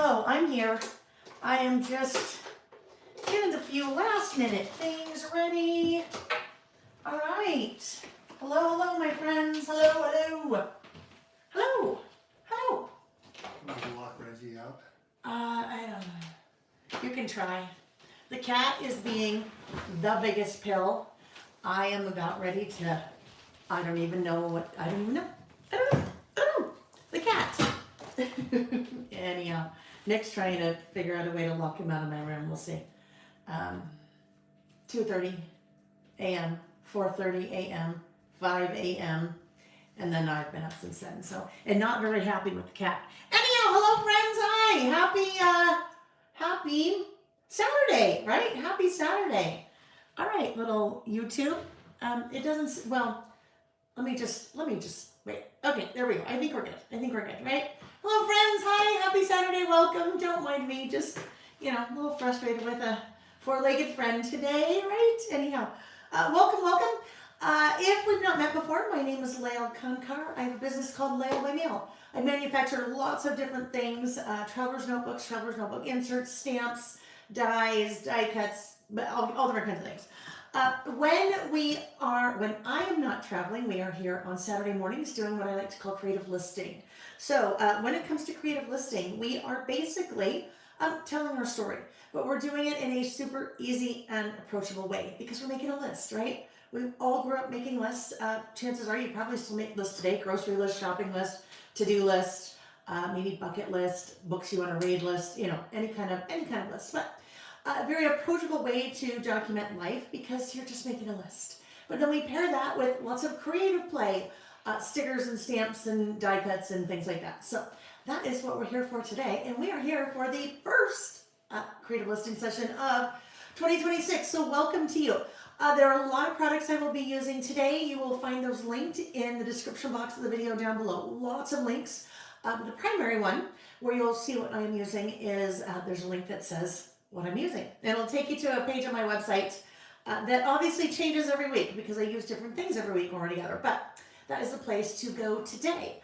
Hello, I'm here. I am just getting a few last minute things ready. All right. Hello, my friends. Hello. Want to lock Reggie out? I don't know. You can try. The cat is being the biggest pill. I am about ready to, I don't even know. The cat. Anyhow, Nick's trying to figure out a way to lock him out of my room. We'll see. 2:30 a.m., 4:30 a.m., 5 a.m., and then I've been up since then. So, and not very happy with the cat. Anyhow, hello friends. Hi. Happy Saturday, right? Happy Saturday. All right, little YouTube. It doesn't. Well, let me just wait. Okay, there we go. I think we're good, right? Hello, friends. Hi. Happy Saturday. Welcome. Don't mind me. Just, a little frustrated with a four-legged friend today, right? Anyhow, welcome. If we've not met before, my name is Lael Kankar. I have a business called Lael by Mail. I manufacture lots of different things, traveler's notebook inserts, stamps, dies, die cuts, all different kinds of things. When I am not traveling, we are here on Saturday mornings doing what I like to call creative listing. So when it comes to creative listing, we are basically telling our story, but we're doing it in a super easy and approachable way because we're making a list, right? We all grew up making lists. Chances are you probably still make lists today: grocery list, shopping list, to-do list, maybe bucket list, books you want to read list, any kind of list. But a very approachable way to document life because you're just making a list. But then we pair that with lots of creative play, stickers and stamps and die cuts and things like that. So that is what we're here for today. And we are here for the first creative listing session of 2026. So welcome to you. There are a lot of products I will be using today. You will find those linked in the description box of the video down below. Lots of links. The primary one where you'll see what I am using is there's a link that says what I'm using. And it'll take you to a page on my website that obviously changes every week because I use different things every week when we're together. But that is the place to go today.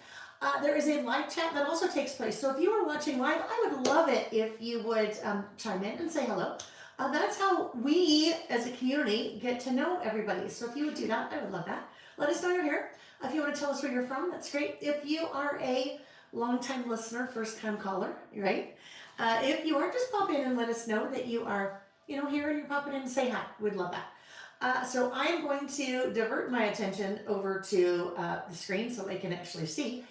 There is a live chat that also takes place. So if you are watching live, I would love it if you would chime in and say hello. That's how we as a community get to know everybody. So if you would do that, I would love that. Let us know you're here. If you want to tell us where you're from, that's great. If you are a long-time listener, first-time caller, right? If you are, just pop in and let us know that you are, here and you're popping in and say hi. We'd love that. So I am going to divert my attention over to the screen so I can actually see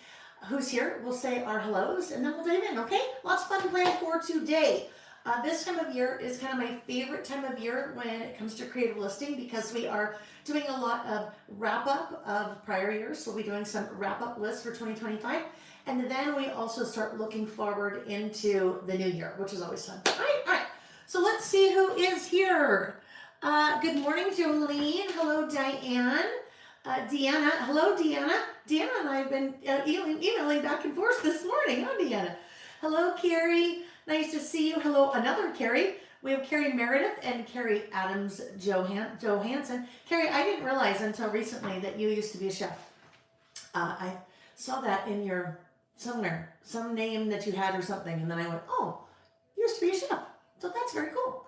who's here. We'll say our hellos and then we'll dive in, okay? Lots of fun planned for today. This time of year is kind of my favorite time of year when it comes to creative listing because we are doing a lot of wrap-up of prior years. So we'll be doing some wrap-up lists for 2025. And then we also start looking forward into the new year, which is always fun. All right. So let's see who is here. Good morning, Jolene. Hello, Diane. Deanna. Hello, Deanna. Deanna and I have been emailing back and forth this morning. Huh, Deanna? Hello, Carrie. Nice to see you. Hello, another Carrie. We have Carrie Meredith and Carrie Adams Johansson. Carrie, I didn't realize until recently that you used to be a chef. I saw that in your somewhere, some name that you had or something, and then I went, oh, you used to be a chef. So that's very cool.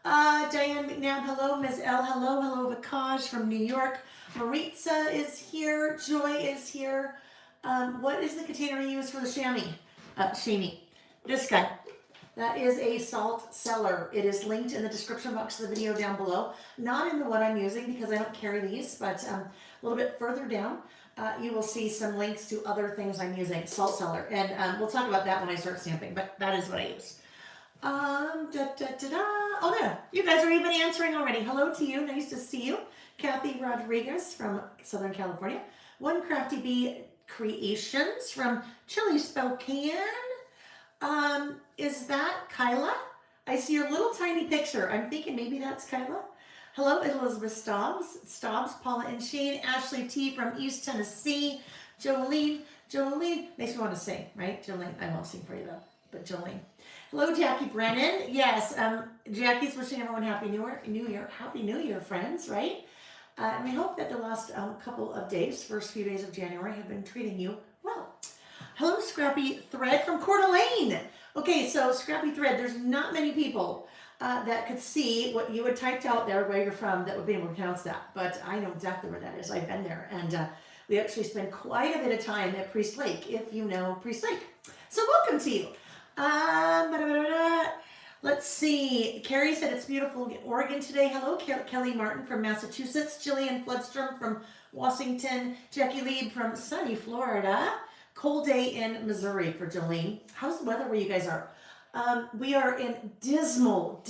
Diane McNabb, hello. Ms. L, hello. Vikaj from New York. Maritza is here. Joy is here. What is the container you use for the shammy? This guy. That is a salt cellar. It is linked in the description box of the video down below. Not in the one I'm using because I don't carry these, but a little bit further down, you will see some links to other things I'm using. Salt cellar. And we'll talk about that when I start stamping, but that is what I use. Oh, there. You guys are even answering already. Hello to you. Nice to see you. Kathy Rodriguez from Southern California. One Crafty Bee Creations from Chile, Spokane. Is that Kyla? I see your little tiny picture. I'm thinking maybe that's Kyla. Hello, Elizabeth Stobbs, Paula and Shane, Ashley T from East Tennessee, Jolene, makes me want to sing, right? Jolene, I won't sing for you though, but Jolene. Hello, Jackie Brennan. Yes, Jackie's wishing everyone Happy New Year. Happy New Year, friends, right? And I hope that the last couple of days, first few days of January, have been treating you well. Hello, Scrappy Thread from Coeur d'Alene. Okay, so Scrappy Thread, there's not many people that could see what you had typed out there where you're from that would be able to pronounce that. But I know exactly where that is. I've been there. And we actually spend quite a bit of time at Priest Lake, if you know Priest Lake. So welcome to you. Let's see. Carrie said it's beautiful in Oregon today. Hello, Kelly Martin from Massachusetts. Jillian Floodstrom from Washington. Jackie Lieb from sunny Florida. Cold day in Missouri for Jolene. How's the weather where you guys are? We are in dismal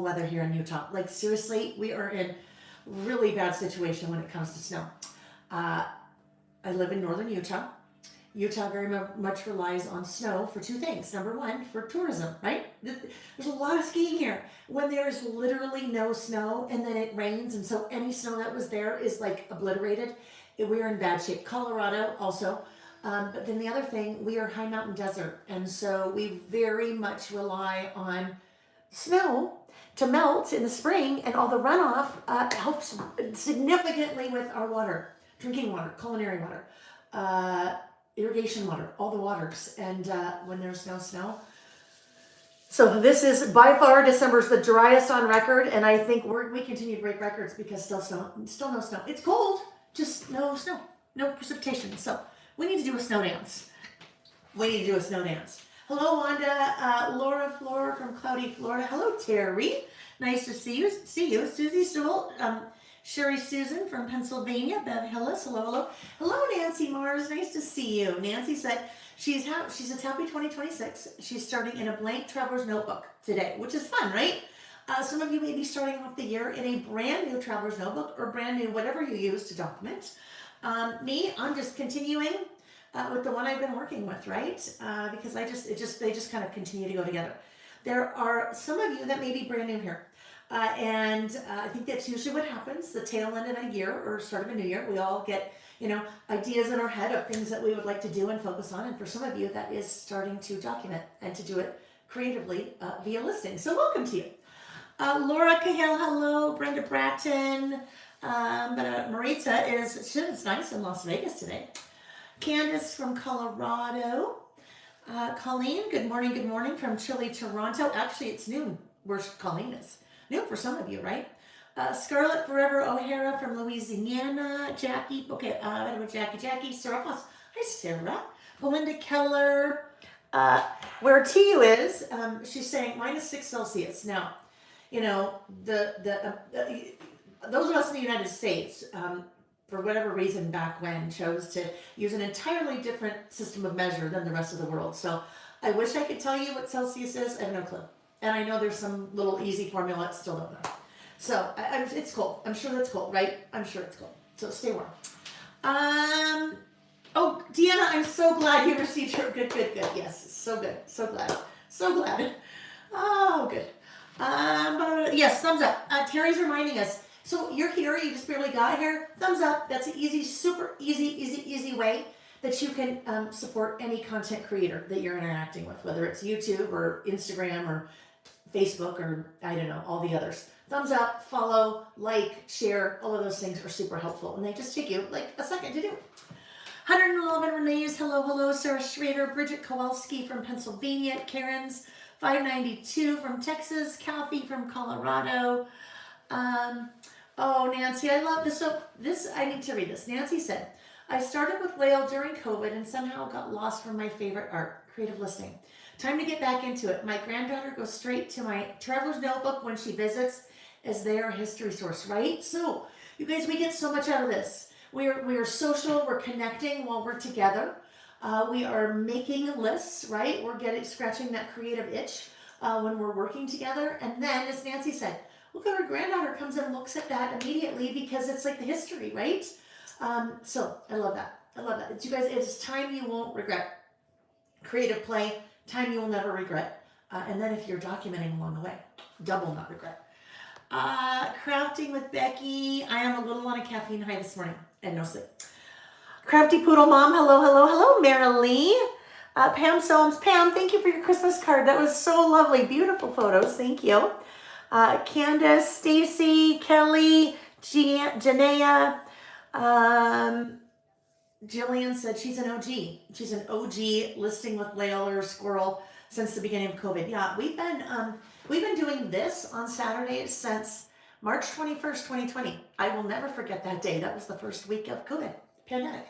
weather here in Utah. Like seriously, we are in really bad situation when it comes to snow. I live in northern Utah. Utah very much relies on snow for two things. Number one, for tourism, right? There's a lot of skiing here. When there's literally no snow and then it rains, and so any snow that was there is like obliterated, we're in bad shape. Colorado also. But then the other thing, we are high mountain desert, and so we very much rely on snow to melt in the spring, and all the runoff helps significantly with our water, drinking water, culinary water, irrigation water, all the waters. And when there's no snow, so this is by far December's the driest on record, and I think we continue to break records because still no snow. It's cold, just no snow, no precipitation. So we need to do a snow dance. Hello, Wanda. Laura Flora from Cloudy, Florida. Hello, Terry. Nice to see you. Susie Sewell. Sherry Susan from Pennsylvania. Bev Hillis. Hello. Hello, Nancy Mars. Nice to see you. Nancy said she's a happy 2026. She's starting in a blank traveler's notebook today, which is fun, right? Some of you may be starting off the year in a brand new traveler's notebook or brand new whatever you use to document. I'm just continuing with the one I've been working with, right? Because they just kind of continue to go together. There are some of you that may be brand new here. And I think that's usually what happens, the tail end of a year or start of a new year. We all get, ideas in our head of things that we would like to do and focus on. And for some of you, that is starting to document and to do it creatively via listing. So welcome to you. Laura Cahill, hello. Brenda Bratton. Maritza it's nice in Las Vegas today. Candace from Colorado. Colleen, good morning from chilly Toronto. Actually, it's noon where Colleen is. Noon for some of you, right? Scarlett Forever O'Hara from Louisiana. Jackie, okay, Jackie. Sarah Foss. Hi, Sarah. Belinda Keller. Where TU is, she's saying -6 Celsius. Now, those of us in the United States, for whatever reason back when, chose to use an entirely different system of measure than the rest of the world. So I wish I could tell you what Celsius is. I have no clue. And I know there's some little easy formula, I still don't know. So it's cold. I'm sure that's cold, right? I'm sure it's cold. So stay warm. Oh, Deanna, I'm so glad you received her. Good. Yes, so good. So glad. Oh, good. Yes, thumbs up. Terry's reminding us. So you're here, you just barely got here. Thumbs up. That's an easy, super easy way that you can support any content creator that you're interacting with, whether it's YouTube or Instagram or Facebook or I don't know, all the others. Thumbs up, follow, like, share, all of those things are super helpful. And they just take you like a second to do. 111 Renee's, hello. Sarah Schrader, Bridget Kowalski from Pennsylvania, Karen's 592 from Texas, Kathy from Colorado. Oh, Nancy, I love this. So I need to read this. Nancy said, I started with whale during COVID and somehow got lost from my favorite art, creative listing. Time to get back into it. My granddaughter goes straight to my traveler's notebook when she visits as their history source, right? So you guys, we get so much out of this. We are social, we're connecting while we're together. We are making lists, right? We're scratching that creative itch when we're working together. And then, as Nancy said, look at her granddaughter comes in and looks at that immediately because it's like the history, right? So I love that. You guys, it's time you won't regret. Creative play, time you will never regret. And then if you're documenting along the way, double not regret. Crafting with Becky. I am a little on a caffeine high this morning and no sleep. Crafty Poodle Mom, hello, Marilee. Pam Soames, Pam, thank you for your Christmas card. That was so lovely. Beautiful photos, thank you. Candace, Stacy, Kelly, Janaea. Jillian said she's an OG. She's an OG listing with whale or squirrel. since the beginning of COVID. Yeah, we've been doing this on Saturdays since March 21st, 2020. I will never forget that day. That was the first week of COVID pandemic.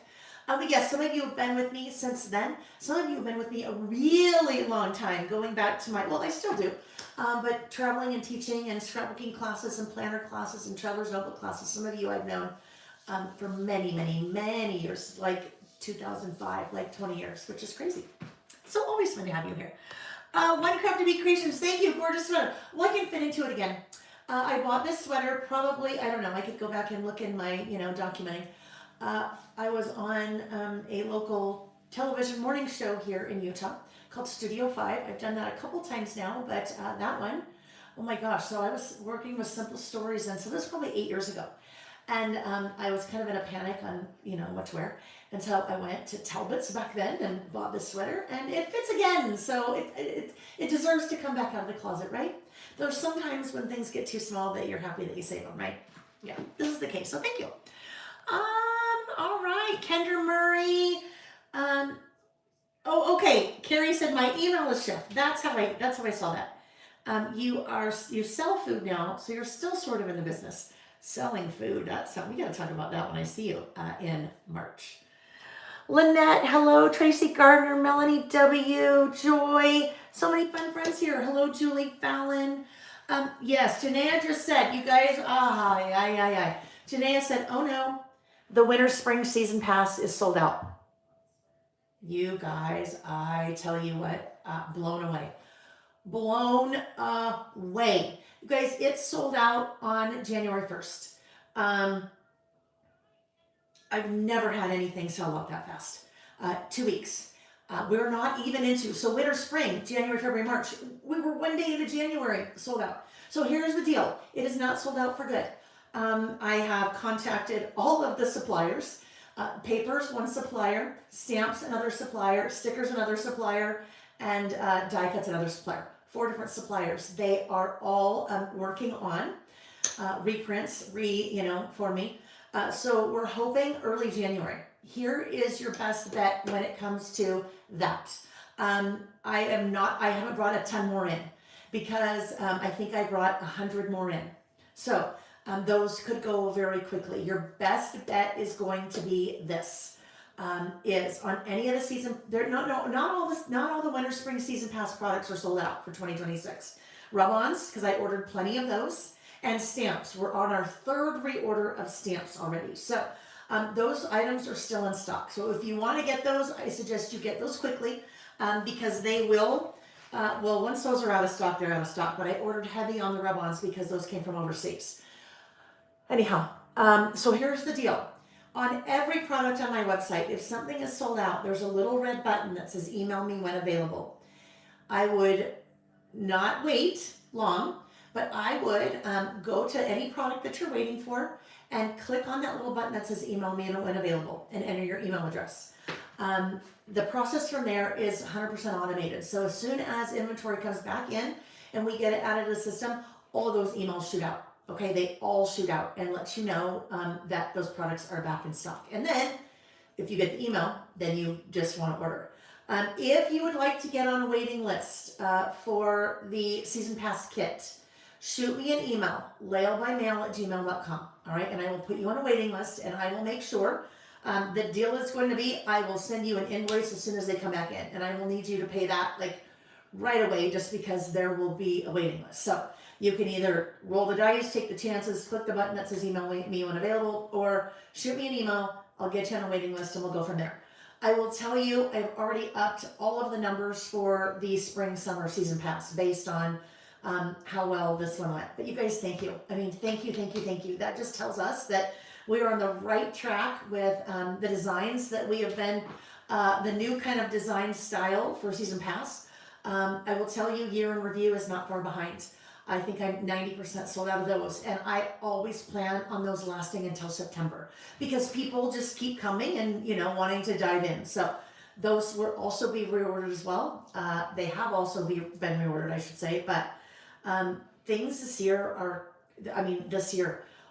But yes, some of you have been with me since then. Some of you have been with me a really long time, going back to my, well, I still do, but traveling and teaching and scrapbooking classes and planner classes and traveler's notebook classes. Some of you I've known for many, many, many years, like 2005, like 20 years, which is crazy. So always fun to have you here. One Crafty Bee Creations, thank you, gorgeous sweater. Well, I can fit into it again. I bought this sweater probably, I don't know, I could go back and look in my, documenting. I was on a local television morning show here in Utah called Studio 5. I've done that a couple times now, but that one, oh my gosh. So I was working with Simple Stories, and so this was probably 8 years ago. And I was kind of in a panic on, what to wear. And so I went to Talbot's back then and bought this sweater, and it fits again. So it deserves to come back out of the closet, right? There's sometimes when things get too small that you're happy that you save them, right? Yeah, this is the case. So thank you. All right, Kendra Murray. Oh, okay. Carrie said my email is chef. That's how I saw that. You sell food now, so you're still sort of in the business selling food. That's something we got to talk about that when I see you in March. Lynette, hello. Tracy Gardner, Melanie W, Joy. So many fun friends here. Hello, Julie Fallon. Yes, Janaea just said, you guys, Janaea said, oh no, the winter spring season pass is sold out. You guys, I tell you what, blown away. Blown away. You guys, it's sold out on January 1st. I've never had anything sell out that fast. 2 weeks. We're not even into, so winter, spring, January, February, March. We were one day into January, sold out. So here's the deal. It is not sold out for good. I have contacted all of the suppliers. Papers, one supplier. Stamps, another supplier. Stickers, another supplier. And die cuts, another supplier. 4 different suppliers. They are all working on reprints, for me. So we're hoping early January. Here is your best bet when it comes to that. I haven't brought a ton more in because I think I brought 100 more in. So those could go very quickly. Your best bet is going to be this. Is on any of the season, not all the winter spring season pass products are sold out for 2026. Rub-ons, because I ordered plenty of those, and stamps. We're on our 3rd reorder of stamps already. So those items are still in stock. So if you want to get those, I suggest you get those quickly because they will, once those are out of stock, they're out of stock. But I ordered heavy on the rub-ons because those came from overseas. Anyhow, so here's the deal. On every product on my website, if something is sold out, there's a little red button that says email me when available. I would not wait long, but I would go to any product that you're waiting for and click on that little button that says email me when available and enter your email address. The process from there is 100% automated. So as soon as inventory comes back in and we get it out of the system, all of those emails shoot out. Okay, they all shoot out and let you know that those products are back in stock. And then if you get the email, then you just want to order. If you would like to get on a waiting list for the season pass kit, shoot me an email, laelbymail@gmail.com. All right, and I will put you on a waiting list, and I will make sure the deal is going to be I will send you an invoice as soon as they come back in, and I will need you to pay that like right away, just because there will be a waiting list. So you can either roll the dice, take the chances, click the button that says email me when available, or shoot me an email. I'll get you on a waiting list, and we'll go from there. I will tell you, I've already upped all of the numbers for the spring summer season pass based on how well this one went. But you guys, thank you. I mean, thank you. That just tells us that we are on the right track with the designs that we have been, the new kind of design style for season pass. I will tell you, year in review is not far behind. I think I'm 90% sold out of those, and I always plan on those lasting until September because people just keep coming and wanting to dive in. So those will also be reordered as well. They have also been reordered, I should say, but things this year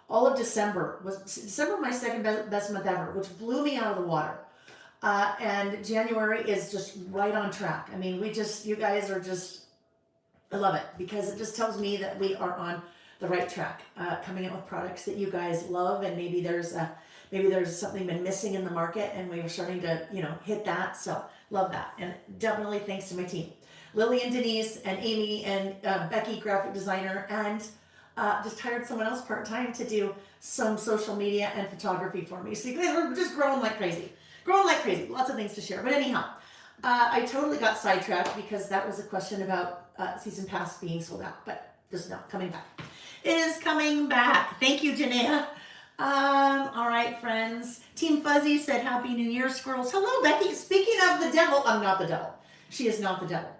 all of December was my second best month ever, which blew me out of the water. And January is just right on track. I mean, you guys are just, I love it because it just tells me that we are on the right track, coming out with products that you guys love, and maybe there's something been missing in the market, and we are starting to, hit that. So love that, and definitely thanks to my team, Lily and Denise and Amy and Becky, graphic designer, and just hired someone else part time to do some social media and photography for me. So you guys are just growing like crazy. Lots of things to share. But anyhow, I totally got sidetracked because that was a question about season pass being sold out. But just no, coming back. It is coming back. Thank you, Janaea. All right, friends. Team Fuzzy said Happy New Year, squirrels. Hello, Becky. Speaking of the devil, I'm not the devil. She is not the devil.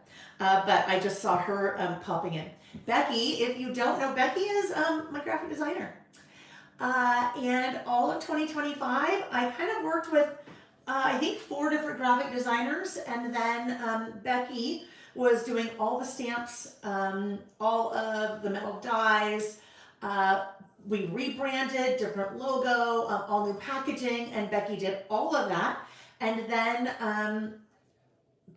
But I just saw her popping in. Becky, if you don't know, Becky is my graphic designer. And all of 2025, I kind of worked with I think 4 different graphic designers, and then Becky was doing all the stamps, all of the metal dies. We rebranded, different logo, all new packaging, and Becky did all of that, and then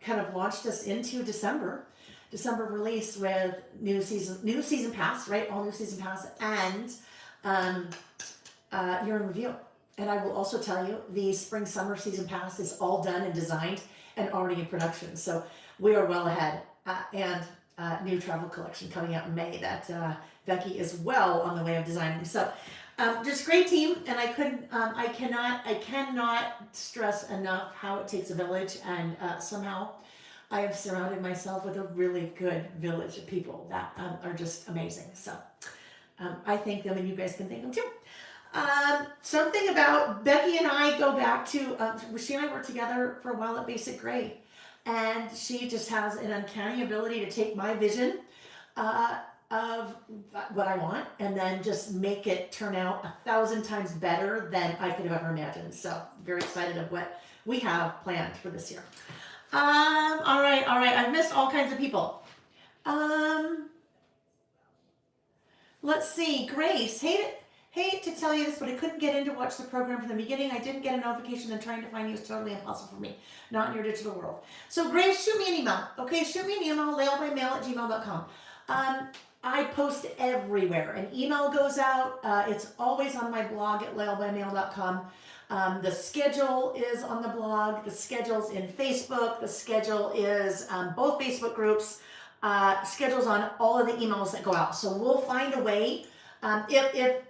kind of launched us into December release with new season pass, right? All new season pass, and year in review. And I will also tell you, the spring summer season pass is all done and designed and already in production. So we are well ahead. And new travel collection coming out in May that Becky is well on the way of designing. So just great team. And I cannot stress enough how it takes a village. And somehow I have surrounded myself with a really good village of people that are just amazing. So I thank them, and you guys can thank them too. Something about Becky and I go back to, she and I worked together for a while at Basic Gray, and she just has an uncanny ability to take my vision of what I want and then just make it turn out 1,000 times better than I could have ever imagined. So very excited of what we have planned for this year. All right. I've missed all kinds of people. Let's see, Grace, hate to tell you this, but I couldn't get in to watch the program from the beginning. I didn't get a notification, and trying to find you is totally impossible for me. Not in your digital world. So Grace, shoot me an email. Okay, shoot me an email, lailbymail@gmail.com. I post everywhere. An email goes out. It's always on my blog at lailbymail.com. The schedule is on the blog. The schedule's in Facebook. The schedule is both Facebook groups. Schedules on all of the emails that go out. So we'll find a way. If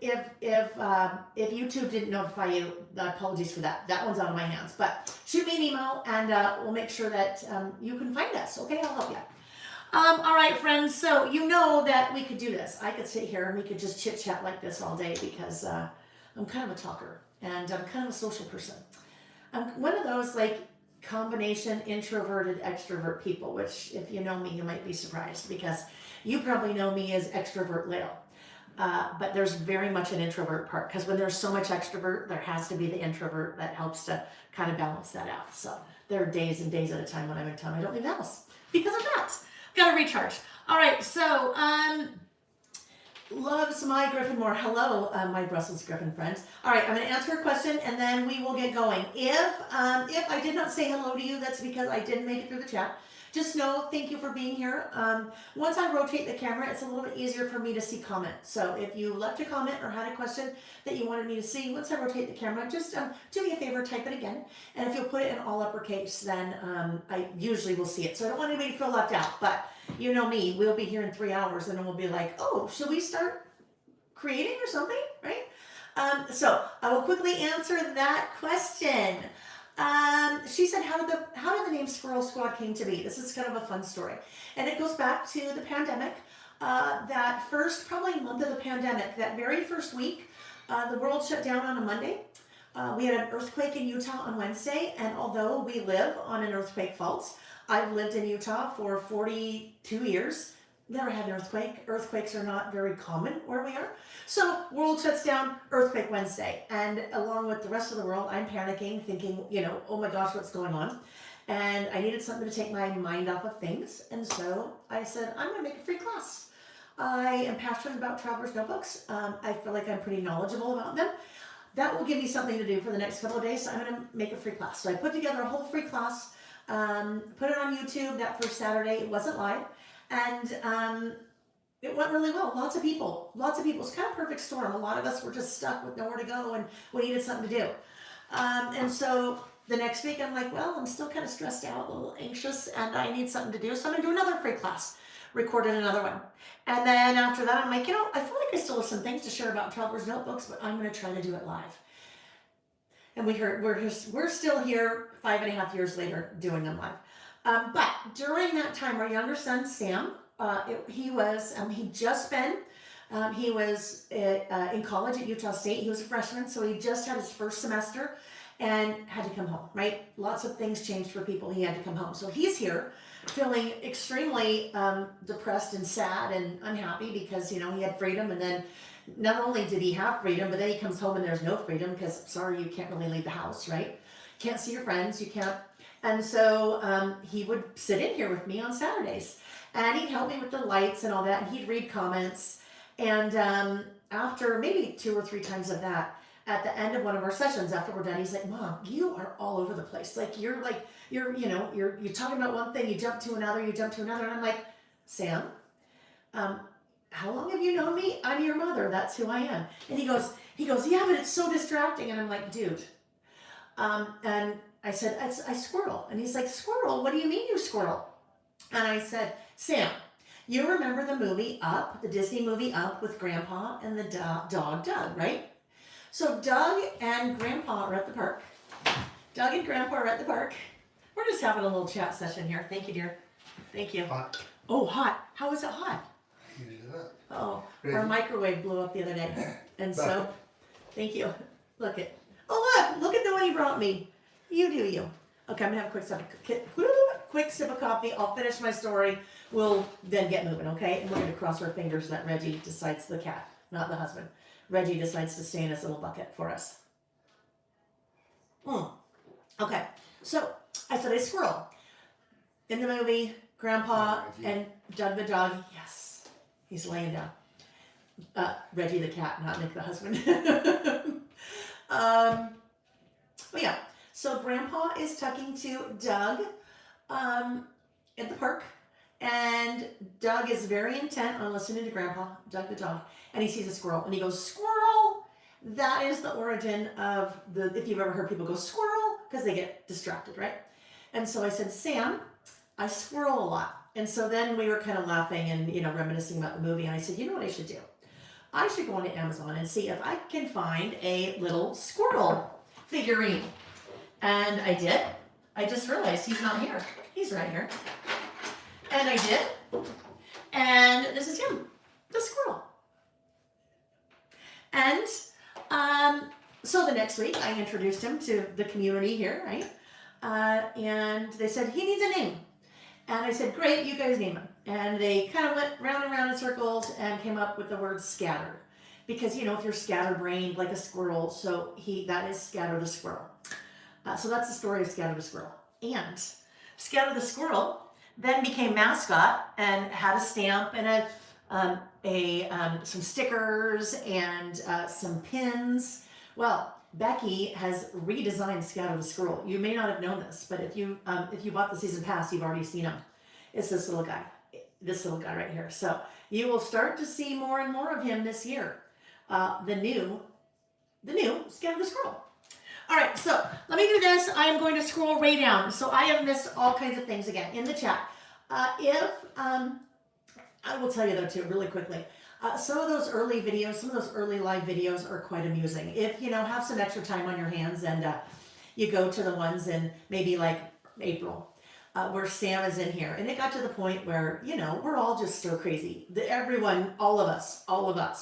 YouTube didn't notify you, apologies for that. That one's out of my hands. But shoot me an email, and we'll make sure that you can find us. Okay, I'll help you. All right, friends. So you know that we could do this. I could sit here and we could just chit chat like this all day because I'm kind of a talker and I'm kind of a social person. I'm one of those combination introverted extrovert people, which if you know me, you might be surprised because you probably know me as extrovert Lail. But there's very much an introvert part because when there's so much extrovert, there has to be the introvert that helps to kind of balance that out. So there are days and days at a time when I'm in town I don't leave the house because of that. Gotta recharge. All right, so loves my Griffin Moore. Hello, my Brussels Griffin friends. All right, I'm going to answer a question and then we will get going. If I did not say hello to you, that's because I didn't make it through the chat. Just know, thank you for being here. Once I rotate the camera, it's a little bit easier for me to see comments. So if you left a comment or had a question that you wanted me to see, once I rotate the camera, just do me a favor, type it again. And if you'll put it in all uppercase, then I usually will see it. So I don't want anybody to feel left out, but you know me, we'll be here in 3 hours and then we'll be like, oh, should we start creating or something, right? So I will quickly answer that question. She said, how did the name Squirrel Squad came to be? This is kind of a fun story. And it goes back to the pandemic. That first, probably month of the pandemic, that very first week, the world shut down on a Monday. We had an earthquake in Utah on Wednesday. And although we live on an earthquake fault, I've lived in Utah for 42 years. Never had an earthquake. Earthquakes are not very common where we are. So world shuts down, earthquake Wednesday. And along with the rest of the world, I'm panicking, thinking, oh my gosh, what's going on? And I needed something to take my mind off of things. And so I said, I'm going to make a free class. I am passionate about Traveler's Notebooks. I feel like I'm pretty knowledgeable about them. that will give me something to do for the next couple of days. So I'm going to make a free class. So I put together a whole free class, put it on YouTube that first Saturday. It wasn't live. And it went really well. Lots of people. It's kind of perfect storm. A lot of us were just stuck with nowhere to go and we needed something to do. And so the next week I'm like, well, I'm still kind of stressed out, a little anxious, and I need something to do. So I'm going to do another free class, recorded another one. And then after that, I'm like, I feel like I still have some things to share about Traveler's Notebooks, but I'm going to try to do it live. And we're still here 5.5 years later doing them live. But during that time, our younger son, Sam, he was in college at Utah State. He was a freshman, so he just had his first semester and had to come home, right? Lots of things changed for people. He had to come home. So he's here feeling extremely depressed and sad and unhappy because, he had freedom. And then not only did he have freedom, but then he comes home and there's no freedom because, sorry, you can't really leave the house, right? Can't see your friends, you can't. And so he would sit in here with me on Saturdays. And he'd help me with the lights and all that, and he'd read comments. And after maybe 2 or 3 times of that, at the end of one of our sessions, after we're done, he's like, "Mom, you are all over the place. You're talking about one thing, you jump to another. And I'm like, Sam, how long have you known me? I'm your mother. That's who I am." And he goes, "Yeah, but it's so distracting." And I'm like, "Dude." And I said, I squirrel. And he's like, "Squirrel? What do you mean you squirrel?" And I said, "Sam, you remember the movie Up, the Disney movie Up with Grandpa and the dog Doug, right? So Doug and Grandpa are at the park. We're just having a little chat session here. Thank you, dear. Thank you. Hot. Oh, hot. How is it hot? Heated it up. Oh, Ready? our microwave blew up the other day. And so, Bucket. thank you. Look at the one he brought me. You do you. Okay, I'm gonna have a quick sip of coffee. I'll finish my story. We'll then get moving, okay? And we're gonna cross our fingers that Reggie decides, the cat, not the husband. Reggie decides to stay in his little bucket for us. Okay, so I said I squirrel. In the movie, Grandpa and Doug the dog, yes, he's laying down. Reggie the cat, not Nick the husband. But yeah, so Grandpa is talking to Doug at the park, and Doug is very intent on listening to Grandpa, Doug the dog, and he sees a squirrel, and he goes, "Squirrel!" That is the origin of if you've ever heard people go squirrel, because they get distracted, right? And so I said, "Sam, I squirrel a lot." And so then we were kind of laughing and, reminiscing about the movie, and I said, "You know what I should do? I should go onto Amazon and see if I can find a little squirrel figurine." And I did. I just realized he's not here. He's right here. And I did. And this is him, the squirrel. And so the next week I introduced him to the community here, right? And they said, "He needs a name." And I said, "Great, you guys name him." And they kind of went round and round in circles and came up with the word Scatter. Because, if you're scatterbrained like a squirrel, so that is Scatter the squirrel. So that's the story of Scatter the squirrel. And Scatter the squirrel then became mascot and had a stamp and some stickers and some pins. Well, Becky has redesigned Scatter the squirrel. You may not have known this, but if you bought the season pass, you've already seen him. It's this little guy right here. So you will start to see more and more of him this year. The new Scatter the squirrel. All right, so let me do this. I am going to scroll way down. So I have missed all kinds of things again in the chat. I will tell you though too, really quickly. Some of those early videos, some of those early live videos are quite amusing. If have some extra time on your hands and you go to the ones in maybe like April, where Sam is in here, and it got to the point where we're all just stir crazy. All of us,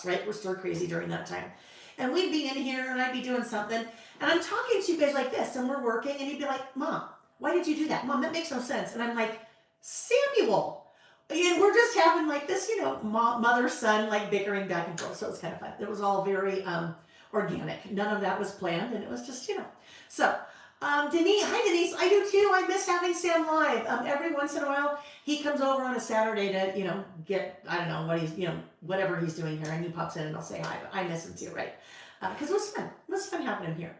right? We're stir crazy during that time, and we'd be in here, and I'd be doing something. And I'm talking to you guys like this, and we're working, and he'd be like, "Mom, why did you do that? Mom, that makes no sense." And I'm like, "Samuel." And we're just having like this, mother, son, like bickering back and forth. So it was kind of fun. It was all very organic. None of that was planned, and it was just, So, Denise, hi Denise, I do too. I miss having Sam live. Every once in a while, he comes over on a Saturday to, get, I don't know what he's, whatever he's doing here, and he pops in and I'll say hi, but I miss him too, right? because it was fun. It was fun having him here.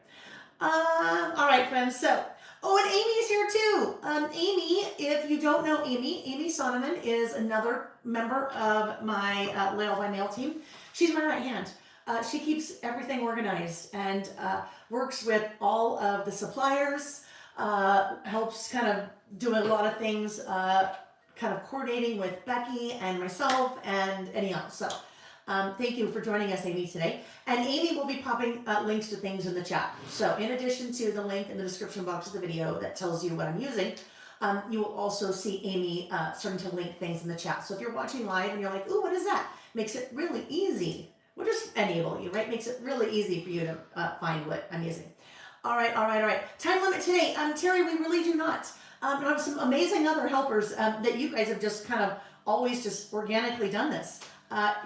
All right, friends. So, oh, and Amy's here too. Amy, if you don't know Amy Sonneman is another member of my Lail by Mail team. She's my right hand. She keeps everything organized and works with all of the suppliers, helps kind of do a lot of things, kind of coordinating with Becky and myself and anyone else. So thank you for joining us, Amy, today. And Amy will be popping links to things in the chat. So in addition to the link in the description box of the video that tells you what I'm using, you will also see Amy starting to link things in the chat. So if you're watching live and you're like, ooh, what is that? Makes it really easy. We'll just enable you, right? Makes it really easy for you to find what I'm using. All right. Time limit today. Terry, we really do not. I have some amazing other helpers that you guys have just kind of always just organically done this.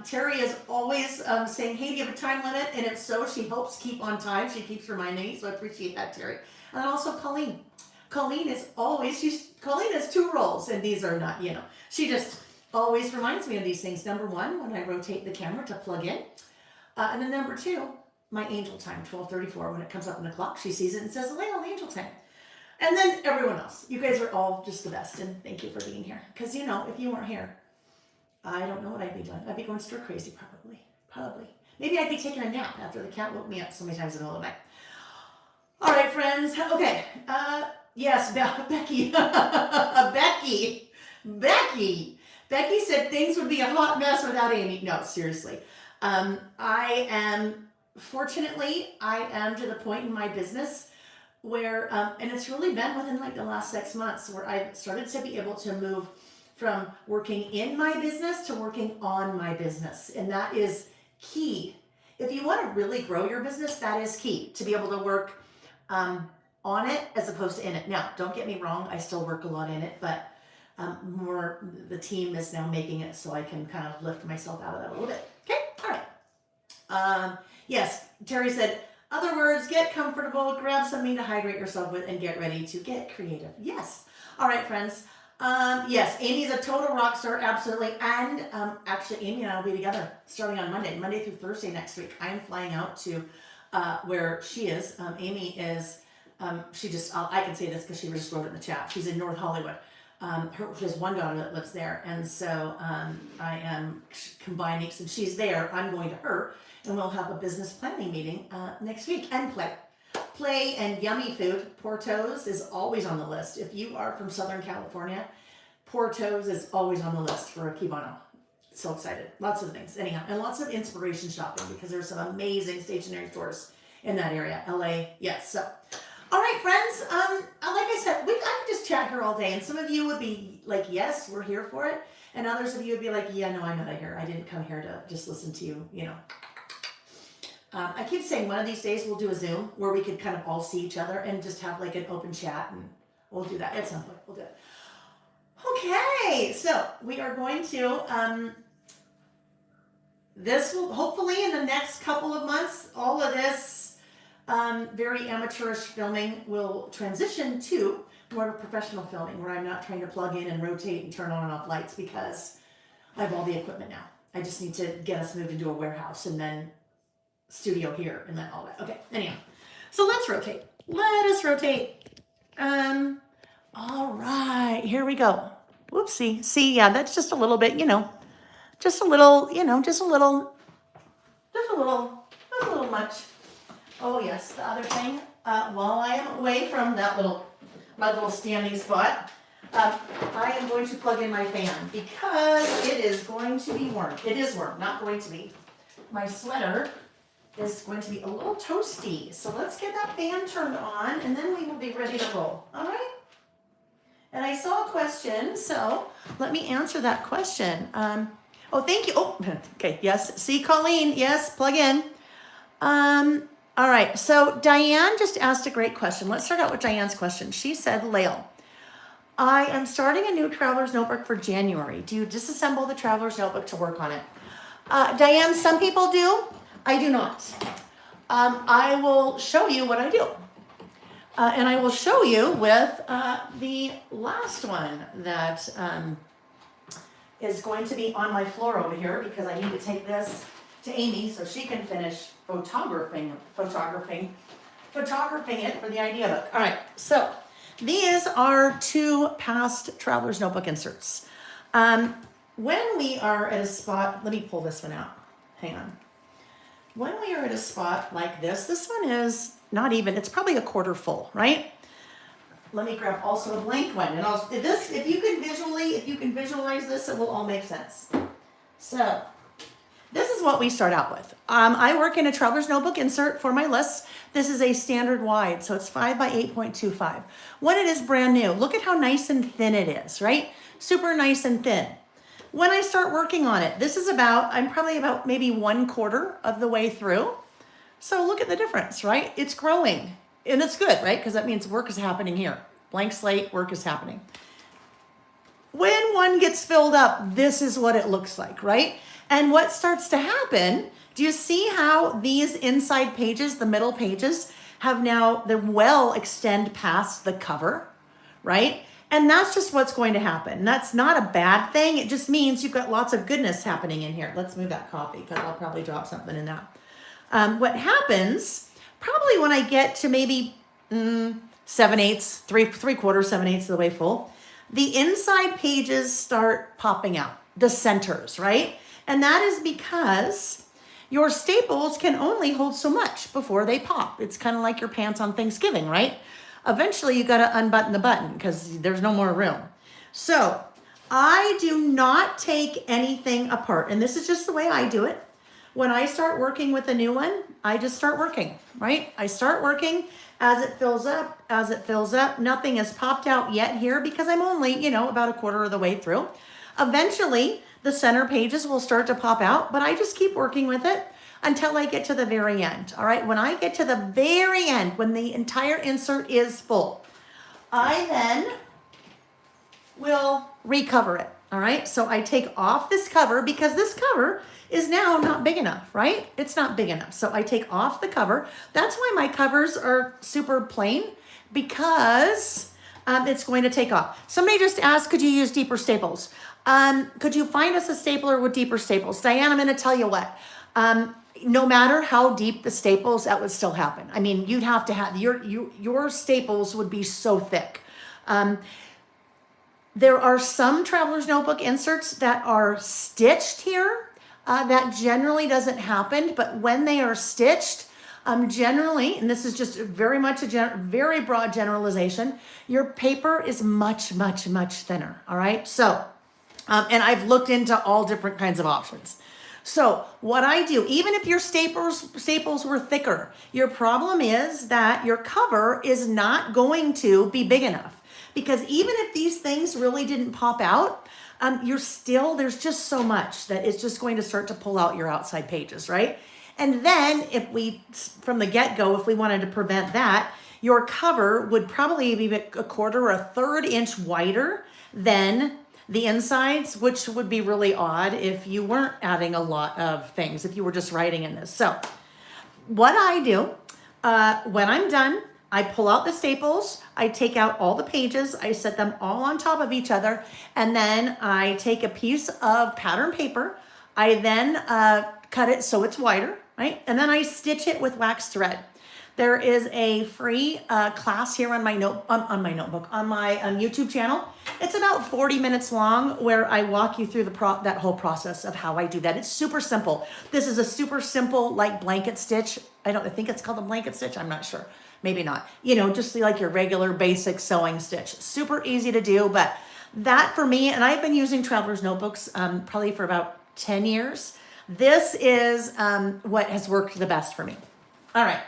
Terry is always saying, hey, do you have a time limit? And if so, she helps keep on time. She keeps reminding me, so I appreciate that, Terry. And then also Colleen. Colleen has 2 roles, and these are not, she just always reminds me of these things. Number 1, when I rotate the camera to plug in. And then number 2, my angel time, 12:34. When it comes up on the clock, she sees it and says, Lail, angel time. And then everyone else. You guys are all just the best, and thank you for being here. Because, if you weren't here, I don't know what I'd be doing. I'd be going stir crazy, probably. Maybe I'd be taking a nap after the cat woke me up so many times in the middle of the night. All right, friends. Okay. Yes, Becky. Becky said things would be a hot mess without Amy. No, seriously. Fortunately, I am to the point in my business where, and it's really been within like the last 6 months where I've started to be able to move from working in my business to working on my business. And that is key. If you want to really grow your business, that is key, to be able to work on it as opposed to in it. Now, don't get me wrong, I still work a lot in it, but more the team is now making it so I can kind of lift myself out of that a little bit. Okay, all right. Yes, Terry said, other words, get comfortable, grab something to hydrate yourself with, and get ready to get creative. Yes. All right, friends. Yes, Amy's a total rock star, absolutely. And actually, Amy and I will be together starting on Monday through Thursday next week. I am flying out to where she is. Amy is, I can say this because she just wrote it in the chat. She's in North Hollywood. She has one daughter that lives there. And so I am combining, since she's there, I'm going to her, and we'll have a business planning meeting next week and play and yummy food. Porto's is always on the list. If you are from Southern California, Porto's is always on the list for a Cubano. So excited. Lots of things. Anyhow, and lots of inspiration shopping because there's some amazing stationery stores in that area. LA, yes. So, all right, friends. Like I said, I could just chat here all day, and some of you would be like, yes, we're here for it. And others of you would be like, yeah, no, I'm out of here. I didn't come here to just listen to you, I keep saying one of these days we'll do a Zoom where we could kind of all see each other and just have like an open chat, and we'll do that at some point. We'll do it. Okay, so we are going to, this will hopefully in the next couple of months, all of this very amateurish filming will transition to more of a professional filming where I'm not trying to plug in and rotate and turn on and off lights because I have all the equipment now. I just need to get us moved into a warehouse and then studio here and then all that. Okay, anyhow, so let's rotate. Let us rotate. All right, here we go. Whoopsie. See, yeah, that's just a little bit, just a little much. Oh yes, the other thing, while I am away from my little standing spot, I am going to plug in my fan because it is going to be warm. It is warm, not going to be. My sweater is going to be a little toasty. So let's get that fan turned on and then we will be ready to roll. All right? And I saw a question, so let me answer that question. Oh, thank you. Oh, okay. Yes. See, Colleen. Yes, plug in. All right. So Diane just asked a great question. Let's start out with Diane's question. She said, Lail, I am starting a new Traveler's Notebook for January. Do you disassemble the Traveler's Notebook to work on it? Diane, some people do. I do not. I will show you what I do. And I will show you with the last one that is going to be on my floor over here because I need to take this to Amy so she can finish photographing it for the idea book. All right, so these are 2 past Traveler's Notebook inserts. When we are at a spot, let me pull this one out. Hang on. When we are at a spot like this one is not even, it's probably a quarter full, right? Let me grab also a blank one, and if you can visualize this, it will all make sense. So, this is what we start out with. I work in a Traveler's Notebook insert for my lists. This is a standard wide, so it's 5 by 8.25. When it is brand new, look at how nice and thin it is, right? Super nice and thin. When I start working on it, this is I'm probably about maybe 1/4 of the way through. So look at the difference, right? It's growing, and it's good, right? Because that means work is happening here. Blank slate, work is happening. When one gets filled up, this is what it looks like, right? And what starts to happen, do you see how these inside pages, the middle pages, have now the well extend past the cover, right? And that's just what's going to happen. That's not a bad thing. It just means you've got lots of goodness happening in here. Let's move that copy because I'll probably drop something in that. What happens, probably when I get to maybe 7/8, 3/4, 7/8 of the way full, the inside pages start popping out, the centers, right? And that is because your staples can only hold so much before they pop. It's kind of like your pants on Thanksgiving, right? Eventually you got to unbutton the button because there's no more room. So I do not take anything apart. And this is just the way I do it. When I start working with a new one, I just start working, right? I start working as it fills up, as it fills up. Nothing has popped out yet here because I'm only, about 1/4 of the way through. Eventually, the center pages will start to pop out, but I just keep working with it until I get to the very end. All right, when I get to the very end, when the entire insert is full, I then will recover it. All right, so I take off this cover because this cover is now not big enough, right? It's not big enough. So I take off the cover. That's why my covers are super plain, because it's going to take off. Somebody just asked, could you use deeper staples? Could you find us a stapler with deeper staples? Diane, I'm going to tell you what. No matter how deep the staples, that would still happen. I mean, you'd have to have your staples would be so thick. There are some Traveler's Notebook inserts that are stitched here. That generally doesn't happen, but when they are stitched, generally, and this is just very much very broad generalization, your paper is much, much, much thinner. All right, so. And I've looked into all different kinds of options. So what I do, even if your staples were thicker, your problem is that your cover is not going to be big enough. Because even if these things really didn't pop out, there's just so much that it's just going to start to pull out your outside pages, right? And then from the get-go, if we wanted to prevent that, your cover would probably be 1/4 or 1/3 inch wider than the insides, which would be really odd if you weren't adding a lot of things, if you were just writing in this. So what I do, when I'm done, I pull out the staples, I take out all the pages, I set them all on top of each other, and then I take a piece of pattern paper, I then cut it so it's wider, right? And then I stitch it with wax thread. There is a free class here on my notebook, on my YouTube channel. It's about 40 minutes long, where I walk you through that whole process of how I do that. It's super simple. This is a super simple, like, blanket stitch. I think it's called a blanket stitch. I'm not sure. Maybe not. Just like your regular basic sewing stitch. Super easy to do, but that for me, and I've been using Traveler's Notebooks probably for about 10 years. This is what has worked the best for me. All right.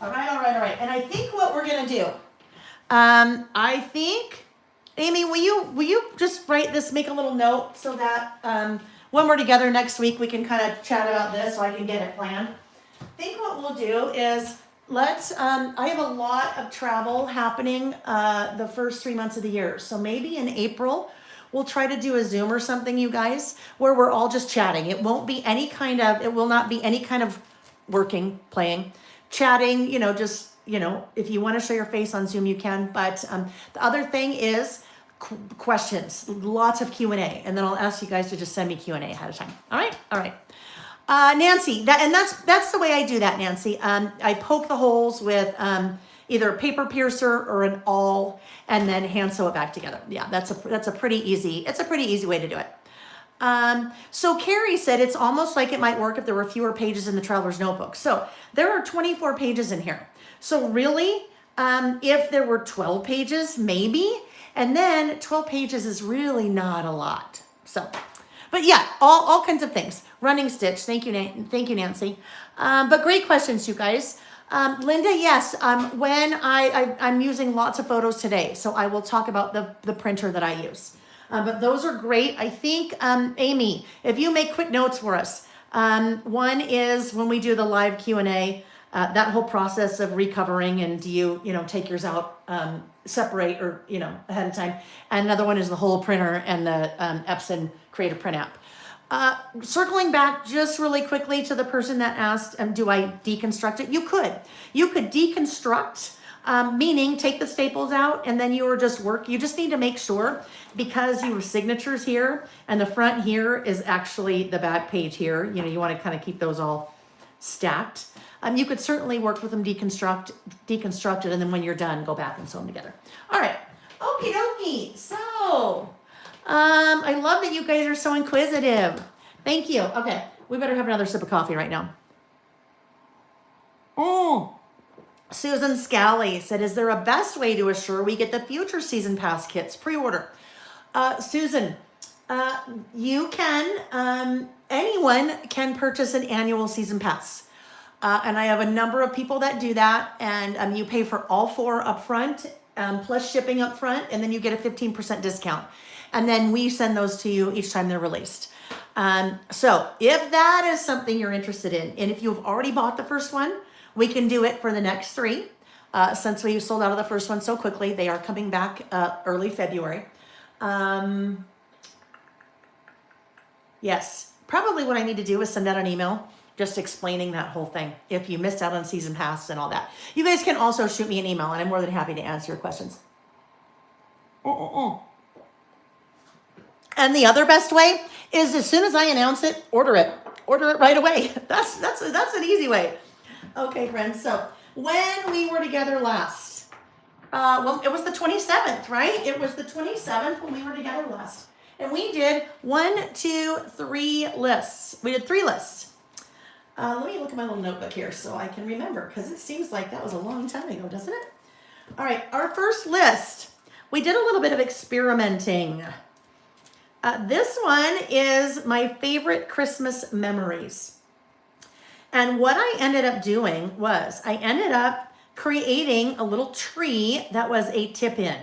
All right. And I think what we're gonna do, I think, Amy, will you just write this, make a little note so that when we're together next week, we can kind of chat about this so I can get it planned. I think what we'll do is I have a lot of travel happening the first 3 months of the year. So maybe in April, we'll try to do a Zoom or something, you guys, where we're all just chatting. It will not be any kind of working, playing. Chatting, if you want to show your face on Zoom, you can. But the other thing is questions, lots of Q&A. And then I'll ask you guys to just send me Q&A ahead of time. All right. Nancy, that's the way I do that, Nancy. I poke the holes with either a paper piercer or an awl, and then hand sew it back together. Yeah, that's a pretty easy. It's a pretty easy way to do it. So Carrie said it's almost like it might work if there were fewer pages in the Traveler's Notebook. So there are 24 pages in here. So really, if there were 12 pages, maybe, and then 12 pages is really not a lot. So, but yeah, all kinds of things. Running stitch. Thank you, Nancy. But great questions, you guys. Linda, yes. When I'm using lots of photos today, so I will talk about the printer that I use. But those are great. I think, Amy, if you make quick notes for us, one is when we do the live Q&A, that whole process of recovering, and do you take yours out, separate or, ahead of time. And another one is the whole printer and the Epson Creative Print app. Circling back just really quickly to the person that asked, do I deconstruct it? You could deconstruct, meaning take the staples out and then you just need to make sure, because your signature's here and the front here is actually the back page here. You want to kind of keep those all stacked. You could certainly work with them deconstruct it, and then when you're done, go back and sew them together. All right, okie dokie. So, I love that you guys are so inquisitive. Thank you. Okay, we better have another sip of coffee right now. Susan Scally said, is there a best way to assure we get the future season pass kits pre-order? Susan, you can, anyone can purchase an annual season pass. And I have a number of people that do that, and you pay for all 4 up front, plus shipping up front, and then you get a 15% discount. And then we send those to you each time they're released. So if that is something you're interested in, and if you've already bought the first one, we can do it for the next 3. Since we sold out of the first one so quickly, they are coming back early February. Yes, probably what I need to do is send out an email just explaining that whole thing, if you missed out on season pass and all that. You guys can also shoot me an email, and I'm more than happy to answer your questions. And the other best way is, as soon as I announce it, order it right away. That's an easy way. Okay, friends, so when we were together last, well, it was the 27th, right? It was the 27th when we were together last. And we did 1, 2, 3 lists. We did 3 lists. Let me look at my little notebook here so I can remember, because it seems like that was a long time ago, doesn't it? All right, our first list, we did a little bit of experimenting. This one is my favorite Christmas memories. And what I ended up doing was I ended up creating a little tree that was a tip-in.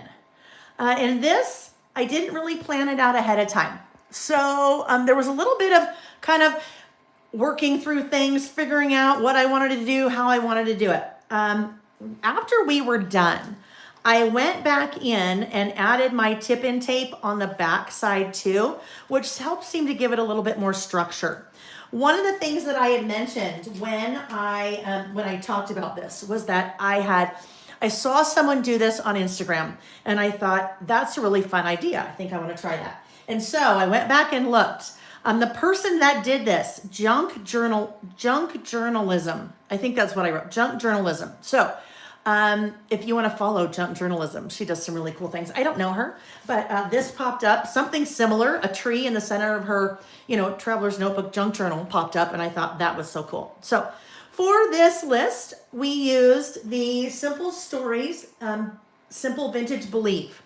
And this, I didn't really plan it out ahead of time. So there was a little bit of kind of working through things, figuring out what I wanted to do, how I wanted to do it. After we were done, I went back in and added my tip-in tape on the back side too, which helps seem to give it a little bit more structure. One of the things that I had mentioned when I talked about this was that I saw someone do this on Instagram, and I thought, that's a really fun idea. I think I want to try that. And so I went back and looked. The person that did this, junk journalism. I think that's what I wrote, junk journalism. So if you want to follow junk journalism, she does some really cool things. I don't know her, but this popped up, something similar, a tree in the center of her, Traveler's Notebook junk journal popped up, and I thought that was so cool. So for this list, we used the Simple Stories, Simple Vintage Believe.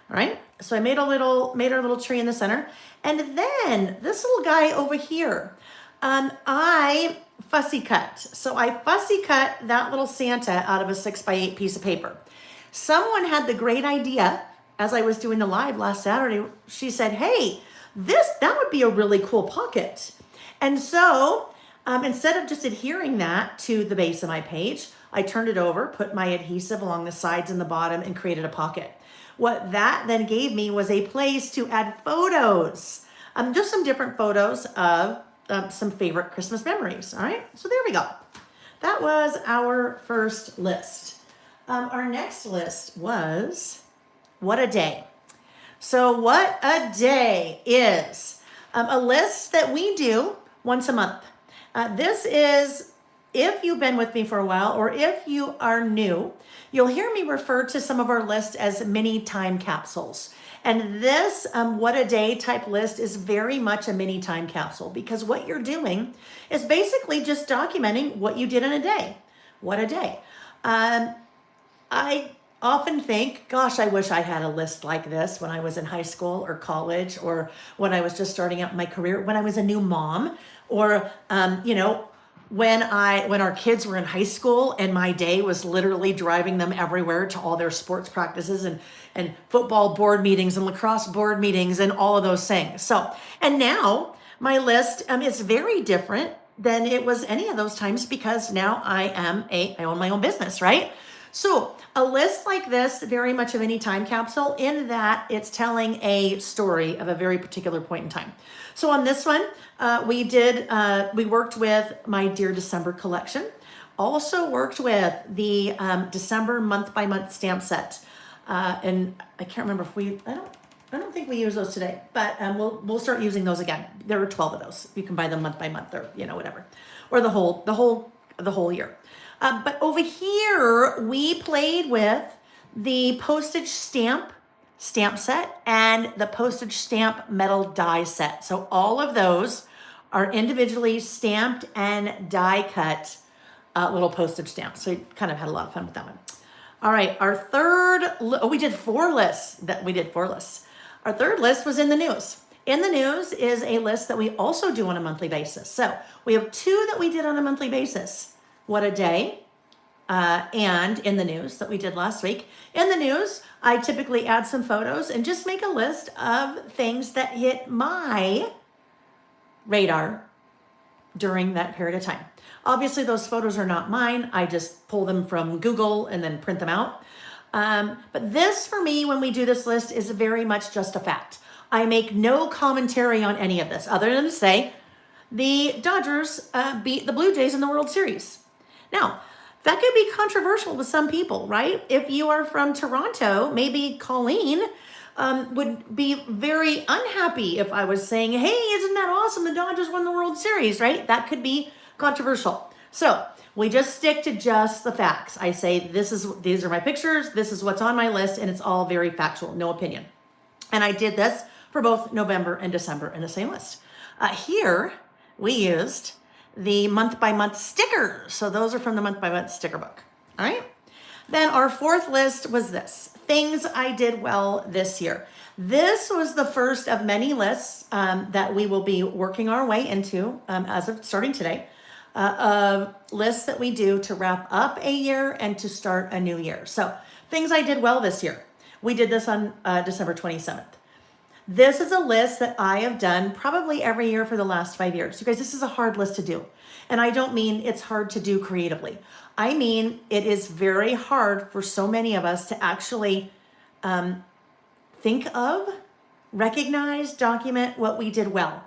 All right, so I made our little tree in the center. And then this little guy over here, I fussy cut. So I fussy cut that little Santa out of a 6x8 piece of paper. Someone had the great idea, as I was doing the live last Saturday, she said, hey, that would be a really cool pocket. And so instead of just adhering that to the base of my page, I turned it over, put my adhesive along the sides and the bottom, and created a pocket. What that then gave me was a place to add photos, just some different photos of some favorite Christmas memories. All right, so there we go. That was our first list. Our next list was What a Day. So What a Day is a list that we do once a month. This is, if you've been with me for a while or if you are new, you'll hear me refer to some of our lists as mini time capsules. And this what a day type list is very much a mini time capsule, because what you're doing is basically just documenting what you did in a day. What a day. I often think, gosh, I wish I had a list like this when I was in high school or college, or when I was just starting out my career, when I was a new mom, or when our kids were in high school and my day was literally driving them everywhere to all their sports practices and football board meetings and lacrosse board meetings and all of those things. So, and now my list is very different than it was any of those times, because now I own my own business, right? So a list like this, very much of any time capsule, in that it's telling a story of a very particular point in time. So on this one, we worked with my Dear December collection. Also worked with the December month by month stamp set. And I can't remember if I don't think we use those today, but we'll start using those again. There are 12 of those. You can buy them month by month, or whatever, or the whole year. But over here, we played with the postage stamp set and the postage stamp metal die set. So all of those are individually stamped and die cut little postage stamps. So we kind of had a lot of fun with that one. All right, our third, we did 4 lists. Our third list was in the news. In the news is a list that we also do on a monthly basis. So we have 2 that we did on a monthly basis. What a day, and in the news that we did last week. In the news, I typically add some photos and just make a list of things that hit my radar during that period of time. Obviously, those photos are not mine. I just pull them from Google and then print them out. But this, for me, when we do this list, is very much just a fact. I make no commentary on any of this, other than to say the Dodgers beat the Blue Jays in the World Series. Now, that could be controversial to some people, right? If you are from Toronto, maybe Colleen would be very unhappy if I was saying, hey, isn't that awesome? The Dodgers won the World Series, right? That could be controversial. So we just stick to just the facts. I say, these are my pictures, this is what's on my list, and it's all very factual, no opinion. And I did this for both November and December in the same list. Here, we used the month by month stickers. So those are from the month by month sticker book. All right. Then our 4th list was this: things I did well this year. This was the first of many lists that we will be working our way into as of starting today, of lists that we do to wrap up a year and to start a new year. So things I did well this year. We did this on December 27th. This is a list that I have done probably every year for the last 5 years. You guys, this is a hard list to do. And I don't mean it's hard to do creatively. I mean, it is very hard for so many of us to actually think of, recognize, document what we did well.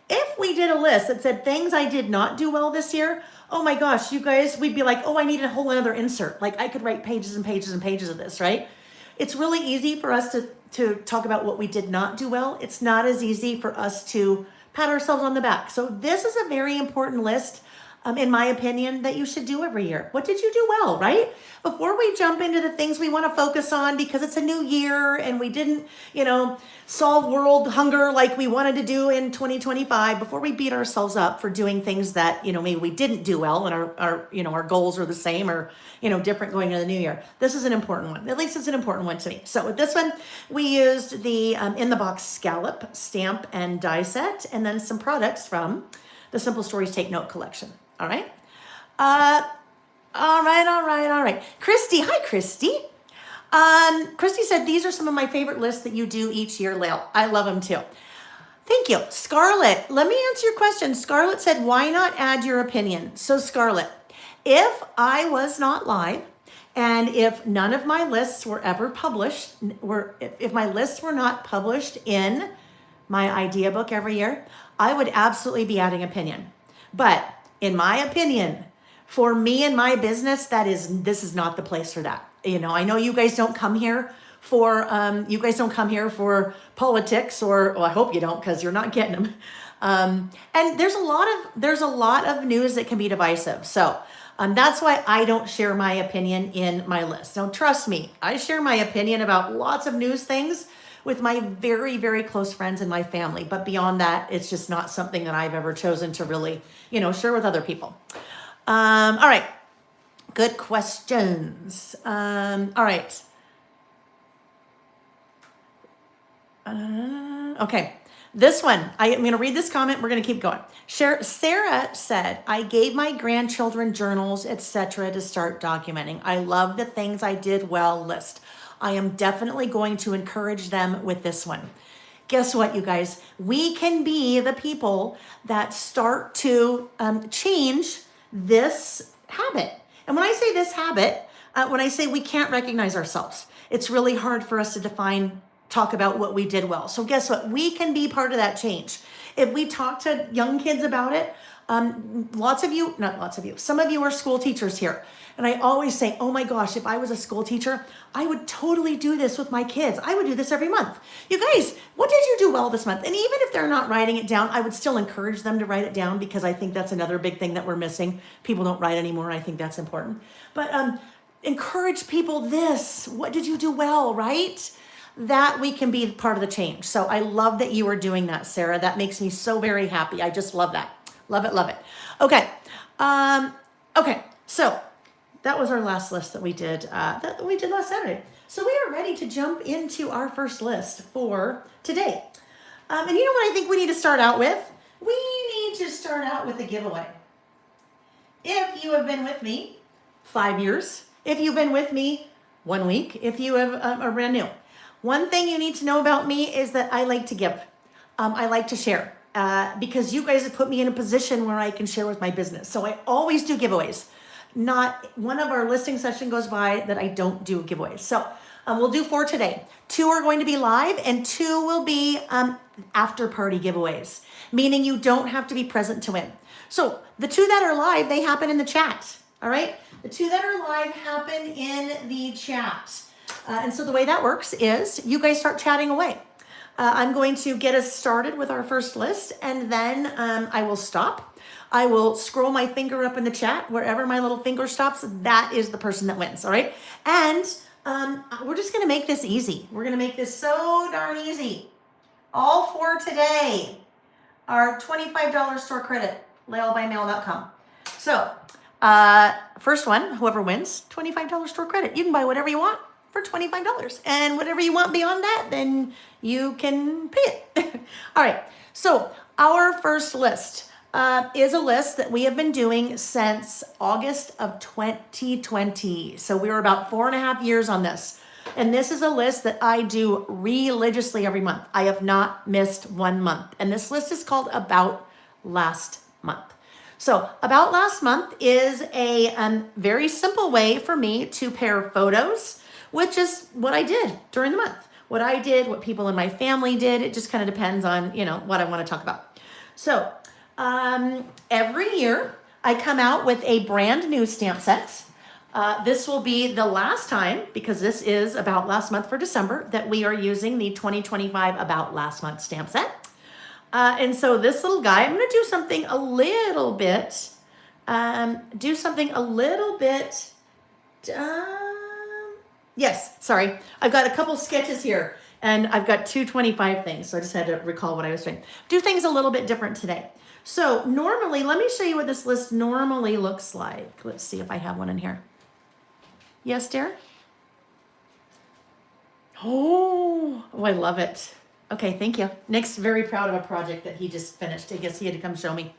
If we did a list that said things I did not do well this year, oh my gosh, you guys, we'd be like, oh, I need a whole another insert. Like I could write pages and pages and pages of this, right? It's really easy for us to talk about what we did not do well. It's not as easy for us to pat ourselves on the back. So this is a very important list, in my opinion, that you should do every year. What did you do well, right? Before we jump into the things we want to focus on because it's a new year and we didn't, solve world hunger like we wanted to do in 2025, before we beat ourselves up for doing things that, maybe we didn't do well and our goals are the same or, different going into the new year. This is an important one. At least it's an important one to me. So with this one, we used the in the box scallop, stamp, and die set, and then some products from the Simple Stories Take Note collection. All right. All right. Christy. Hi, Christy. Christy said, these are some of my favorite lists that you do each year, Lael. I love them too. Thank you. Scarlett, let me answer your question. Scarlett said, why not add your opinion? So Scarlett, if I was not live and if none of my lists were ever published, if my lists were not published in my idea book every year, I would absolutely be adding opinion. But in my opinion, for me and my business, this is not the place for that. I know you guys don't come here for politics, or well, I hope you don't, because you're not getting them. And there's a lot of news that can be divisive. So that's why I don't share my opinion in my list. Now, trust me, I share my opinion about lots of news things with my very, very close friends and my family. But beyond that, it's just not something that I've ever chosen to really, share with other people. All right. Good questions. All right. Okay. This one, I'm going to read this comment. We're going to keep going. Sarah said, I gave my grandchildren journals, etc. to start documenting. I love the things I did well list. I am definitely going to encourage them with this one. Guess what, you guys? We can be the people that start to change this habit. And when I say this habit, when I say we can't recognize ourselves, it's really hard for us to talk about what we did well. So guess what? We can be part of that change. If we talk to young kids about it, some of you are school teachers here. And I always say, oh my gosh, if I was a school teacher, I would totally do this with my kids. I would do this every month. You guys, what did you do well this month? And even if they're not writing it down, I would still encourage them to write it down, because I think that's another big thing that we're missing. People don't write anymore. I think that's important. But encourage people this. What did you do well, right? That we can be part of the change. So I love that you are doing that, Sarah. That makes me so very happy. I just love that. Love it, love it. Okay. Okay. So that was our last list that we did last Saturday. So we are ready to jump into our first list for today. And you know what I think we need to start out with? We need to start out with a giveaway. If you have been with me 5 years, if you've been with me 1 week, if you are brand new, one thing you need to know about me is that I like to give. I like to share because you guys have put me in a position where I can share with my business. So I always do giveaways. Not one of our listing session goes by that I don't do giveaways. So we'll do 4 today. 2 are going to be live and 2 will be after party giveaways, meaning you don't have to be present to win. So the 2 that are live, they happen in the chat. All right. The 2 that are live happen in the chat. And so the way that works is you guys start chatting away. I'm going to get us started with our first list, and then I will stop. I will scroll my finger up in the chat. Wherever my little finger stops, that is the person that wins, all right? And we're just going to make this easy. We're going to make this so darn easy. All 4 today are $25 store credit, layallbymail.com. So first one, whoever wins, $25 store credit. You can buy whatever you want for $25. And whatever you want beyond that, then you can pay it. All right. So our first list is a list that we have been doing since August of 2020. So we were about 4.5 years on this. And this is a list that I do religiously every month. I have not missed 1 month. And this list is called About Last Month. So About Last Month is a very simple way for me to pair photos with just what I did during the month. What I did, what people in my family did. It just kind of depends on, what I want to talk about. So every year I come out with a brand new stamp set. This will be the last time, because this is About Last Month for December, that we are using the 2025 About Last Month stamp set. And so this little guy, I'm going to do something a little bit, yes, sorry. I've got a couple sketches here and I've got 225 things. So I just had to recall what I was doing. Do things a little bit different today. So normally, let me show you what this list normally looks like. Let's see if I have one in here. Yes, dear? Oh, I love it. Okay, thank you. Nick's very proud of a project that he just finished. I guess he had to come show me.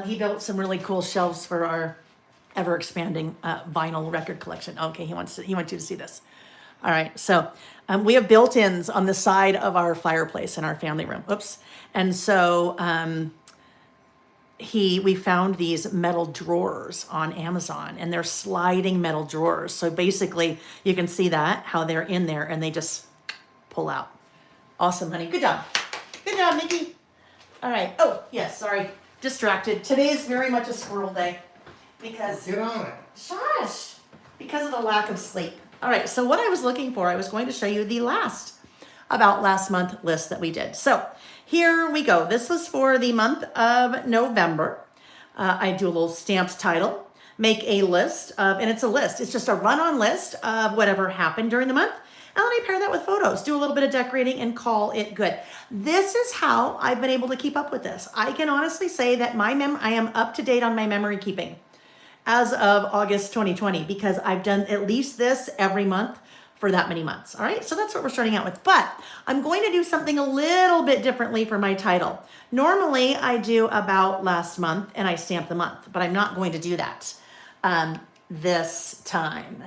He built some really cool shelves for our ever expanding vinyl record collection. Okay, he wants you to see this. All right, so we have built-ins on the side of our fireplace in our family room. Oops. And so we found these metal drawers on Amazon, and they're sliding metal drawers. So basically you can see how they're in there and they just pull out. Awesome, honey. Good job. Good job, Nikki. All right. Oh, yes, sorry. Distracted. Today is very much a squirrel day because Get on it. shush, because of the lack of sleep. All right. So what I was looking for, I was going to show you the last about last month list that we did. So here we go. This was for the month of November. I do a little stamped title, make a list of, and it's a list. It's just a run-on list of whatever happened during the month. And then I pair that with photos, do a little bit of decorating and call it good. This is how I've been able to keep up with this. I can honestly say that I am up to date on my memory keeping as of August 2020 because I've done at least this every month for that many months. All right, so that's what we're starting out with. But I'm going to do something a little bit differently for my title. Normally I do about last month and I stamp the month, but I'm not going to do that this time.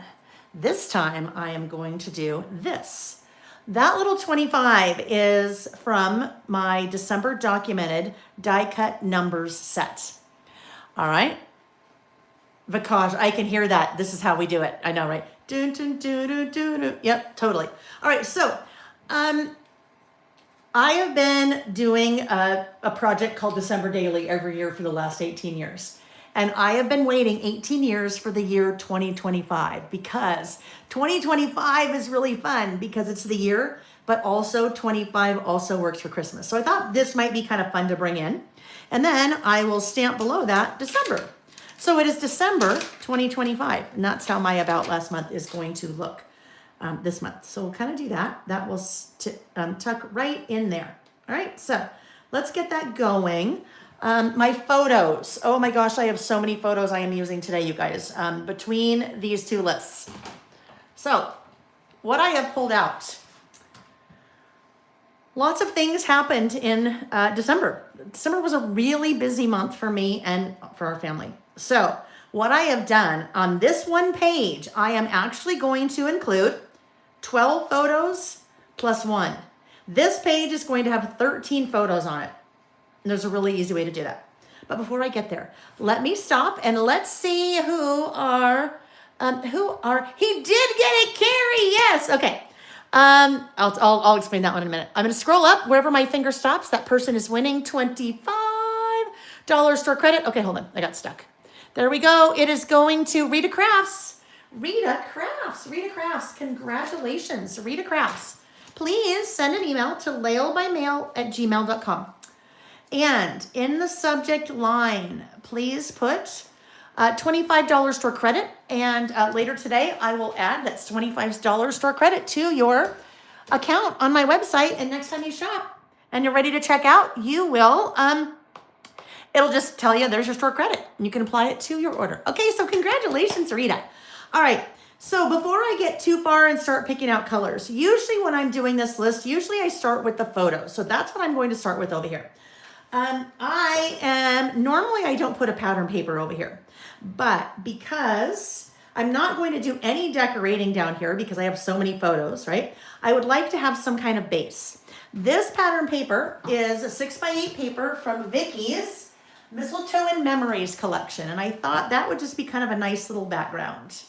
This time I am going to do this. That little 25 is from my December documented die cut numbers set. All right. Vikash, I can hear that. This is how we do it. I know, right? Dun, dun, dun, dun, dun, dun. Yep, totally. All right, so I have been doing a project called December Daily every year for the last 18 years. And I have been waiting 18 years for the year 2025 because 2025 is really fun because it's the year, but also 25 also works for Christmas. So I thought this might be kind of fun to bring in. And then I will stamp below that December. So it is December 2025, and that's how my About Last Month is going to look this month. So we'll kind of do that. That will tuck right in there. All right, so let's get that going. My photos. Oh my gosh, I have so many photos I am using today, you guys, between these two lists. So what I have pulled out. Lots of things happened in December. December was a really busy month for me and for our family. So what I have done on this one page, I am actually going to include 12 photos plus one. This page is going to have 13 photos on it. And there's a really easy way to do that. But before I get there, let me stop and let's see he did get it, Carrie, yes, okay. I'll explain that one in a minute. I'm going to scroll up wherever my finger stops. That person is winning $25 store credit. Okay, hold on. I got stuck. There we go. It is going to Rita Crafts. Rita Crafts. Congratulations, Rita Crafts. Please send an email to laelbymail@gmail.com. And in the subject line, please put $25 store credit. And later today, I will add that's $25 store credit to your account on my website. And next time you shop and you're ready to check out, you will, it'll just tell you there's your store credit. And you can apply it to your order. Okay, so congratulations, Rita. All right, so before I get too far and start picking out colors, usually when I'm doing this list, I start with the photos. So that's what I'm going to start with over here. Normally I don't put a pattern paper over here, but because I'm not going to do any decorating down here because I have so many photos, right? I would like to have some kind of base. This pattern paper is a 6x8 paper from Vicky's Mistletoe and Memories collection. And I thought that would just be kind of a nice little background.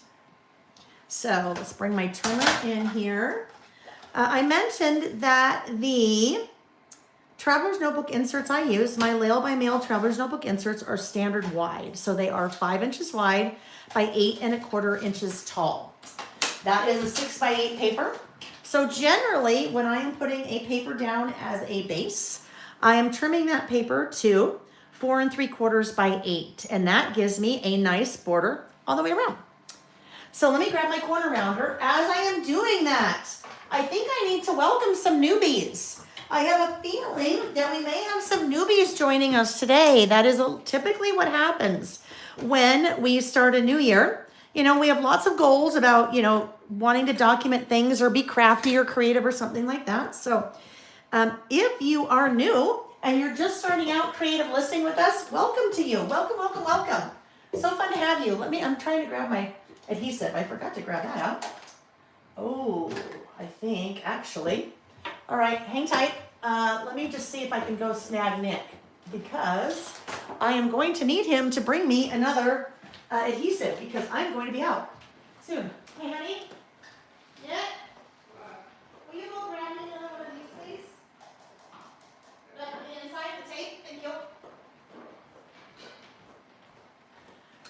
So let's bring my trimmer in here. I mentioned that the Traveler's Notebook inserts I use, my Lael by Mail Traveler's Notebook inserts are standard wide. So they are 5 inches wide by 8 1/4 inches tall. That is a 6x8 paper. So generally when I am putting a paper down as a base, I am trimming that paper to 4 3/4 by 8. And that gives me a nice border all the way around. So let me grab my corner rounder. As I am doing that, I think I need to welcome some newbies. I have a feeling that we may have some newbies joining us today. That is typically what happens when we start a new year. You know, we have lots of goals about, wanting to document things or be crafty or creative or something like that. So if you are new and you're just starting out creative listing with us, welcome to you. Welcome. So fun to have you. I'm trying to grab my adhesive. I forgot to grab that out. Oh, I think actually. All right, hang tight. Let me just see if I can go snag Nick because I am going to need him to bring me another adhesive because I'm going to be out soon. Hey, honey. Yeah? Will you go grab me another one of these, please? Inside the tape. Thank you.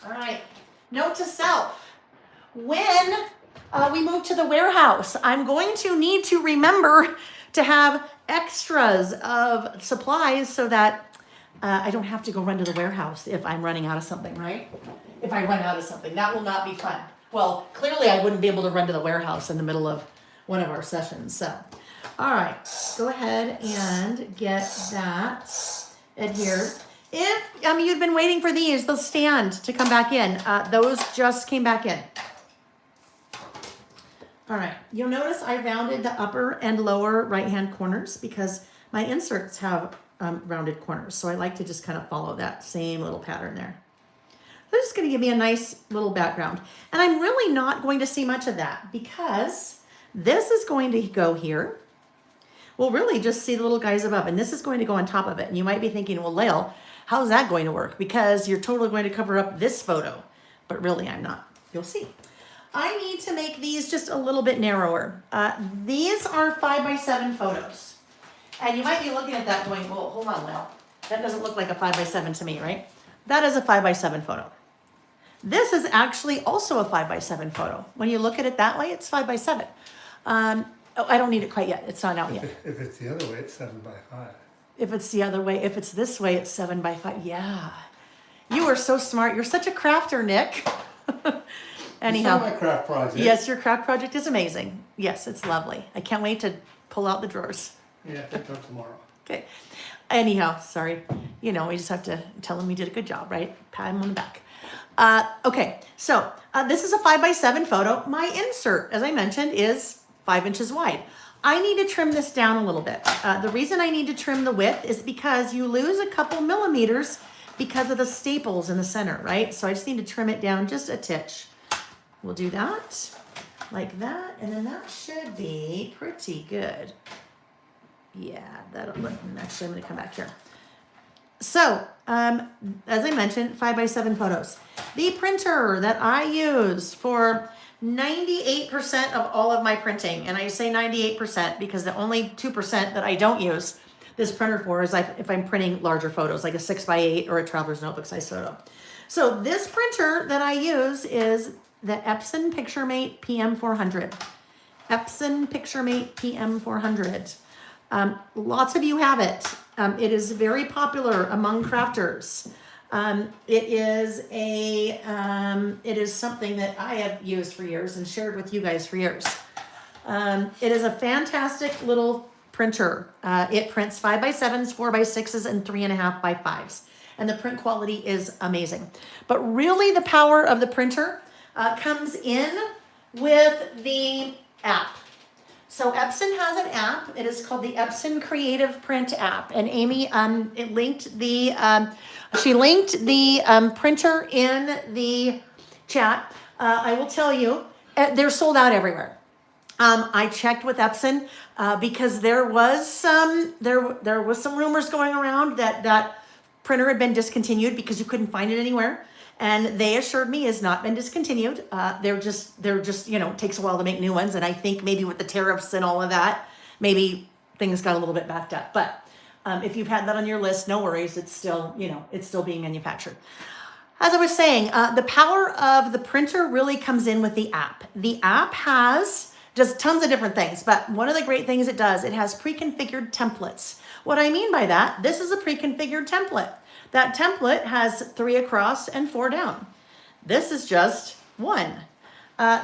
All right. Note to self. When we move to the warehouse, I'm going to need to remember to have extras of supplies so that I don't have to go run to the warehouse if I'm running out of something, right? If I run out of something, that will not be fun. Well, clearly I wouldn't be able to run to the warehouse in the middle of one of our sessions. So, all right, go ahead and get that adhered. If you'd been waiting for these, they'll stand to come back in. Those just came back in. All right, you'll notice I rounded the upper and lower right-hand corners because my inserts have rounded corners. So I like to just kind of follow that same little pattern there. They're just going to give me a nice little background. And I'm really not going to see much of that because this is going to go here. We'll really just see the little guys above, and this is going to go on top of it. And you might be thinking, well, Lael, how's that going to work? Because you're totally going to cover up this photo. But really, I'm not. You'll see. I need to make these just a little bit narrower. These are 5x7 photos. And you might be looking at that going, well, hold on, Lael. That doesn't look like a 5x7 to me, right? That is a 5x7 photo. This is actually also a 5x7 photo. When you look at it that way, it's 5x7. Oh, I don't need it quite yet. It's not out yet. If it's the other way, it's 7x5. If it's the other way, if it's this way, it's 7x5. Yeah. You are so smart. You're such a crafter, Nick. Anyhow. It's not my craft project. Yes, your craft project is amazing. Yes, it's lovely. I can't wait to pull out the drawers. Yeah, pick up tomorrow. Okay. Anyhow, sorry. You know, we just have to tell him we did a good job, right? Pat him on the back. Okay, so this is a 5x7 photo. My insert, as I mentioned, is 5 inches wide. I need to trim this down a little bit. The reason I need to trim the width is because you lose a couple millimeters because of the staples in the center, right? So I just need to trim it down just a titch. We'll do that like that, and then that should be pretty good. Yeah, that'll look, actually I'm gonna come back here. So, as I mentioned, 5x7 photos. The printer that I use for 98% of all of my printing, and I say 98% because the only 2% that I don't use this printer for is if I'm printing larger photos, like a 6x8 or a traveler's notebook size photo. So this printer that I use is the Epson PictureMate PM400. Epson PictureMate PM400. Lots of you have it. It is very popular among crafters. It is something that I have used for years and shared with you guys for years. It is a fantastic little printer. It prints 5x7s, 4x6s, and 3.5x5s. And the print quality is amazing. But really the power of the printer comes in with the app. So Epson has an app. It is called the Epson Creative Print app. And Amy she linked the printer in the chat. I will tell you, they're sold out everywhere. I checked with Epson because there was some rumors going around that printer had been discontinued because you couldn't find it anywhere. And they assured me it's not been discontinued. They're just, it takes a while to make new ones. And I think maybe with the tariffs and all of that, maybe things got a little bit backed up. But if you've had that on your list, no worries. It's still, it's still being manufactured. As I was saying, the power of the printer really comes in with the app. The app does tons of different things, but one of the great things it does, it has pre-configured templates. What I mean by that, this is a pre-configured template. That template has 3 across and 4 down. This is just 1.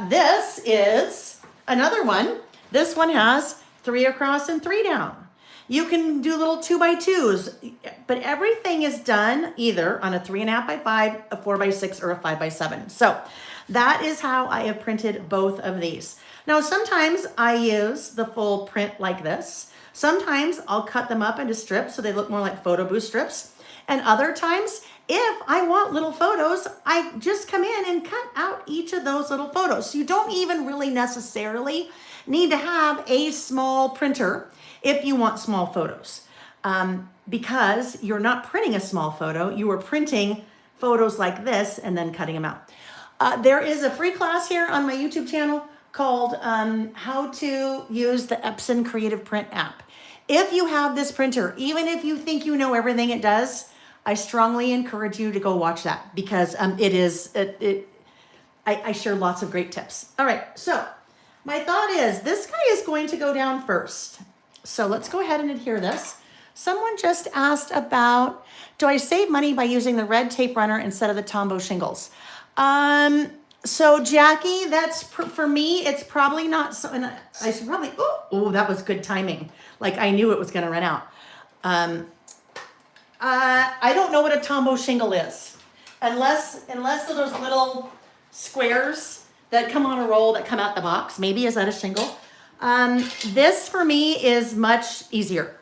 This is another one. This one has 3 across and 3 down. You can do little 2x2s, but everything is done either on a 3.5x5, a 4x6, or a 5x7. So that is how I have printed both of these. Now, sometimes I use the full print like this. Sometimes I'll cut them up into strips so they look more like photo booth strips. And other times, if I want little photos, I just come in and cut out each of those little photos. So you don't even really necessarily need to have a small printer if you want small photos. Because you're not printing a small photo, you are printing photos like this and then cutting them out. There is a free class here on my YouTube channel called How to Use the Epson Creative Print app. If you have this printer, even if you think you know everything it does, I strongly encourage you to go watch that because I share lots of great tips. All right, so my thought is this guy is going to go down first. So let's go ahead and adhere this. Someone just asked about, do I save money by using the red tape runner instead of the Tombow shingles? So Jackie, that's for me, it's probably not so, and I should probably, oh, that was good timing. Like I knew it was gonna run out. I don't know what a Tombow shingle is. Unless those little squares that come on a roll that come out the box. Maybe is that a shingle? This for me is much easier,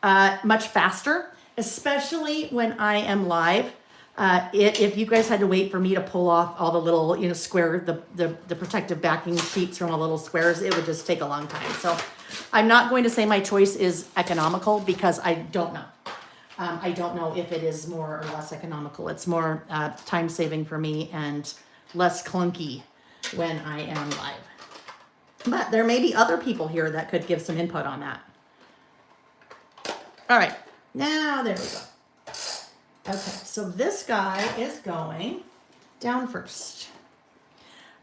much faster, especially when I am live. If you guys had to wait for me to pull off all the little, square, the protective backing sheets from all the little squares, it would just take a long time. So I'm not going to say my choice is economical because I don't know. I don't know if it is more or less economical. It's more time saving for me and less clunky when I am live. But there may be other people here that could give some input on that. All right, now there we go. Okay, so this guy is going down first.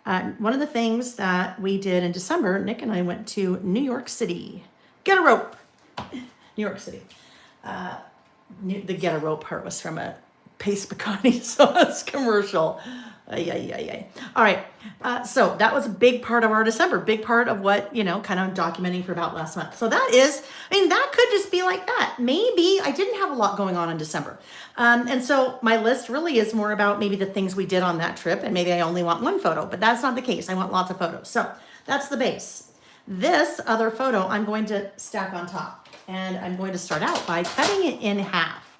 One of the things that we did in December, Nick and I went to New York City. Get a rope. New York City. The get a rope part was from a Pace Bacardi sauce commercial. Ay. All right. So that was a big part of our December, big part of what, kind of documenting for about last month. So that could just be like that. Maybe I didn't have a lot going on in December. And so my list really is more about maybe the things we did on that trip. And maybe I only want one photo, but that's not the case. I want lots of photos. So that's the base. This other photo I'm going to stack on top. And I'm going to start out by cutting it in half.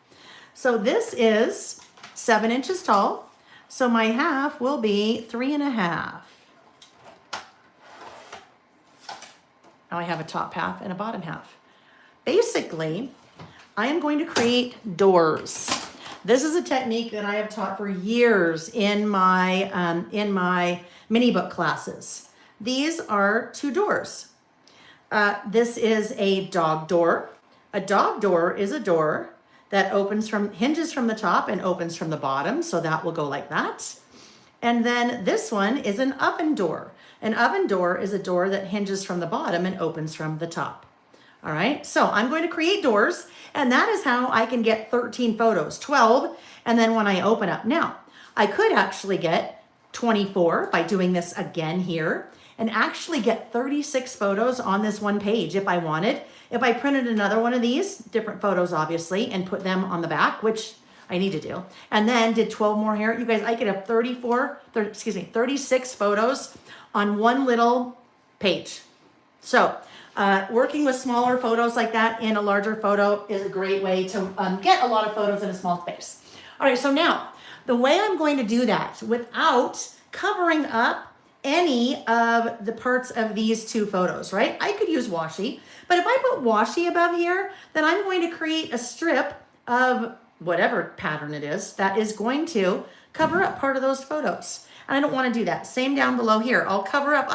So this is 7 inches tall. So my half will be 3.5. Now I have a top half and a bottom half. Basically, I am going to create doors. This is a technique that I have taught for years in my mini book classes. These are 2 doors. This is a dog door. A dog door is a door that hinges from the top and opens from the bottom. So that will go like that. And then this one is an oven door. An oven door is a door that hinges from the bottom and opens from the top. All right, so I'm going to create doors, and that is how I can get 13 photos, 12, and then when I open up. Now, I could actually get 24 by doing this again here, and actually get 36 photos on this one page if I wanted. If I printed another one of these, different photos obviously, and put them on the back, which I need to do, and then did 12 more here, you guys, I could have 36 photos on one little page. So working with smaller photos like that in a larger photo is a great way to get a lot of photos in a small space. All right, so now the way I'm going to do that without covering up any of the parts of these 2 photos, right? I could use washi, but if I put washi above here, then I'm going to create a strip of whatever pattern it is that is going to cover up part of those photos. And I don't want to do that. Same down below here. I'll cover up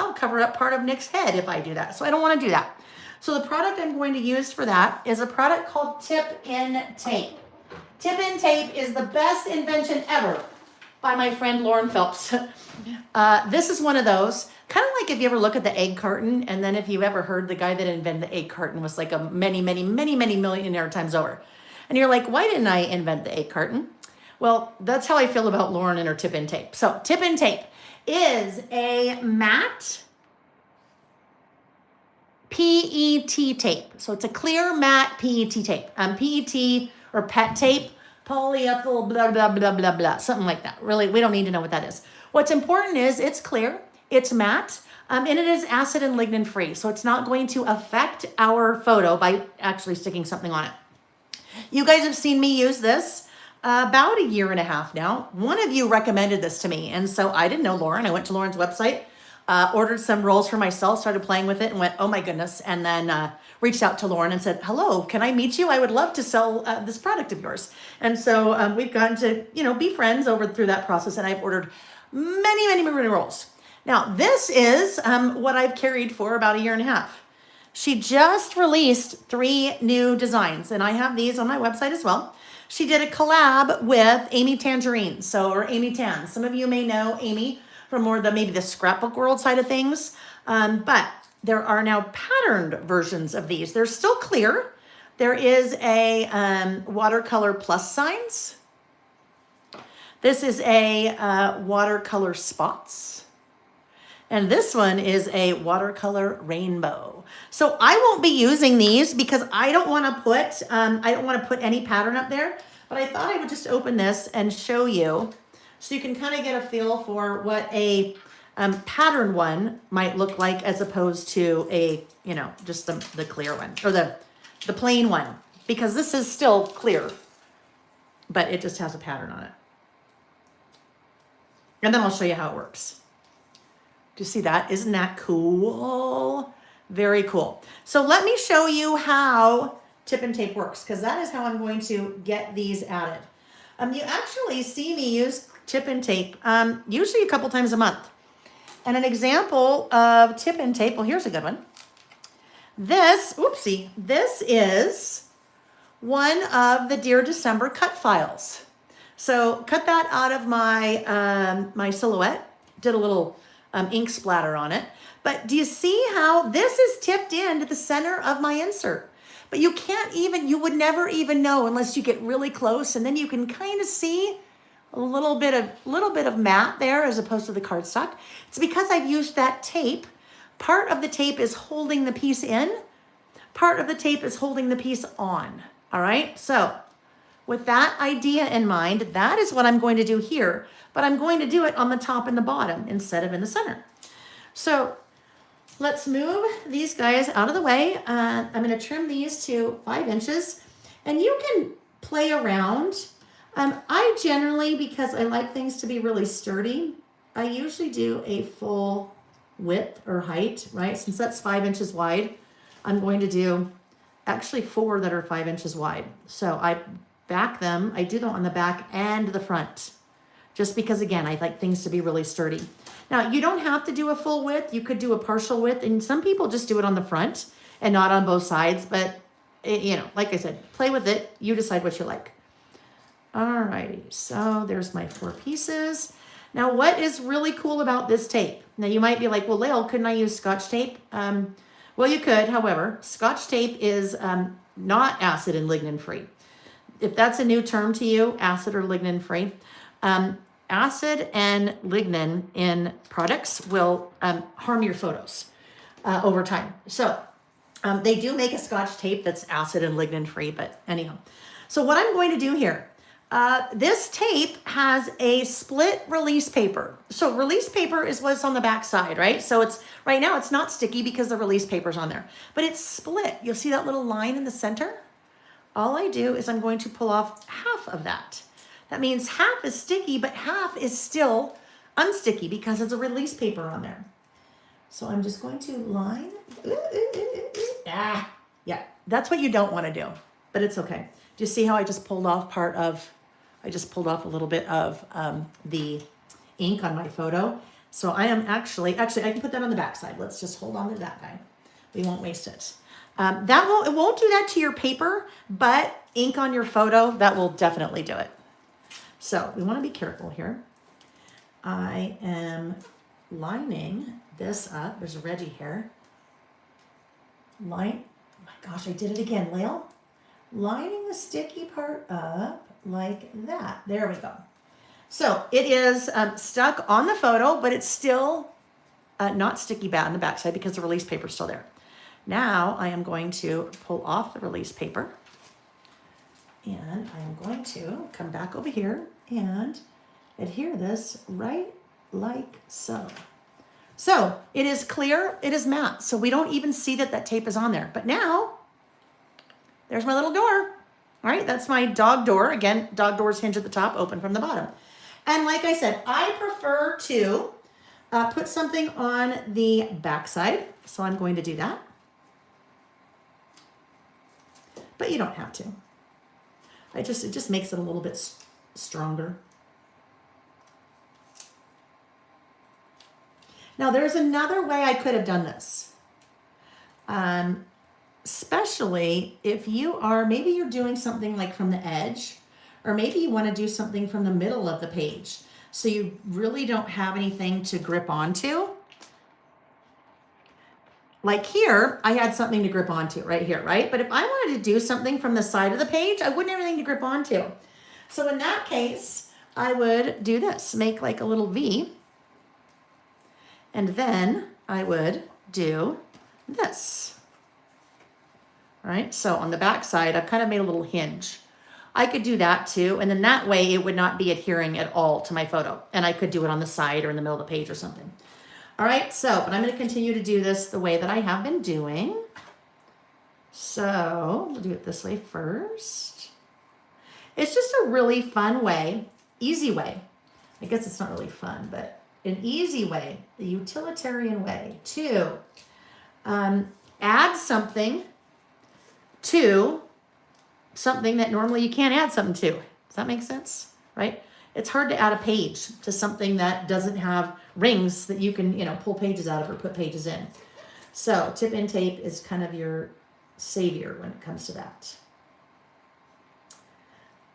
part of Nick's head if I do that. So I don't want to do that. So the product I'm going to use for that is a product called Tip-In Tape. Tip-In Tape is the best invention ever by my friend Lauren Phelps. This is one of those, kind of like if you ever look at the egg carton, and then if you ever heard the guy that invented the egg carton was like a many millionaire times over. And you're like, why didn't I invent the egg carton? Well, that's how I feel about Lauren and her Tip-In Tape. So Tip-In Tape is a matte PET tape. So it's a clear matte PET tape. PET or PET tape, polyethyl blah, blah, blah, blah, blah, something like that. Really, we don't need to know what that is. What's important is it's clear, it's matte, and it is acid and lignin free. So it's not going to affect our photo by actually sticking something on it. You guys have seen me use this about 1.5 years now. One of you recommended this to me. And so I didn't know Lauren. I went to Lauren's website, ordered some rolls for myself, started playing with it and went, oh my goodness. And then reached out to Lauren and said, hello, can I meet you? I would love to sell this product of yours. And so we've gotten to, be friends through that process. And I've ordered many rolls. Now, this is what I've carried for about 1.5 years. She just released 3 new designs, and I have these on my website as well. She did a collab with Amy Tangerine, or Amy Tan. Some of you may know Amy from more maybe the scrapbook world side of things. But there are now patterned versions of these. They're still clear. There is a watercolor plus signs. This is a watercolor spots. And this one is a watercolor rainbow. So I won't be using these because I don't want to put any pattern up there. But I thought I would just open this and show you so you can kind of get a feel for what a pattern one might look like as opposed to a, just the clear one or the plain one, because this is still clear, but it just has a pattern on it. And then I'll show you how it works. Do you see that? Isn't that cool? Very cool. So let me show you how tip and tape works, because that is how I'm going to get these added. You actually see me use tip and tape usually a couple times a month. And an example of tip and tape, well, here's a good one. This is one of the Dear December cut files. So cut that out of my my silhouette, did a little ink splatter on it. But do you see how this is tipped into the center of my insert? But you would never even know unless you get really close, and then you can kind of see a little bit of matte there as opposed to the cardstock. It's because I've used that tape. Part of the tape is holding the piece in, part of the tape is holding the piece on. All right, so with that idea in mind, that is what I'm going to do here, but I'm going to do it on the top and the bottom instead of in the center. So let's move these guys out of the way. I'm going to trim these to 5 inches, and you can play around. I generally, because I like things to be really sturdy, I usually do a full width or height, right? Since that's 5 inches wide, I'm going to do actually 4 that are 5 inches wide. So I back them. I do them on the back and the front, just because, again, I like things to be really sturdy. Now, you don't have to do a full width. You could do a partial width, and some people just do it on the front and not on both sides. But, like I said, play with it. You decide what you like. Alrighty, so there's my 4 pieces. Now, what is really cool about this tape? Now, you might be like, well, Lael, couldn't I use Scotch tape? Well, you could. However, Scotch tape is not acid and lignin free. If that's a new term to you, acid or lignin free, acid and lignin in products will harm your photos over time. So they do make a Scotch tape that's acid and lignin free, but anyhow. So what I'm going to do here, this tape has a split release paper. So release paper is what's on the back side, right? So it's right now it's not sticky because the release paper's on there, but it's split. You'll see that little line in the center? All I do is I'm going to pull off half of that. That means half is sticky, but half is still unsticky because it's a release paper on there. So I'm just going to line. Yeah, that's what you don't want to do, but it's okay. Do you see how I just pulled off a little bit of the ink on my photo? So I am actually, I can put that on the back side. Let's just hold on to that guy. We won't waste it. It won't do that to your paper, but ink on your photo, that will definitely do it. So we want to be careful here. I am lining this up. There's a Reggie here. Oh my gosh, I did it again, Lael. Lining the sticky part up like that. There we go. So it is stuck on the photo, but it's still not sticky bad on the backside because the release paper is still there. Now I am going to pull off the release paper, and I am going to come back over here and adhere this right like so. So it is clear, it is matte, so we don't even see that tape is on there. But now, there's my little door. All right, that's my dog door. Again, dog doors hinge at the top, open from the bottom. And like I said, I prefer to put something on the back side, so I'm going to do that. But you don't have to. It just makes it a little bit stronger. Now, there's another way I could have done this. Especially if maybe you're doing something like from the edge, or maybe you want to do something from the middle of the page. So you really don't have anything to grip onto. like here, I had something to grip onto right here, right? But if I wanted to do something from the side of the page, I wouldn't have anything to grip onto. So in that case, I would do this, make like a little V, and then I would do this, right? So on the back side, I've kind of made a little hinge. I could do that too, and then that way it would not be adhering at all to my photo, and I could do it on the side or in the middle of the page or something. All right, so, but I'm going to continue to do this the way that I have been doing. So we'll do it this way first. It's just a really fun way, easy way. I guess it's not really fun, but an easy way, the utilitarian way to add something to something that normally you can't add something to. Does that make sense? Right? It's hard to add a page to something that doesn't have rings that you can, pull pages out of or put pages in. So tip and tape is kind of your savior when it comes to that.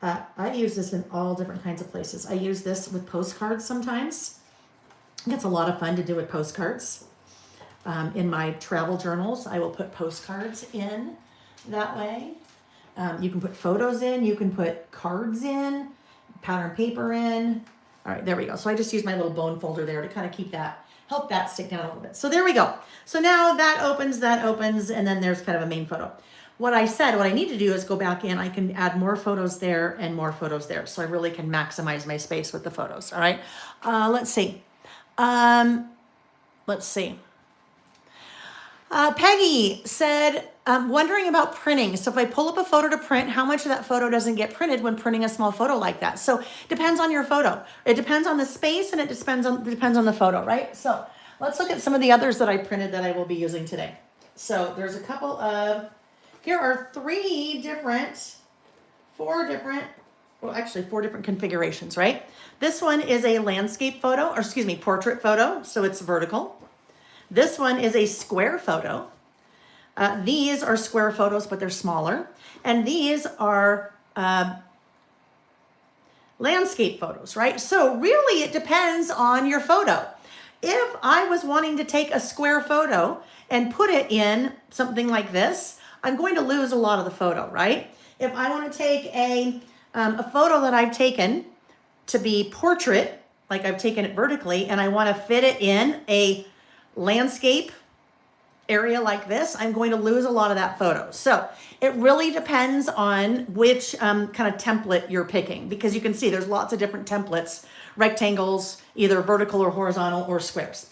I use this in all different kinds of places. I use this with postcards sometimes. It's a lot of fun to do with postcards. In my travel journals, I will put postcards in that way. You can put photos in, you can put cards in, pattern paper in. All right, there we go. So I just use my little bone folder there to kind of keep that, help that stick down a little bit. So there we go. So now that opens, and then there's kind of a main photo. What I need to do is go back in. I can add more photos there and more photos there. So I really can maximize my space with the photos. All right. Let's see. Peggy said, wondering about printing. So if I pull up a photo to print, how much of that photo doesn't get printed when printing a small photo like that? So depends on your photo. It depends on the space and it depends on the photo, right? So let's look at some of the others that I printed that I will be using today. So there's a couple of, here are four different configurations, right? This one is a landscape photo, portrait photo. So it's vertical. This one is a square photo. These are square photos, but they're smaller. And these are landscape photos, right? So really it depends on your photo. If I was wanting to take a square photo and put it in something like this, I'm going to lose a lot of the photo, right? If I want to take a photo that I've taken to be portrait, like I've taken it vertically, and I want to fit it in a landscape area like this, I'm going to lose a lot of that photo. So it really depends on which kind of template you're picking, because you can see there's lots of different templates, rectangles, either vertical or horizontal or squares.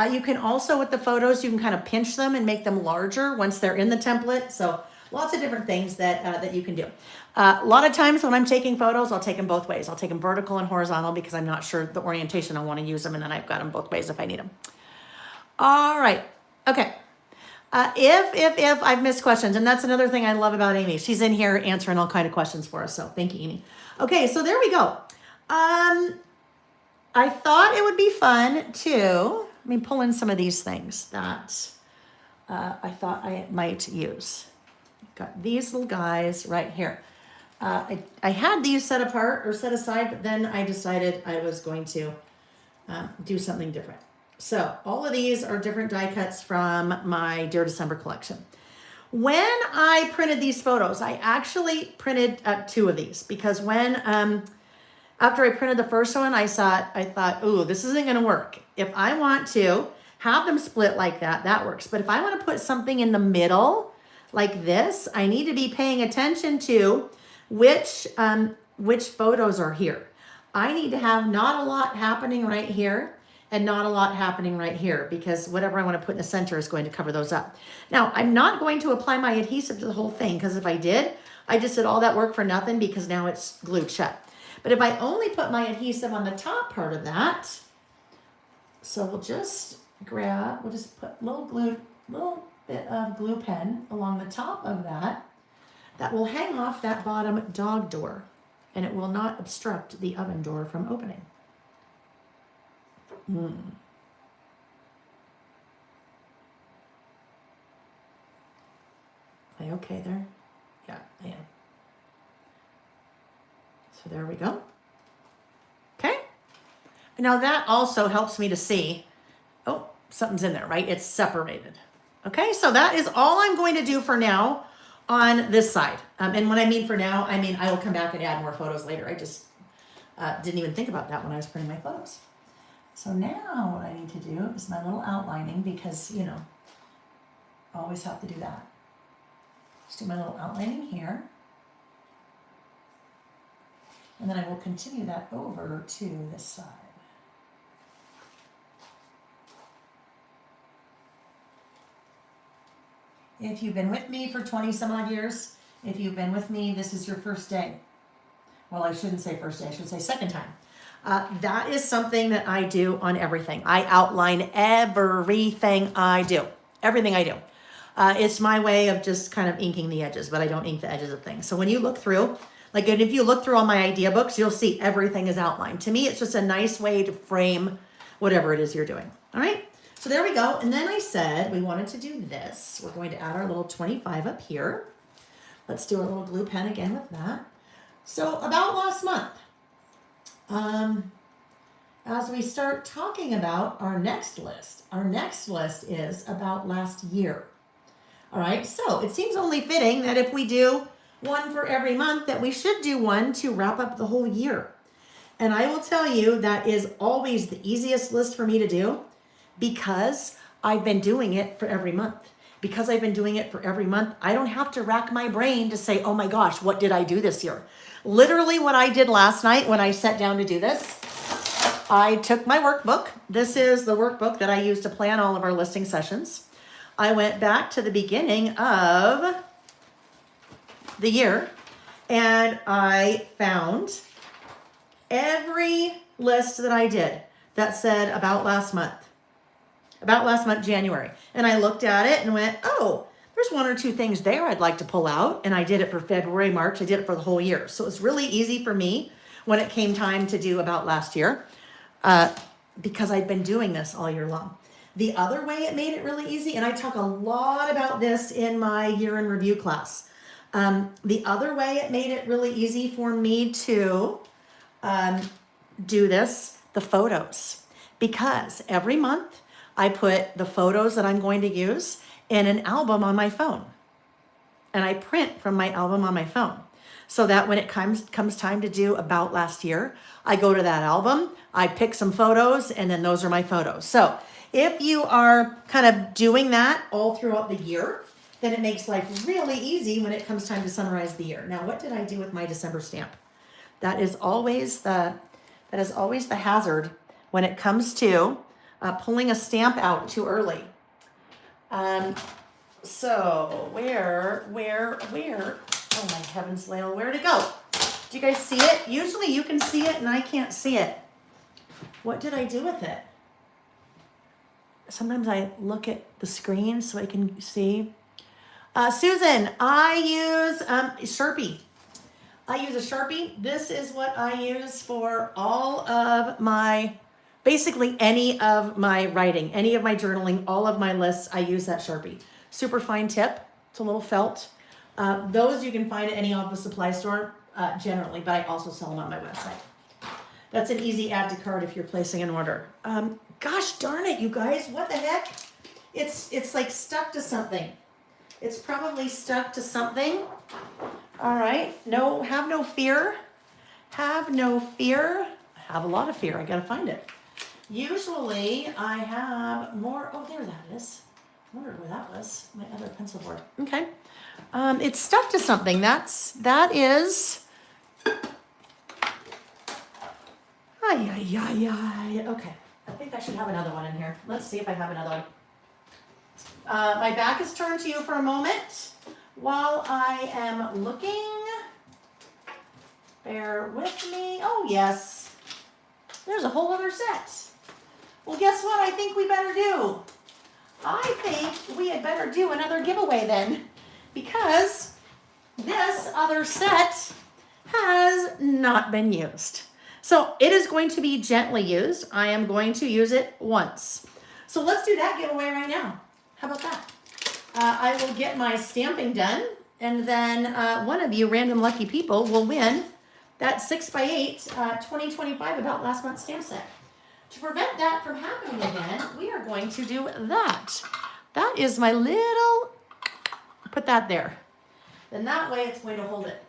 You can also, with the photos, you can kind of pinch them and make them larger once they're in the template. So lots of different things that you can do. A lot of times when I'm taking photos, I'll take them both ways. I'll take them vertical and horizontal because I'm not sure the orientation I want to use them, and then I've got them both ways if I need them. All right. Okay. If I've missed questions, and that's another thing I love about Amy. She's in here answering all kind of questions for us. So thank you, Amy. Okay, so there we go. I thought it would be fun to, pull in some of these things that I thought I might use. Got these little guys right here. I had these set apart or set aside, but then I decided I was going to do something different. So all of these are different die cuts from my Dear December collection. When I printed these photos, I actually printed 2 of these because when, after I printed the first one, I thought, ooh, this isn't going to work. If I want to have them split like that, that works. But if I want to put something in the middle like this, I need to be paying attention to which photos are here. I need to have not a lot happening right here and not a lot happening right here, because whatever I want to put in the center is going to cover those up. Now, I'm not going to apply my adhesive to the whole thing, because if I did, I just did all that work for nothing because now it's glued shut. But if I only put my adhesive on the top part of that, so we'll just put a little bit of glue pen along the top of that. That will hang off that bottom dog door, and it will not obstruct the oven door from opening. Am I okay there? Yeah, I am. So there we go. Okay. Now that also helps me to see, oh, something's in there, right? It's separated. Okay, so that is all I'm going to do for now on this side. And when I mean for now, I mean I will come back and add more photos later. I just didn't even think about that when I was printing my photos. So now what I need to do is my little outlining because, you know, I always have to do that. Just do my little outlining here. And then I will continue that over to this side. If you've been with me for 20 some odd years, if you've been with me, this is your first day. Well, I shouldn't say first day, I should say second time. That is something that I do on everything. I outline everything I do. Everything I do. It's my way of just kind of inking the edges, but I don't ink the edges of things. So when you look through, like if you look through all my idea books, you'll see everything is outlined. To me, it's just a nice way to frame whatever it is you're doing. All right? So there we go. And then I said we wanted to do this. We're going to add our little 25 up here. Let's do a little glue pen again with that. So about last month, as we start talking about our next list is about last year. All right, so it seems only fitting that if we do one for every month, that we should do one to wrap up the whole year. And I will tell you that is always the easiest list for me to do because I've been doing it for every month. Because I've been doing it for every month, I don't have to rack my brain to say, oh my gosh, what did I do this year? Literally what I did last night when I sat down to do this, I took my workbook. This is the workbook that I use to plan all of our listing sessions. I went back to the beginning of the year and I found every list that I did that said about last month, January. And I looked at it and went, oh, there's one or two things there I'd like to pull out. And I did it for February, March. I did it for the whole year. So it was really easy for me when it came time to do about last year because I'd been doing this all year long. The other way it made it really easy, and I talk a lot about this in my year in review class. The other way it made it really easy for me to do this, the photos. Because every month I put the photos that I'm going to use in an album on my phone. And I print from my album on my phone. So that when it comes time to do about last year, I go to that album, I pick some photos, and then those are my photos. So if you are kind of doing that all throughout the year, then it makes life really easy when it comes time to summarize the year. Now, what did I do with my December stamp? That is always the hazard when it comes to pulling a stamp out too early. So where, oh my heavens, Lael, where'd it go? Do you guys see it? Usually you can see it and I can't see it. What did I do with it? Sometimes I look at the screen so I can see. Susan, I use Sharpie. I use a Sharpie. This is what I use for all of my, basically any of my writing, any of my journaling, all of my lists, I use that Sharpie. Super fine tip. It's a little felt. Those you can find at any office supply store generally, but I also sell them on my website. That's an easy add to cart if you're placing an order. Gosh darn it, you guys, what the heck? It's like stuck to something. It's probably stuck to something. All right, have no fear. Have no fear. I have a lot of fear, I gotta find it. Usually I have more, oh there that is. I wondered where that was, my other pencil board. Okay, it's stuck to something, that is, okay. I think I should have another one in here. Let's see if I have another one. My back is turned to you for a moment while I am looking. Bear with me. Oh, yes. There's a whole other set. Well, guess what I think we better do? I think we had better do another giveaway then, because this other set has not been used. So it is going to be gently used. I am going to use it once. So let's do that giveaway right now. How about that? I will get my stamping done, and then one of you random lucky people will win that 6x8 2025 About Last Month stamp set. To prevent that from happening again, we are going to do that. that is my little, put that there. Then that way it's going to hold it.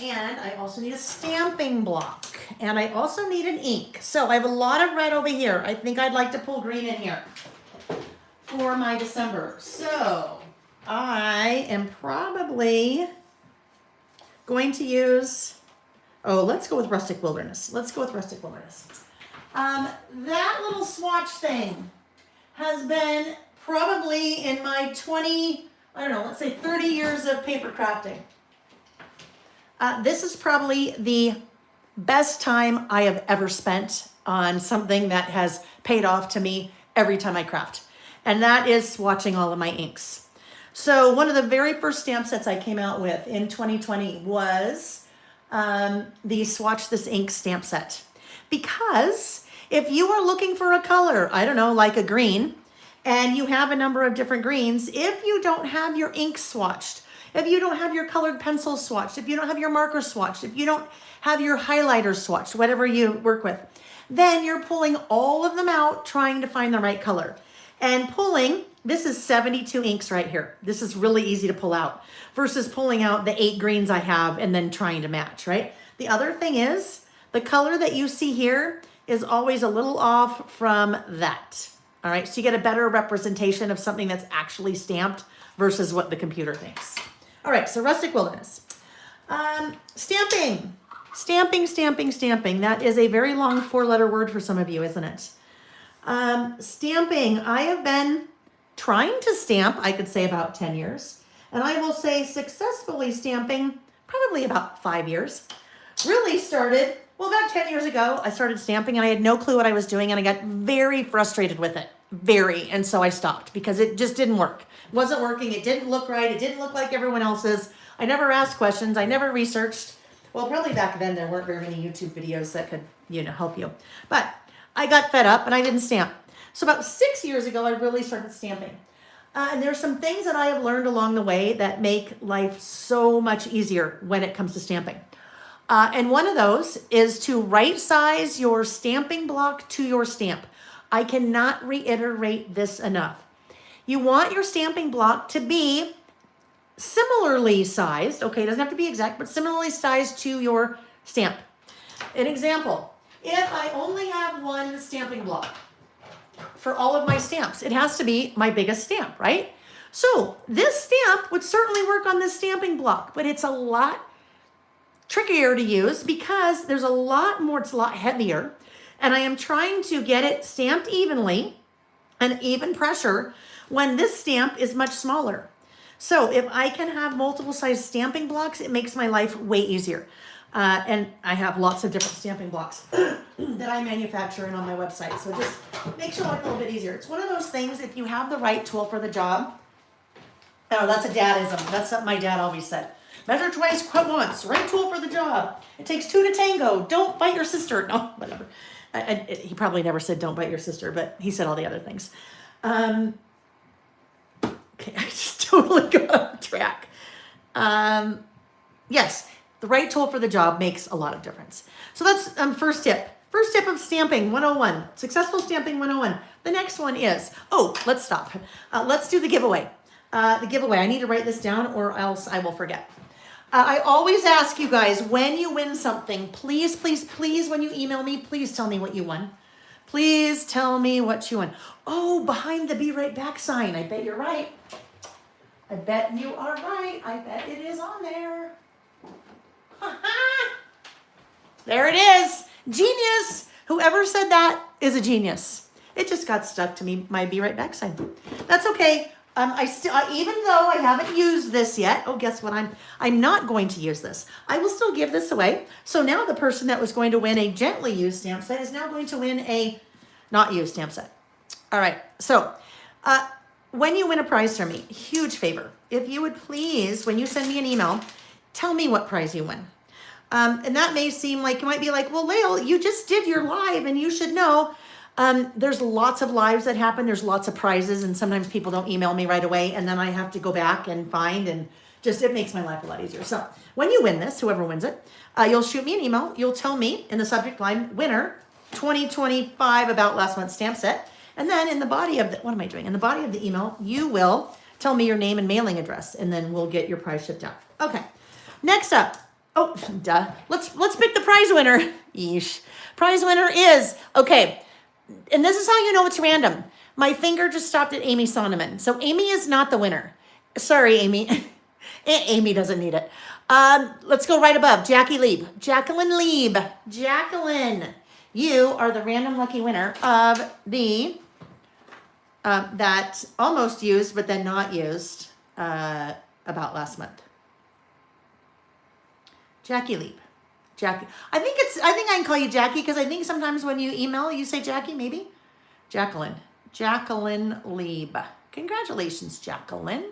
And I also need a stamping block. And I also need an ink. So I have a lot of red over here. I think I'd like to pull green in here for my December. So I am probably going to use, let's go with Rustic Wilderness. Let's go with Rustic Wilderness. That little swatch thing has been probably in my 30 years of paper crafting. This is probably the best time I have ever spent on something that has paid off to me every time I craft. And that is swatching all of my inks. So one of the very first stamp sets I came out with in 2020 was the Swatch This Ink stamp set. Because if you are looking for a color, I don't know, like a green, and you have a number of different greens, if you don't have your ink swatched, if you don't have your colored pencils swatched, if you don't have your marker swatched, if you don't have your highlighters swatched, whatever you work with, then you're pulling all of them out trying to find the right color. And pulling, this is 72 inks right here. This is really easy to pull out versus pulling out the 8 greens I have and then trying to match, right? The other thing is the color that you see here is always a little off from that. All right, so you get a better representation of something that's actually stamped versus what the computer thinks. All right, so Rustic Wilderness. Stamping. Stamping. That is a very long 4-letter word for some of you, isn't it? Stamping. I have been trying to stamp, I could say about 10 years. And I will say successfully stamping probably about 5 years. Really started, about 10 years ago, I started stamping and I had no clue what I was doing and I got very frustrated with it. And so I stopped because it just didn't work. It wasn't working. It didn't look right. It didn't look like everyone else's. I never asked questions. I never researched. Well, probably back then there weren't very many YouTube videos that could, help you. But I got fed up and I didn't stamp. So about 6 years ago, I really started stamping. And there's some things that I have learned along the way that make life so much easier when it comes to stamping. And one of those is to right size your stamping block to your stamp. I cannot reiterate this enough. You want your stamping block to be similarly sized. Okay, it doesn't have to be exact, but similarly sized to your stamp. An example, if I only have one stamping block for all of my stamps, it has to be my biggest stamp, right? So this stamp would certainly work on this stamping block, but it's a lot trickier to use because there's a lot more, it's a lot heavier. And I am trying to get it stamped evenly and even pressure when this stamp is much smaller. So if I can have multiple size stamping blocks, it makes my life way easier. And I have lots of different stamping blocks that I manufacture and on my website. So just makes your life a little bit easier. It's one of those things, if you have the right tool for the job. Oh, that's a dadism. That's something my dad always said. Measure twice, cut once. Right tool for the job. It takes 2 to tango. Don't bite your sister. No, whatever. He probably never said don't bite your sister, but he said all the other things. Okay, I just totally got off track. Yes, the right tool for the job makes a lot of difference. So that's first tip. First tip of stamping 101. Successful stamping 101. The next one is, let's stop. Let's do the giveaway. I need to write this down or else I will forget. I always ask you guys, when you win something, please, when you email me, please tell me what you won. Please tell me what you won. Oh, behind the Be Right Back sign. I bet you're right. I bet you are right. I bet it is on there. There it is. Genius. Whoever said that is a genius. It just got stuck to me, my Be Right Back sign. That's okay. Even though I haven't used this yet, guess what? I'm not going to use this. I will still give this away. So now the person that was going to win a gently used stamp set is now going to win a not used stamp set. All right. So when you win a prize from me, huge favor. If you would please, when you send me an email, tell me what prize you win. And that may seem like, you might be like, well, Lael, you just did your live and you should know. There's lots of lives that happen. There's lots of prizes, and sometimes people don't email me right away, and then I have to go back and find, and just it makes my life a lot easier. So when you win this, whoever wins it, you'll shoot me an email. You'll tell me in the subject line, winner 2025 about last month's stamp set, And then in the body of what am I doing? In the body of the email, you will tell me your name and mailing address, and then we'll get your prize shipped out. Okay. Next up. Oh, duh. Let's pick the prize winner. Yeesh. Prize winner is, okay. And this is how you know it's random. My finger just stopped at Amy Sonneman. So Amy is not the winner. Sorry, Amy. Amy doesn't need it. Let's go right above. Jackie Lieb. Jacqueline Lieb. Jacqueline, you are the random lucky winner of the that almost used but then not used about last month. Jackie Lieb. Jackie. I think I can call you Jackie because I think sometimes when you email, you say Jackie, maybe? Jacqueline. Jacqueline Lieb. Congratulations, Jacqueline.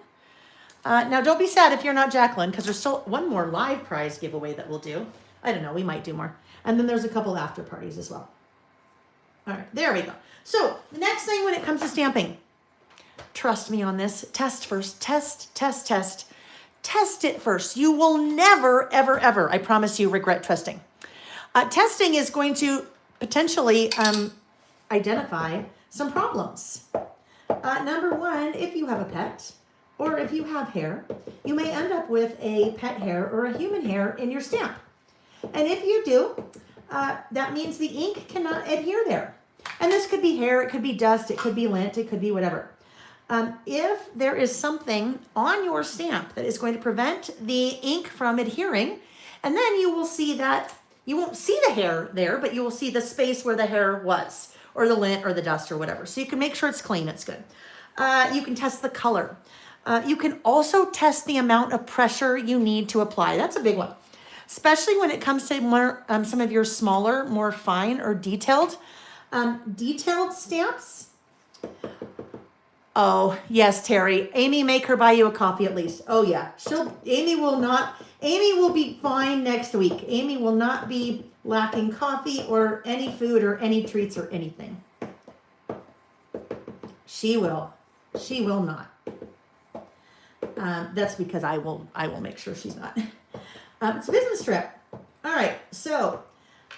Now, don't be sad if you're not Jacqueline, because there's still one more live prize giveaway that we'll do. I don't know. We might do more. And then there's a couple after parties as well. All right. There we go. So the next thing when it comes to stamping, trust me on this. Test first. Test. Test it first. You will never, ever, ever, I promise you, regret testing. Testing is going to potentially identify some problems. Number one, if you have a pet, or if you have hair, you may end up with a pet hair or a human hair in your stamp. And if you do, that means the ink cannot adhere there. And this could be hair, it could be dust, it could be lint, it could be whatever. If there is something on your stamp that is going to prevent the ink from adhering, and then you will see that, you won't see the hair there, but you will see the space where the hair was, or the lint or the dust or whatever. So you can make sure it's clean, it's good. You can test the color. You can also test the amount of pressure you need to apply. That's a big one, especially when it comes to more, some of your smaller, more fine or detailed stamps. Oh, yes, Terry. Amy, make her buy you a coffee at least. Oh, yeah. Amy will be fine next week. Amy will not be lacking coffee or any food or any treats or anything. She will not. That's because I will make sure she's not. It's a business trip. All right. So,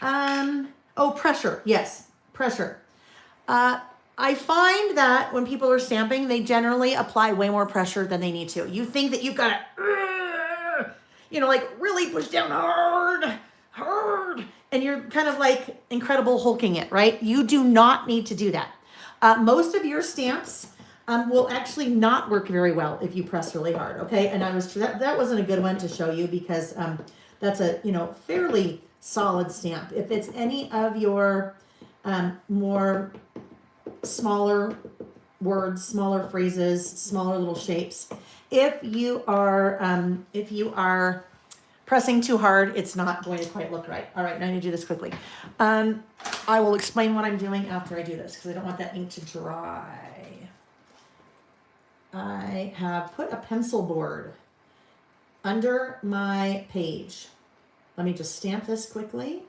pressure. Yes, pressure. I find that when people are stamping, they generally apply way more pressure than they need to. You think that you've got to, like really push down hard, and you're kind of like Incredible Hulking it, right? You do not need to do that. Most of your stamps will actually not work very well if you press really hard, okay? And that wasn't a good one to show you because that's a, fairly solid stamp. If it's any of your more smaller words, smaller phrases, smaller little shapes, if you are pressing too hard, it's not going to quite look right. All right, now I need to do this quickly. I will explain what I'm doing after I do this because I don't want that ink to dry. I have put a pencil board under my page. Let me just stamp this quickly.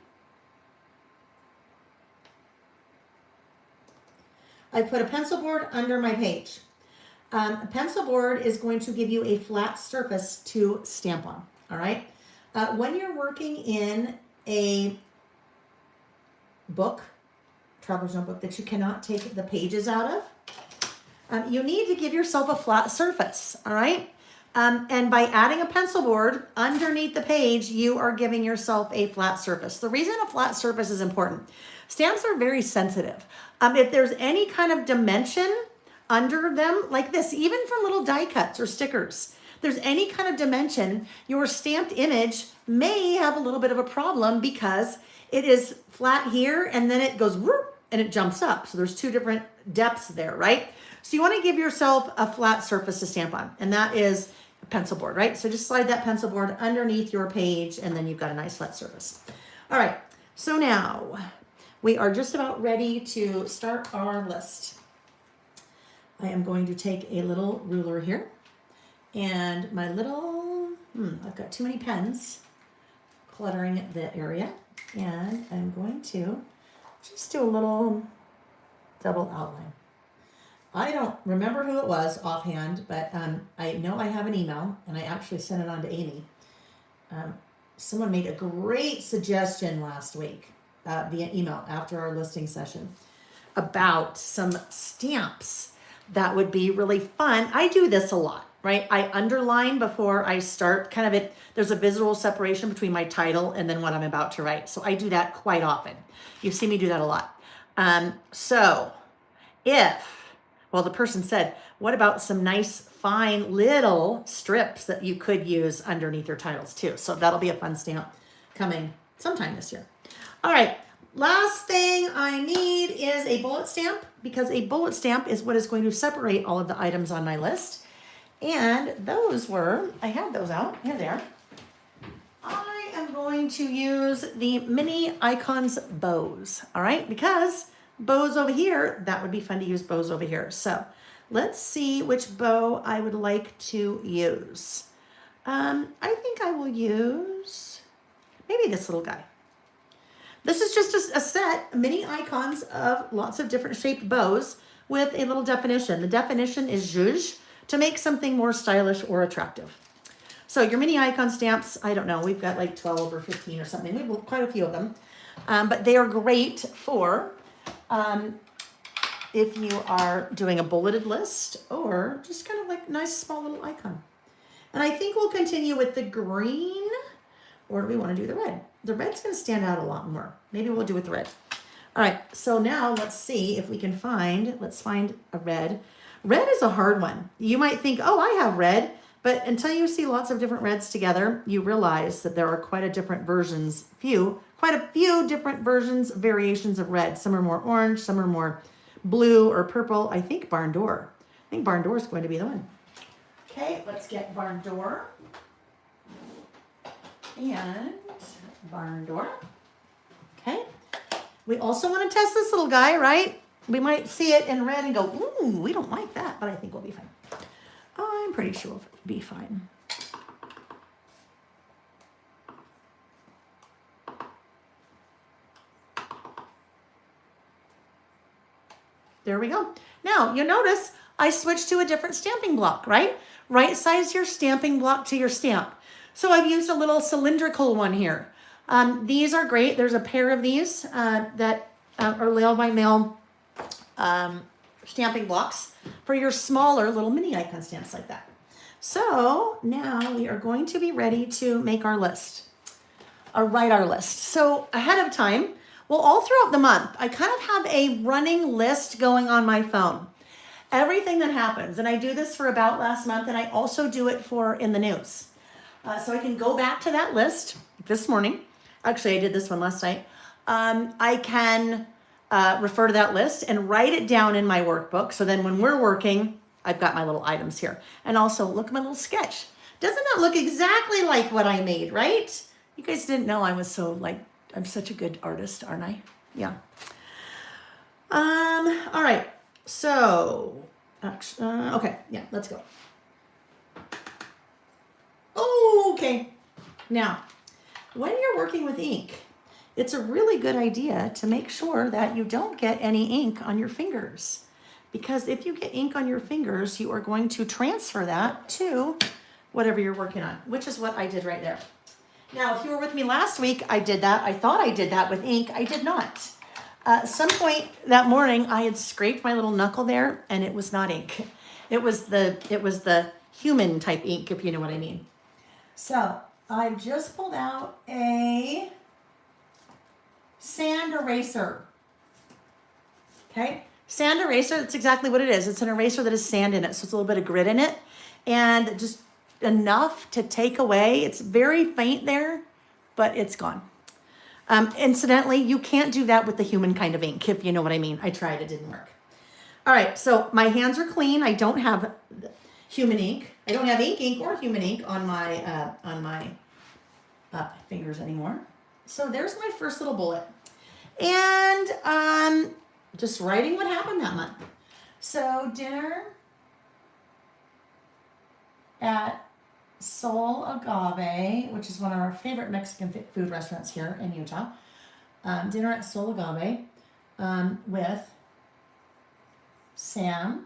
I put a pencil board under my page. A pencil board is going to give you a flat surface to stamp on, all right? When you're working in a book, traveler's notebook, that you cannot take the pages out of, you need to give yourself a flat surface, all right? And by adding a pencil board underneath the page, you are giving yourself a flat surface. The reason a flat surface is important, stamps are very sensitive. If there's any kind of dimension under them, like this, even for little die cuts or stickers, there's any kind of dimension, your stamped image may have a little bit of a problem because it is flat here and then it goes whoop, and it jumps up. So there's two different depths there, right? So you want to give yourself a flat surface to stamp on, and that is a pencil board, right? So just slide that pencil board underneath your page and then you've got a nice flat surface. All right, so now we are just about ready to start our list. I am going to take a little ruler here and my little, I've got too many pens cluttering the area, and I'm going to just do a little double outline. I don't remember who it was offhand, but I know I have an email and I actually sent it on to Amy. Someone made a great suggestion last week via email after our listing session. about some stamps that would be really fun. I do this a lot, right? I underline before I start, kind of it, there's a visual separation between my title and then what I'm about to write. So I do that quite often. You see me do that a lot. So well, the person said, what about some nice, fine little strips that you could use underneath your titles too? So that'll be a fun stamp coming sometime this year. All right, last thing I need is a bullet stamp, because a bullet stamp is what is going to separate all of the items on my list. And those were, I had those out, here they are. I am going to use the Mini Icons bows, all right? Because bows over here, that would be fun to use bows over here. So let's see which bow I would like to use. I think I will use maybe this little guy. This is just a set, mini icons of lots of different shaped bows with a little definition. The definition is zhuzh, to make something more stylish or attractive. So your mini icon stamps, I don't know, we've got like 12 or 15 or something. We have quite a few of them. But they are great for if you are doing a bulleted list or just kind of like nice small little icon. And I think we'll continue with the green, or do we want to do the red? The red's going to stand out a lot more. Maybe we'll do with the red. All right, so now let's see if we can let's find a red. Red is a hard one. You might think, oh, I have red, but until you see lots of different reds together, you realize that there are quite a different versions, quite a few different versions, variations of red. Some are more orange, some are more blue or purple. I think Barn Door. I think Barn Door is going to be the one. Okay, let's get Barn Door. And Barn Door. Okay. We also want to test this little guy, right? We might see it in red and go, ooh, we don't like that, but I think we'll be fine. I'm pretty sure we'll be fine. There we go. Now, you notice I switched to a different stamping block, right? Right size your stamping block to your stamp. So I've used a little cylindrical one here. These are great. There's a pair of these that are Lail by Mail stamping blocks for your smaller little mini icon stamps like that. So now we are going to be ready to make our list, or write our list. So ahead of time, well, all throughout the month, I kind of have a running list going on my phone. Everything that happens, and I do this for About last month, and I also do it for In the News. So I can go back to that list this morning. Actually, I did this one last night. I can refer to that list and write it down in my workbook. So then when we're working, I've got my little items here. And also look at my little sketch. Doesn't that look exactly like what I made, right? You guys didn't know I was I'm such a good artist, aren't I? Yeah. All right. So, okay. Yeah, let's go. Okay. Now, when you're working with ink, it's a really good idea to make sure that you don't get any ink on your fingers. Because if you get ink on your fingers, you are going to transfer that to whatever you're working on, which is what I did right there. Now, if you were with me last week, I did that. I thought I did that with ink. I did not. At some point that morning, I had scraped my little knuckle there, and it was not ink. It was the human type ink, if you know what I mean. So I've just pulled out a sand eraser. Okay, sand eraser, that's exactly what it is. It's an eraser that has sand in it, so it's a little bit of grit in it, and just enough to take away. It's very faint there, but it's gone. Incidentally, you can't do that with the human kind of ink, if you know what I mean. I tried, it didn't work. All right, so my hands are clean. I don't have human ink. I don't have ink or human ink on my fingers anymore. So there's my first little bullet. And just writing what happened that month. So dinner at Sol Agave, which is one of our favorite Mexican food restaurants here in Utah. Dinner at Sol Agave with Sam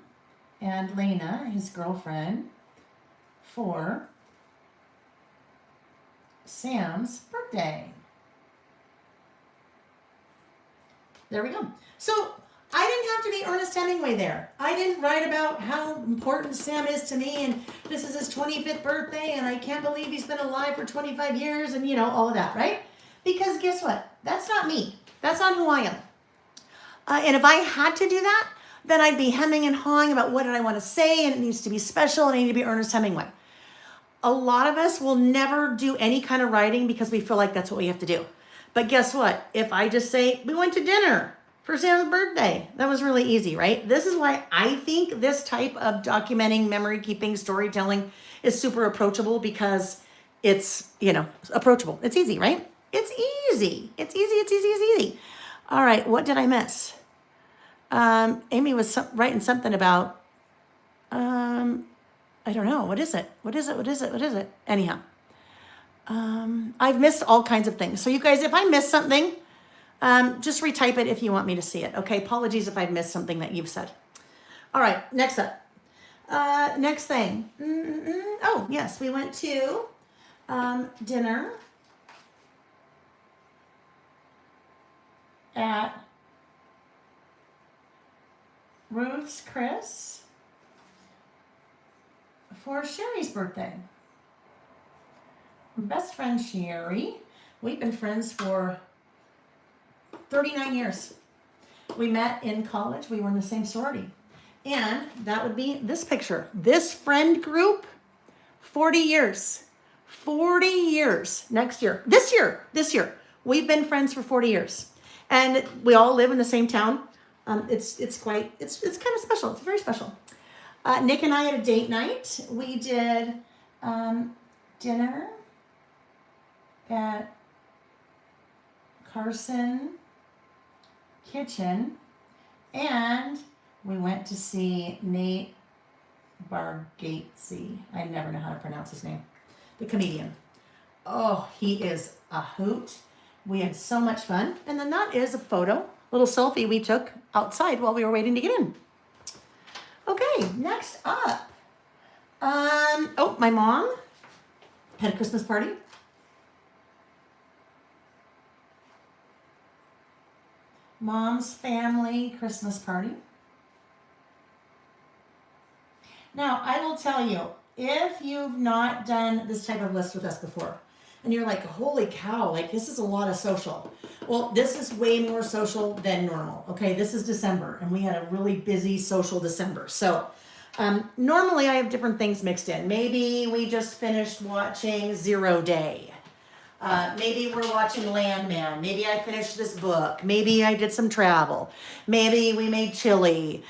and Lena, his girlfriend, for Sam's birthday. There we go. So I didn't have to be Ernest Hemingway there. I didn't write about how important Sam is to me and this is his 25th birthday and I can't believe he's been alive for 25 years and all of that, right? Because guess what? That's not me. That's not who I am. And if I had to do that, then I'd be hemming and hawing about what did I want to say and it needs to be special and I need to be Ernest Hemingway. A lot of us will never do any kind of writing because we feel like that's what we have to do. But guess what? If I just say, we went to dinner for Sam's birthday, that was really easy, right? This is why I think this type of documenting, memory keeping, storytelling is super approachable because it's, approachable. It's easy, right? It's easy. It's easy. It's easy. It's easy. All right. What did I miss? Amy was writing something about, I don't know. What is it? What is it? Anyhow, I've missed all kinds of things. So you guys, if I miss something, just retype it if you want me to see it. Okay. Apologies if I've missed something that you've said. All right. Next up. Next thing. Oh, yes. We went to dinner at Ruth's Chris for Sherry's birthday. Best friend Sherry. We've been friends for 39 years. We met in college. We were in the same sorority. And that would be this picture. This friend group, 40 years. 40 years next year. This year. We've been friends for 40 years. And we all live in the same town. It's kind of special. It's very special. Nick and I had a date night. We did dinner at Carson Kitchen, and we went to see Nate Bargatze. I never know how to pronounce his name. The comedian. Oh, he is a hoot. We had so much fun. And then that is a photo, little selfie we took outside while we were waiting to get in. Okay, next up. My mom had a Christmas party. Mom's family Christmas party. Now, I will tell you, if you've not done this type of list with us before, and you're like, holy cow, like this is a lot of social. Well, this is way more social than normal. Okay, this is December, and we had a really busy social December. So normally I have different things mixed in. Maybe we just finished watching Zero Day. Maybe we're watching Landman. Maybe I finished this book. Maybe I did some travel. Maybe we made chili,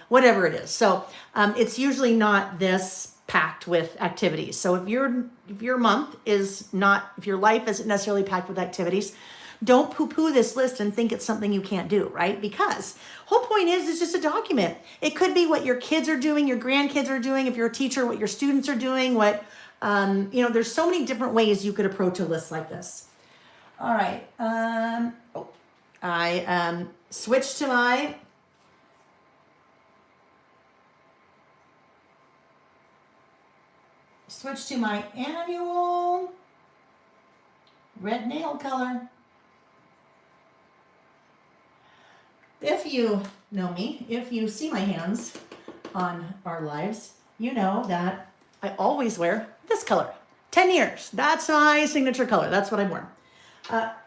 whatever it is. So it's usually not this packed with activities. So if your month is not, if your life isn't necessarily packed with activities, don't poo-poo this list and think it's something you can't do, right? Because whole point is it's just a document. It could be what your kids are doing, your grandkids are doing, if you're a teacher, what your students are doing, what there's so many different ways you could approach a list like this. All right. I switched to my annual red nail color. If you know me, if you see my hands on our lives, you know that I always wear this color. 10 years. That's my signature color. That's what I've worn.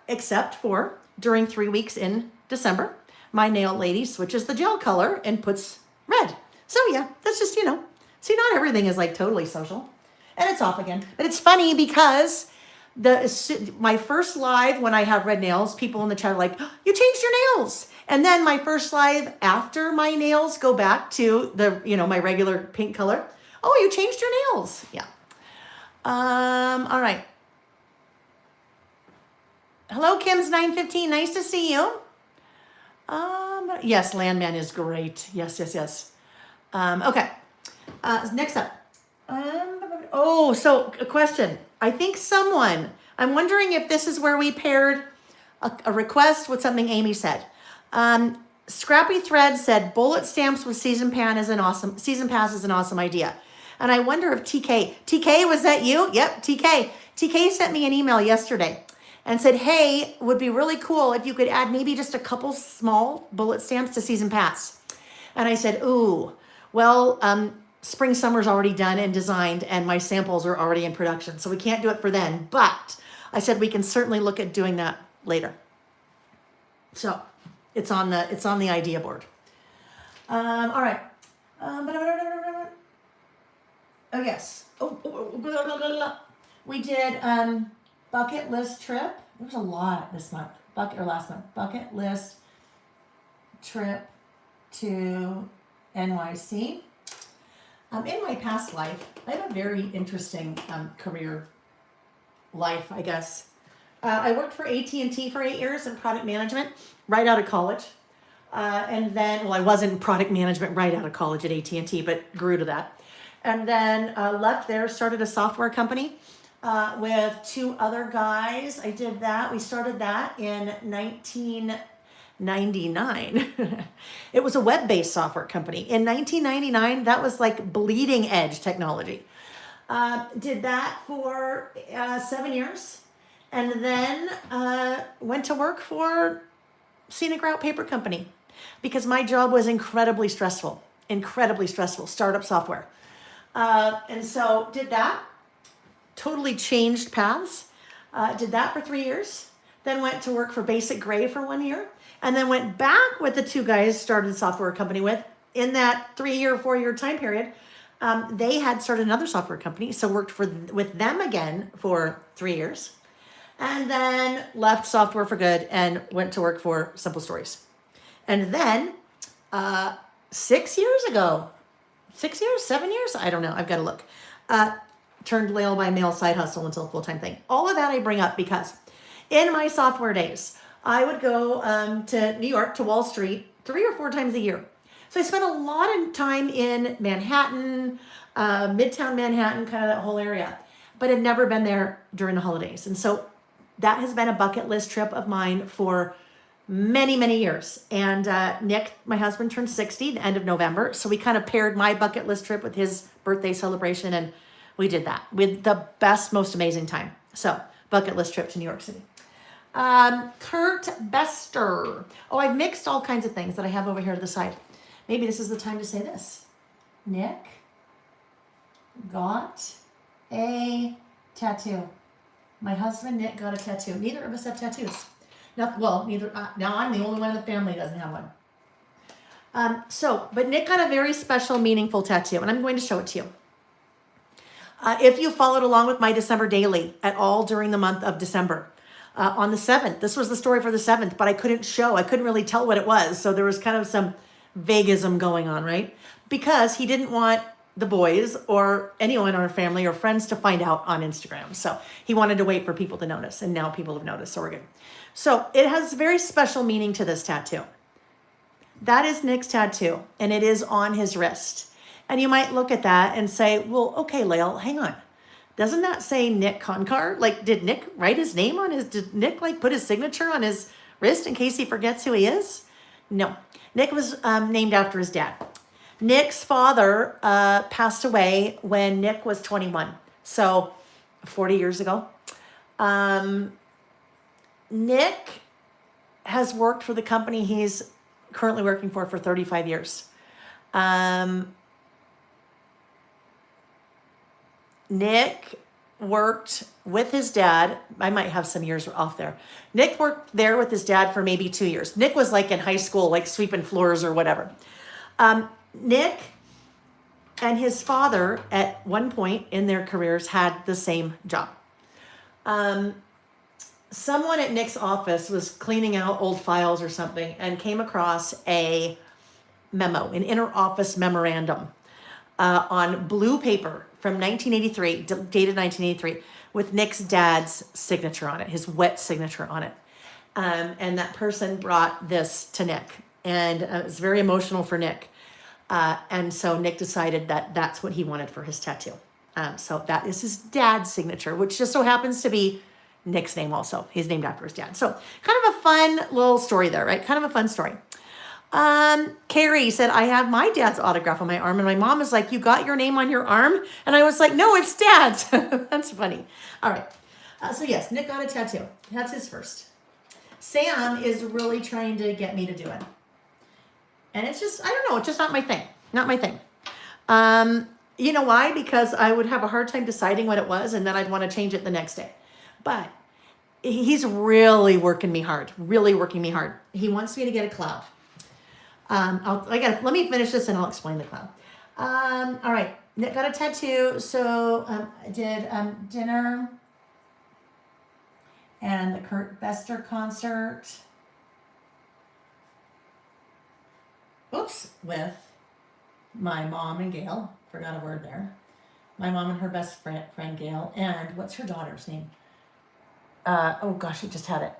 Except for during 3 weeks in December, my nail lady switches the gel color and puts red. So yeah, that's just, see, not everything is like totally social. And it's off again. But it's funny because my first live when I have red nails, people in the chat are like, oh, you changed your nails. And then my first live after my nails go back to my regular pink color. Oh, you changed your nails. Yeah. All right. Hello, Kim's 915. Nice to see you. Yes, Landman is great. Yes. Okay. Next up. So a question. I think I'm wondering if this is where we paired a request with something Amy said. Scrappy Thread said bullet stamps with season pass is an awesome idea. And I wonder if TK, was that you? Yep, TK sent me an email yesterday. and said, hey, would be really cool if you could add maybe just a couple small bullet stamps to season pass. And I said, ooh, well, spring summer's already done and designed, and my samples are already in production, so we can't do it for then. But I said we can certainly look at doing that later. So it's on the idea board. All right. Oh yes. We did bucket list trip. There was a lot this month. Last month. Bucket list trip to NYC. In my past life, I had a very interesting career life, I guess. I worked for AT&T for 8 years in product management right out of college. And then, well, I was in product management right out of college at AT&T, but grew to that. And then left there, started a software company with 2 other guys. I did that. We started that in 1999. It was a web-based software company. In 1999, that was like bleeding edge technology. Did that for 7 years. And then went to work for Scenic Route Paper Company because my job was incredibly stressful, startup software. And so did that, totally changed paths, did that for 3 years, then went to work for Basic Gray for 1 year, and then went back with the 2 guys started a software company with. In that 3-year, 4-year time period, they had started another software company, so worked with them again for 3 years. And then left software for good and went to work for Simple Stories. And then 6 years ago, 7 years, I don't know, I've got to look, turned mail by mail side hustle until a full-time thing. All of that I bring up because in my software days, I would go to New York, to Wall Street, 3 or 4 times a year. So I spent a lot of time in Manhattan, Midtown Manhattan, kind of that whole area, but had never been there during the holidays. And so that has been a bucket list trip of mine for many, many years. And Nick, my husband, turned 60 the end of November. So we kind of paired my bucket list trip with his birthday celebration. And we did that with the best, most amazing time. So bucket list trip to New York City. Kurt Bester. Oh, I've mixed all kinds of things that I have over here to the side. Maybe this is the time to say this. Nick got a tattoo. My husband, Nick, got a tattoo. Neither of us have tattoos. Now I'm the only one in the family that doesn't have one. But Nick got a very special, meaningful tattoo, and I'm going to show it to you. If you followed along with my December daily at all during the month of December, on the 7th, this was the story for the 7th, but I couldn't really tell what it was. So there was kind of some vaguism going on, right? Because he didn't want the boys or anyone in our family or friends to find out on Instagram. So he wanted to wait for people to notice, and now people have noticed, so we're good. So it has very special meaning to this tattoo. That is Nick's tattoo, and it is on his wrist. And you might look at that and say, well, okay, Lael, hang on. Doesn't that say Nick Conkar? Like, did Nick write his name on did Nick put his signature on his wrist in case he forgets who he is? No. Nick was named after his dad. Nick's father passed away when Nick was 21, so 40 years ago. Nick has worked for the company he's currently working for 35 years. Nick worked with his dad. I might have some years off there. Nick worked there with his dad for maybe 2 years. Nick was like in high school, like sweeping floors or whatever. Nick and his father at one point in their careers had the same job. Someone at Nick's office was cleaning out old files or something and came across a memo, an inter-office memorandum on blue paper from 1983, dated 1983, with Nick's dad's signature on it, his wet signature on it. And that person brought this to Nick, and it was very emotional for Nick. And so Nick decided that that's what he wanted for his tattoo. So that is his dad's signature, which just so happens to be Nick's name also. He's named after his dad. So kind of a fun little story there, right? Kind of a fun story. Carrie said, I have my dad's autograph on my arm. And my mom is like, you got your name on your arm? And I was like, no, it's dad's. That's funny. All right. So yes, Nick got a tattoo. That's his first. Sam is really trying to get me to do it. And it's just, I don't know, it's just not my thing. Not my thing. You know why? Because I would have a hard time deciding what it was, and then I'd want to change it the next day. But he's really working me hard. Really working me hard. He wants me to get a cloud. Let me finish this and I'll explain the cloud. All right. Nick got a tattoo. So I did dinner and the Kurt Bester concert. Oops, with my mom and Gail. Forgot a word there. My mom and her best friend Gail. And what's her daughter's name? Oh gosh, she just had it.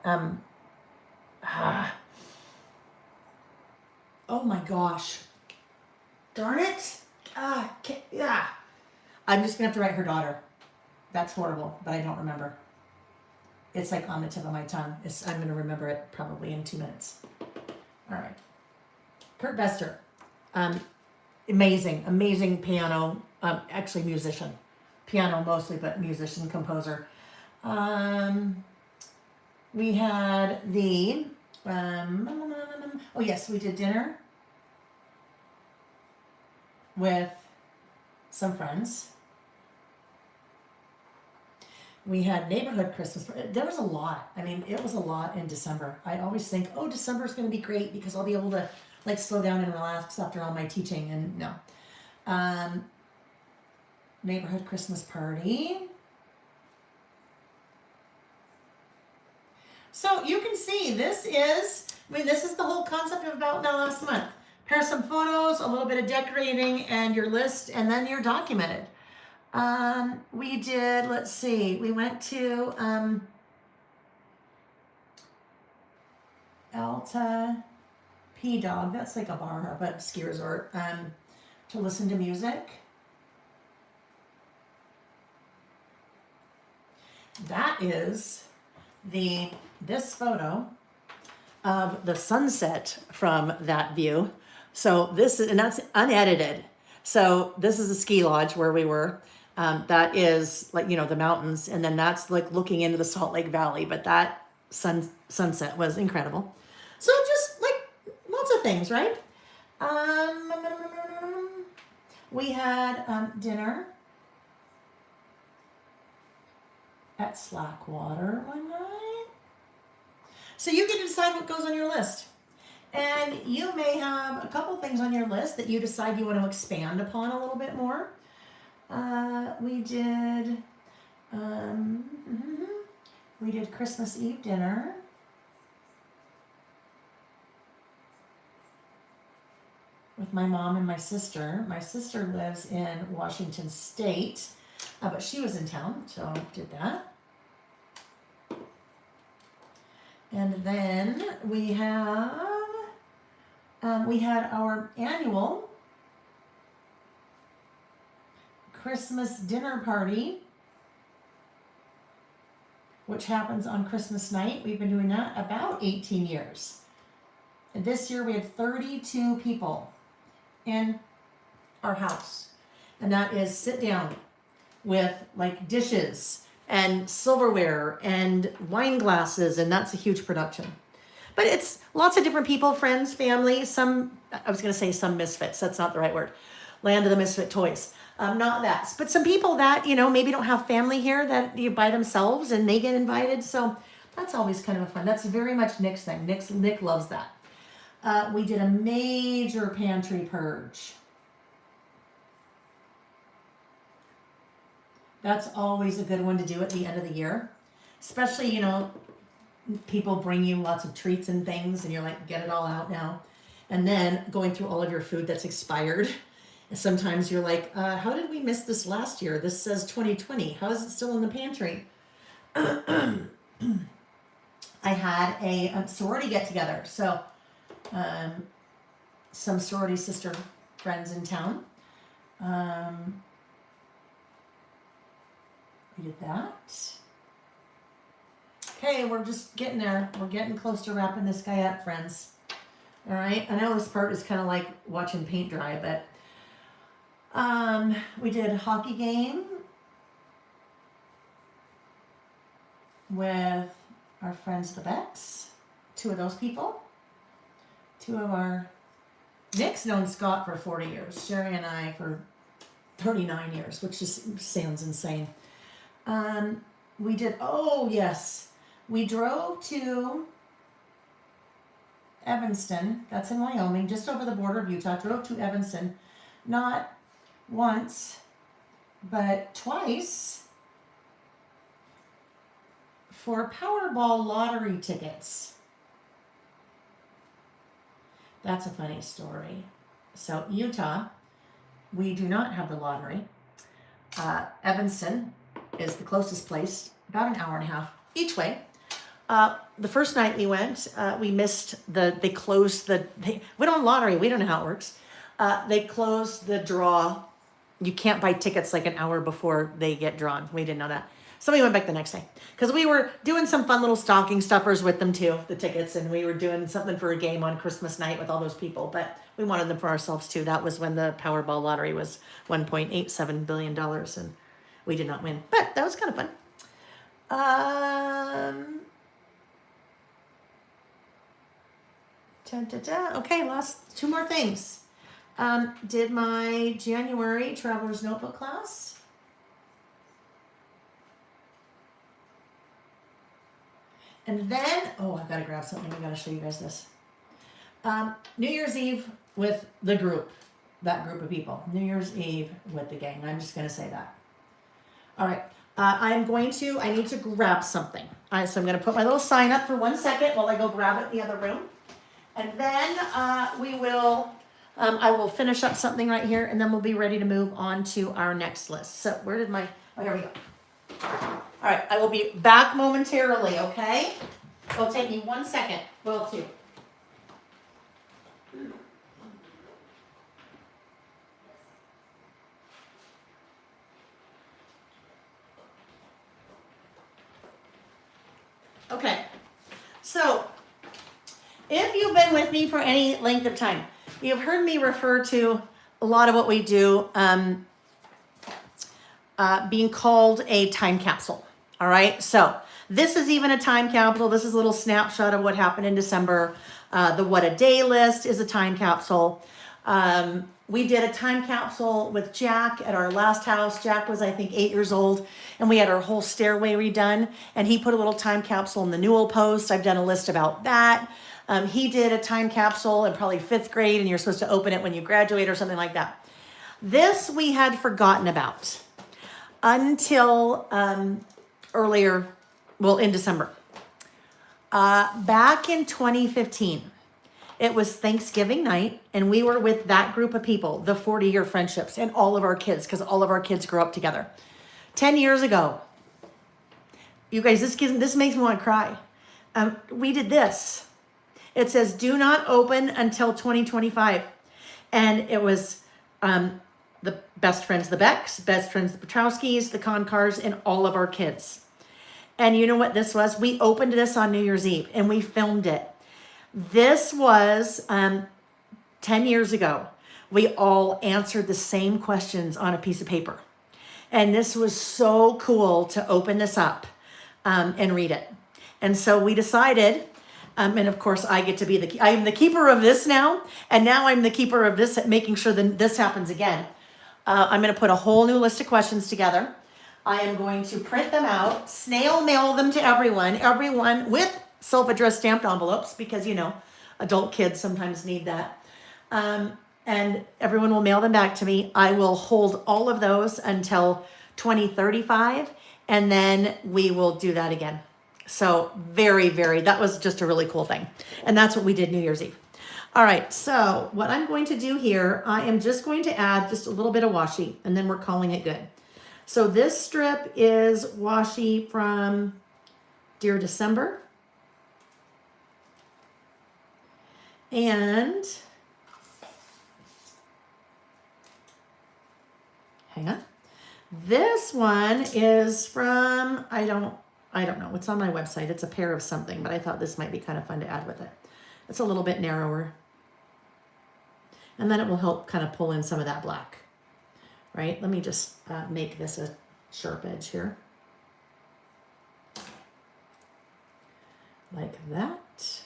Oh my gosh. Darn it. Yeah. I'm just gonna have to write her daughter. That's horrible, but I don't remember. It's like on the tip of my tongue. I'm gonna remember it probably in 2 minutes. All right. Kurt Bester. Amazing piano, actually musician. Piano mostly, but musician, composer. We had the, oh yes, we did dinner with some friends. We had neighborhood Christmas. There was a lot. I mean, it was a lot in December. I always think, oh, December's going to be great because I'll be able to like slow down and relax after all my teaching. And no. Neighborhood Christmas party. So you can see this is the whole concept of About Now last month. Pair some photos, a little bit of decorating, and your list, and then you're documented. We did, let's see, we went to Alta P Dog, that's like a bar, but ski resort, to listen to music. That is this photo of the sunset from that view. So and that's unedited. So this is a ski lodge where we were. That is like, the mountains. And then that's like looking into the Salt Lake Valley. But that sunset was incredible. So just like lots of things, right? We had dinner at Slackwater one night. So you get to decide what goes on your list. And you may have a couple things on your list that you decide you want to expand upon a little bit more. We did Christmas Eve dinner. With my mom and my sister. My sister lives in Washington State, but she was in town, so I did that. And then we had our annual Christmas dinner party, which happens on Christmas night. We've been doing that about 18 years. And this year we had 32 people in our house. And that is sit down with like dishes and silverware and wine glasses, and that's a huge production. But it's lots of different people, friends, family, I was going to say some misfits. That's not the right word. Land of the misfit toys. Not that. But some people that, maybe don't have family here that you by themselves and they get invited. So that's always kind of fun. That's very much Nick's thing. Nick loves that. We did a major pantry purge. That's always a good one to do at the end of the year. Especially, people bring you lots of treats and things and you're like, get it all out now. And then going through all of your food that's expired. And sometimes you're like, how did we miss this last year? This says 2020. How is it still in the pantry? I had a sorority get together. So some sorority sister friends in town. We did that. Okay, we're just getting there. We're getting close to wrapping this guy up, friends. All right, I know this part is kind of like watching paint dry, but we did a hockey game. with our friends the Becks, two of those people, two of our, Nick's known Scott for 40 years, Sherry and I for 39 years, which just sounds insane. We did, oh yes, we drove to Evanston, that's in Wyoming, just over the border of Utah, drove to Evanston, not once, but twice for Powerball lottery tickets. That's a funny story. So Utah, we do not have the lottery. Evanston is the closest place, about an hour and a half each way. The first night we went, we missed they closed we don't have lottery, we don't know how it works. They closed the draw. You can't buy tickets like an hour before they get drawn. We didn't know that. So we went back the next day because we were doing some fun little stocking stuffers with them too, the tickets, and we were doing something for a game on Christmas night with all those people, but we wanted them for ourselves too. That was when the Powerball lottery was $1.87 billion and we did not win, but that was kind of fun. Okay, last two more things. Did my January Traveler's Notebook class. And then, oh, I've got to grab something. I've got to show you guys this. New Year's Eve with the group, that group of people. New Year's Eve with the gang. I'm just going to say that. All right. I need to grab something. All right, so I'm going to put my little sign up for 1 second while I go grab it in the other room. And then I will finish up something right here, and then we'll be ready to move on to our next list. So where did here we go. All right, I will be back momentarily, okay? It'll take me 1 second. Well, two. Okay, so if you've been with me for any length of time, you've heard me refer to a lot of what we do being called a time capsule. All right, so this is even a time capsule. This is a little snapshot of what happened in December. The What a Day list is a time capsule. We did a time capsule with Jack at our last house. Jack was, I think, 8 years old, and we had our whole stairway redone, and he put a little time capsule in the Newell Post. I've done a list about that. He did a time capsule in probably 5th grade, and you're supposed to open it when you graduate or something like that. This we had forgotten about until in December. Back in 2015, it was Thanksgiving night, and we were with that group of people, the 40-year friendships, and all of our kids, because all of our kids grew up together. 10 years ago, you guys, this makes me want to cry. We did this. It says, do not open until 2025. And it was the best friends, the Becks, best friends, the Petrowskis, the Konkars, and all of our kids. And you know what this was? We opened this on New Year's Eve, and we filmed it. This was 10 years ago. We all answered the same questions on a piece of paper. And this was so cool to open this up and read it. And so we decided, and of course I get to be I am the keeper of this now. And now I'm the keeper of this, making sure that this happens again. I'm going to put a whole new list of questions together. I am going to print them out, snail mail them to everyone with self-addressed stamped envelopes, because, you know, adult kids sometimes need that. And everyone will mail them back to me. I will hold all of those until 2035, and then we will do that again. So that was just a really cool thing. And that's what we did New Year's Eve. All right, so what I'm going to do here, I am just going to add just a little bit of washi, and then we're calling it good. So this strip is washi from Dear December. And hang on. This one is from, I don't know. It's on my website. It's a pair of something, but I thought this might be kind of fun to add with it. It's a little bit narrower. And then it will help kind of pull in some of that black, right? Let me just make this a sharp edge here. like that.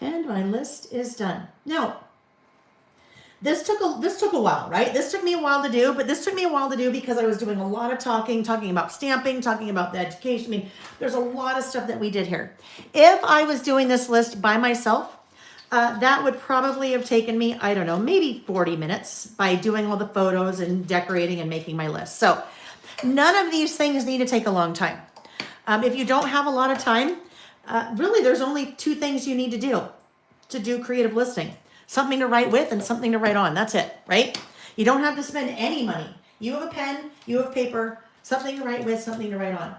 And my list is done. Now, this took a while, right? This took me a while to do, but this took me a while to do because I was doing a lot of talking about stamping, talking about the education. I mean, there's a lot of stuff that we did here. If I was doing this list by myself, that would probably have taken me, I don't know, maybe 40 minutes by doing all the photos and decorating and making my list. So none of these things need to take a long time. If you don't have a lot of time, really there's only two things you need to do creative listing. Something to write with and something to write on. That's it, right? You don't have to spend any money. You have a pen, you have paper, something to write with, something to write on.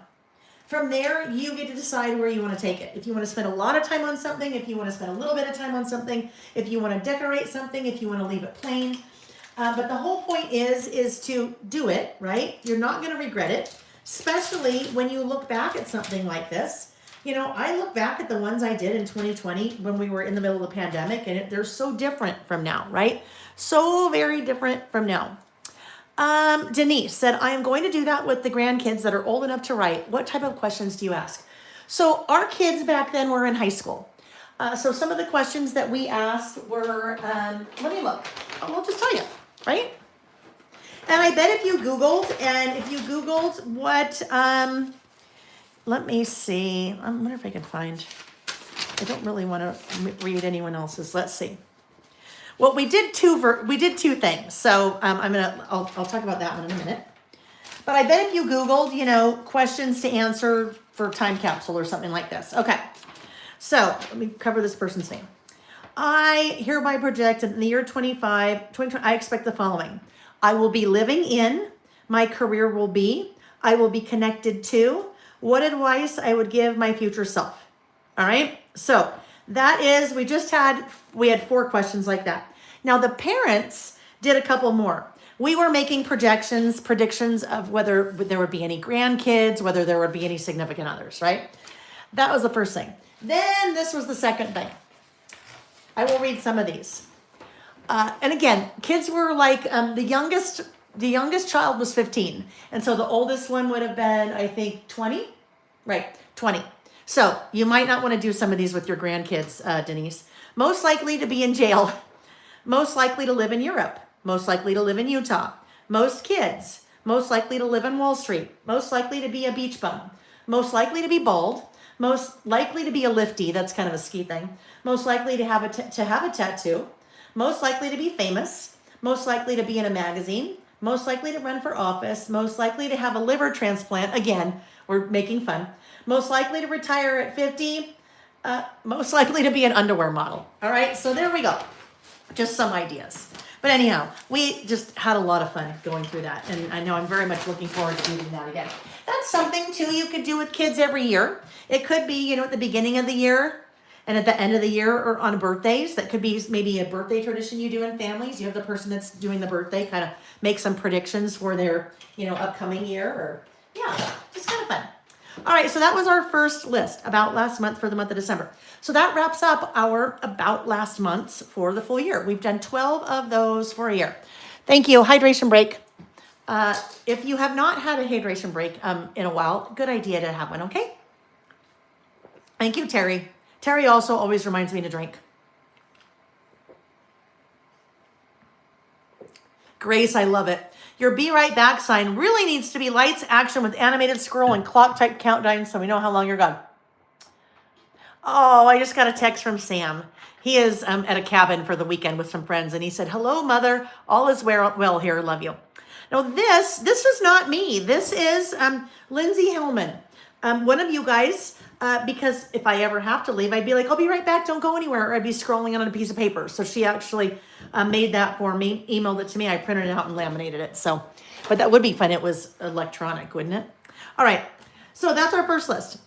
From there, you get to decide where you want to take it. If you want to spend a lot of time on something, if you want to spend a little bit of time on something, if you want to decorate something, if you want to leave it plain. But the whole point is to do it, right? You're not going to regret it, especially when you look back at something like this. You know, I look back at the ones I did in 2020 when we were in the middle of the pandemic, and they're so different from now, right? So very different from now. Denise said, I am going to do that with the grandkids that are old enough to write. What type of questions do you ask? So our kids back then were in high school. So some of the questions that we asked were, let me look. I'll just tell you, right? And I bet if you Googled what, let me see. I wonder if I can find. I don't really want to read anyone else's. Let's see. Well, we did two things. So I'll talk about that one in a minute. But I bet if you Googled, you know, questions to answer for time capsule or something like this. Okay. So let me cover this person's name. I hereby project in the year 2020, I expect the following. I will be living in, my career will be, I will be connected to, what advice I would give my future self. All right. So that is, we had 4 questions like that. Now the parents did a couple more. We were making predictions of whether there would be any grandkids, whether there would be any significant others, right? That was the first thing. Then this was the second thing. I will read some of these. And again, kids were like, the youngest child was 15. And so the oldest one would have been, I think, 20, right? 20. So you might not want to do some of these with your grandkids, Denise. Most likely to be in jail. Most likely to live in Europe. Most likely to live in Utah. Most kids. Most likely to live in Wall Street. Most likely to be a beach bum. Most likely to be bald. Most likely to be a lifty. That's kind of a ski thing. Most likely to have a tattoo. Most likely to be famous. Most likely to be in a magazine. Most likely to run for office. Most likely to have a liver transplant. Again, we're making fun. Most likely to retire at 50. Most likely to be an underwear model. All right, so there we go. Just some ideas. But anyhow, we just had a lot of fun going through that. And I know I'm very much looking forward to doing that again. That's something, too, you could do with kids every year. It could be, you know, at the beginning of the year and at the end of the year or on birthdays. That could be maybe a birthday tradition you do in families. You have the person that's doing the birthday kind of make some predictions for their, you know, upcoming year. Or yeah, just kind of fun. All right, so that was our first list, about last month for the month of December. So that wraps up our about last months for the full year. We've done 12 of those for a year. Thank you. Hydration break. If you have not had a hydration break in a while, good idea to have one, okay? Thank you, Terry. Terry also always reminds me to drink. Grace, I love it. Your be right back sign really needs to be lights, action with animated scroll and clock type countdown so we know how long you're gone. Oh, I just got a text from Sam. He is at a cabin for the weekend with some friends, and he said, hello, mother. All is well here. Love you. Now, this is not me. This is Lindsay Hellman. One of you guys, because if I ever have to leave, I'd be like, I'll be right back. Don't go anywhere. Or I'd be scrolling on a piece of paper. So she actually made that for me, emailed it to me. I printed it out and laminated it. So, but that would be fun. It was electronic, wouldn't it? All right. So that's our first list.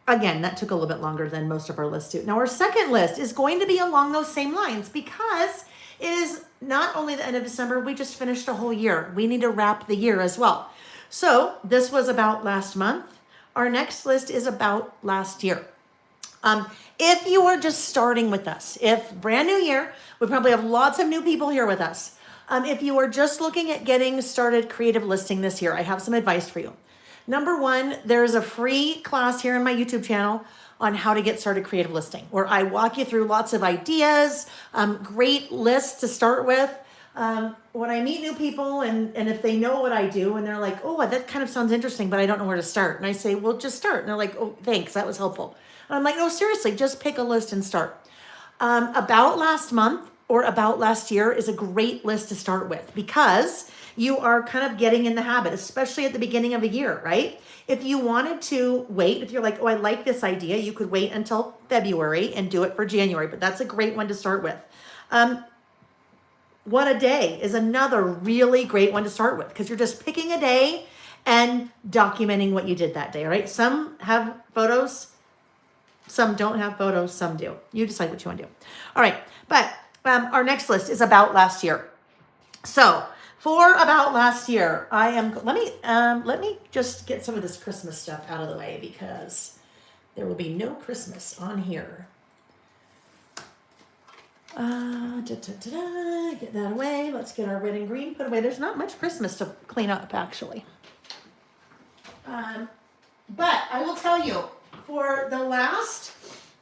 Again, that took a little bit longer than most of our lists do. Now, our second list is going to be along those same lines because it is not only the end of December, we just finished a whole year. We need to wrap the year as well. So this was about last month. Our next list is about last year. If you are just starting with us, if brand new year, we probably have lots of new people here with us. If you are just looking at getting started creative listing this year, I have some advice for you. Number one, there's a free class here on my YouTube channel on how to get started creative listing, where I walk you through lots of ideas, great lists to start with. When I meet new people and if they know what I do and they're like, oh, that kind of sounds interesting, but I don't know where to start. And I say, well, just start. And they're like, oh, thanks, that was helpful. And I'm like, no, seriously, just pick a list and start. About last month or about last year is a great list to start with because you are kind of getting in the habit, especially at the beginning of a year, right? If you wanted to wait, if you're like, oh, I like this idea, you could wait until February and do it for January, but that's a great one to start with. What a Day is another really great one to start with because you're just picking a day and documenting what you did that day, right? Some have photos, some don't have photos, some do. You decide what you want to do. All right, but our next list is about last year. So for about last year, let me just get some of this Christmas stuff out of the way because there will be no Christmas on here. Get that away. Let's get our red and green put away. There's not much Christmas to clean up, actually. But I will tell you, for the last,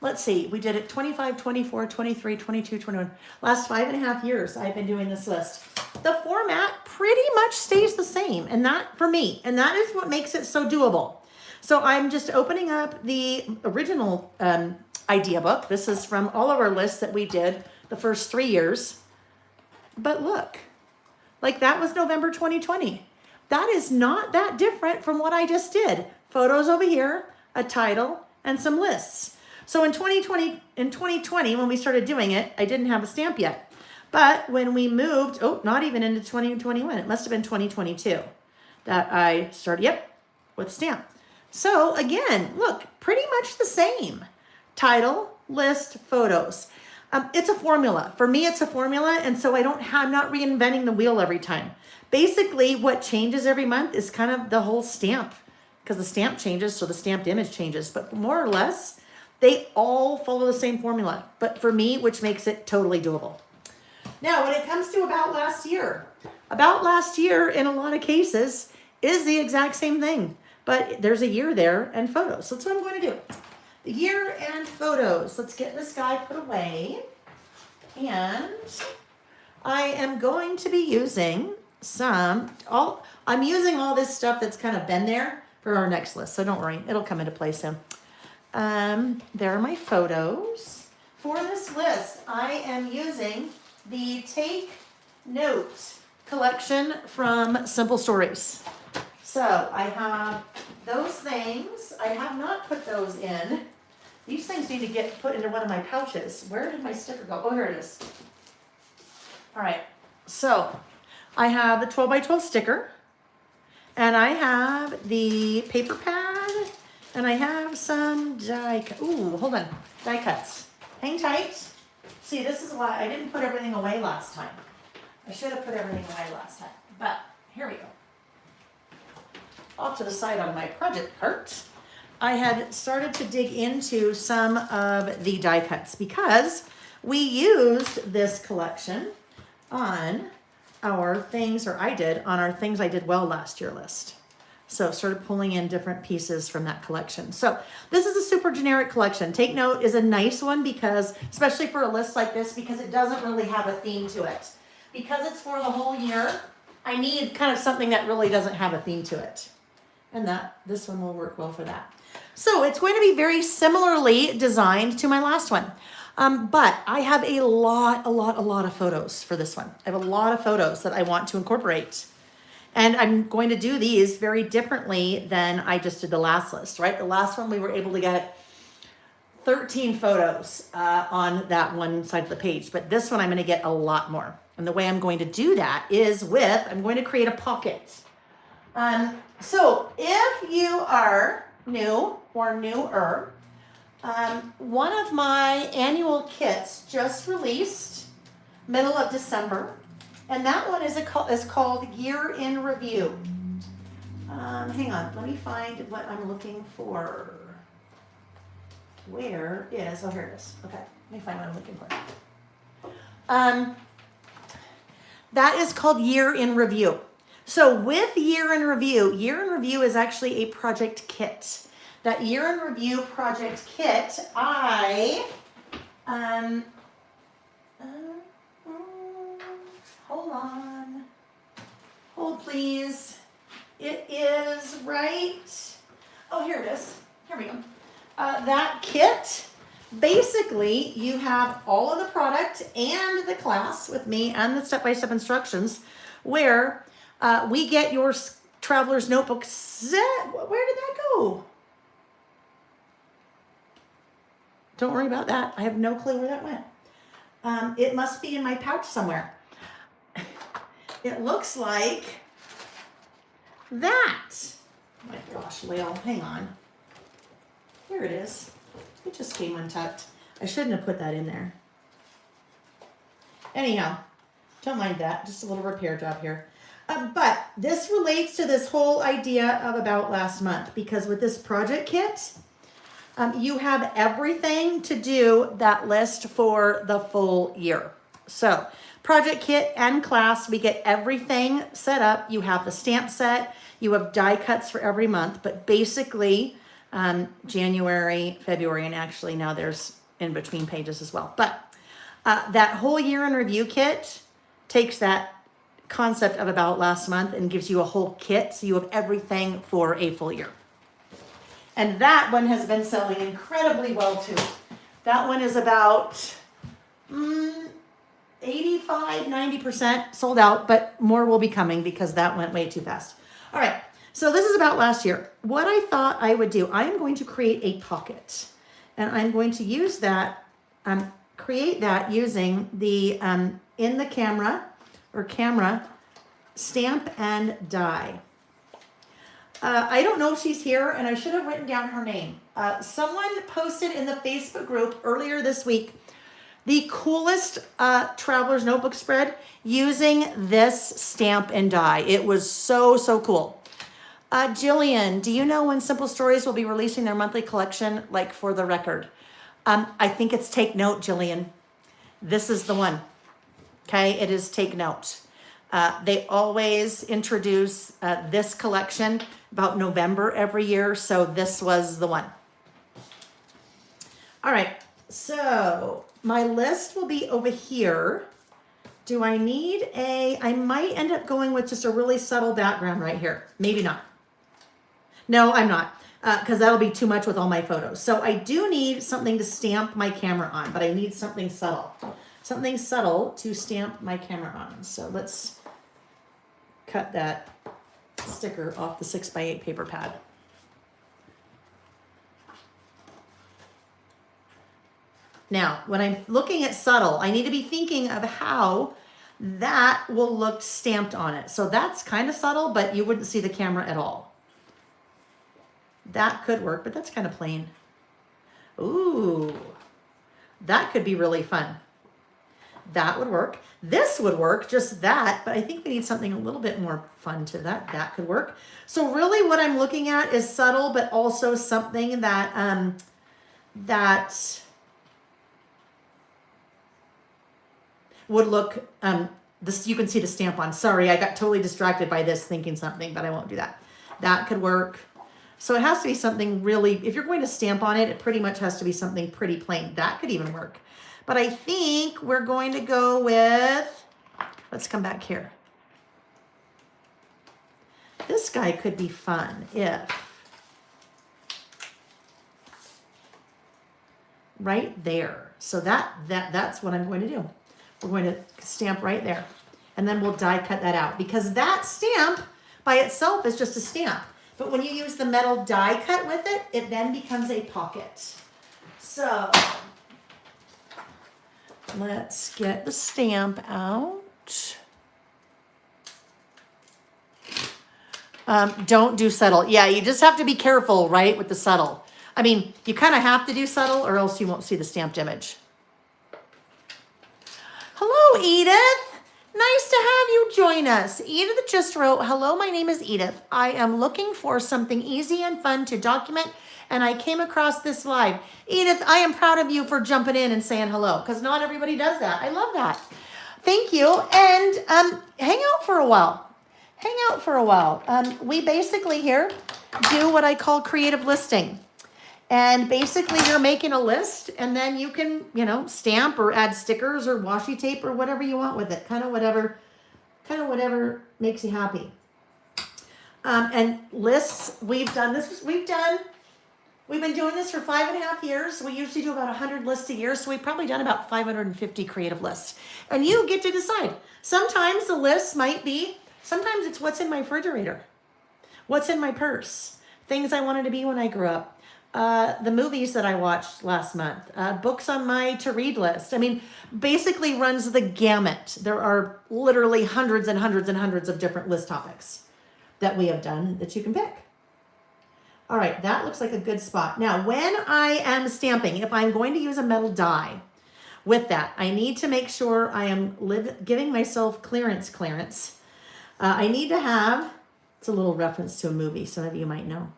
let's see, we did it 25, 24, 23, 22, 21. Last 5.5 years, I've been doing this list. The format pretty much stays the same, and that for me, and that is what makes it so doable. So I'm just opening up the original idea book. This is from all of our lists that we did the first 3 years. But look, like that was November 2020. That is not that different from what I just did. Photos over here, a title, and some lists. So in 2020, when we started doing it, I didn't have a stamp yet. But when we moved, not even into 2021, it must have been 2022 that I started, with stamp. So again, look, pretty much the same. Title, list, photos. It's a formula. For me, it's a formula, and so I'm not reinventing the wheel every time. Basically, what changes every month is kind of the whole stamp, because the stamp changes, so the stamped image changes. But more or less, they all follow the same formula. But for me, which makes it totally doable. Now, when it comes to about last year in a lot of cases is the exact same thing, but there's a year there and photos. So that's what I'm going to do. The year and photos. Let's get this guy put away. And I am going to be using I'm using all this stuff that's kind of been there for our next list. So don't worry, it'll come into play soon. There are my photos. For this list, I am using the Take Note collection from Simple Stories. So I have those things. I have not put those in. These things need to get put into one of my pouches. Where did my sticker go? Oh, here it is. All right. So I have the 12 by 12 sticker, and I have the paper pad, and I have some die cuts. Hang tight. See, this is why I didn't put everything away last time. I should have put everything away last time, but here we go. Off to the side on my project cart, I had started to dig into some of the die cuts because we used this collection on our things, or I did, on our things I did well last year list. So started pulling in different pieces from that collection. So this is a super generic collection. Take Note is a nice one because, especially for a list like this, because it doesn't really have a theme to it. Because it's for the whole year, I need kind of something that really doesn't have a theme to it. And this one will work well for that. So it's going to be very similarly designed to my last one. But I have a lot of photos for this one. I have a lot of photos that I want to incorporate. And I'm going to do these very differently than I just did the last list, right? The last one we were able to get 13 photos on that one side of the page. But this one I'm going to get a lot more. And the way I'm going to do that is I'm going to create a pocket. So if you are new or newer, one of my annual kits just released middle of December, and that one is called Year in Review. Hang on, let me find what I'm looking for. Here it is. Okay, let me find what I'm looking for. That is called Year in Review. So with year in review is actually a project kit. That year in review project kit, hold on, hold please. It is right. Oh, here it is. Here we go. That kit, basically, you have all of the product and the class with me and the step-by-step instructions where we get your traveler's notebook set. Where did that go? Don't worry about that. I have no clue where that went. It must be in my pouch somewhere. It looks like that. Oh my gosh, Lael, hang on. Here it is. It just came untucked. I shouldn't have put that in there. Anyhow, don't mind that. Just a little repair job here. But this relates to this whole idea of about last month, because with this project kit, you have everything to do that list for the full year. So project kit and class, we get everything set up. You have the stamp set, you have die cuts for every month, but basically January, February, and actually now there's in between pages as well. But that whole year in review kit takes that concept of about last month and gives you a whole kit. So you have everything for a full year. And that one has been selling incredibly well too. That one is about 85-90% sold out, but more will be coming because that went way too fast. All right, so this is about last year. What I thought I would do, I'm going to create a pocket, and I'm going to use that, create that using the in the camera or camera stamp and die. I don't know if she's here, and I should have written down her name. Someone posted in the Facebook group earlier this week the coolest traveler's notebook spread using this stamp and die. It was so, so cool. Jillian, do you know when Simple Stories will be releasing their monthly collection, like for the record? I think it's Take Note, Jillian. This is the one. Okay, it is Take Note. They always introduce this collection about November every year, so this was the one. All right, so my list will be over here. Do I need I might end up going with just a really subtle background right here. Maybe not. No, I'm not, because that'll be too much with all my photos. So I do need something to stamp my camera on, but I need something subtle. Something subtle to stamp my camera on. So let's cut that sticker off the 6x8 paper pad. Now, when I'm looking at subtle, I need to be thinking of how that will look stamped on it. So that's kind of subtle, but you wouldn't see the camera at all. That could work, but that's kind of plain. Ooh, that could be really fun. That would work. This would work, just that, but I think we need something a little bit more fun to that. That could work. So really what I'm looking at is subtle, but also something that, that would look, this, you can see the stamp on. Sorry, I got totally distracted by this thinking something, but I won't do that. That could work. So it has to be something really, if you're going to stamp on it, it pretty much has to be something pretty plain. That could even work. But I think we're going to go with, let's come back here. This guy could be fun if, right there. So that's what I'm going to do. We're going to stamp right there. And then we'll die cut that out, because that stamp by itself is just a stamp. But when you use the metal die cut with it, it then becomes a pocket. So let's get the stamp out. Don't do subtle. Yeah, you just have to be careful, right, with the subtle. I mean, you kind of have to do subtle or else you won't see the stamped image. Hello, Edith. Nice to have you join us. Edith just wrote, hello, my name is Edith. I am looking for something easy and fun to document, and I came across this live. Edith, I am proud of you for jumping in and saying hello, because not everybody does that. I love that. Thank you, and hang out for a while. hang out for a while. We basically here do what I call creative listing. And basically you're making a list and then you can, stamp or add stickers or washi tape or whatever you want with it. Kind of whatever makes you happy. And lists, we've been doing this for 5.5 years. We usually do about 100 lists a year. So we've probably done about 550 creative lists. And you get to decide. Sometimes the list might be, sometimes it's what's in my refrigerator, what's in my purse, things I wanted to be when I grew up. The movies that I watched last month, books on my to-read list. I mean, basically runs the gamut. There are literally hundreds and hundreds and hundreds of different list topics that we have done that you can pick. All right, that looks like a good spot. Now, when I am stamping, if I'm going to use a metal die with that, I need to make sure I am giving myself clearance. I need to have, it's a little reference to a movie, some of you might know.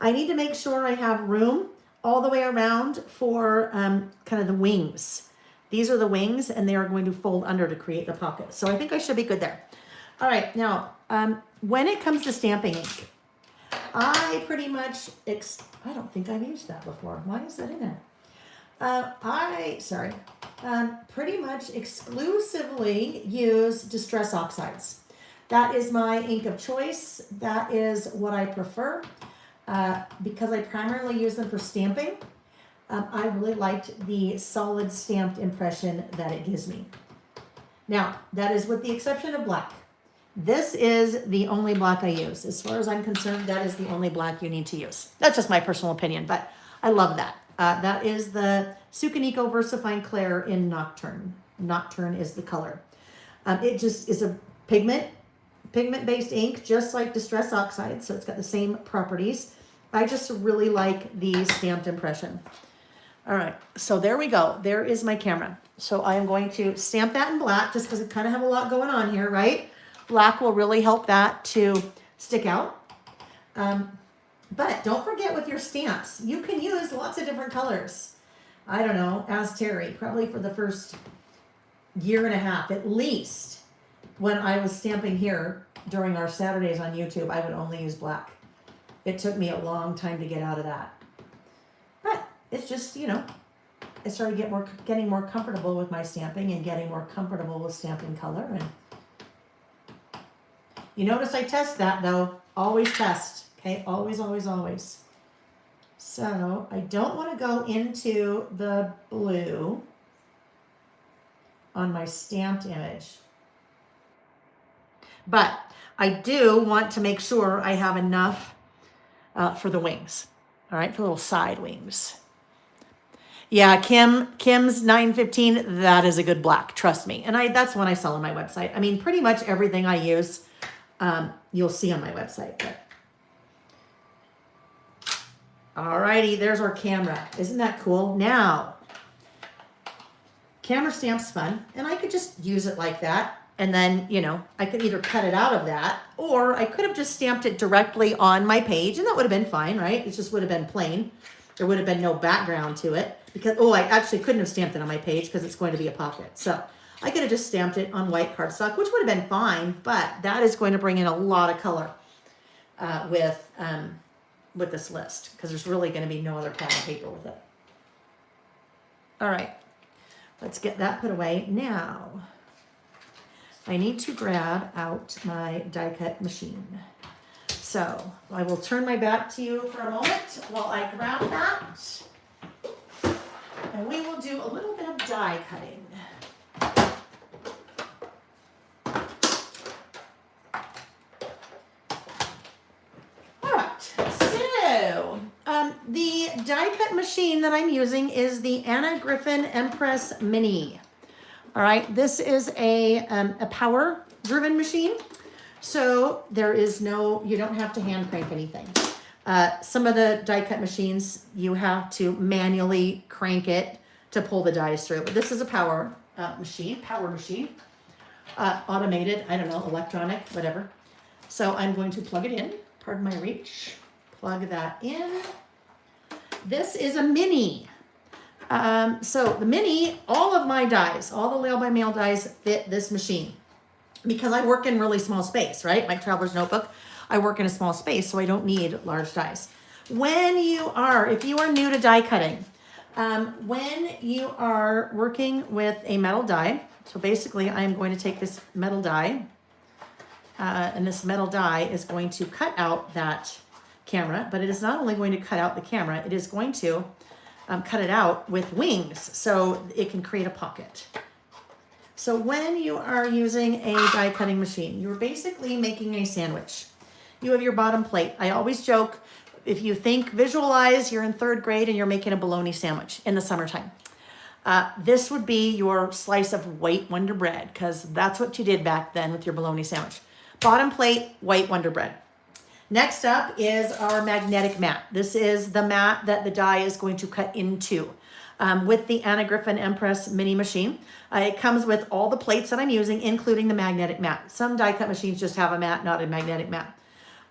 I need to make sure I have room all the way around for kind of the wings. These are the wings and they are going to fold under to create the pocket. So I think I should be good there. All right, now, when it comes to stamping ink, I pretty much, I don't think I've used that before. Why is that in there? Pretty much exclusively use Distress Oxides. That is my ink of choice. That is what I prefer. Because I primarily use them for stamping, I really liked the solid stamped impression that it gives me. Now, that is with the exception of black. This is the only black I use. As far as I'm concerned, that is the only black you need to use. That's just my personal opinion, but I love that. That is the Sukaniko VersaFine Clair in Nocturne. Nocturne is the color. It just is a pigment-based ink, just like Distress Oxide, so it's got the same properties. I just really like the stamped impression. All right, so there we go. There is my camera. So I am going to stamp that in black just because I kind of have a lot going on here, right? Black will really help that to stick out. But don't forget with your stamps, you can use lots of different colors. I don't know, as Terry, probably for the first 1.5 years at least, when I was stamping here during our Saturdays on YouTube, I would only use black. It took me a long time to get out of that. But it's just, I started getting more comfortable with my stamping and getting more comfortable with stamping color. And you notice I test that though. Always test. Okay, always, always, always. So I don't want to go into the blue on my stamped image. But I do want to make sure I have enough for the wings. All right, for little side wings. Yeah, Kim's 915, that is a good black, trust me. And that's one I sell on my website. I mean, pretty much everything I use, you'll see on my website. But. All righty, there's our camera. Isn't that cool? Now, camera stamp's fun, and I could just use it like that. And then, I could either cut it out of that, or I could have just stamped it directly on my page, and that would have been fine, right? It just would have been plain. There would have been no background to it, because, I actually couldn't have stamped it on my page because it's going to be a pocket. So I could have just stamped it on white cardstock, which would have been fine, but that is going to bring in a lot of color with this list, because there's really going to be no other pattern paper with it. All right, let's get that put away. Now, I need to grab out my die cut machine. So I will turn my back to you for a moment while I grab that. And we will do a little bit of die cutting. All right, so the die cut machine that I'm using is the Anna Griffin Empress Mini. All right, this is a power driven machine. So you don't have to hand crank anything. Some of the die cut machines, you have to manually crank it to pull the dies through. But this is a power machine, automated, I don't know, electronic, whatever. So I'm going to plug it in, pardon my reach, plug that in. This is a mini. So the mini, all of my dies, all the Layout by Mail dies fit this machine. because I work in really small space, right? My Traveler's Notebook, I work in a small space, so I don't need large dies. If you are new to die cutting, when you are working with a metal die, so basically I am going to take this metal die, and this metal die is going to cut out that camera, but it is not only going to cut out the camera, it is going to cut it out with wings so it can create a pocket. So when you are using a die cutting machine, you're basically making a sandwich. You have your bottom plate. I always joke, if you visualize you're in 3rd grade and you're making a bologna sandwich in the summertime. This would be your slice of white Wonder Bread, because that's what you did back then with your bologna sandwich. Bottom plate, white Wonder Bread. Next up is our magnetic mat. This is the mat that the die is going to cut into. With the Anna Griffin Empress mini machine, it comes with all the plates that I'm using, including the magnetic mat. Some die cut machines just have a mat, not a magnetic mat.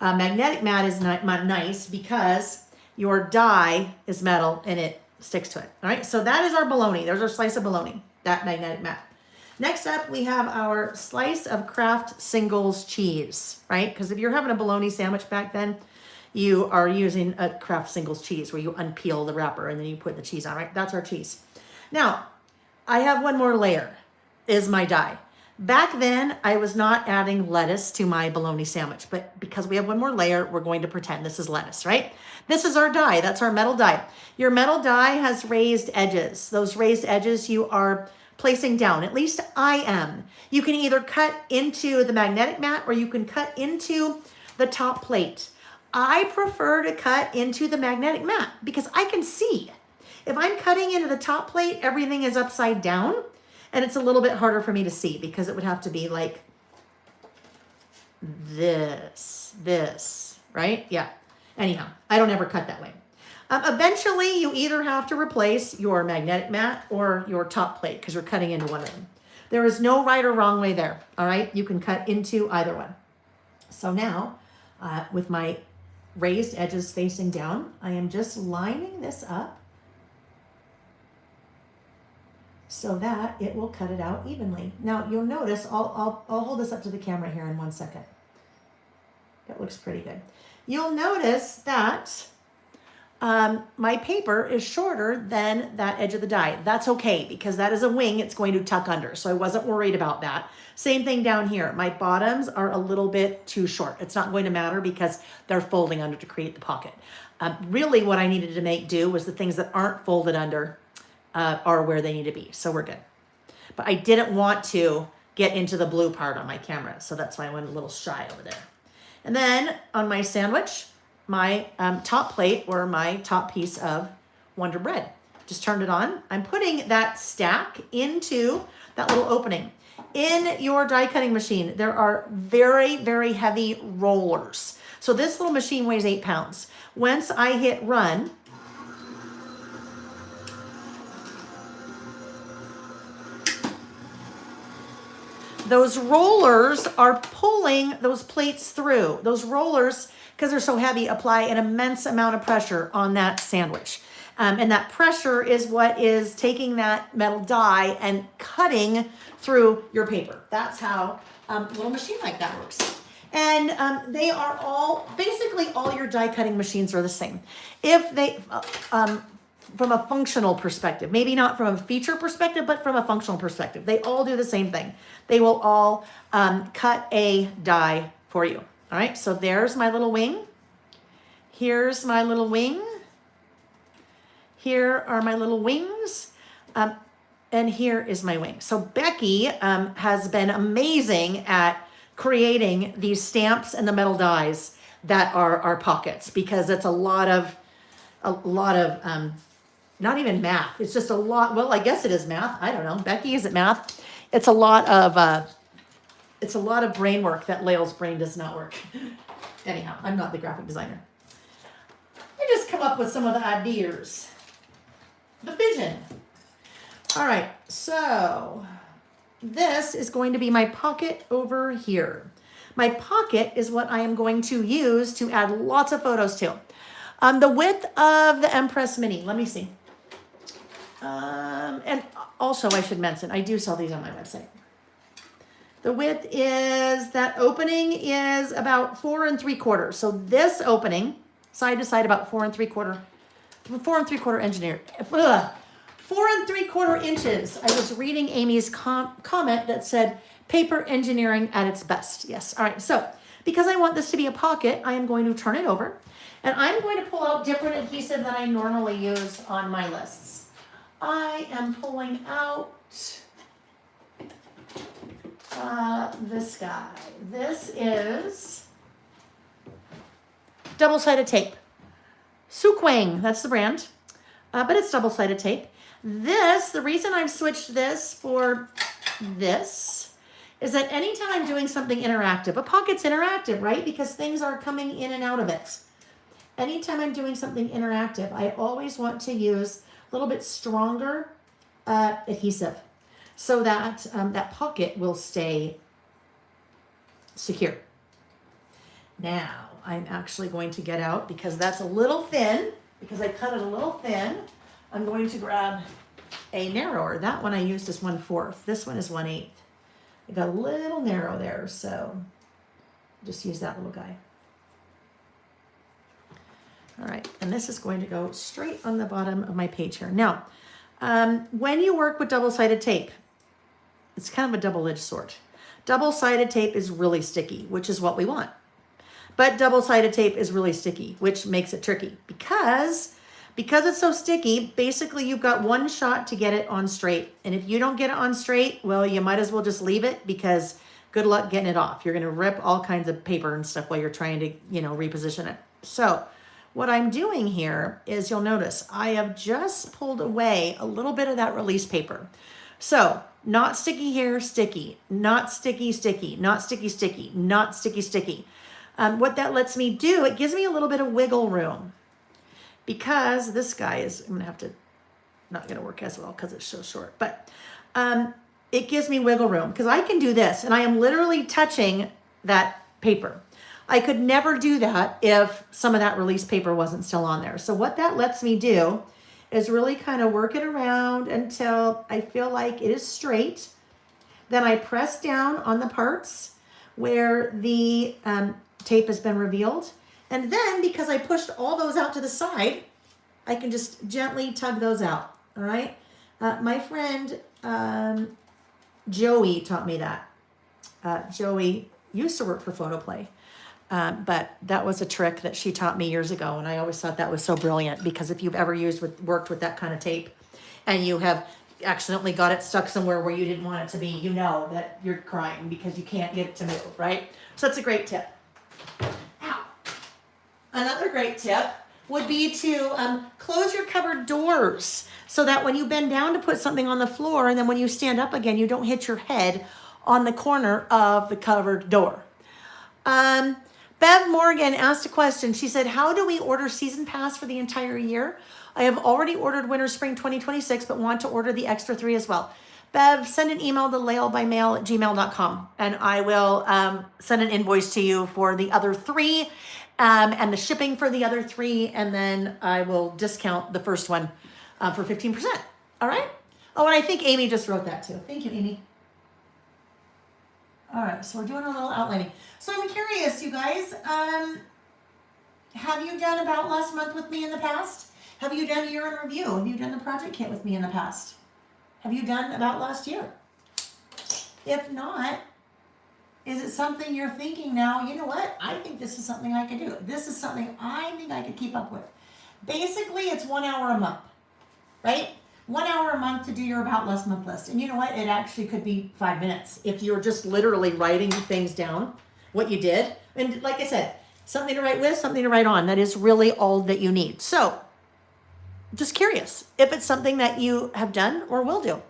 Magnetic mat is nice because your die is metal and it sticks to it. All right, so that is our bologna. There's our slice of bologna, that magnetic mat. Next up, we have our slice of Kraft Singles cheese, right? Because if you're having a bologna sandwich back then, you are using a Kraft Singles cheese where you unpeel the wrapper and then you put the cheese on, right? That's our cheese. Now, I have one more layer, is my die. Back then, I was not adding lettuce to my bologna sandwich, but because we have one more layer, we're going to pretend this is lettuce, right? This is our die. That's our metal die. Your metal die has raised edges. Those raised edges you are placing down. At least I am. You can either cut into the magnetic mat or you can cut into the top plate. I prefer to cut into the magnetic mat because I can see. If I'm cutting into the top plate, everything is upside down and it's a little bit harder for me to see because it would have to be like this, right? Yeah. Anyhow, I don't ever cut that way. Eventually, you either have to replace your magnetic mat or your top plate because you're cutting into one of them. There is no right or wrong way there, all right? You can cut into either one. So now, with my raised edges facing down, I am just lining this up so that it will cut it out evenly. Now, you'll notice, I'll hold this up to the camera here in 1 second. It looks pretty good. You'll notice that my paper is shorter than that edge of the die. That's okay because that is a wing it's going to tuck under. So I wasn't worried about that. Same thing down here. My bottoms are a little bit too short. It's not going to matter because they're folding under to create the pocket. Really what I needed to make do was the things that aren't folded under are where they need to be. So we're good. But I didn't want to get into the blue part on my camera. So that's why I went a little shy over there. And then on my sandwich, my top plate or my top piece of Wonder Bread. Just turned it on. I'm putting that stack into that little opening. In your die cutting machine, there are very, very heavy rollers. So this little machine weighs 8 pounds. Once I hit run, those rollers are pulling those plates through. Those rollers, because they're so heavy, apply an immense amount of pressure on that sandwich. And that pressure is what is taking that metal die and cutting through your paper. That's how a little machine like that works. And they are basically all your die cutting machines are the same. If they, from a functional perspective, maybe not from a feature perspective, but from a functional perspective, they all do the same thing. They will all cut a die for you. All right, so there's my little wing. Here's my little wing. Here are my little wings. And here is my wing. So Becky has been amazing at creating these stamps and the metal dies that are our pockets because it's a lot of not even math. It's just a lot. Well, I guess it is math. I don't know. Becky, is it math? It's a lot of brain work that Lael's brain does not work. Anyhow, I'm not the graphic designer. I just come up with some of the ideas. The vision. All right, so this is going to be my pocket over here. My pocket is what I am going to use to add lots of photos to. The width of the Empress Mini, let me see. And also I should mention, I do sell these on my website. The width is, that opening is about 4 3/4. So this opening, side to side, about 4 3/4, 4 3/4 engineer. 4 3/4 inches. I was reading Amy's comment that said paper engineering at its best. Yes. All right. So because I want this to be a pocket, I am going to turn it over and I'm going to pull out different adhesive that I normally use on my lists. I am pulling out this guy. This is double-sided tape. Sukwang, that's the brand, but it's double-sided tape. This, the reason I've switched this for this is that anytime I'm doing something interactive, a pocket's interactive, right? Because things are coming in and out of it. Anytime I'm doing something interactive, I always want to use a little bit stronger adhesive so that that pocket will stay secure. Now, I'm actually going to get out, because that's a little thin, because I cut it a little thin, I'm going to grab a narrower. That one I used is 1/4. This one is 1/8. I got a little narrow there, so just use that little guy. All right, and this is going to go straight on the bottom of my page here. Now, when you work with double-sided tape, it's kind of a double-edged sword. Double-sided tape is really sticky, which is what we want. But double-sided tape is really sticky, which makes it tricky because it's so sticky, basically you've got one shot to get it on straight. And if you don't get it on straight, well, you might as well just leave it, because good luck getting it off. You're going to rip all kinds of paper and stuff while you're trying to, reposition it. So what I'm doing here is, you'll notice I have just pulled away a little bit of that release paper. So not sticky here, sticky, not sticky, sticky, not sticky, sticky, not sticky, sticky. What that lets me do, it gives me a little bit of wiggle room, because this guy is, I'm gonna not gonna work as well because it's so short, but it gives me wiggle room because I can do this and I am literally touching that paper. I could never do that if some of that release paper wasn't still on there. So what that lets me do is really kind of work it around until I feel like it is straight. Then I press down on the parts where the tape has been revealed. And then, because I pushed all those out to the side, I can just gently tug those out. All right. My friend Joey taught me that. Joey used to work for Photoplay. But that was a trick that she taught me years ago. And I always thought that was so brilliant, because if you've ever worked with that kind of tape and you have accidentally got it stuck somewhere where you didn't want it to be, you know that you're crying because you can't get it to move, right? So that's a great tip. Ow. Another great tip would be to close your cupboard doors so that when you bend down to put something on the floor, and then when you stand up again, you don't hit your head on the corner of the cupboard door. Bev Morgan asked a question. She said, how do we order season pass for the entire year? I have already ordered winter spring 2026, but want to order the extra 3 as well. Bev, send an email to laelbymail@gmail.com and I will send an invoice to you for the other 3 and the shipping for the other 3. And then I will discount the first one for 15%. All right. Oh, and I think Amy just wrote that too. Thank you, Amy. All right, so we're doing a little outlining. So I'm curious, you guys, have you done About Last Month with me in the past? Have you done Year in Review? Have you done the project kit with me in the past? Have you done About Last Year? If not, is it something you're thinking now, you know what? I think this is something I could do. This is something I think I could keep up with. Basically, it's 1 hour a month, right? 1 hour a month to do your About Last Month list. And you know what? It actually could be 5 minutes if you're just literally writing things down, what you did. And like I said, something to write with, something to write on. That is really all that you need. So just curious if it's something that you have done or will do.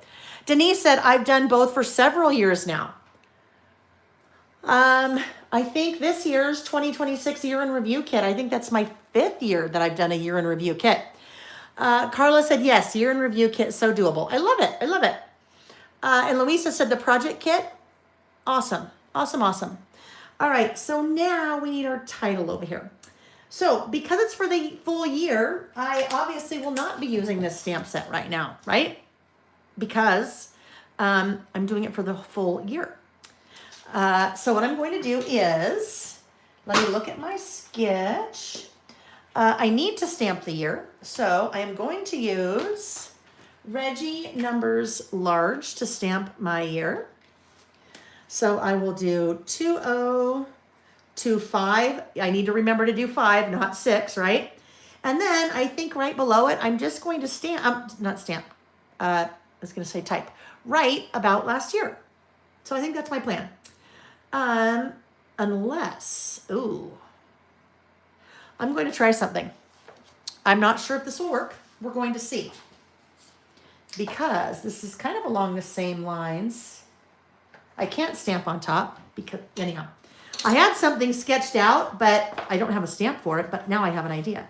Denise said, I've done both for several years now. I think this year's 2026 Year in Review kit, I think that's my 5th year that I've done a Year in Review kit. Carla said, yes, Year in Review kit, so doable. I love it. I love it. And Louisa said the project kit, awesome. Awesome, awesome. All right, so now we need our title over here. So because it's for the full year, I obviously will not be using this stamp set right now, right? Because I'm doing it for the full year. So what I'm going to do is, let me look at my sketch. I need to stamp the year, so I am going to use Reggie Numbers Large to stamp my year. So I will do 2025. I need to remember to do 5, not 6, right? And then I think right below it, I'm just going to I was going to say type, write about last year. So I think that's my plan. Unless, I'm going to try something. I'm not sure if this will work. We're going to see. Because this is kind of along the same lines. I can't stamp on top because, anyhow, I had something sketched out, but I don't have a stamp for it, but now I have an idea.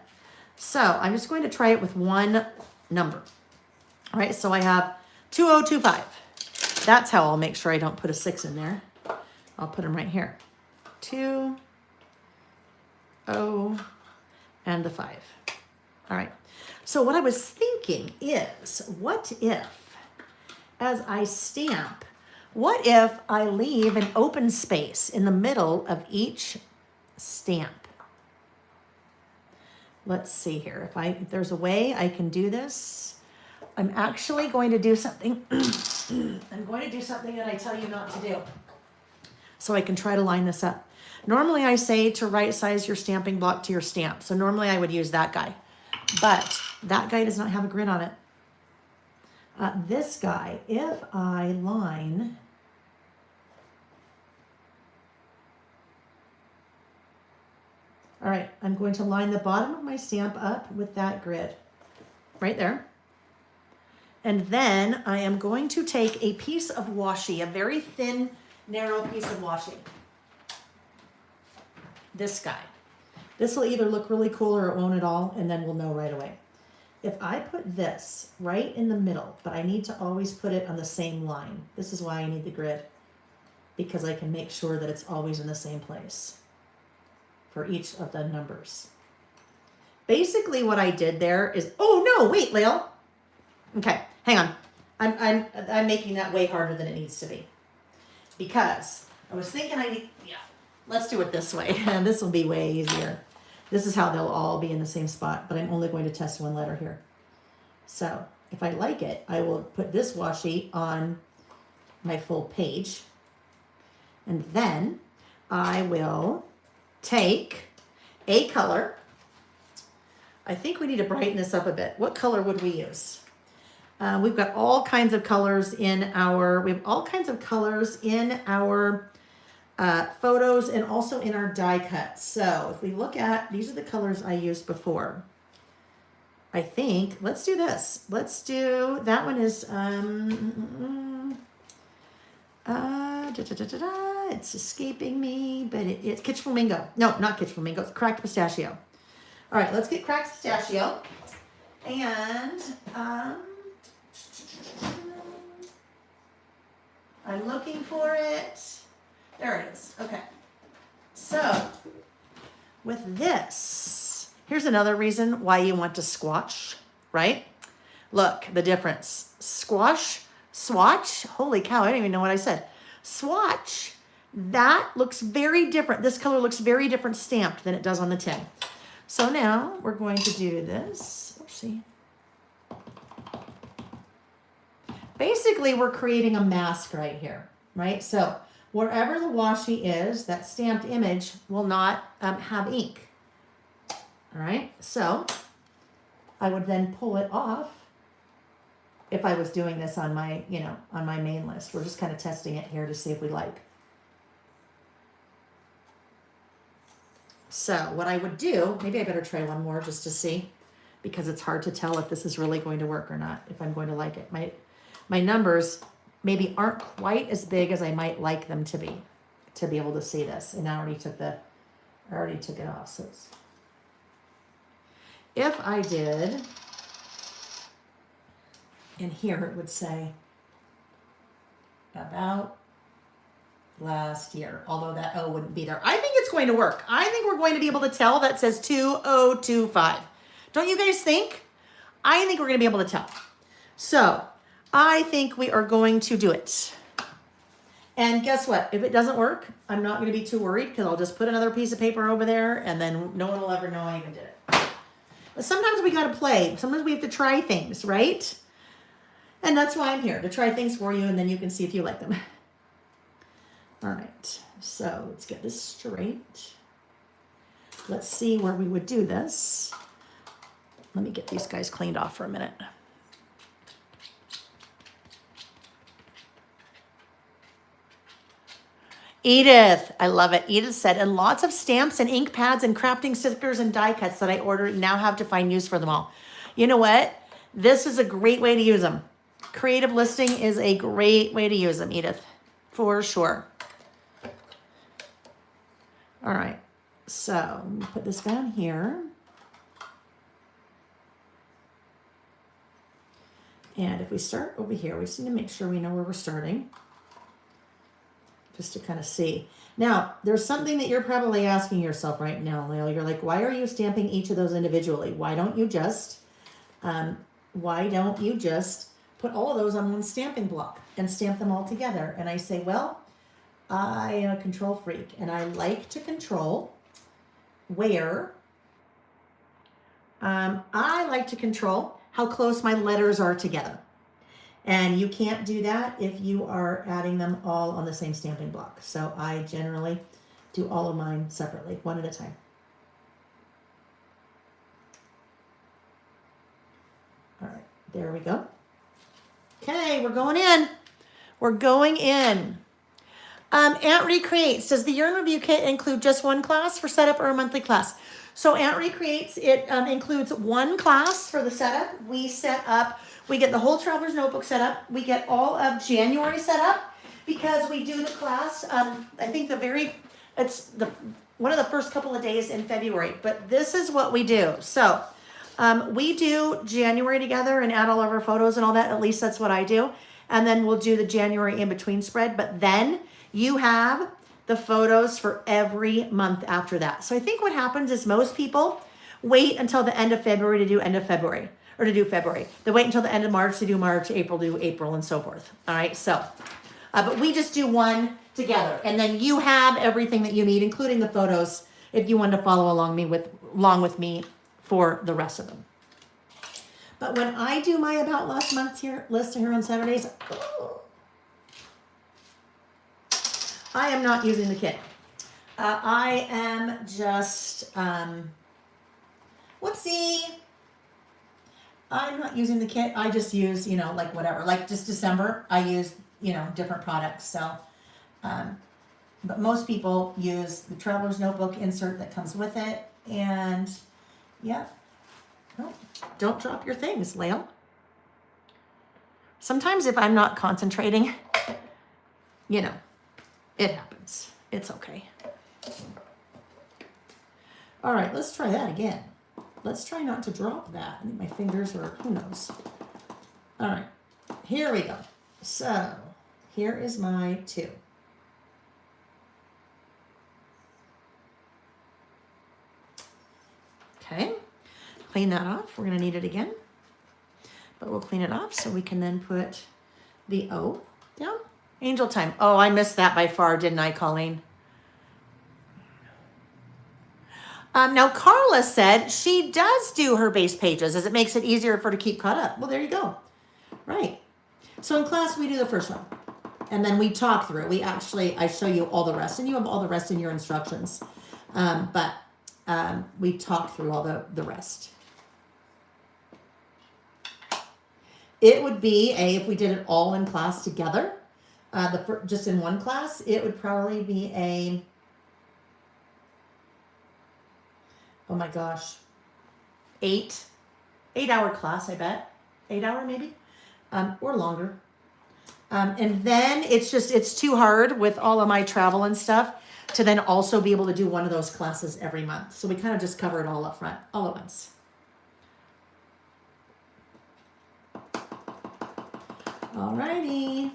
So I'm just going to try it with one number. All right, so I have 2025. That's how I'll make sure I don't put a 6 in there. I'll put them right here. 2, 0, and the 5. All right. So what I was thinking is, what if, as I stamp, what if I leave an open space in the middle of each stamp? Let's see here. If there's a way I can do this, I'm actually going to do something. I'm going to do something that I tell you not to do, so I can try to line this up. Normally I say to right size your stamping block to your stamp. So normally I would use that guy, but that guy does not have a grid on it. This guy, if I line, all right, I'm going to line the bottom of my stamp up with that grid right there. And then I am going to take a piece of washi, a very thin, narrow piece of washi. This guy. This will either look really cool or it won't at all, and then we'll know right away. If I put this right in the middle, but I need to always put it on the same line. This is why I need the grid, because I can make sure that it's always in the same place for each of the numbers. Basically what I did there is, oh no, wait, Lael. Okay, hang on. I'm making that way harder than it needs to be. Because I was thinking let's do it this way. And this will be way easier. This is how they'll all be in the same spot, but I'm only going to test one letter here. So if I like it, I will put this washi on my full page. And then I will take a color. I think we need to brighten this up a bit. What color would we use? We've got all kinds of colors in our, photos and also in our die cuts. So if we look at, these are the colors I used before. I think, let's do this. Let's do, that one is, it's escaping me, but it's Kitsch Flamingo. No, not Kitsch Flamingo, it's Cracked Pistachio. All right, let's get Cracked Pistachio. And, I'm looking for it. There it is. Okay. So, with this, here's another reason why you want to swatch, right? Look, the difference. Swatch, holy cow, I don't even know what I said. Swatch, that looks very different. This color looks very different stamped than it does on the tin. So now we're going to do this. Oopsie. Basically, we're creating a mask right here, right? So wherever the washi is, that stamped image will not have ink. All right, so I would then pull it off if I was doing this on my, on my main list. We're just kind of testing it here to see if we like. So what I would do, maybe I better try one more just to see, because it's hard to tell if this is really going to work or not, if I'm going to like it. My numbers maybe aren't quite as big as I might like them to be able to see this. And I already took it off. So if I did, in here it would say about last year, although that O wouldn't be there. I think it's going to work. I think we're going to be able to tell that says 2025. Don't you guys think? I think we're going to be able to tell. So I think we are going to do it. And guess what? If it doesn't work, I'm not going to be too worried because I'll just put another piece of paper over there and then no one will ever know I even did it. But sometimes we got to play. Sometimes we have to try things, right? And that's why I'm here, to try things for you, and then you can see if you like them. All right, so let's get this straight. Let's see where we would do this. Let me get these guys cleaned off for a minute. Edith, I love it. Edith said, and lots of stamps and ink pads and crafting stickers and die cuts that I ordered now have to find use for them all. You know what? This is a great way to use them. Creative listing is a great way to use them, Edith, for sure. All right, so let me put this down here. And if we start over here, we just need to make sure we know where we're starting, just to kind of see. Now, there's something that you're probably asking yourself right now, Leo. You're like, why are you stamping each of those individually? Why don't you just put all of those on one stamping block and stamp them all together? And I say, well, I am a control freak and I like to control where, I like to control how close my letters are together. And you can't do that if you are adding them all on the same stamping block. So I generally do all of mine separately, one at a time. All right, there we go. Okay, we're going in. We're going in. Aunt Recreates, does the Yarn Review Kit include just one class for setup or a monthly class? So Aunt Recreates, it includes one class for the setup. We get the whole Traveler's Notebook set up. We get all of January set up because we do the class, I think one of the first couple of days in February. But this is what we do. So we do January together and add all of our photos and all that. At least that's what I do. And then we'll do the January in between spread. But then you have the photos for every month after that. So I think what happens is most people wait until the end of February to do end of February, or to do February. They wait until the end of March to do March, April to do April, and so forth. All right, so, but we just do one together. And then you have everything that you need, including the photos, if you want to follow along with me for the rest of them. But when I do my About Last Month list here on Saturdays, I am not using the kit. I am just, whoopsie. I'm not using the kit. I just use, like whatever. Like just December, I use, different products. So, but most people use the Traveler's Notebook insert that comes with it. And yeah, no, don't drop your things, Leo. Sometimes if I'm not concentrating, it happens. It's okay. All right, let's try that again. Let's try not to drop that. I think my fingers are, who knows. All right, here we go. So here is my 2. Okay, clean that off. We're gonna need it again, but we'll clean it off so we can then put the O down. Angel Time. Oh, I missed that by far, didn't I, Colleen? Now, Carla said she does do her base pages as it makes it easier for her to keep caught up. Well, there you go. Right. So in class, we do the first one. And then we talk through it. I show you all the rest. And you have all the rest in your instructions. But we talk through all the rest. It would be if we did it all in class together, just in one class, it would probably be oh my gosh, 8-hour class, I bet. 8 hour maybe, or longer. And then it's too hard with all of my travel and stuff to then also be able to do one of those classes every month. So we kind of just cover it all up front, all at once. Alrighty.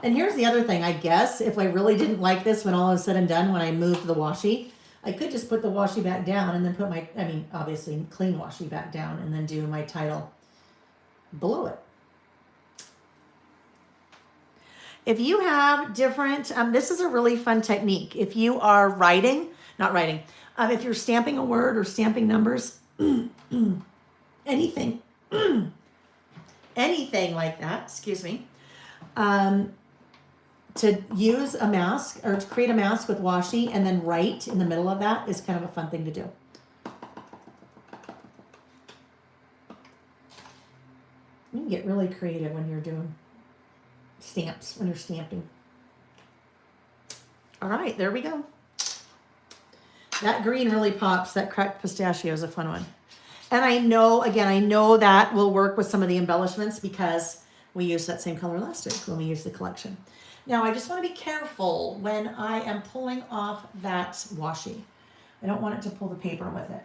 And here's the other thing, I guess, if I really didn't like this when all is said and done, when I moved the washi, I could just put the washi back down and then put obviously clean washi back down and then do my title below it. If you have different, this is a really fun technique. If you are not writing, if you're stamping a word or stamping numbers, anything, anything like that, excuse me, to use a mask or to create a mask with washi and then write in the middle of that is kind of a fun thing to do. You can get really creative when you're doing stamps, when you're stamping. All right, there we go. That green really pops. That cracked pistachio is a fun one. And I know, again, I know that will work with some of the embellishments because we use that same color elastic when we use the collection. Now, I just want to be careful when I am pulling off that washi. I don't want it to pull the paper with it.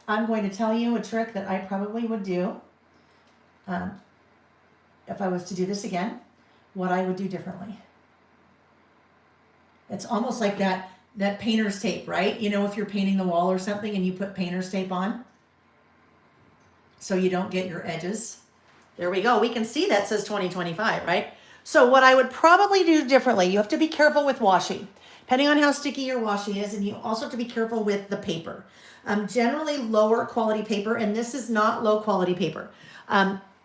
I'm going to tell you a trick that I probably would do if I was to do this again, what I would do differently. It's almost like that painter's tape, right? You know, if you're painting the wall or something and you put painter's tape on so you don't get your edges. There we go. We can see that says 2025, right? So what I would probably do differently, you have to be careful with washi, depending on how sticky your washi is, and you also have to be careful with the paper. Generally lower quality paper, and this is not low quality paper.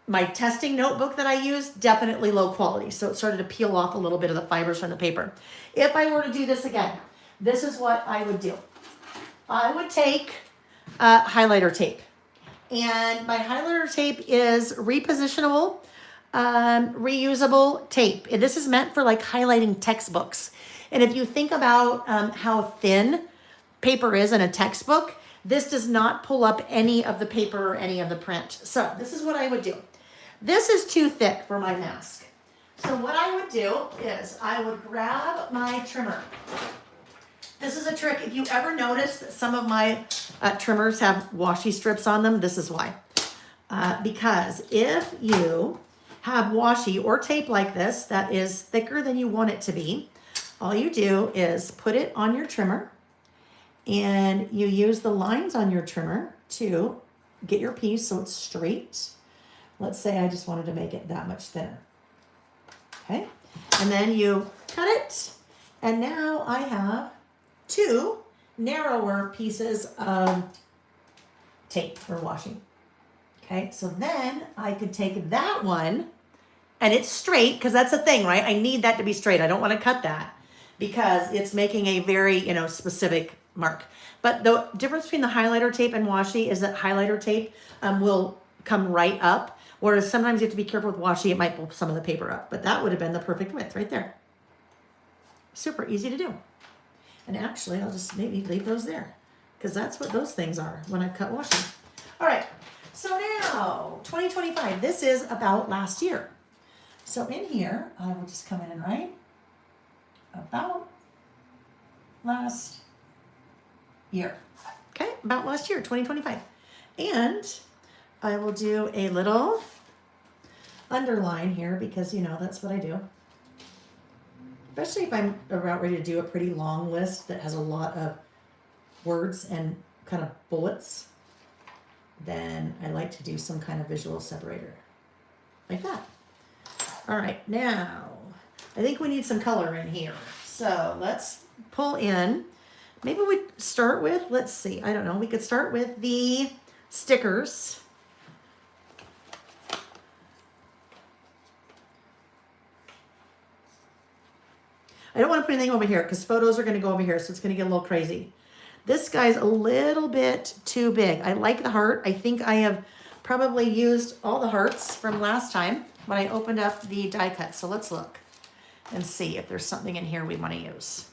My testing notebook that I used, definitely low quality. So it started to peel off a little bit of the fibers from the paper. If I were to do this again, this is what I would do. I would take highlighter tape. And my highlighter tape is repositionable, reusable tape. And this is meant for like highlighting textbooks. And if you think about how thin paper is in a textbook, this does not pull up any of the paper or any of the print. So this is what I would do. This is too thick for my mask. So what I would do is I would grab my trimmer. This is a trick. If you ever notice that some of my trimmers have washi strips on them, this is why. Because if you have washi or tape like this that is thicker than you want it to be, all you do is put it on your trimmer and you use the lines on your trimmer to get your piece so it's straight. Let's say I just wanted to make it that much thinner. Okay, and then you cut it, and now I have two narrower pieces of tape or washi. Okay, so then I could take that one, and it's straight, because that's the thing, right? I need that to be straight. I don't want to cut that because it's making a very, specific mark. But the difference between the highlighter tape and washi is that highlighter tape will come right up, whereas sometimes you have to be careful with washi. It might pull some of the paper up, but that would have been the perfect width right there. Super easy to do. And actually, I'll just maybe leave those there because that's what those things are when I cut washi. All right, so now 2025, this is about last year. So in here, I will just come in and write about last year. Okay, about last year, 2025. And I will do a little underline here because, that's what I do. Especially if I'm about ready to do a pretty long list that has a lot of words and kind of bullets, then I like to do some kind of visual separator. Like that. All right, now, I think we need some color in here. So let's pull in. Maybe we start with, let's see, I don't know. We could start with the stickers. I don't want to put anything over here because photos are going to go over here, so it's going to get a little crazy. This guy's a little bit too big. I like the heart. I think I have probably used all the hearts from last time when I opened up the die cut. So let's look and see if there's something in here we want to use.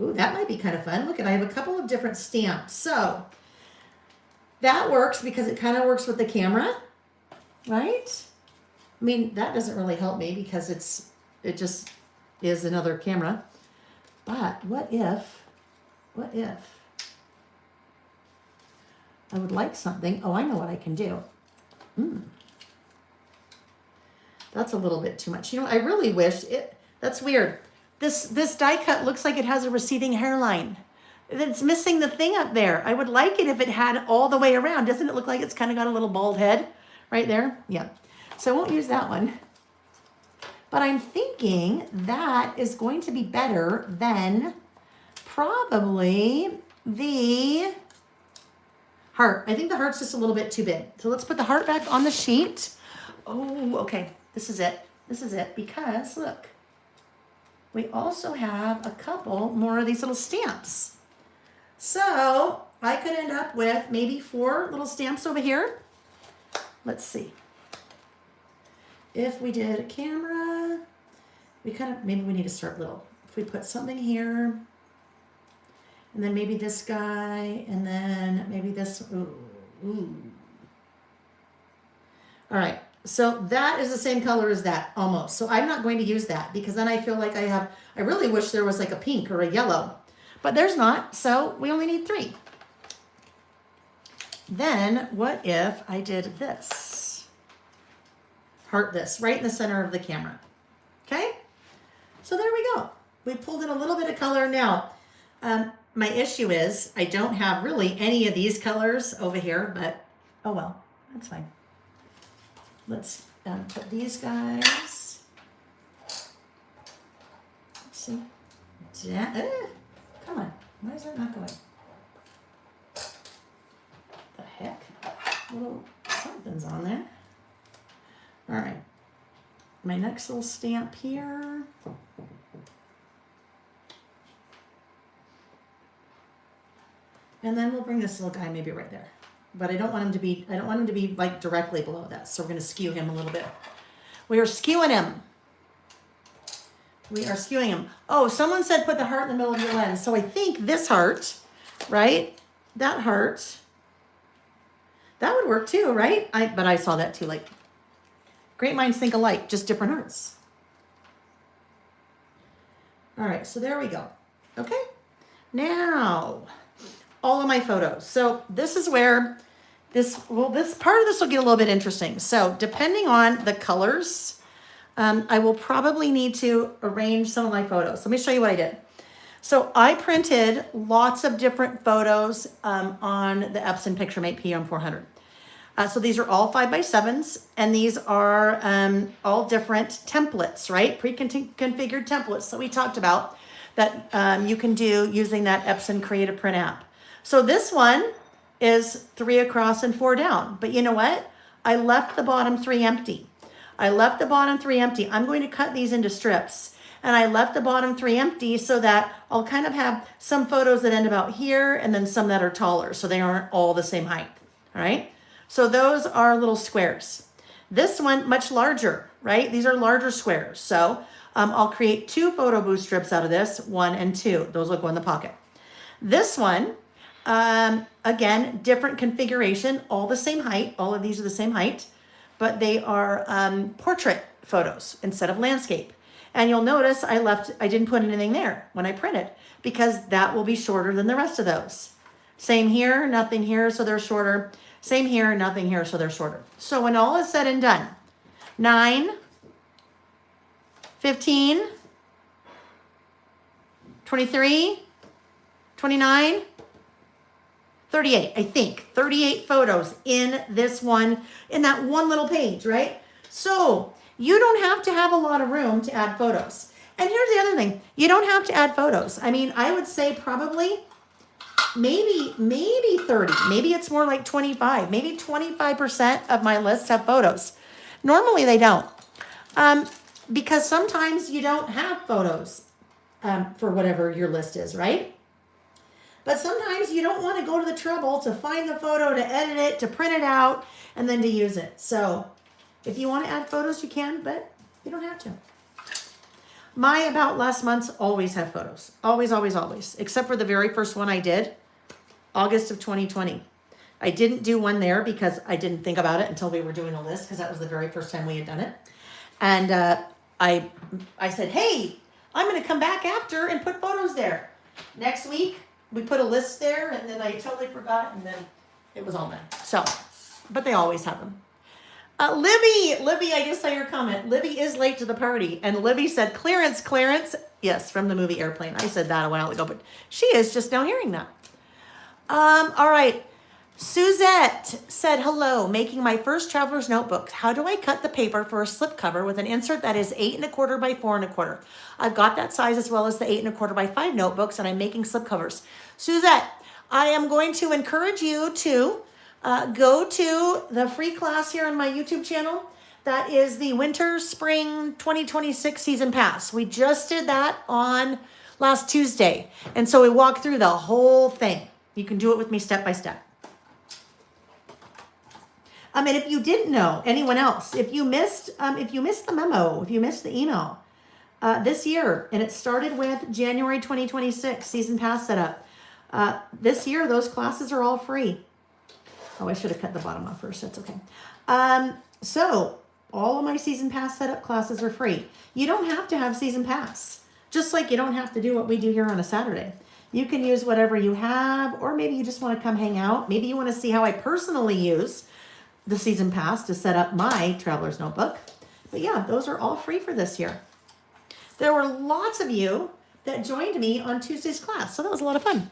Ooh, that might be kind of fun. Look, I have a couple of different stamps. So that works because it kind of works with the camera, right? I mean, that doesn't really help me because it just is another camera. But what if I would like something? Oh, I know what I can do. That's a little bit too much. I really wish that's weird. this die cut looks like it has a receding hairline. It's missing the thing up there. I would like it if it had all the way around. Doesn't it look like it's kind of got a little bald head right there? Yeah. So I won't use that one. But I'm thinking that is going to be better than probably the heart. I think the heart's just a little bit too big. So let's put the heart back on the sheet. Oh, okay. This is it. This is it. Because look, we also have a couple more of these little stamps. So I could end up with maybe 4 little stamps over here. Let's see. If we did a camera, maybe we need to start little. If we put something here, and then maybe this guy, and then maybe this, ooh. All right, so that is the same color as that, almost. So I'm not going to use that because then I feel like I really wish there was like a pink or a yellow, but there's not, so we only need 3. Then what if I did this? Heart this, right in the center of the camera. Okay? So there we go. We pulled in a little bit of color. Now, my issue is I don't have really any of these colors over here, but oh well, that's fine. Let's put these guys. Let's see. Come on. Why is that not going? The heck? Little something's on there. All right, my next little stamp here. And then we'll bring this little guy maybe right there. But I don't want him to be like directly below that. So we're gonna skew him a little bit. We are skewing him. We are skewing him. Oh, someone said put the heart in the middle of your lens. So I think this heart, right? That heart, that would work too, right? But I saw that too, like, great minds think alike, just different hearts. All right, so there we go. Okay, now all of my photos. So this is where this part of this will get a little bit interesting. So depending on the colors, I will probably need to arrange some of my photos. Let me show you what I did. So I printed lots of different photos on the Epson PictureMate PM400. So these are all 5x7s, and these are all different templates, right? Pre-configured templates that we talked about that you can do using that Epson Creative Print app. So this one is 3 across and 4 down. But you know what? I left the bottom 3 empty. I'm going to cut these into strips. And I left the bottom 3 empty so that I'll kind of have some photos that end about here and then some that are taller so they aren't all the same height, all right? So those are little squares. This one, much larger, right? These are larger squares. So I'll create 2 photo booth strips out of this, 1 and 2. Those will go in the pocket. This one, again, different configuration, all the same height. All of these are the same height, but they are portrait photos instead of landscape. And you'll notice I didn't put anything there when I printed because that will be shorter than the rest of those. Same here, nothing here, so they're shorter. Same here, nothing here, so they're shorter. So when all is said and done, 9, 15, 23, 29, 38, I think. 38 photos in this one, in that one little page, right? So you don't have to have a lot of room to add photos. And here's the other thing. You don't have to add photos. I mean, I would say probably maybe 30. Maybe it's more like 25. Maybe 25% of my lists have photos. Normally they don't. Because sometimes you don't have photos for whatever your list is, right? But sometimes you don't want to go to the trouble to find the photo, to edit it, to print it out, and then to use it. So if you want to add photos, you can, but you don't have to. My About Last Months always have photos. Always, always, always. Except for the very first one I did, August of 2020. I didn't do one there because I didn't think about it until we were doing a list because that was the very first time we had done it. And I said, hey, I'm going to come back after and put photos there. Next week, we put a list there, and then I totally forgot, and then it was all done. So, but they always have them. Libby, I just saw your comment. Libby is late to the party. And Libby said, Clarence. Yes, from the movie Airplane. I said that a while ago, but she is just now hearing that. All right. Suzette said, hello, making my first traveler's notebook. How do I cut the paper for a slipcover with an insert that is 8 1/4 by 4 1/4? I've got that size as well as the 8 1/4 by 5 notebooks, and I'm making slipcovers. Suzette, I am going to encourage you to go to the free class here on my YouTube channel. That is the Winter Spring 2026 Season Pass. We just did that on last Tuesday. And so we walked through the whole thing. You can do it with me step by step. And if you didn't know, anyone else, if you missed the memo, if you missed the email, this year, and it started with January 2026 Season Pass setup. This year, those classes are all free. Oh, I should have cut the bottom off first. That's okay. So all of my Season Pass setup classes are free. You don't have to have Season Pass. Just like you don't have to do what we do here on a Saturday. You can use whatever you have, or maybe you just want to come hang out. Maybe you want to see how I personally use the Season Pass to set up my Traveler's Notebook. But yeah, those are all free for this year. There were lots of you that joined me on Tuesday's class, so that was a lot of fun.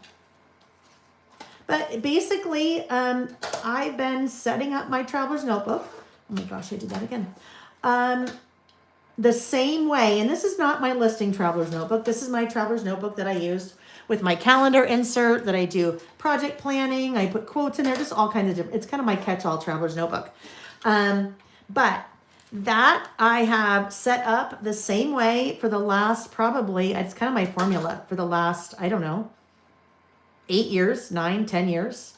But basically, I've been setting up my Traveler's Notebook. Oh my gosh, I did that again. The same way, and this is not my listing Traveler's Notebook. This is my Traveler's Notebook that I use with my calendar insert, that I do project planning. I put quotes in there, just all kinds of different, it's kind of my catch-all Traveler's Notebook. But that I have set up the same way for the last, probably, it's kind of my formula for the last, I don't know, 8 years, 9, 10 years.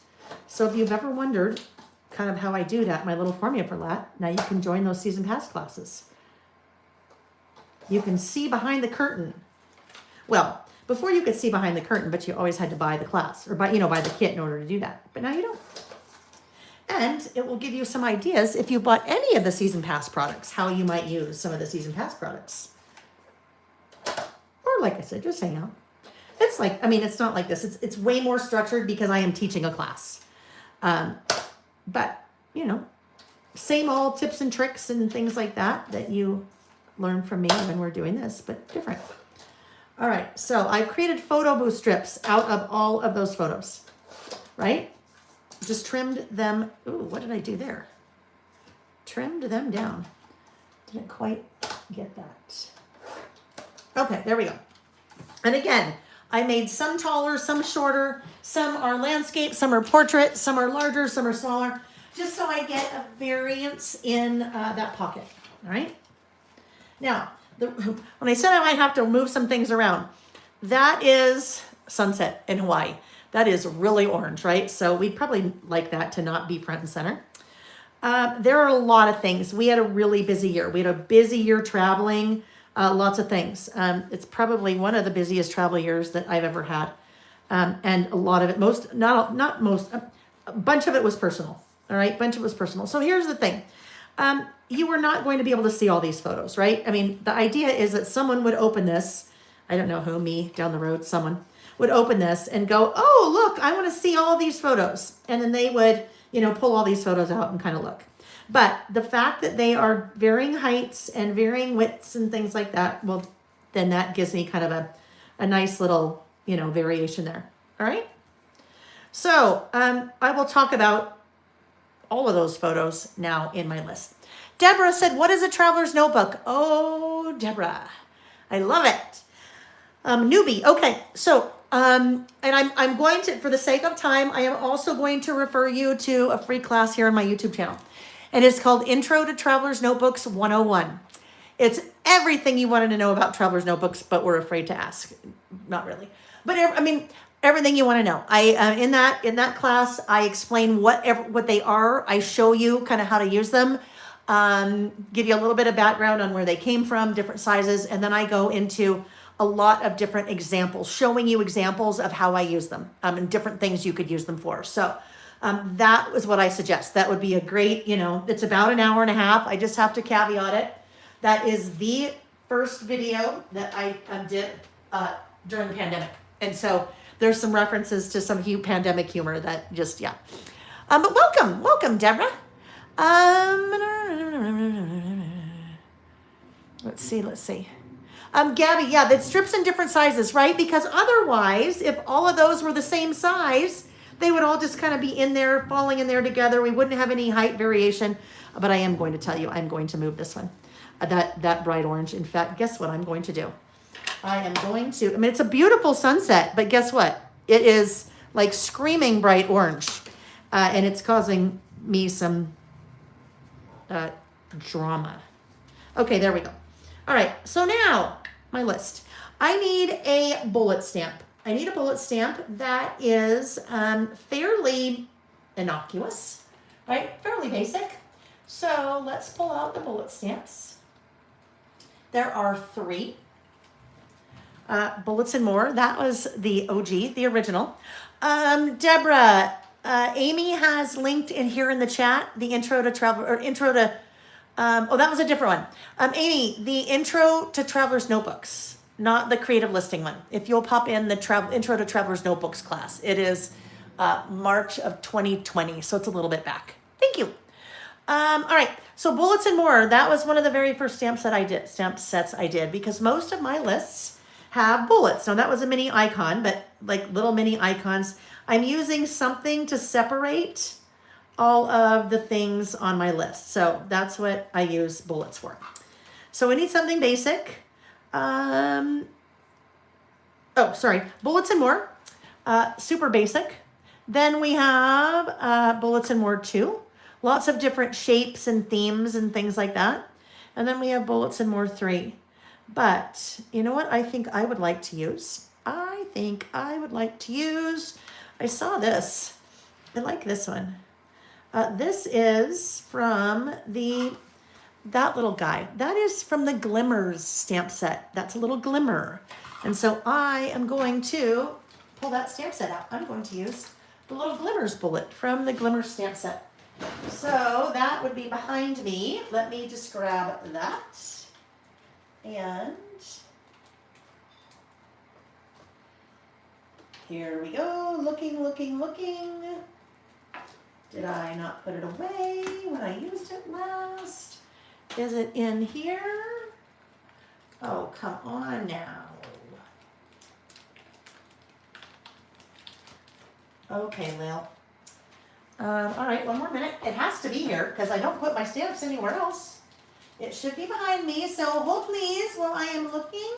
So if you've ever wondered kind of how I do that, my little formula for that, now you can join those Season Pass classes. You can see behind the curtain. Well, before you could see behind the curtain, but you always had to buy the class or buy the kit in order to do that. But now you don't. And it will give you some ideas if you bought any of the Season Pass products, how you might use some of the Season Pass products. Or like I said, just hang out. It's like, it's not like this. It's way more structured because I am teaching a class. But, same old tips and tricks and things like that you learn from me when we're doing this, but different. All right, so I created photo booth strips out of all of those photos, right? Just trimmed them. Ooh, what did I do there? Trimmed them down. Didn't quite get that. Okay, there we go. And again, I made some taller, some shorter, some are landscape, some are portrait, some are larger, some are smaller, just so I get a variance in that pocket, all right? Now, when I said I might have to move some things around, that is sunset in Hawaii. That is really orange, right? So we'd probably like that to not be front and center. There are a lot of things. We had a really busy year. We had a busy year traveling, lots of things. It's probably one of the busiest travel years that I've ever had. And a lot of it, a bunch of it was personal, all right? Bunch of it was personal. So here's the thing. You were not going to be able to see all these photos, right? The idea is that someone would open this, I don't know who, me, down the road, someone would open this and go, oh, look, I want to see all these photos. And then they would, pull all these photos out and kind of look. But the fact that they are varying heights and varying widths and things like that, well, then that gives me kind of a nice little, variation there. All right. So I will talk about all of those photos now in my list. Deborah said, what is a traveler's notebook? Oh, Deborah, I love it. Newbie. Okay. So, and I'm going to, for the sake of time, I am also going to refer you to a free class here on my YouTube channel. And it's called Intro to Traveler's Notebooks 101. It's everything you wanted to know about traveler's notebooks, but were afraid to ask. Not really. But everything you want to know. In that class, I explain what they are. I show you kind of how to use them. Give you a little bit of background on where they came from, different sizes, and then I go into a lot of different examples, showing you examples of how I use them, and different things you could use them for. So that was what I suggest. That would be a great, it's about an hour and a half. I just have to caveat it. That is the first video that I did during the pandemic. And so there's some references to some pandemic humor that just, yeah. But welcome, Deborah. Let's see. Gabby, yeah, that strips in different sizes, right? Because otherwise, if all of those were the same size, they would all just kind of be in there, falling in there together. We wouldn't have any height variation. But I am going to tell you, I'm going to move this one, that bright orange. In fact, guess what I'm going to do? I mean, it's a beautiful sunset, but guess what? It is like screaming bright orange, and it's causing me some drama. Okay, there we go. All right, so now my list. I need a bullet stamp. I need a bullet stamp that is fairly innocuous, right? Fairly basic. So let's pull out the bullet stamps. There are 3. Bullets and More. That was the OG, the original. Deborah, Amy has linked in here in the chat the intro to travel, or intro to, that was a different one. Amy, the intro to Traveler's Notebooks, not the creative listing one. If you'll pop in the intro to Traveler's Notebooks class, it is March of 2020, so it's a little bit back. Thank you. All right, so Bullets and More. That was one of the very first stamp sets I did, because most of my lists have bullets. Now that was a mini icon, but like little mini icons. I'm using something to separate all of the things on my list. So that's what I use bullets for. So we need something basic. Bullets and More, super basic. Then we have Bullets and More 2. Lots of different shapes and themes and things like that. And then we have Bullets and More 3. But you know what I think I would like to use? I saw this. I like this one. This is from that little guy. That is from the Glimmers stamp set. That's a little glimmer. And so I am going to pull that stamp set out. I'm going to use the little Glimmers bullet from the Glimmers stamp set. So that would be behind me. Let me just grab that. And here we go. Looking. Did I not put it away when I used it last? Is it in here? Oh, come on now. Okay, Lil. All right, one more minute. It has to be here because I don't put my stamps anywhere else. It should be behind me, so hold please while I am looking.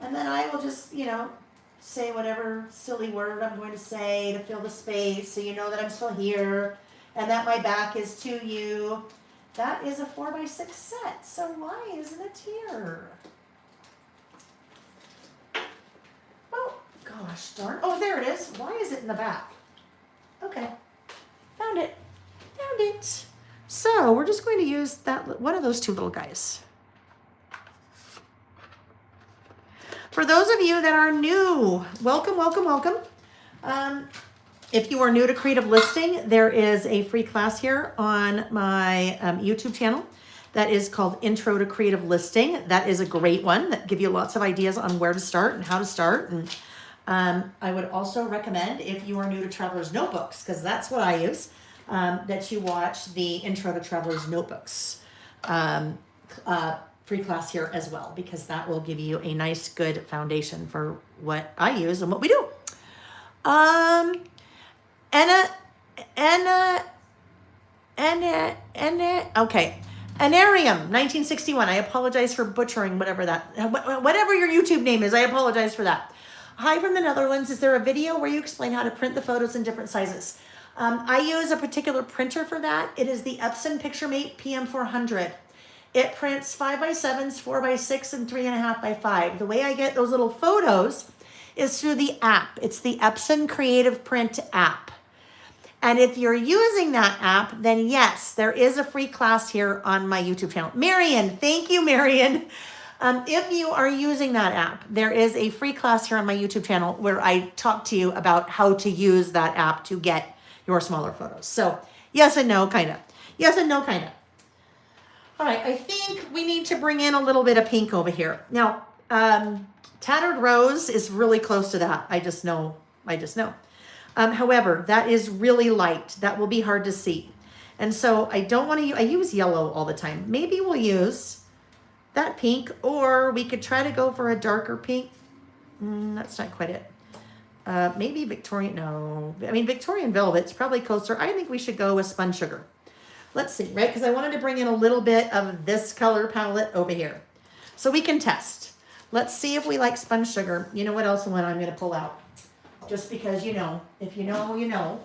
And then I will just, say whatever silly word I'm going to say to fill the space so you know that I'm still here and that my back is to you. That is a 4x6 set, so why isn't it here? Oh, gosh darn. Oh, there it is. Why is it in the back? Okay, found it. So we're just going to use that one of those 2 little guys. For those of you that are new, welcome. If you are new to Creative Listing, there is a free class here on my YouTube channel that is called Intro to Creative Listing. That is a great one that gives you lots of ideas on where to start and how to start. And I would also recommend, if you are new to Traveler's Notebooks, because that's what I use, that you watch the Intro to Traveler's Notebooks free class here as well, because that will give you a nice, good foundation for what I use and what we do. Okay. Anarium, 1961. I apologize for butchering whatever your YouTube name is. I apologize for that. Hi from the Netherlands. Is there a video where you explain how to print the photos in different sizes? I use a particular printer for that. It is the Epson PictureMate PM400. It prints 5x7s, 4x6, and 3.5x5. The way I get those little photos is through the app. It's the Epson Creative Print app. And if you're using that app, then yes, there is a free class here on my YouTube channel. Marion, thank you, Marion. If you are using that app, there is a free class here on my YouTube channel where I talk to you about how to use that app to get your smaller photos. So yes and no, kind of. Yes and no, kind of. All right, I think we need to bring in a little bit of pink over here. Now, Tattered Rose is really close to that. I just know. However, that is really light. That will be hard to see. And so I don't want to, I use yellow all the time. Maybe we'll use that pink, or we could try to go for a darker pink. That's not quite it. Maybe Victorian, no. I mean, Victorian Velvet's probably closer. I think we should go with Spun Sugar. Let's see, right? Because I wanted to bring in a little bit of this color palette over here. So we can test. Let's see if we like Spun Sugar. You know what else one I'm going to pull out? Just because you know. If you know, you know.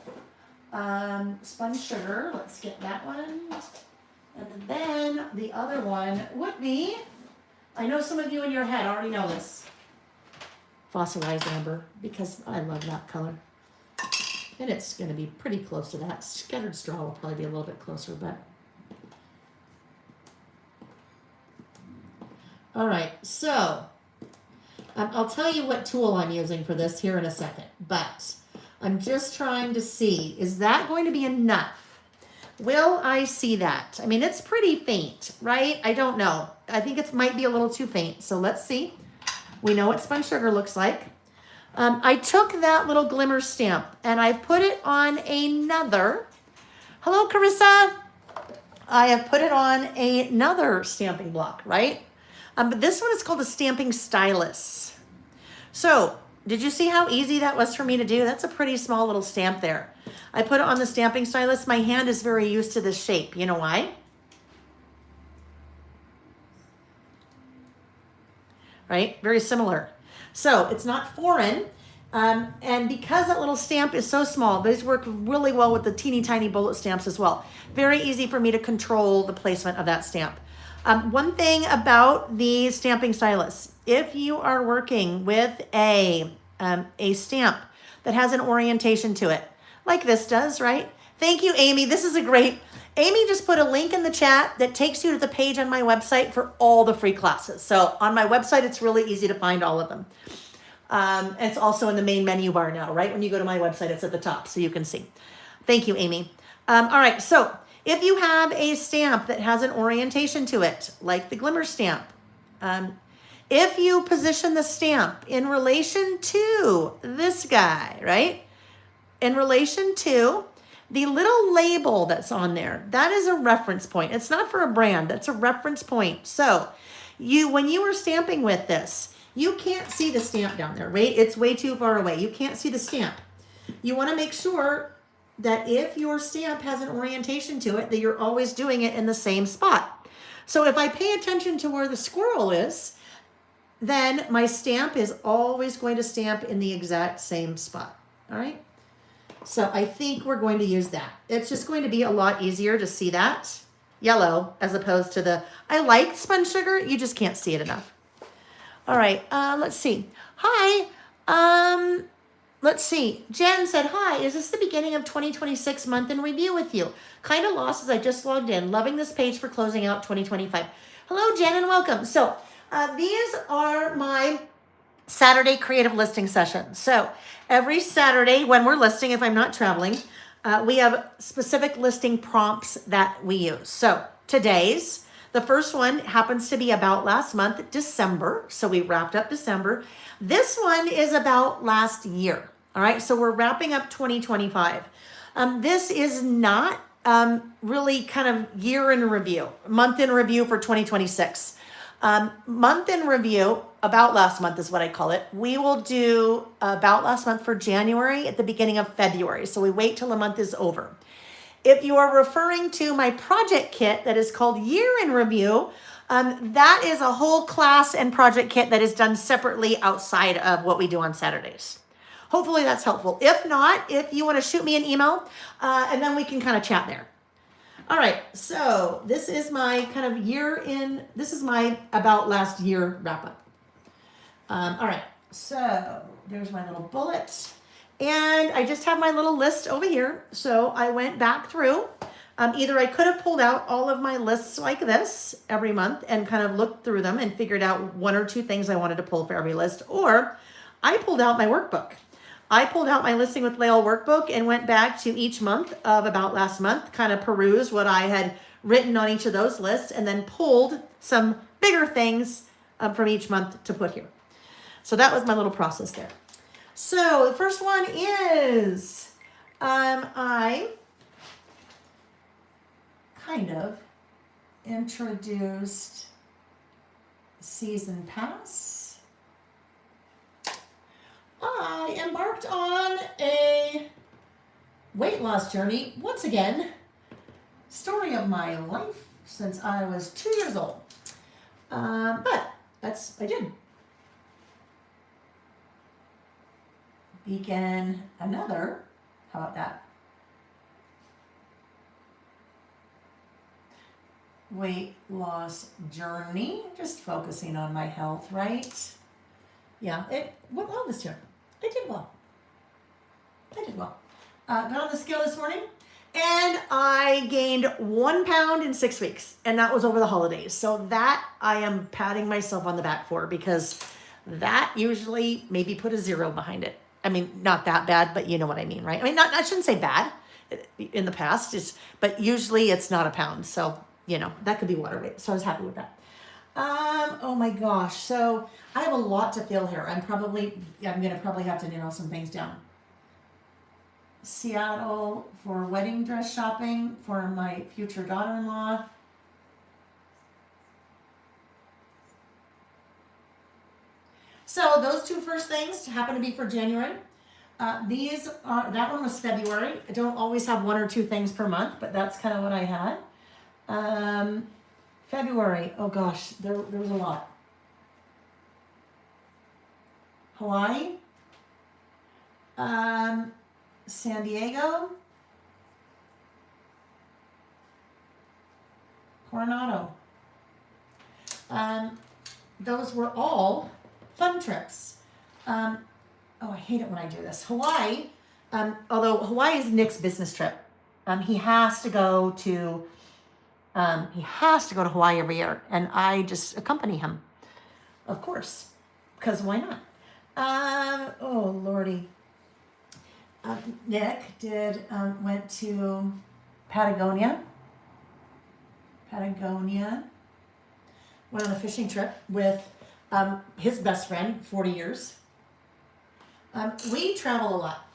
Spun Sugar. Let's get that one. And then the other one would be, I know some of you in your head already know this. Fossilized Amber, because I love that color. And it's going to be pretty close to that. Scattered Straw will probably be a little bit closer, but. All right, so I'll tell you what tool I'm using for this here in a second, but I'm just trying to see, is that going to be enough? Will I see that? I mean, it's pretty faint, right? I don't know. I think it might be a little too faint, so let's see. We know what Spun Sugar looks like. I took that little glimmer stamp and I put it on another. Hello, Carissa. I have put it on another stamping block, right? But this one is called a stamping stylus. So, did you see how easy that was for me to do? That's a pretty small little stamp there. I put it on the stamping stylus. My hand is very used to this shape. You know why? Right? Very similar. So it's not foreign. And because that little stamp is so small, these work really well with the teeny tiny bullet stamps as well. Very easy for me to control the placement of that stamp. One thing about the stamping stylus, if you are working with a stamp that has an orientation to it, like this does, right? Thank you, Amy. This is a great, Amy just put a link in the chat that takes you to the page on my website for all the free classes. So on my website, it's really easy to find all of them. It's also in the main menu bar now, right? When you go to my website, it's at the top so you can see. Thank you, Amy. All right, so if you have a stamp that has an orientation to it, like the glimmer stamp, if you position the stamp in relation to this guy, right? In relation to the little label that's on there, that is a reference point. It's not for a brand, that's a reference point. So when you are stamping with this, you can't see the stamp down there, right? It's way too far away. You can't see the stamp. You want to make sure that if your stamp has an orientation to it, that you're always doing it in the same spot. So if I pay attention to where the squirrel is, then my stamp is always going to stamp in the exact same spot, all right? So I think we're going to use that. It's just going to be a lot easier to see that yellow as opposed to the, I like Spun Sugar, you just can't see it enough. All right, let's see. Hi, let's see. Jen said, hi, is this the beginning of 2026 month in review with you? Kind of lost as I just logged in. Loving this page for closing out 2025. Hello, Jen, and welcome. So these are my Saturday creative listing sessions. So every Saturday when we're listing, if I'm not traveling, we have specific listing prompts that we use. So today's, the first one happens to be about last month, December. So we wrapped up December. This one is about last year. All right. So we're wrapping up 2025. This is not really kind of year in review, month in review for 2026. Month in review, about last month is what I call it. We will do about last month for January at the beginning of February. So we wait till the month is over. If you are referring to my project kit that is called Year in Review, that is a whole class and project kit that is done separately outside of what we do on Saturdays. Hopefully that's helpful. If not, if you want to shoot me an email, and then we can kind of chat there. All right, so this is my kind of this is my about last year wrap up. All right, so there's my little bullet. And I just have my little list over here. So I went back through. Either I could have pulled out all of my lists like this every month and kind of looked through them and figured out one or two things I wanted to pull for every list. Or I pulled out my workbook. I pulled out my Listing with Lael workbook and went back to each month of about last month, kind of perused what I had written on each of those lists, and then pulled some bigger things from each month to put here. So that was my little process there. So the first one is, I kind of, introduced season pass. I embarked on a weight loss journey once again. Story of my life since I was 2 years old. But I did. Began another, how about that? Weight loss journey, just focusing on my health, right? Yeah, it went well this year. I did well. Got on the scale this morning and I gained 1 pound in 6 weeks, and that was over the holidays. So that I am patting myself on the back for, because that usually maybe put a 0 behind it. I mean, not that bad, but you know what I mean, right? I mean, I shouldn't say bad in the past, but usually it's not a pound. So, you know, that could be water weight. So I was happy with that. Oh my gosh. So I have a lot to fill here. I'm going to probably have to nail some things down. Seattle for wedding dress shopping for my future daughter-in-law. So those 2 first things happen to be for January. That one was February. I don't always have 1 or 2 things per month, but that's kind of what I had. February, oh gosh, there was a lot. Hawaii, San Diego, Coronado. Those were all fun trips. Oh, I hate it when I do this. Hawaii, although Hawaii is Nick's business trip. He has to go to Hawaii every year, and I just accompany him, of course, because why not? Oh Lordy. Nick went to Patagonia. Went on a fishing trip with his best friend, 40 years. We travel a lot.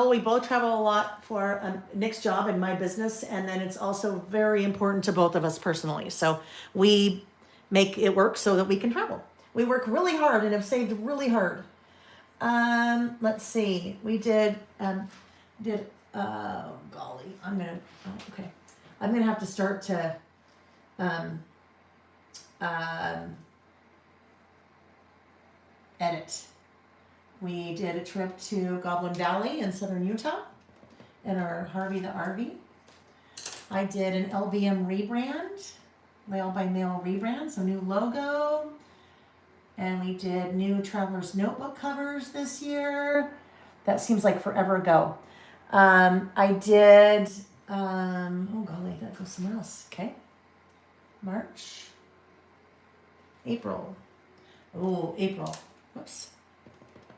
We both travel a lot for Nick's job and my business, and then it's also very important to both of us personally. So we make it work so that we can travel. We work really hard and have saved really hard. Let's see. We did oh golly, I'm gonna have to start to edit. We did a trip to Goblin Valley in southern Utah in our Harvey the RV. I did an LBM rebrand, Mail by Mail rebrand, so new logo. And we did new Traveler's Notebook covers this year. That seems like forever ago. I did, oh golly, that goes somewhere else. Okay. March. April. Oh, April. Whoops.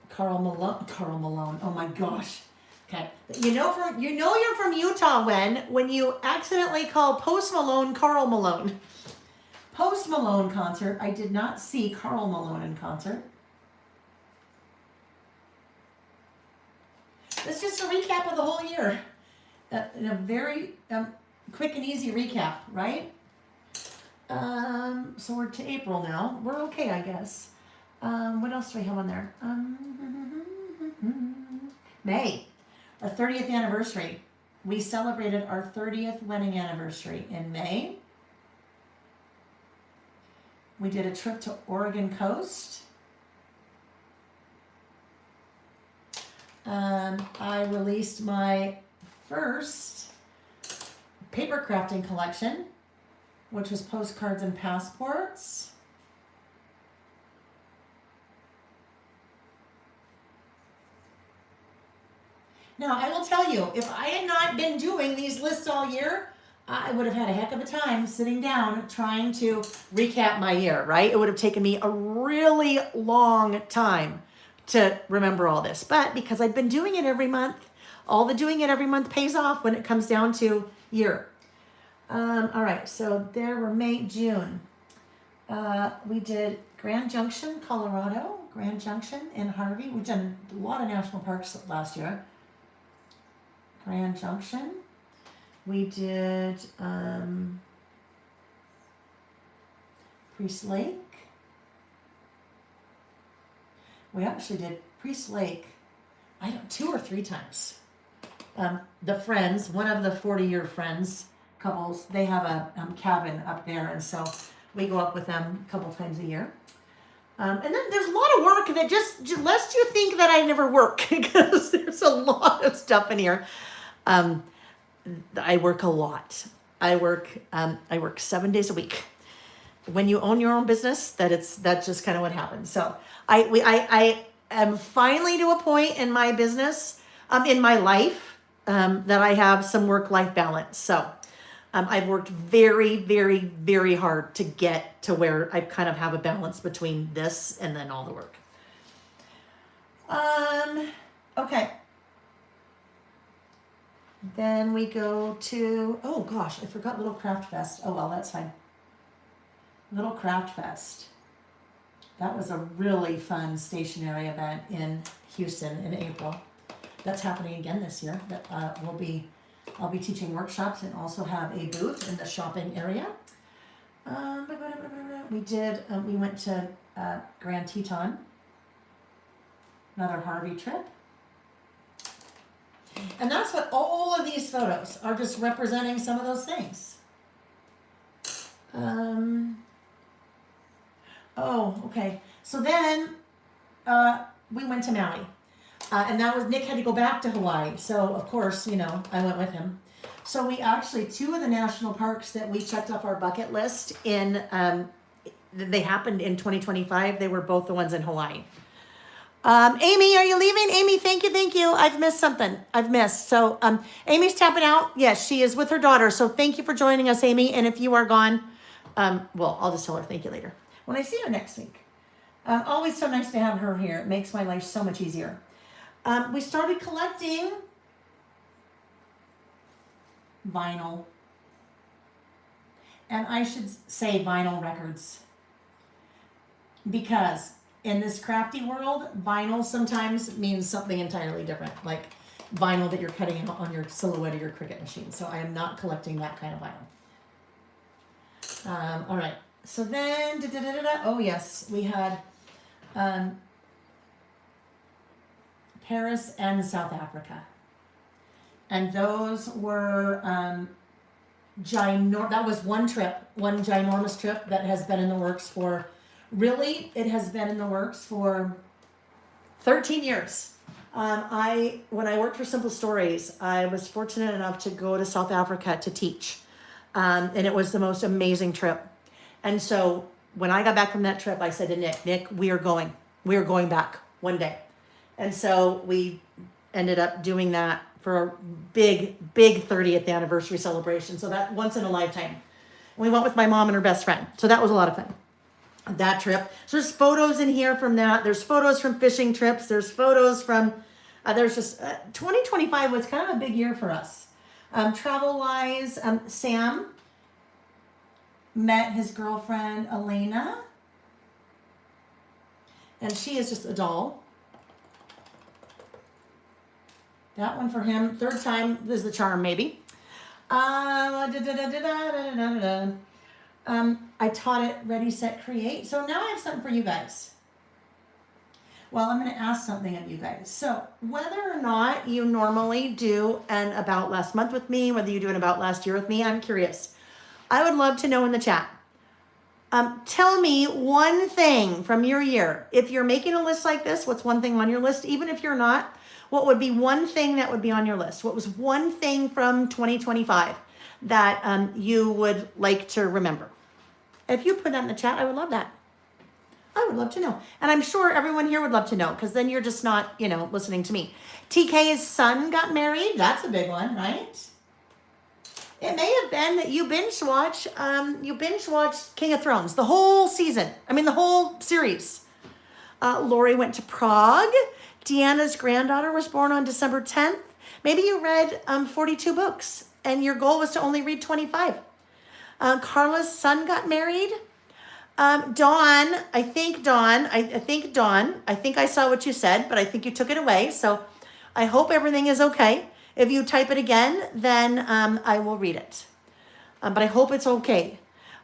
Carl Malone. Oh my gosh. Okay. You know you're from Utah when you accidentally call Post Malone Carl Malone. Post Malone concert. I did not see Carl Malone in concert. That's just a recap of the whole year. In a very quick and easy recap, right? So we're to April now. We're okay, I guess. What else do we have on there? May, our 30th anniversary. We celebrated our 30th wedding anniversary in May. We did a trip to Oregon coast. I released my first paper crafting collection, which was postcards and passports. Now, I will tell you, if I had not been doing these lists all year, I would have had a heck of a time sitting down trying to recap my year, right? It would have taken me a really long time to remember all this. But because I've been doing it every month, all the doing it every month pays off when it comes down to year. All right, so there were May, June. We did Grand Junction, Colorado, Grand Junction in Harvey. We've done a lot of national parks last year. Grand Junction. We did Priest Lake. We actually did Priest Lake, I don't, 2 or 3 times. The friends, one of the 40-year friends couples, they have a cabin up there, and so we go up with them a couple times a year. And then there's a lot of work that just lest you think that I never work, because there's a lot of stuff in here. I work a lot. I work 7 days a week. When you own your own business, that's just kind of what happens. So I am finally to a point in my business, in my life, that I have some work-life balance. So I've worked very, very, very hard to get to where I kind of have a balance between this and then all the work. Okay. Then we go to, oh gosh, I forgot Little Craft Fest. Oh well, that's fine. Little Craft Fest. That was a really fun stationery event in Houston in April. That's happening again this year. That I'll be teaching workshops and also have a booth in the shopping area. We went to Grand Teton, another Harvey trip. And that's what all of these photos are, just representing some of those things. Oh, okay. So then we went to Maui. And that was, Nick had to go back to Hawaii. So, of course, I went with him. So we actually, 2 of the national parks that we checked off our bucket list they happened in 2025. They were both the ones in Hawaii. Amy, are you leaving? Amy, thank you. I've missed something. So, Amy's tapping out. Yes, she is with her daughter. So thank you for joining us, Amy. And if you are gone, well, I'll just tell her thank you later when I see her next week. Always so nice to have her here. It makes my life so much easier. We started collecting vinyl. And I should say vinyl records. Because in this crafty world, vinyl sometimes means something entirely different. Like vinyl that you're cutting on your Silhouette or your Cricut machine. So I am not collecting that kind of vinyl. All right. So then, oh yes, we had Paris and South Africa. And those were that was one ginormous trip that has been in the works for, it has been in the works for 13 years. When I worked for Simple Stories, I was fortunate enough to go to South Africa to teach. And it was the most amazing trip. And so when I got back from that trip, I said to Nick, we are going back one day. And so we ended up doing that for a big 30th anniversary celebration. So that once in a lifetime. We went with my mom and her best friend. So that was a lot of fun. That trip. So there's photos in here from that. There's photos from fishing trips. There's photos from, there's just, 2025 was kind of a big year for us. Travel-wise, Sam met his girlfriend, Elena. And she is just a doll. That one for him. 3rd time is the charm, maybe. I taught it Ready, Set, Create. So now I have something for you guys. Well, I'm going to ask something of you guys. So whether or not you normally do an About Last Month with me, whether you do an About Last Year with me, I'm curious. I would love to know in the chat. Tell me one thing from your year. If you're making a list like this, what's one thing on your list? Even if you're not, what would be one thing that would be on your list? What was one thing from 2025 that you would like to remember? If you put that in the chat, I would love that. I would love to know. And I'm sure everyone here would love to know, because then you're just not, listening to me. TK's son got married. That's a big one, right? It may have been that you binge watched King of Thrones, the whole season. The whole series. Lori went to Prague. Deanna's granddaughter was born on December 10th. Maybe you read 42 books and your goal was to only read 25. Carla's son got married. Dawn, I think I saw what you said, but I think you took it away. So I hope everything is okay. If you type it again, then I will read it. But I hope it's okay.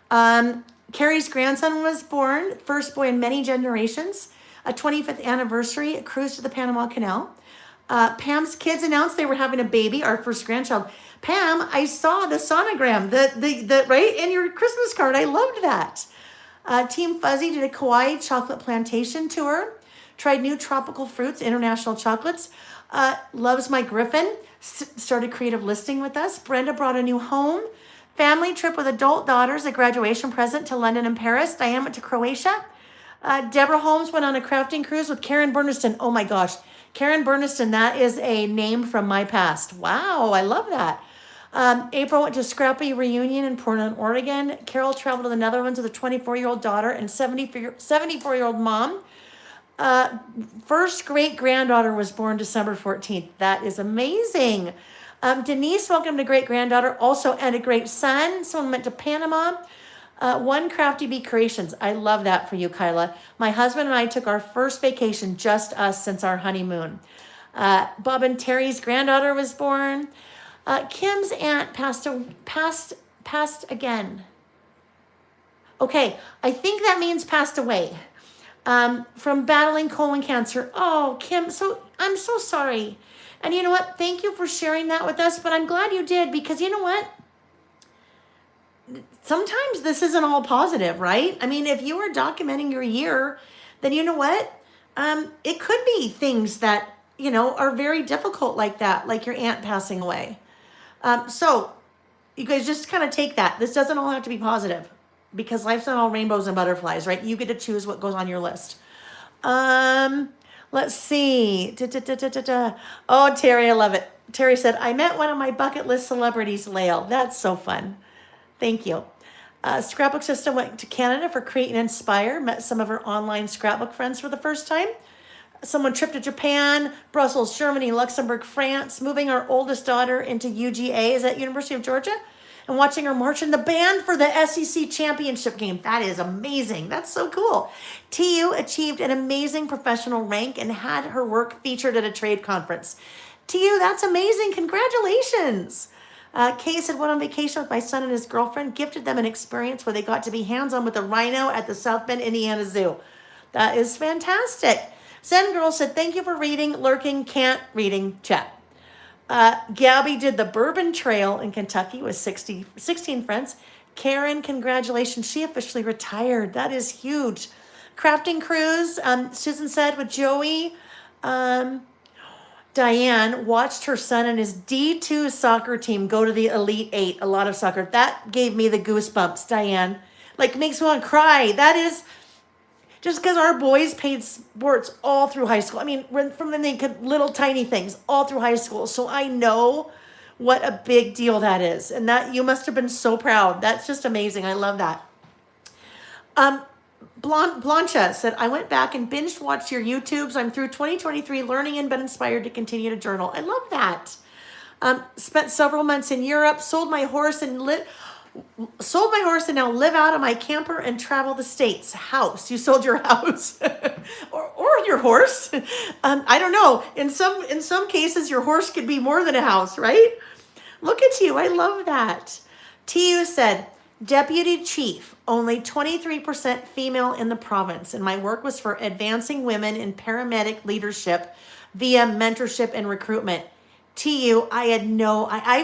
Carrie's grandson was born, first boy in many generations, a 25th anniversary, a cruise to the Panama Canal. Pam's kids announced they were having a baby, our first grandchild. Pam, I saw the sonogram, the right in your Christmas card. I loved that. Team Fuzzy did a Kauai chocolate plantation tour, tried new tropical fruits, international chocolates. Loves My Griffin, started creative listing with us. Brenda brought a new home. Family trip with adult daughters, a graduation present to London and Paris. Diane went to Croatia. Deborah Holmes went on a crafting cruise with Karen Burniston. Oh my gosh, Karen Burniston, that is a name from my past. Wow, I love that. April went to Scrappy Reunion in Portland, Oregon. Carol traveled to the Netherlands with a 24-year-old daughter and 74-year-old mom. First great-granddaughter was born December 14th. That is amazing. Denise welcomed a great-granddaughter also and a great son. Someone went to Panama. One Crafty Bee Creations. I love that for you, Kyla. My husband and I took our first vacation, just us, since our honeymoon. Bob and Terry's granddaughter was born. Kim's aunt passed again. Okay, I think that means passed away. From battling colon cancer. Oh, Kim, I'm so sorry. And you know what? Thank you for sharing that with us, but I'm glad you did, because you know what? Sometimes this isn't all positive, right? I mean, if you are documenting your year, then you know what? It could be things that, you know, are very difficult like that, like your aunt passing away. So you guys just kind of take that. This doesn't all have to be positive, because life's not all rainbows and butterflies, right? You get to choose what goes on your list. Let's see. Oh, Terry, I love it. Terry said, I met one of my bucket list celebrities, Lael. That's so fun. Thank you. Scrapbook System went to Canada for Create and Inspire. Met some of her online scrapbook friends for the first time. Someone tripped to Japan, Brussels, Germany, Luxembourg, France, moving our oldest daughter into UGA, is at University of Georgia, and watching her march in the band for the SEC championship game. That is amazing. That's so cool. TU achieved an amazing professional rank and had her work featured at a trade conference. TU, that's amazing. Congratulations. Kay said, went on vacation with my son and his girlfriend, gifted them an experience where they got to be hands-on with a rhino at the South Bend, Indiana Zoo. That is fantastic. Zen Girl said, thank you for reading, lurking, can't reading chat. Gabby did the Bourbon Trail in Kentucky with 16 friends. Karen, congratulations. She officially retired. That is huge. Crafting cruise, Susan said, with Joey. Diane watched her son and his D2 soccer team go to the Elite Eight. A lot of soccer. That gave me the goosebumps, Diane. Like, makes me want to cry. That is just because our boys played sports all through high school. I mean, from when they could little tiny things all through high school. So I know what a big deal that is. And that you must have been so proud. That's just amazing. I love that. Blancha said, I went back and binge watched your YouTubes. I'm through 2023 learning and been inspired to continue to journal. I love that. Spent several months in Europe, sold my horse and now live out of my camper and travel the States. House. You sold your house or your horse. I don't know. In some cases, your horse could be more than a house, right? Look at you. I love that. TU said, Deputy Chief, only 23% female in the province, and my work was for advancing women in paramedic leadership via mentorship and recruitment. TU, I've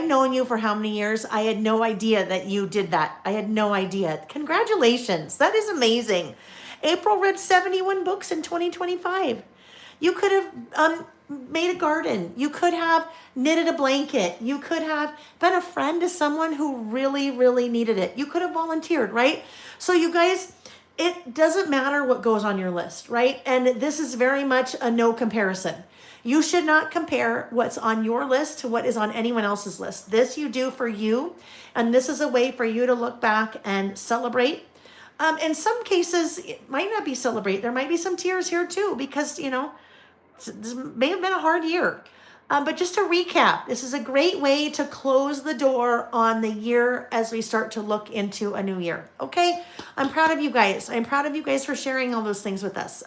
known you for how many years? I had no idea that you did that. I had no idea. Congratulations. That is amazing. April read 71 books in 2025. You could have made a garden. You could have knitted a blanket. You could have been a friend to someone who really, really needed it. You could have volunteered, right? So you guys, it doesn't matter what goes on your list, right? And this is very much a no comparison. You should not compare what's on your list to what is on anyone else's list. This you do for you, and this is a way for you to look back and celebrate. In some cases, it might not be celebrate. There might be some tears here too, because, you know, this may have been a hard year. But just to recap, this is a great way to close the door on the year as we start to look into a new year. Okay? I'm proud of you guys. I'm proud of you guys for sharing all those things with us.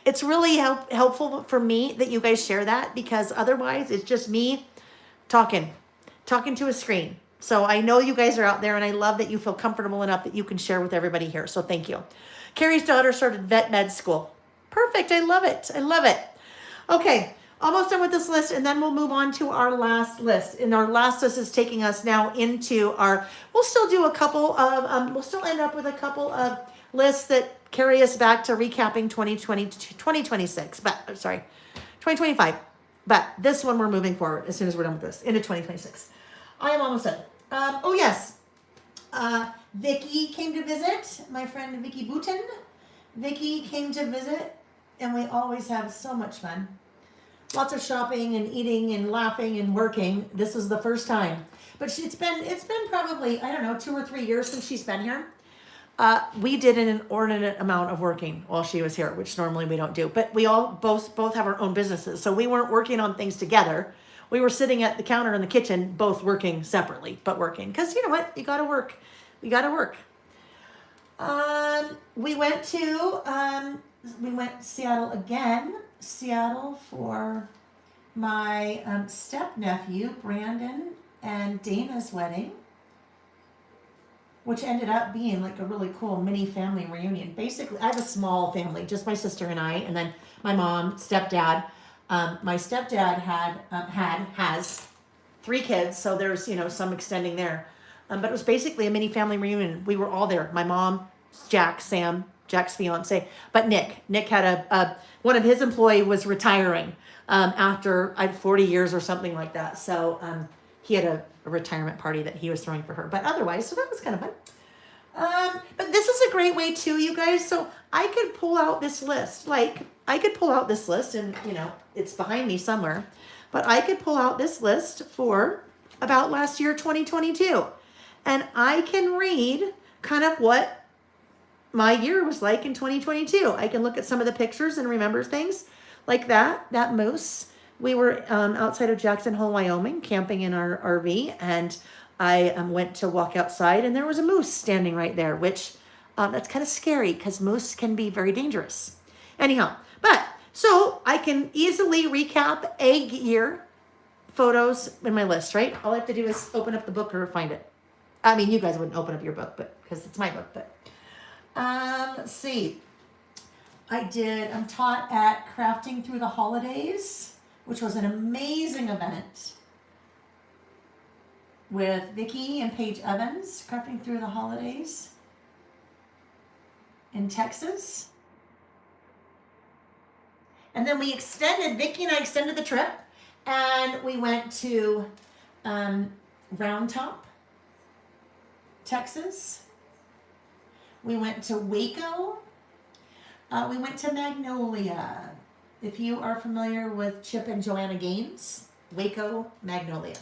It's really helpful for me that you guys share that, because otherwise it's just me talking to a screen. So I know you guys are out there, and I love that you feel comfortable enough that you can share with everybody here. So thank you. Carrie's daughter started vet med school. Perfect. I love it. I love it. Okay, almost done with this list, and then we'll move on to our last list. And our last list is taking us now into our, we'll still do a couple of, we'll still end up with a couple of lists that carry us back to recapping 2026, but sorry, 2025. But this one we're moving forward as soon as we're done with this, into 2026. I am almost done. Oh yes, Vicky came to visit, my friend Vicky Boutin. Vicky came to visit, and we always have so much fun. Lots of shopping and eating and laughing and working. This is the first time, but it's been probably, I don't know, 2 or 3 years since she's been here. We did an inordinate amount of working while she was here, which normally we don't do. But we all both have our own businesses, so we weren't working on things together. We were sitting at the counter in the kitchen, both working separately, but working. Because you know what? You gotta work. We gotta work. We went to Seattle again. Seattle for my step-nephew, Brandon, and Dana's wedding, which ended up being like a really cool mini family reunion. Basically, I have a small family, just my sister and I, and then my mom, stepdad. My stepdad has 3 kids, so there's, some extending there. But it was basically a mini family reunion. We were all there. My mom, Jack, Sam, Jack's fiance, but Nick had one of his employee was retiring after 40 years or something like that. So he had a retirement party that he was throwing for her. But otherwise, so that was kind of fun. But this is a great way too, you guys. So I could pull out this list. And, it's behind me somewhere. But I could pull out this list for about last year, 2022. And I can read kind of what my year was like in 2022. I can look at some of the pictures and remember things like that moose. We were outside of Jackson Hole, Wyoming, camping in our RV, and I went to walk outside, and there was a moose standing right there, which that's kind of scary because moose can be very dangerous. Anyhow, so I can easily recap a year photos in my list, right? All I have to do is open up the book or find it. I mean, you guys wouldn't open up your book, but because it's my book, but let's see. I'm taught at Crafting Through the Holidays, which was an amazing event with Vicki and Paige Evans, Crafting Through the Holidays in Texas. And then Vicki and I extended the trip, and we went to Round Top, Texas. We went to Waco. We went to Magnolia. If you are familiar with Chip and Joanna Gaines, Waco, Magnolia.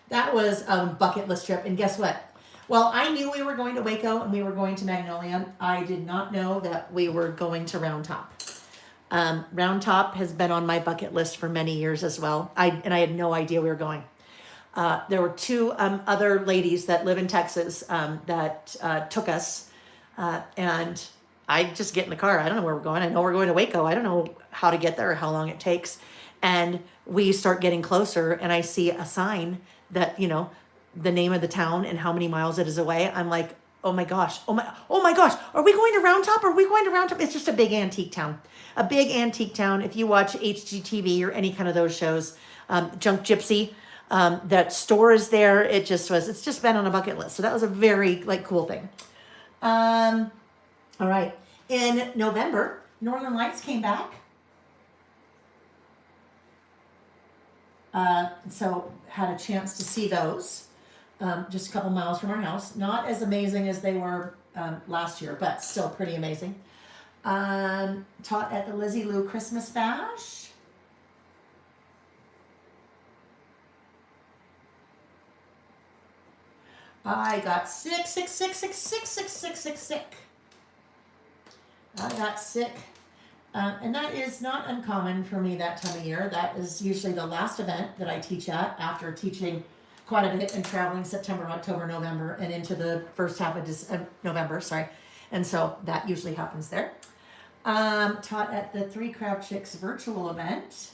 That was a bucket list trip. And guess what? Well, I knew we were going to Waco and we were going to Magnolia. I did not know that we were going to Round Top. Round Top has been on my bucket list for many years as well. I had no idea we were going. There were 2 other ladies that live in Texas that took us. And I just get in the car. I don't know where we're going. I know we're going to Waco. I don't know how to get there or how long it takes. And we start getting closer, and I see a sign that, the name of the town and how many miles it is away. I'm like, oh my gosh. Are we going to Round Top? It's just a big antique town. If you watch HGTV or any kind of those shows, Junk Gypsy, that store is there. It's just been on a bucket list. So that was a very cool thing. All right. In November, Northern Lights came back. So had a chance to see those. Just a couple miles from our house. Not as amazing as they were last year, but still pretty amazing. Taught at the Lizzie Lou Christmas Bash. I got sick. I got sick. And that is not uncommon for me that time of year. That is usually the last event that I teach at after teaching quite a bit and traveling September, October, November, and into the first half of November, sorry. And so that usually happens there. Taught at the 3 Craft Chicks virtual event.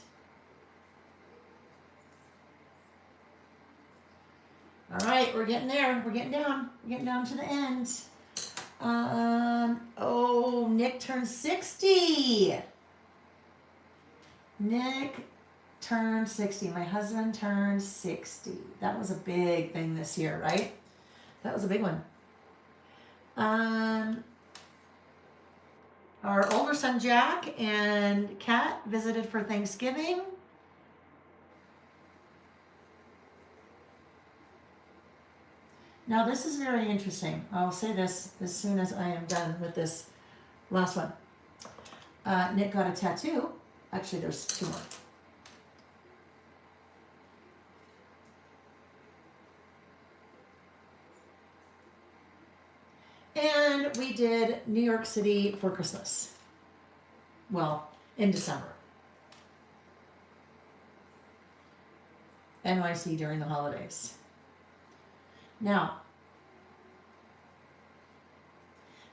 All right, we're getting there. We're getting down. We're getting down to the end. Oh, Nick turned 60. Nick turned 60. My husband turned 60. That was a big thing this year, right? That was a big one. Our older son Jack and Kat visited for Thanksgiving. Now this is very interesting. I'll say this as soon as I am done with this last one. Nick got a tattoo. Actually, there's two more. And we did New York City for Christmas. Well, in December. NYC during the holidays. Now,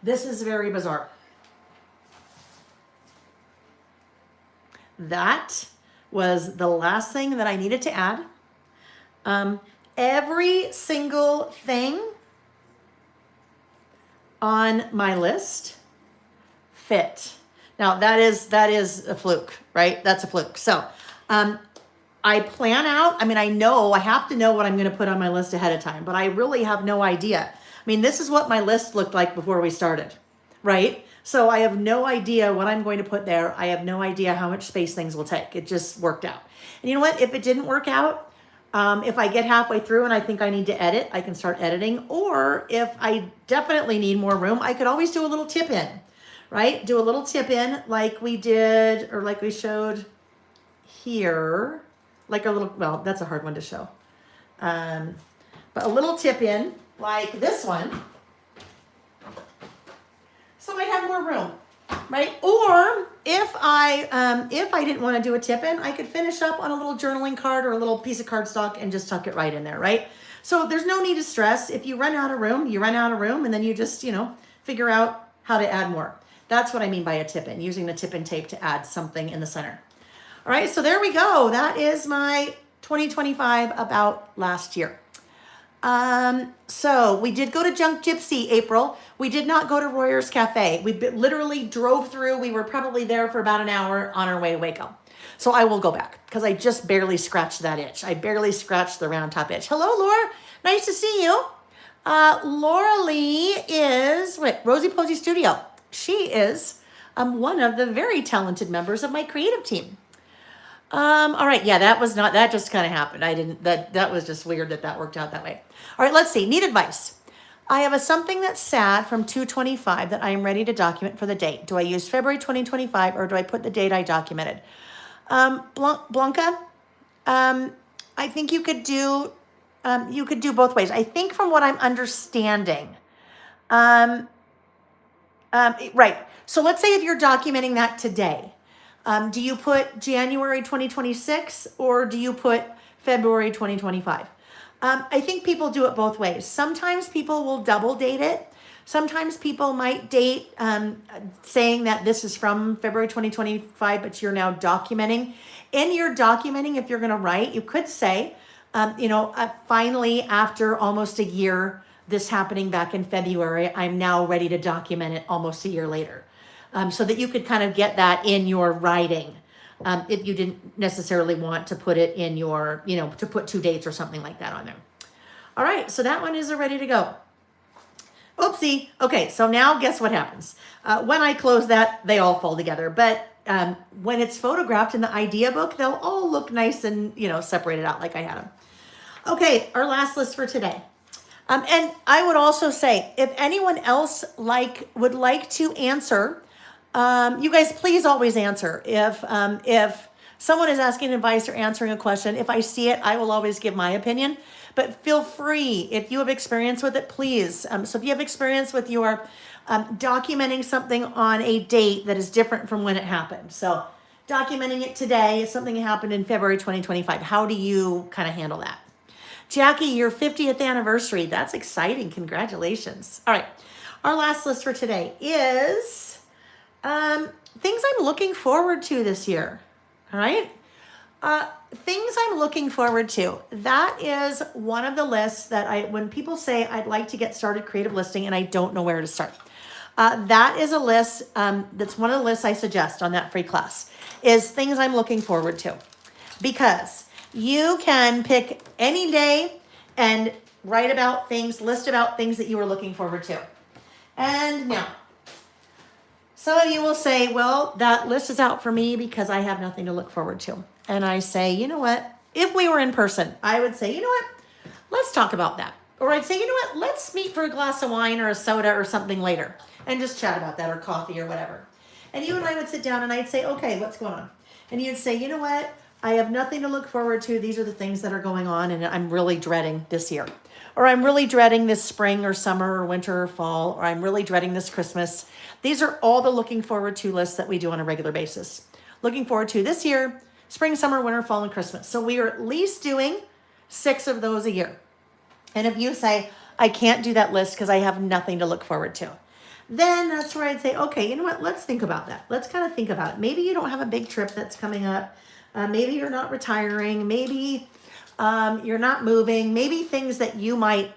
this is very bizarre. That was the last thing that I needed to add. Every single thing on my list fit. Now that is a fluke, right? That's a fluke. So, I plan out, I know I have to know what I'm going to put on my list ahead of time, but I really have no idea. This is what my list looked like before we started, right? So I have no idea what I'm going to put there. I have no idea how much space things will take. It just worked out. And you know what? If it didn't work out, if I get halfway through and I think I need to edit, I can start editing. Or if I definitely need more room, I could always do a little tip in, right? Do a little tip in like we did, or like we showed here. Like a little, well, that's a hard one to show. But a little tip in like this one. So I have more room, right? Or if I didn't want to do a tip in, I could finish up on a little journaling card or a little piece of cardstock and just tuck it right in there, right? So there's no need to stress. If you run out of room, you run out of room, and then you just, figure out how to add more. That's what I mean by a tip in, using the tip in tape to add something in the center. All right, so there we go. That is my 2025 about last year. So we did go to Junk Gypsy, April. We did not go to Royer's Cafe. We literally drove through. We were probably there for about an hour on our way to Waco. So I will go back because I just barely scratched that itch. I barely scratched the round top itch. Hello, Laura. Nice to see you. Laura Lee is Rosie Posey Studio. She is one of the very talented members of my creative team. All right. Yeah, that just kind of happened. That was just weird that worked out that way. All right, let's see. Need advice. I have something that's sad from 2/25 that I am ready to document for the date. Do I use February 2025 or do I put the date I documented? Blanca, I think you could do both ways. I think from what I'm understanding, right. So let's say if you're documenting that today, do you put January 2026 or do you put February 2025? I think people do it both ways. Sometimes people will double date it. Sometimes people might date saying that this is from February 2025, but you're now documenting. In your documenting, if you're going to write, you could say, finally, after almost a year, this happening back in February, I'm now ready to document it almost a year later. So that you could kind of get that in your writing. If you didn't necessarily want to put it in your, to put 2 dates or something like that on there. All right, so that one is ready to go. Oopsie. Okay, so now guess what happens? When I close that, they all fall together. But when it's photographed in the idea book, they'll all look nice and, separated out like I had them. Okay, our last list for today. And I would also say, if anyone else would like to answer, you guys, please always answer. If someone is asking advice or answering a question, if I see it, I will always give my opinion. But feel free, if you have experience with it, please. So if you have experience with your documenting something on a date that is different from when it happened. So documenting it today is something that happened in February 2025. How do you kind of handle that? Jackie, your 50th anniversary. That's exciting. Congratulations. All right. Our last list for today is things I'm looking forward to this year. All right. Things I'm looking forward to. That is one of the lists that when people say I'd like to get started creative listing and I don't know where to start. That is a list, that's one of the lists I suggest on that free class, is things I'm looking forward to. Because you can pick any day and write about things, list about things that you are looking forward to. And now, some of you will say, well, that list is out for me because I have nothing to look forward to. And I say, you know what? If we were in person, I would say, you know what? Let's talk about that. Or I'd say, you know what? Let's meet for a glass of wine or a soda or something later and just chat about that, or coffee or whatever. And you and I would sit down and I'd say, okay, what's going on? And you'd say, you know what? I have nothing to look forward to. These are the things that are going on and I'm really dreading this year. Or I'm really dreading this spring or summer or winter or fall, or I'm really dreading this Christmas. These are all the looking forward to lists that we do on a regular basis. Looking forward to this year, spring, summer, winter, fall, and Christmas. So we are at least doing 6 of those a year. And if you say, I can't do that list because I have nothing to look forward to, then that's where I'd say, okay, you know what? Let's think about that. Let's kind of think about it. Maybe you don't have a big trip that's coming up. Maybe you're not retiring. Maybe you're not moving. Maybe things that you might,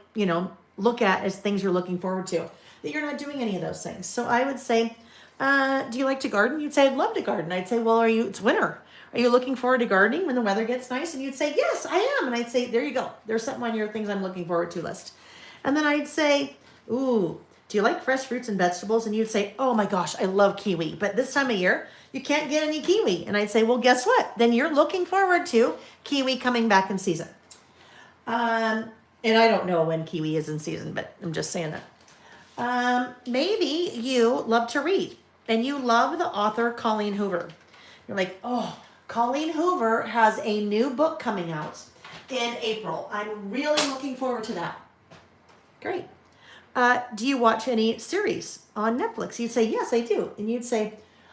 look at as things you're looking forward to, that you're not doing any of those things. So I would say, do you like to garden? You'd say, I'd love to garden. I'd say, well, it's winter. Are you looking forward to gardening when the weather gets nice? And you'd say, yes, I am. And I'd say, there you go. There's something on your things I'm looking forward to list. And then I'd say, ooh, do you like fresh fruits and vegetables? And you'd say, oh my gosh, I love kiwi. But this time of year, you can't get any kiwi. And I'd say, well, guess what? Then you're looking forward to kiwi coming back in season. And I don't know when kiwi is in season, but I'm just saying that. Maybe you love to read and you love the author Colleen Hoover. You're like, oh, Colleen Hoover has a new book coming out in April. I'm really looking forward to that. Great. Do you watch any series on Netflix? You'd say, yes, I do. And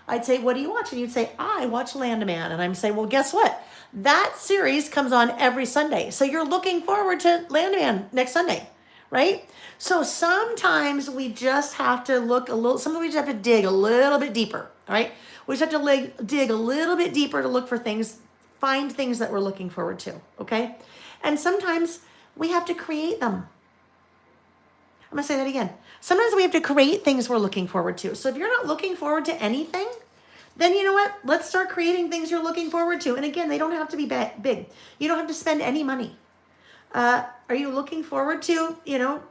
I'd say, what do you watch? And you'd say, I watch Landman. And I'm saying, well, guess what? That series comes on every Sunday. So you're looking forward to Landman next Sunday, right? So sometimes we just have to sometimes we just have to dig a little bit deeper, all right? We just have to dig a little bit deeper to look for things, find things that we're looking forward to, okay? And sometimes we have to create them. I'm going to say that again. Sometimes we have to create things we're looking forward to. So if you're not looking forward to anything, then you know what? Let's start creating things you're looking forward to. And again, they don't have to be big. You don't have to spend any money. Are you looking forward to,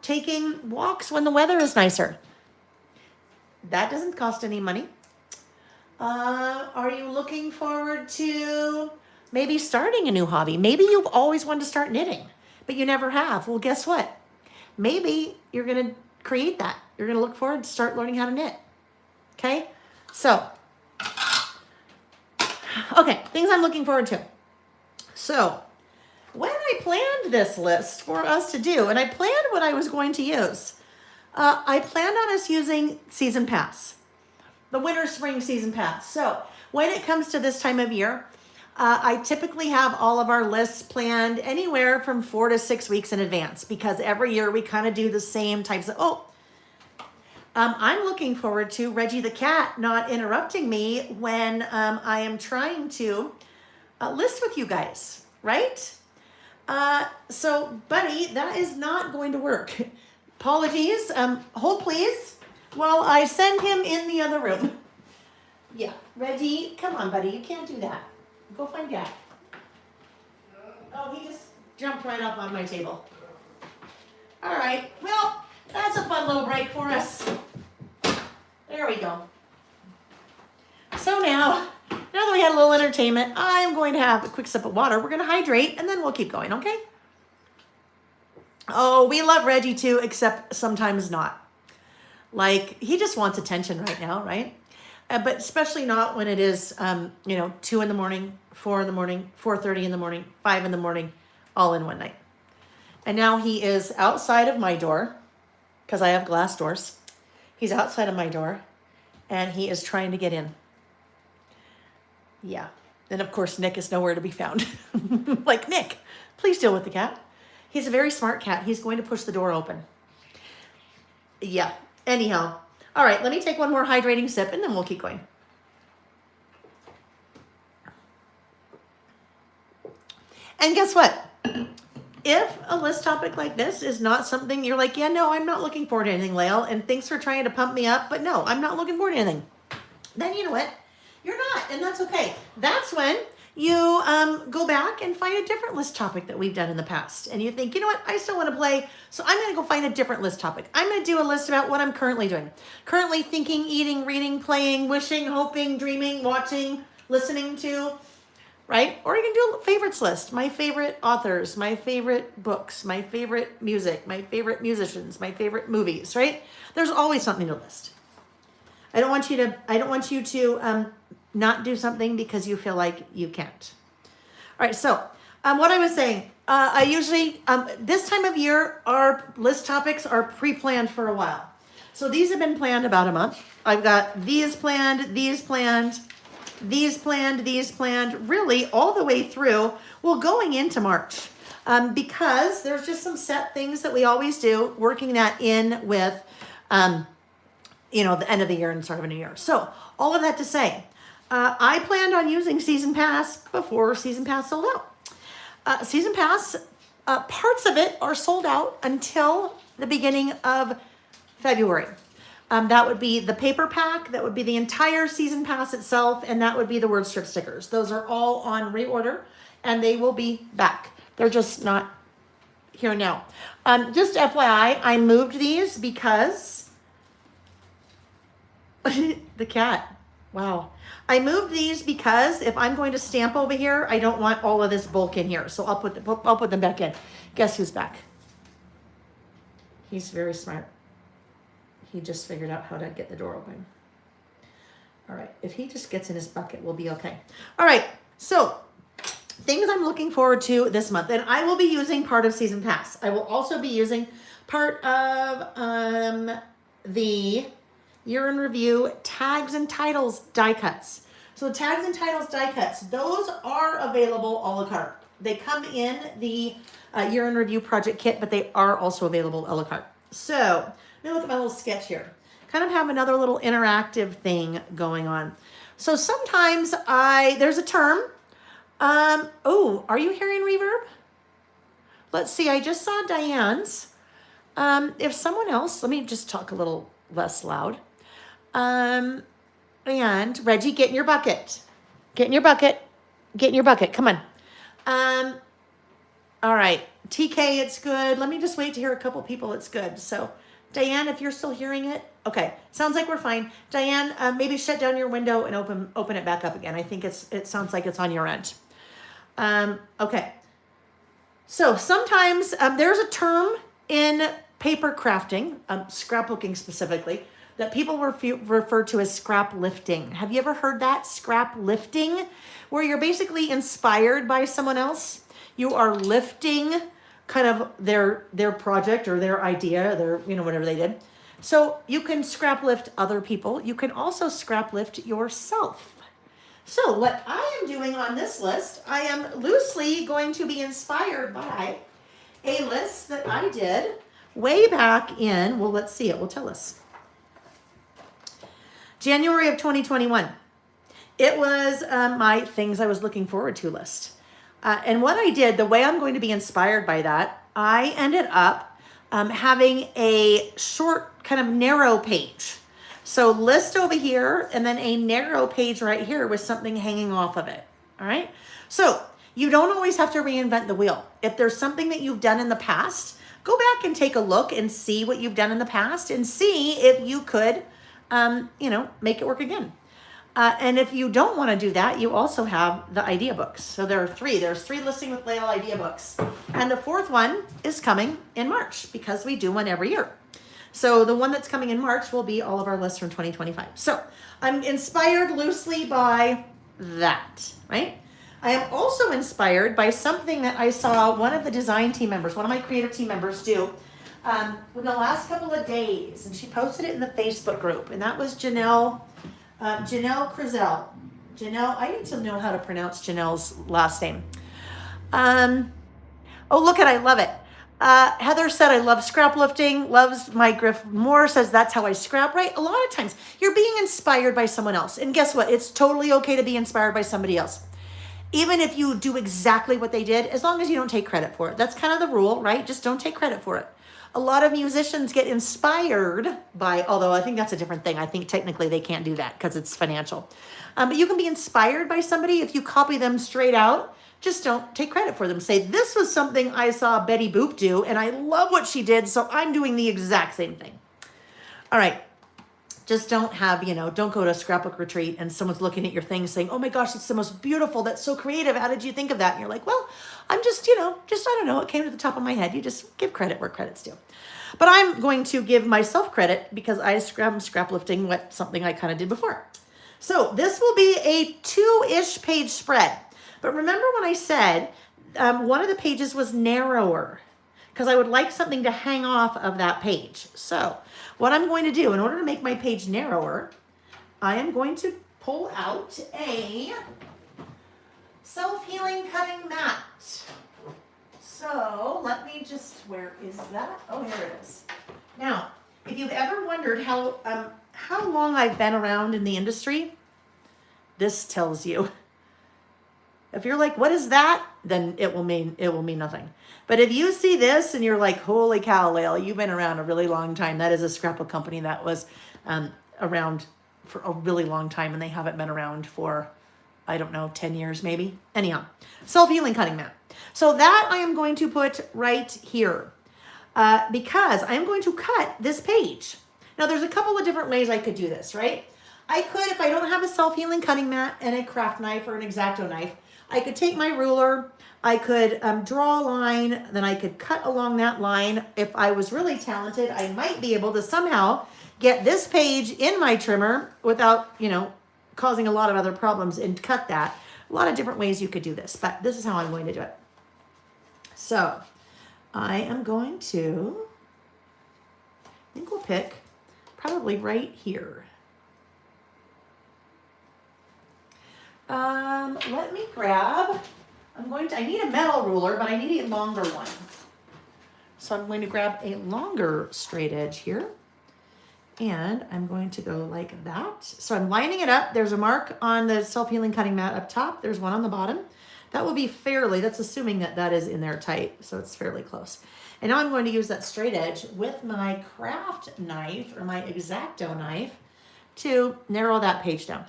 taking walks when the weather is nicer? That doesn't cost any money. Are you looking forward to maybe starting a new hobby? Maybe you've always wanted to start knitting, but you never have. Well, guess what? Maybe you're going to create that. You're going to look forward to start learning how to knit. Okay? So, things I'm looking forward to. So, when I planned this list for us to do, and I planned what I was going to use, I planned on us using Season Pass, the winter spring Season Pass. So, when it comes to this time of year, I typically have all of our lists planned anywhere from 4 to 6 weeks in advance, because every year we kind of do the same types of, I'm looking forward to Reggie the cat not interrupting me when I am trying to list with you guys, right? So, buddy, that is not going to work. Apologies. Hold, please, while I send him in the other room. Yeah, Reggie, come on, buddy. You can't do that. Go find Jack. Oh, he just jumped right up on my table. All right. Well, that's a fun little break for us. There we go. So now that we had a little entertainment, I'm going to have a quick sip of water. We're going to hydrate, and then we'll keep going, okay? Oh, we love Reggie too, except sometimes not. Like, he just wants attention right now, right? But especially not when it is, 2 in the morning, 4 in the morning, 4:30 in the morning, 5 in the morning, all in one night. And now he is outside of my door, because I have glass doors. He's outside of my door, and he is trying to get in. Yeah. And of course, Nick is nowhere to be found. Like, Nick, please deal with the cat. He's a very smart cat. He's going to push the door open. Yeah. Anyhow. All right, let me take one more hydrating sip, and then we'll keep going. And guess what? If a list topic like this is not something you're like, yeah, no, I'm not looking forward to anything, Lael, and thanks for trying to pump me up, but no, I'm not looking forward to anything, then you know what? You're not, and that's okay. That's when you go back and find a different list topic that we've done in the past. And you think, you know what? I still want to play, so I'm going to go find a different list topic. I'm going to do a list about what I'm currently doing. Currently thinking, eating, reading, playing, wishing, hoping, dreaming, watching, listening to, right? Or you can do a favorites list. My favorite authors, my favorite books, my favorite music, my favorite musicians, my favorite movies, right? There's always something to list. I don't want you to not do something because you feel like you can't. All right, so what I was saying, I usually, this time of year, our list topics are pre-planned for a while. So these have been planned about a month. I've got these planned, these planned, these planned, these planned, really all the way through, well, going into March. Because there's just some set things that we always do, working that in with, the end of the year and start of a new year. So all of that to say, I planned on using Season Pass before Season Pass sold out. Season Pass, parts of it are sold out until the beginning of February. That would be the paper pack, that would be the entire Season Pass itself, and that would be the word strip stickers. Those are all on reorder, and they will be back. They're just not here now. Just FYI, I moved these because the cat. Wow. I moved these because if I'm going to stamp over here, I don't want all of this bulk in here. So I'll put them back in. Guess who's back? He's very smart. He just figured out how to get the door open. All right. If he just gets in his bucket, we'll be okay. All right. So things I'm looking forward to this month, and I will be using part of Season Pass. I will also be using part of the Year in Review tags and titles die cuts. So tags and titles die cuts, those are available a la carte. They come in the Year in Review project kit, but they are also available a la carte. So let me look at my little sketch here. Kind of have another little interactive thing going on. So sometimes there's a term. Oh, are you hearing reverb? Let's see, I just saw Diane's. If someone else, let me just talk a little less loud. And Reggie, get in your bucket. Get in your bucket. Get in your bucket. Come on. All right. TK, it's good. Let me just wait to hear a couple people. It's good. So Diane, if you're still hearing it, okay. Sounds like we're fine. Diane, maybe shut down your window and open it back up again. I think it sounds like it's on your end. Okay. So sometimes there's a term in paper crafting, scrapbooking specifically, that people refer to as scrap lifting. Have you ever heard that? Scrap lifting, where you're basically inspired by someone else. You are lifting kind of their project or their idea, their, whatever they did. So you can scrap lift other people. You can also scrap lift yourself. So what I am doing on this list, I am loosely going to be inspired by a list that I did way back in, well, let's see, it will tell us. January of 2021. It was my things I was looking forward to list. And what I did, the way I'm going to be inspired by that, I ended up having a short, kind of narrow page. So list over here, and then a narrow page right here with something hanging off of it. All right. So you don't always have to reinvent the wheel. If there's something that you've done in the past, go back and take a look and see what you've done in the past and see if you could, make it work again. And if you don't want to do that, you also have the idea books. So there are three. There's 3 Listing with Lael idea books. And the 4th one is coming in March because we do one every year. So the one that's coming in March will be all of our lists from 2025. So I'm inspired loosely by that, right? I am also inspired by something that I saw one of the design team members, one of my creative team members do in the last couple of days. And she posted it in the Facebook group. And that was Janelle Crizel. Janelle, I need to know how to pronounce Janelle's last name. Oh, look I love it. Heather said, I love scrap lifting, loves my Griff Moore, says that's how I scrap, right? A lot of times you're being inspired by someone else. And guess what? It's totally okay to be inspired by somebody else. Even if you do exactly what they did, as long as you don't take credit for it. That's kind of the rule, right? Just don't take credit for it. A lot of musicians get inspired by, although I think that's a different thing. I think technically they can't do that because it's financial. But you can be inspired by somebody if you copy them straight out. Just don't take credit for them. Say, this was something I saw Betty Boop do, and I love what she did, so I'm doing the exact same thing. All right. Just don't have, don't go to a scrapbook retreat and someone's looking at your thing saying, oh my gosh, it's the most beautiful. That's so creative. How did you think of that? And you're like, well, I'm just, I don't know. It came to the top of my head. You just give credit where credit's due. But I'm going to give myself credit because I'm scrap lifting something I kind of did before. So this will be a 2-ish page spread. But remember when I said one of the pages was narrower because I would like something to hang off of that page. So what I'm going to do in order to make my page narrower, I am going to pull out a self-healing cutting mat. So let me where is that? Oh, here it is. Now, if you've ever wondered how long I've been around in the industry, this tells you. If you're like, what is that? Then it will mean nothing. But if you see this and you're like, holy cow, Lael, you've been around a really long time. That is a scrapbook company that was around for a really long time, and they haven't been around for, 10 years maybe. Anyhow, self-healing cutting mat. So that I am going to put right here because I'm going to cut this page. Now, there's a couple of different ways I could do this, right? I could, if I don't have a self-healing cutting mat and a craft knife or an X-Acto knife, I could take my ruler, I could draw a line, then I could cut along that line. If I was really talented, I might be able to somehow get this page in my trimmer without, causing a lot of other problems and cut that. A lot of different ways you could do this, but this is how I'm going to do it. So I am going to, I think we'll pick probably right here. Let me grab, I need a metal ruler, but I need a longer one. So I'm going to grab a longer straight edge here. And I'm going to go like that. So I'm lining it up. There's a mark on the self-healing cutting mat up top. There's one on the bottom. That will be that's assuming that is in there tight. So it's fairly close. And now I'm going to use that straight edge with my craft knife or my X-Acto knife to narrow that page down.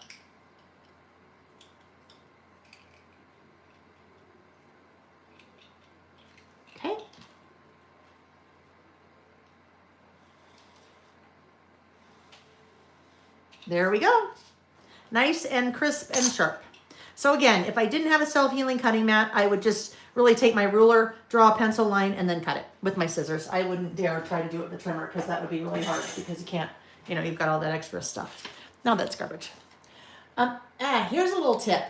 Okay. There we go. Nice and crisp and sharp. So again, if I didn't have a self-healing cutting mat, I would just really take my ruler, draw a pencil line, and then cut it with my scissors. I wouldn't dare try to do it with the trimmer because that would be really hard because you can't, you've got all that extra stuff. No, that's garbage. Here's a little tip.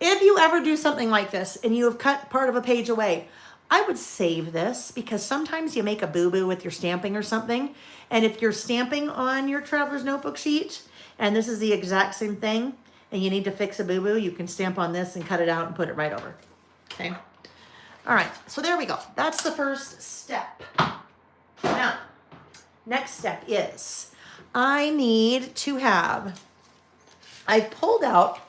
If you ever do something like this and you have cut part of a page away, I would save this because sometimes you make a boo-boo with your stamping or something. And if you're stamping on your traveler's notebook sheet, and this is the exact same thing, and you need to fix a boo-boo, you can stamp on this and cut it out and put it right over. Okay? All right, so there we go. That's the first step. Now, next step is I need to have, I have pulled out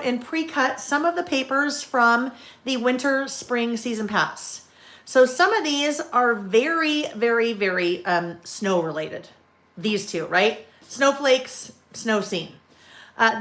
and pre-cut some of the papers from the winter spring season pass. So some of these are very, very, very snow related. These two, right? Snowflakes, snow scene.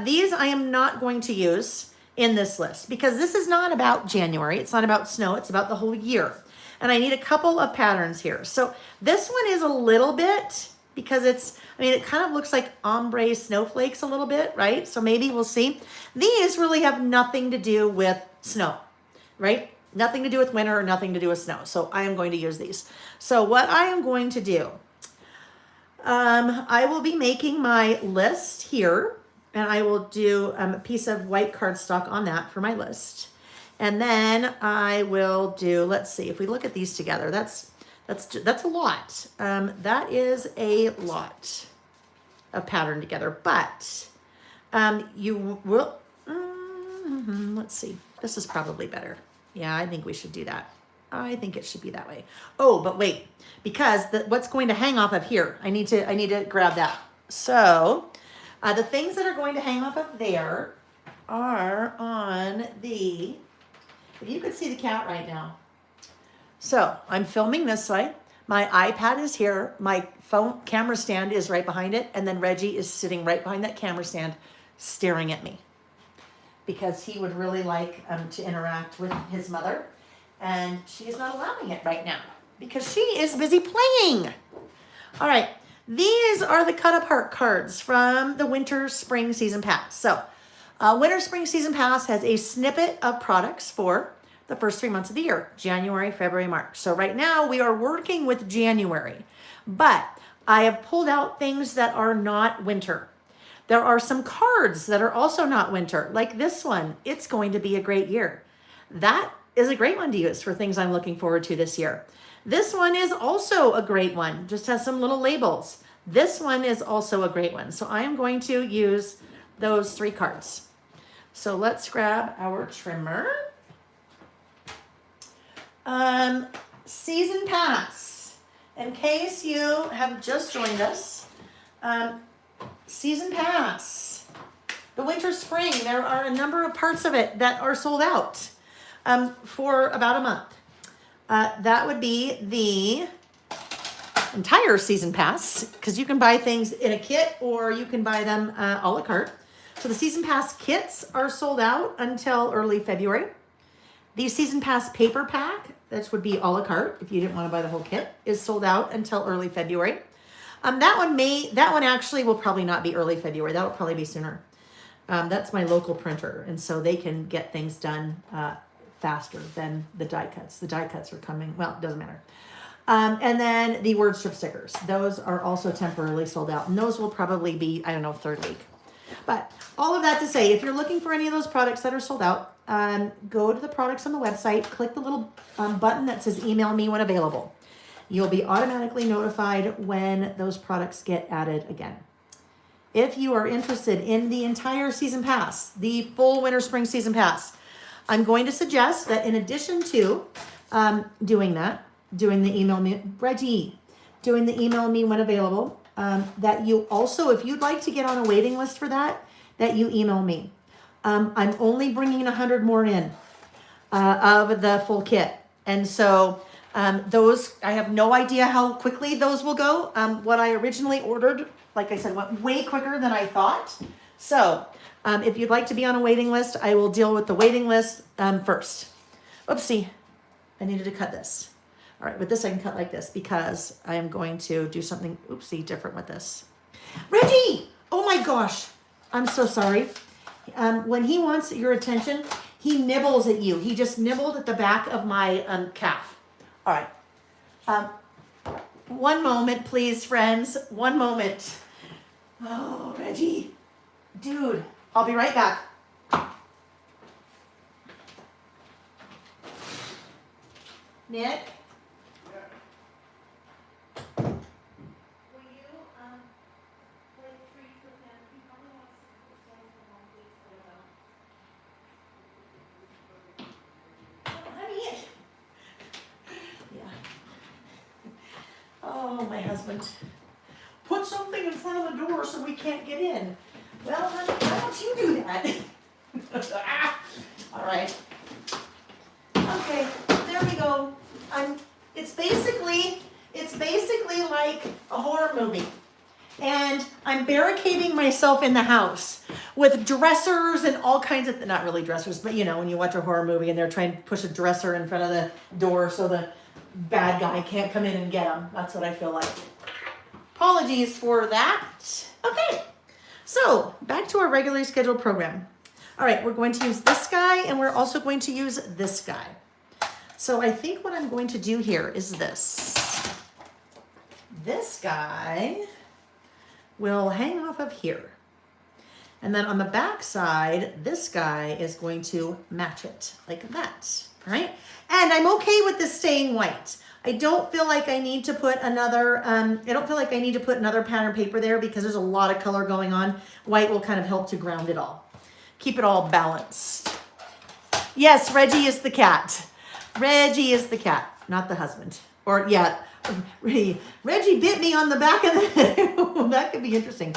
These I am not going to use in this list because this is not about January. It's not about snow. It's about the whole year. And I need a couple of patterns here. So this one is a little bit because it kind of looks like ombre snowflakes a little bit, right? So maybe we'll see. These really have nothing to do with snow, right? Nothing to do with winter or nothing to do with snow. So I am going to use these. So what I am going to do, I will be making my list here, and I will do a piece of white cardstock on that for my list. And then I will do, let's see, if we look at these together, that's a lot. That is a lot of pattern together, but you will, let's see, this is probably better. Yeah, I think we should do that. I think it should be that way. Oh, but wait, because what's going to hang off of here, I need to grab that. So the things that are going to hang off of there are on the, if you could see the cat right now. So I'm filming this way. My iPad is here. My phone camera stand is right behind it. And then Reggie is sitting right behind that camera stand staring at me because he would really like to interact with his mother. And she is not allowing it right now because she is busy playing. All right. These are the cut apart cards from the Winter Spring Season Pass. So Winter Spring Season Pass has a snippet of products for the first 3 months of the year, January, February, March. So right now we are working with January, but I have pulled out things that are not winter. There are some cards that are also not winter, like this one. It's going to be a great year. That is a great one to use for things I'm looking forward to this year. This one is also a great one, just has some little labels. This one is also a great one. So I am going to use those 3 cards. So let's grab our trimmer. Season Pass. In case you have just joined us, Season Pass. The Winter Spring, there are a number of parts of it that are sold out for about a month. That would be the entire Season Pass, because you can buy things in a kit or you can buy them a la carte. So the Season Pass kits are sold out until early February. The Season Pass paper pack, that would be a la carte if you didn't want to buy the whole kit, is sold out until early February. That one actually will probably not be early February. That will probably be sooner. That's my local printer, and so they can get things done faster than the die cuts. The die cuts are coming, well, it doesn't matter. And then the word strip stickers. Those are also temporarily sold out, and those will probably be, I don't know, 3rd week. But all of that to say, if you're looking for any of those products that are sold out, go to the products on the website, click the little button that says email me when available. You'll be automatically notified when those products get added again. If you are interested in the entire Season Pass, the full Winter Spring Season Pass, I'm going to suggest that in addition to doing the email me, Reggie, doing the email me when available, that you also, if you'd like to get on a waiting list for that you email me. I'm only bringing 100 more in of the full kit. And so those, I have no idea how quickly those will go. What I originally ordered, like I said, went way quicker than I thought. So if you'd like to be on a waiting list, I will deal with the waiting list first. Oopsie, I needed to cut this. All right, with this I can cut like this because I am going to do something, oopsie, different with this. Reggie! Oh my gosh, I'm so sorry. When he wants your attention, he nibbles at you. He just nibbled at the back of my calf. All right. One moment, please, friends. One moment. Oh, Reggie. Dude, I'll be right back. Nick? Oh, my husband. Put something in front of the door so we can't get in. Well, honey, why don't you do that? All right. Okay, there we go. It's basically like a horror movie. And I'm barricading myself in the house with dressers and all kinds of, not really dressers, but you know, when you watch a horror movie and they're trying to push a dresser in front of the door so the bad guy can't come in and get them. That's what I feel like. Apologies for that. Okay, so back to our regularly scheduled program. All right, we're going to use this guy and we're also going to use this guy. So I think what I'm going to do here is this. This guy will hang off of here. And then on the back side, this guy is going to match it like that, all right? And I'm okay with this staying white. I don't feel like I need to put another, pattern paper there because there's a lot of color going on. White will kind of help to ground it all. Keep it all balanced. Yes, Reggie is the cat. Reggie is the cat, not the husband. Or yeah, Reggie bit me on the back of the head. That could be interesting.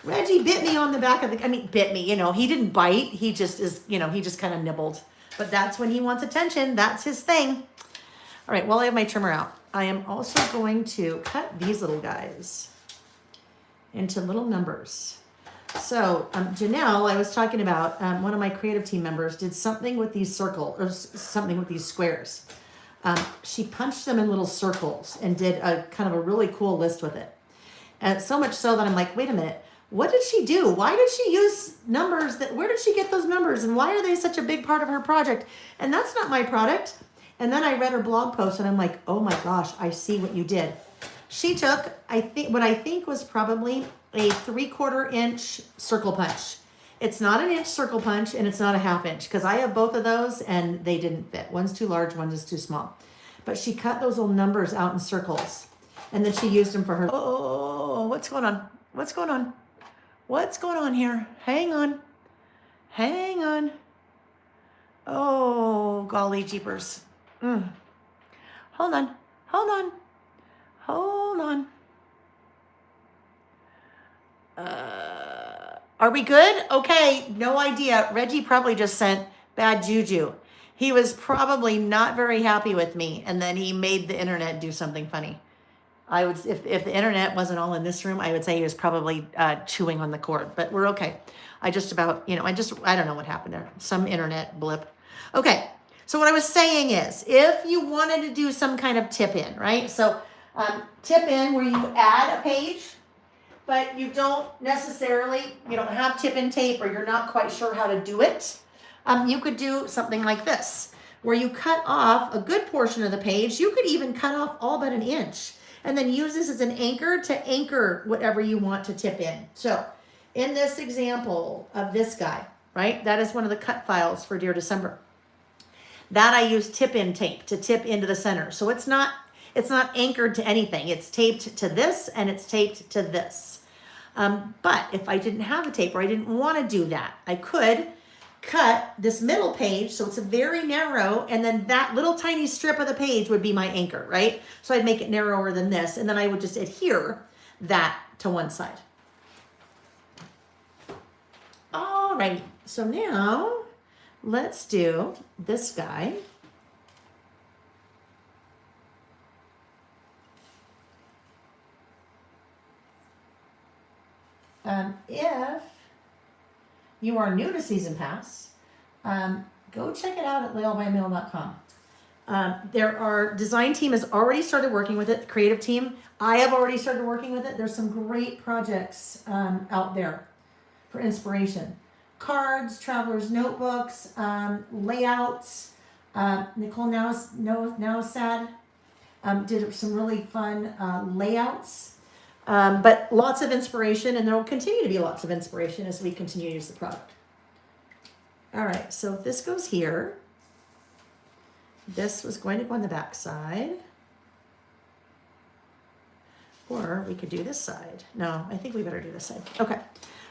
Reggie bit me on the back of the, bit me, he didn't bite. He just is, he just kind of nibbled. But that's when he wants attention. That's his thing. All right, while I have my trimmer out, I am also going to cut these little guys into little numbers. So Janelle, I was talking about, one of my creative team members did something with these something with these squares. She punched them in little circles and did a kind of a really cool list with it. And so much so that I'm like, wait a minute, what did she do? Why did she use numbers where did she get those numbers? And why are they such a big part of her project? And that's not my product. And then I read her blog post and I'm like, oh my gosh, I see what you did. She took, what I think was probably a 3/4 inch circle punch. It's not an inch circle punch and it's not a 1/2 inch because I have both of those and they didn't fit. One's too large, one is too small. But she cut those little numbers out in circles and then she used them for her. Oh, what's going on? What's going on? What's going on here? Hang on. Hang on. Oh, golly jeepers. Hold on. Hold on. Hold on. Are we good? Okay, no idea. Reggie probably just sent bad juju. He was probably not very happy with me, and then he made the internet do something funny. I would, if the internet wasn't all in this room, I would say he was probably chewing on the cord, but we're okay. I don't know what happened there. Some internet blip. Okay, so what I was saying is, if you wanted to do some kind of tip in, right? So tip in where you add a page, but you don't have tip in tape or you're not quite sure how to do it. You could do something like this, where you cut off a good portion of the page. You could even cut off all but an inch and then use this as an anchor to anchor whatever you want to tip in. So in this example of this guy, right, that is one of the cut files for Dear December. That I use tip in tape to tip into the center. So it's not anchored to anything. It's taped to this and it's taped to this. But if I didn't have a tape or I didn't want to do that, I could cut this middle page so it's a very narrow, and then that little tiny strip of the page would be my anchor, right? So I'd make it narrower than this, and then I would just adhere that to one side. All right, so now let's do this guy. If you are new to Season Pass, go check it out at lailbymail.com. Their design team has already started working with it, the creative team. I have already started working with it. There's some great projects out there for inspiration. Cards, traveler's notebooks, layouts. Nicole Nausad did some really fun layouts. But lots of inspiration, and there will continue to be lots of inspiration as we continue to use the product. All right, so if this goes here, this was going to go on the back side. Or we could do this side. No, I think we better do this side. Okay,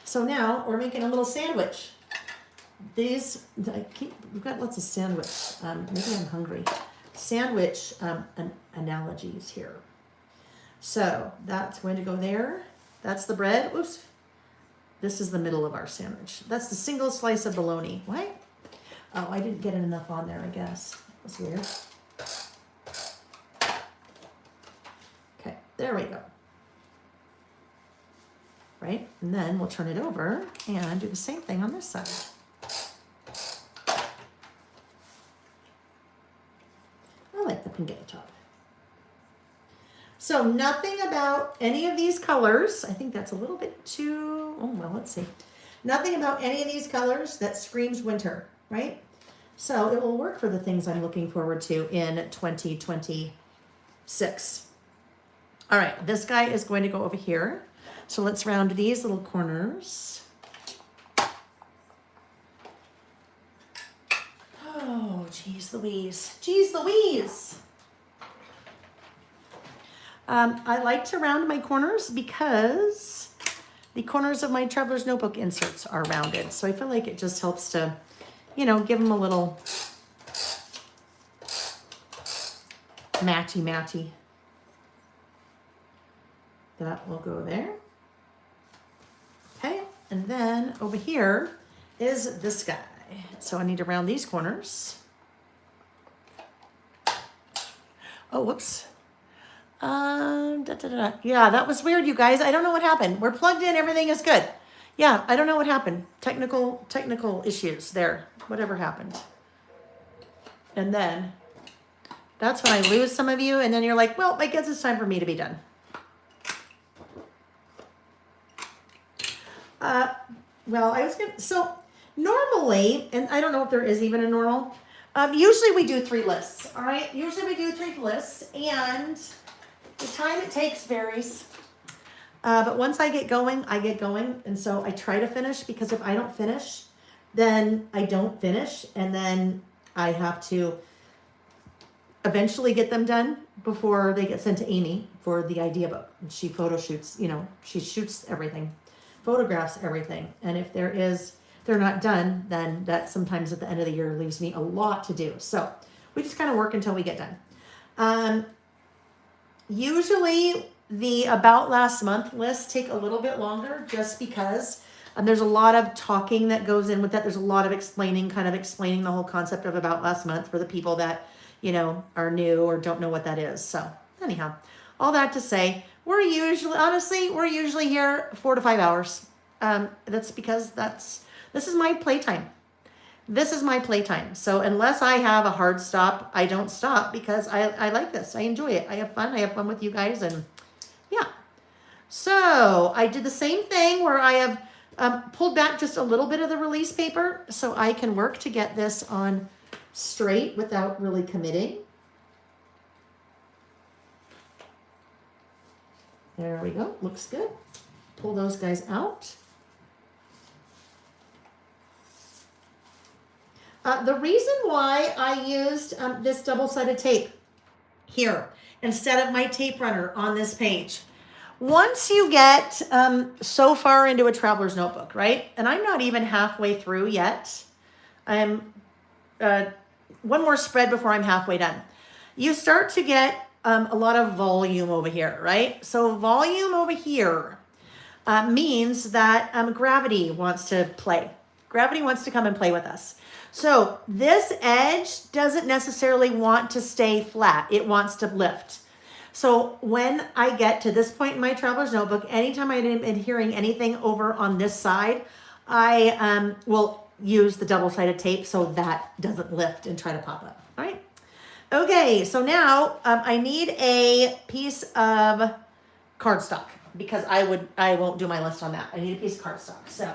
so now we're making a little sandwich. We've got lots of sandwich. Maybe I'm hungry. Sandwich analogies here. So that's going to go there. That's the bread. Oops. This is the middle of our sandwich. That's the single slice of bologna. What? Oh, I didn't get enough on there, I guess. That's weird. Okay, there we go. Right? And then we'll turn it over and do the same thing on this side. I like the pink at the top. So nothing about any of these colors. I think that's a little bit too, oh, well, let's see. Nothing about any of these colors that screams winter, right? So it will work for the things I'm looking forward to in 2026. All right, this guy is going to go over here. So let's round these little corners. Oh, geez Louise. Geez Louise. I like to round my corners because the corners of my Traveler's Notebook inserts are rounded. So I feel like it just helps to, give them a little matchy. That will go there. And then over here is this guy. So I need to round these corners. Oh, whoops. Yeah, that was weird, you guys. I don't know what happened. We're plugged in. Everything is good. Yeah, I don't know what happened. Technical issues there. Whatever happened. And then that's when I lose some of you. And then you're like, well, I guess it's time for me to be done. Well, I was going to, so normally, and I don't know if there is even a normal, usually we do 3 lists. All right. Usually we do 3 lists, and the time it takes varies. But once I get going, I get going. And so I try to finish, because if I don't finish, then I don't finish. And then I have to eventually get them done before they get sent to Amy for the idea book. And she photo shoots, she shoots everything, photographs everything. And if they're not done, then that sometimes at the end of the year leaves me a lot to do. So we just kind of work until we get done. Usually the about last month lists take a little bit longer, just because there's a lot of talking that goes in with that. There's a lot of explaining the whole concept of about last month for the people that, are new or don't know what that is. So anyhow, all that to say, we're usually here 4 to 5 hours. That's because this is my playtime. This is my playtime. So unless I have a hard stop, I don't stop, because I like this. I enjoy it. I have fun with you guys. And yeah. So I did the same thing where I have pulled back just a little bit of the release paper so I can work to get this on straight without really committing. There we go. Looks good. Pull those guys out. The reason why I used this double-sided tape here instead of my tape runner on this page. Once you get so far into a traveler's notebook, right? And I'm not even halfway through yet. I'm one more spread before I'm halfway done. You start to get a lot of volume over here, right? So volume over here means that gravity wants to play. Gravity wants to come and play with us. So this edge doesn't necessarily want to stay flat. It wants to lift. So when I get to this point in my traveler's notebook, anytime I'm adhering anything over on this side, I will use the double-sided tape so that doesn't lift and try to pop up. All right. Okay, so now I need a piece of cardstock, because I won't do my list on that. I need a piece of cardstock. So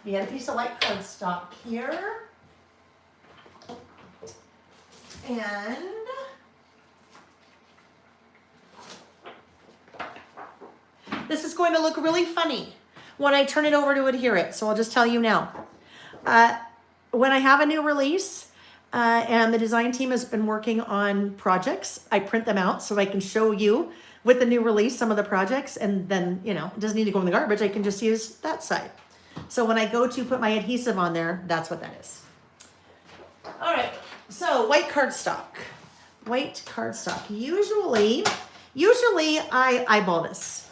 you get a piece of white cardstock here. And this is going to look really funny when I turn it over to adhere it. So I'll just tell you now. When I have a new release and the design team has been working on projects, I print them out so I can show you with the new release some of the projects, and then, it doesn't need to go in the garbage. I can just use that side. So when I go to put my adhesive on there, that's what that is. All right. So white cardstock. Usually I eyeball this.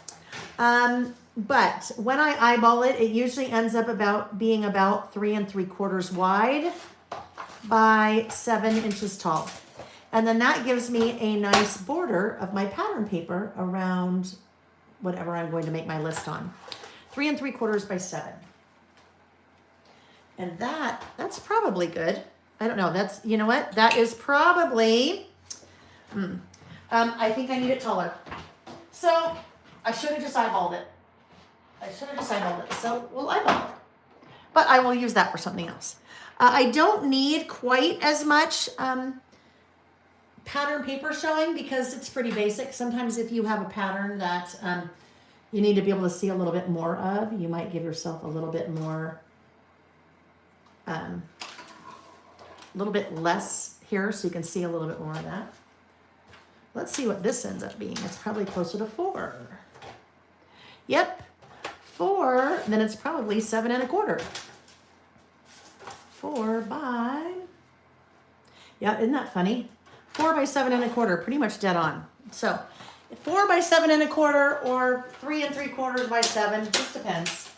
But when I eyeball it, it usually ends up being about 3 3/4 wide by 7 inches tall. And then that gives me a nice border of my pattern paper around whatever I'm going to make my list on. 3 3/4 by 7. And that's probably good. I don't know. You know what? That is probably, I think I need it taller. So I should have just eyeballed it. So we'll eyeball it. But I will use that for something else. I don't need quite as much pattern paper showing, because it's pretty basic. Sometimes if you have a pattern that you need to be able to see a little bit more of, you might give yourself a little bit more, a little bit less here so you can see a little bit more of that. Let's see what this ends up being. It's probably closer to 4. Yep, 4, then it's probably 7 1/4. 4 by, yeah, isn't that funny? 4 by 7 1/4, pretty much dead on. So 4 by 7 1/4 or 3 3/4 by 7, just depends.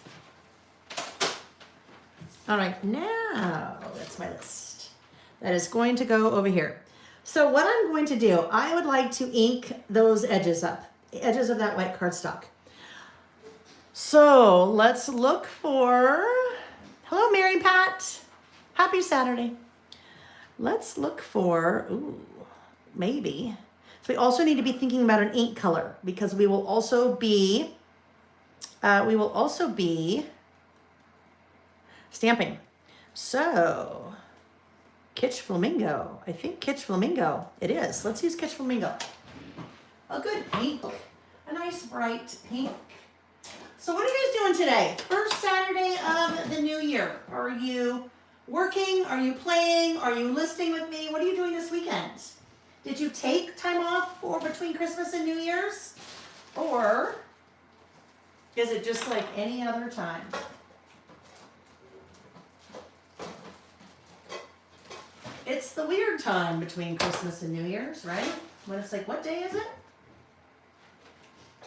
All right, now that's my list. That is going to go over here. So what I'm going to do, I would like to ink those edges up, the edges of that white cardstock. So let's look for, hello Mary Pat, happy Saturday. Let's look for, ooh, maybe. So we also need to be thinking about an ink color because we will also be stamping. So Kitsch Flamingo, I think Kitsch Flamingo, it is. Let's use Kitsch Flamingo. A good pink, a nice bright pink. So what are you guys doing today? First Saturday of the new year. Are you working? Are you playing? Are you listing with me? What are you doing this weekend? Did you take time off for between Christmas and New Year's? Or is it just like any other time? It's the weird time between Christmas and New Year's, right? When it's like, what day is it?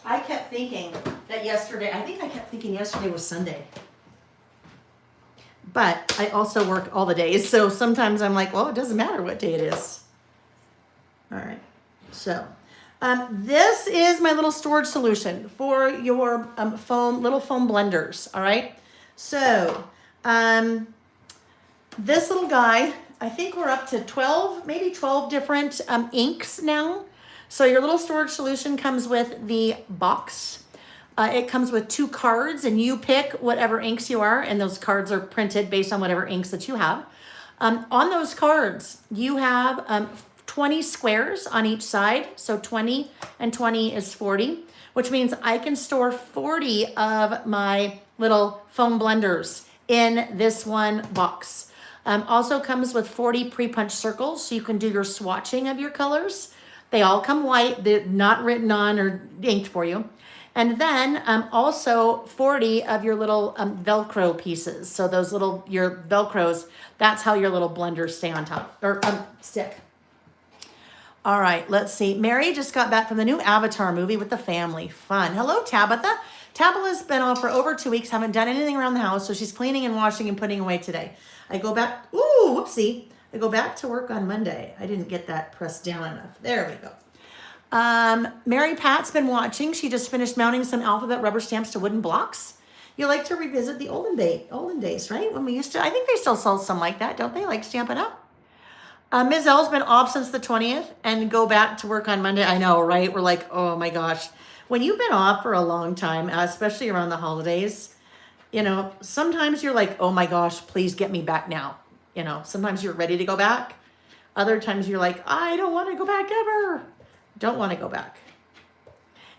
I kept thinking that yesterday, I think I kept thinking yesterday was Sunday. But I also work all the days, so sometimes I'm like, well, it doesn't matter what day it is. All right, so this is my little storage solution for your little foam blenders, all right? So this little guy, I think we're up to 12, maybe 12 different inks now. So your little storage solution comes with the box. It comes with 2 cards and you pick whatever inks you are, and those cards are printed based on whatever inks that you have. On those cards, you have 20 squares on each side. So 20 and 20 is 40, which means I can store 40 of my little foam blenders in this one box. Also comes with 40 pre-punched circles, so you can do your swatching of your colors. They all come white, they're not written on or inked for you. And then also 40 of your little Velcro pieces. So those little, your Velcros, that's how your little blenders stay on top, or stick. All right, let's see. Mary just got back from the new Avatar movie with the family. Fun. Hello, Tabitha. Tabitha's been off for over 2 weeks, haven't done anything around the house, so she's cleaning and washing and putting away today. I go back, ooh, whoopsie. I go back to work on Monday. I didn't get that pressed down enough. There we go. Mary Pat's been watching. She just finished mounting some alphabet rubber stamps to wooden blocks. You like to revisit the olden days, right? When we used to, I think they still sell some like that, don't they? Like Stampin' Up. Ms. L's been off since the 20th and go back to work on Monday. I know, right? We're like, oh my gosh. When you've been off for a long time, especially around the holidays, you know, sometimes you're like, oh my gosh, please get me back now. You know, sometimes you're ready to go back. Other times you're like, I don't want to go back ever. Don't want to go back.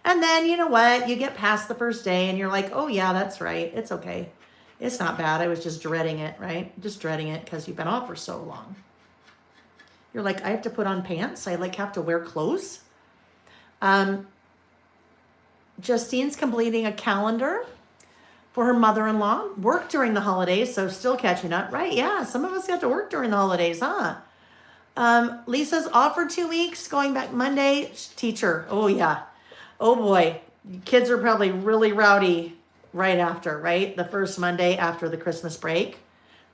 And then, you know what? You get past the first day and you're like, oh yeah, that's right. It's okay. It's not bad. I was just dreading it, right? Just dreading it because you've been off for so long. You're like, I have to put on pants. I like have to wear clothes. Justine's completing a calendar for her mother-in-law. Worked during the holidays, so still catching up, right? Yeah, some of us got to work during the holidays, huh? Lisa's off for 2 weeks, going back Monday. Teacher, oh yeah. Oh boy, kids are probably really rowdy right after, right? The first Monday after the Christmas break,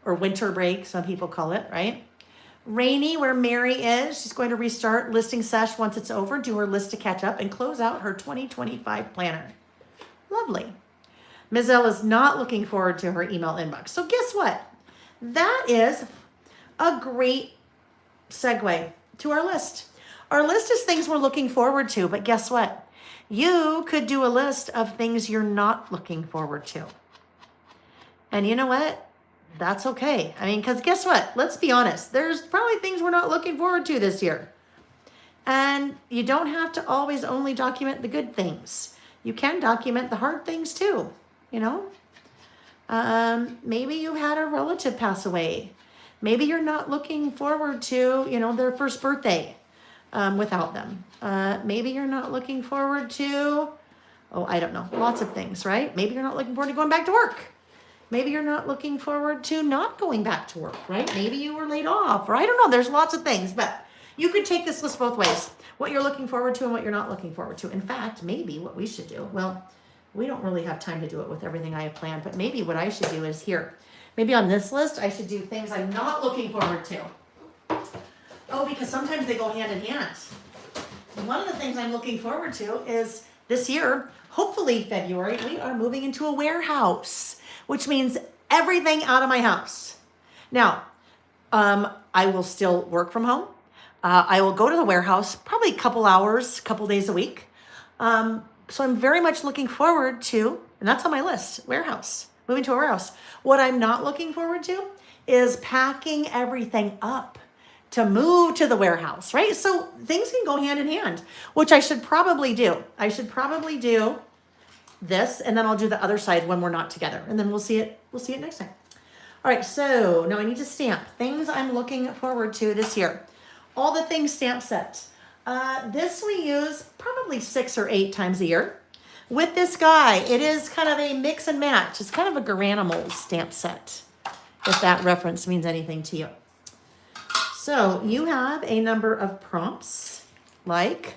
or winter break, some people call it, right? Rainy, where Mary is, she's going to restart listing sesh once it's over, do her list to catch up, and close out her 2025 planner. Lovely. Ms. L is not looking forward to her email inbox. So guess what? That is a great segue to our list. Our list is things we're looking forward to, but guess what? You could do a list of things you're not looking forward to. And you know what? That's okay. I mean, because guess what? Let's be honest. There's probably things we're not looking forward to this year. And you don't have to always only document the good things. You can document the hard things too, you know? Maybe you had a relative pass away. Maybe you're not looking forward to, you know, their first birthday without them. Maybe you're not looking forward to, oh, I don't know, lots of things, right? Maybe you're not looking forward to going back to work. Maybe you're not looking forward to not going back to work, right? Maybe you were laid off, or I don't know. There's lots of things, but you could take this list both ways. What you're looking forward to and what you're not looking forward to. In fact, maybe what we should do, well, we don't really have time to do it with everything I have planned, but maybe what I should do is here. Maybe on this list, I should do things I'm not looking forward to. Oh, because sometimes they go hand in hand. One of the things I'm looking forward to is this year, hopefully February, we are moving into a warehouse, which means everything out of my house. Now, I will still work from home. I will go to the warehouse probably a couple hours, couple days a week. So I'm very much looking forward to, and that's on my list, warehouse, moving to a warehouse. What I'm not looking forward to is packing everything up to move to the warehouse, right? So things can go hand in hand, which I should probably do. I should probably do this, and then I'll do the other side when we're not together, and then we'll see it next time. All right, so now I need to stamp things I'm looking forward to this year. All the things stamp set. This we use probably 6 or 8 times a year. With this guy, it is kind of a mix and match. It's kind of a Garanimals stamp set, if that reference means anything to you. So you have a number of prompts, like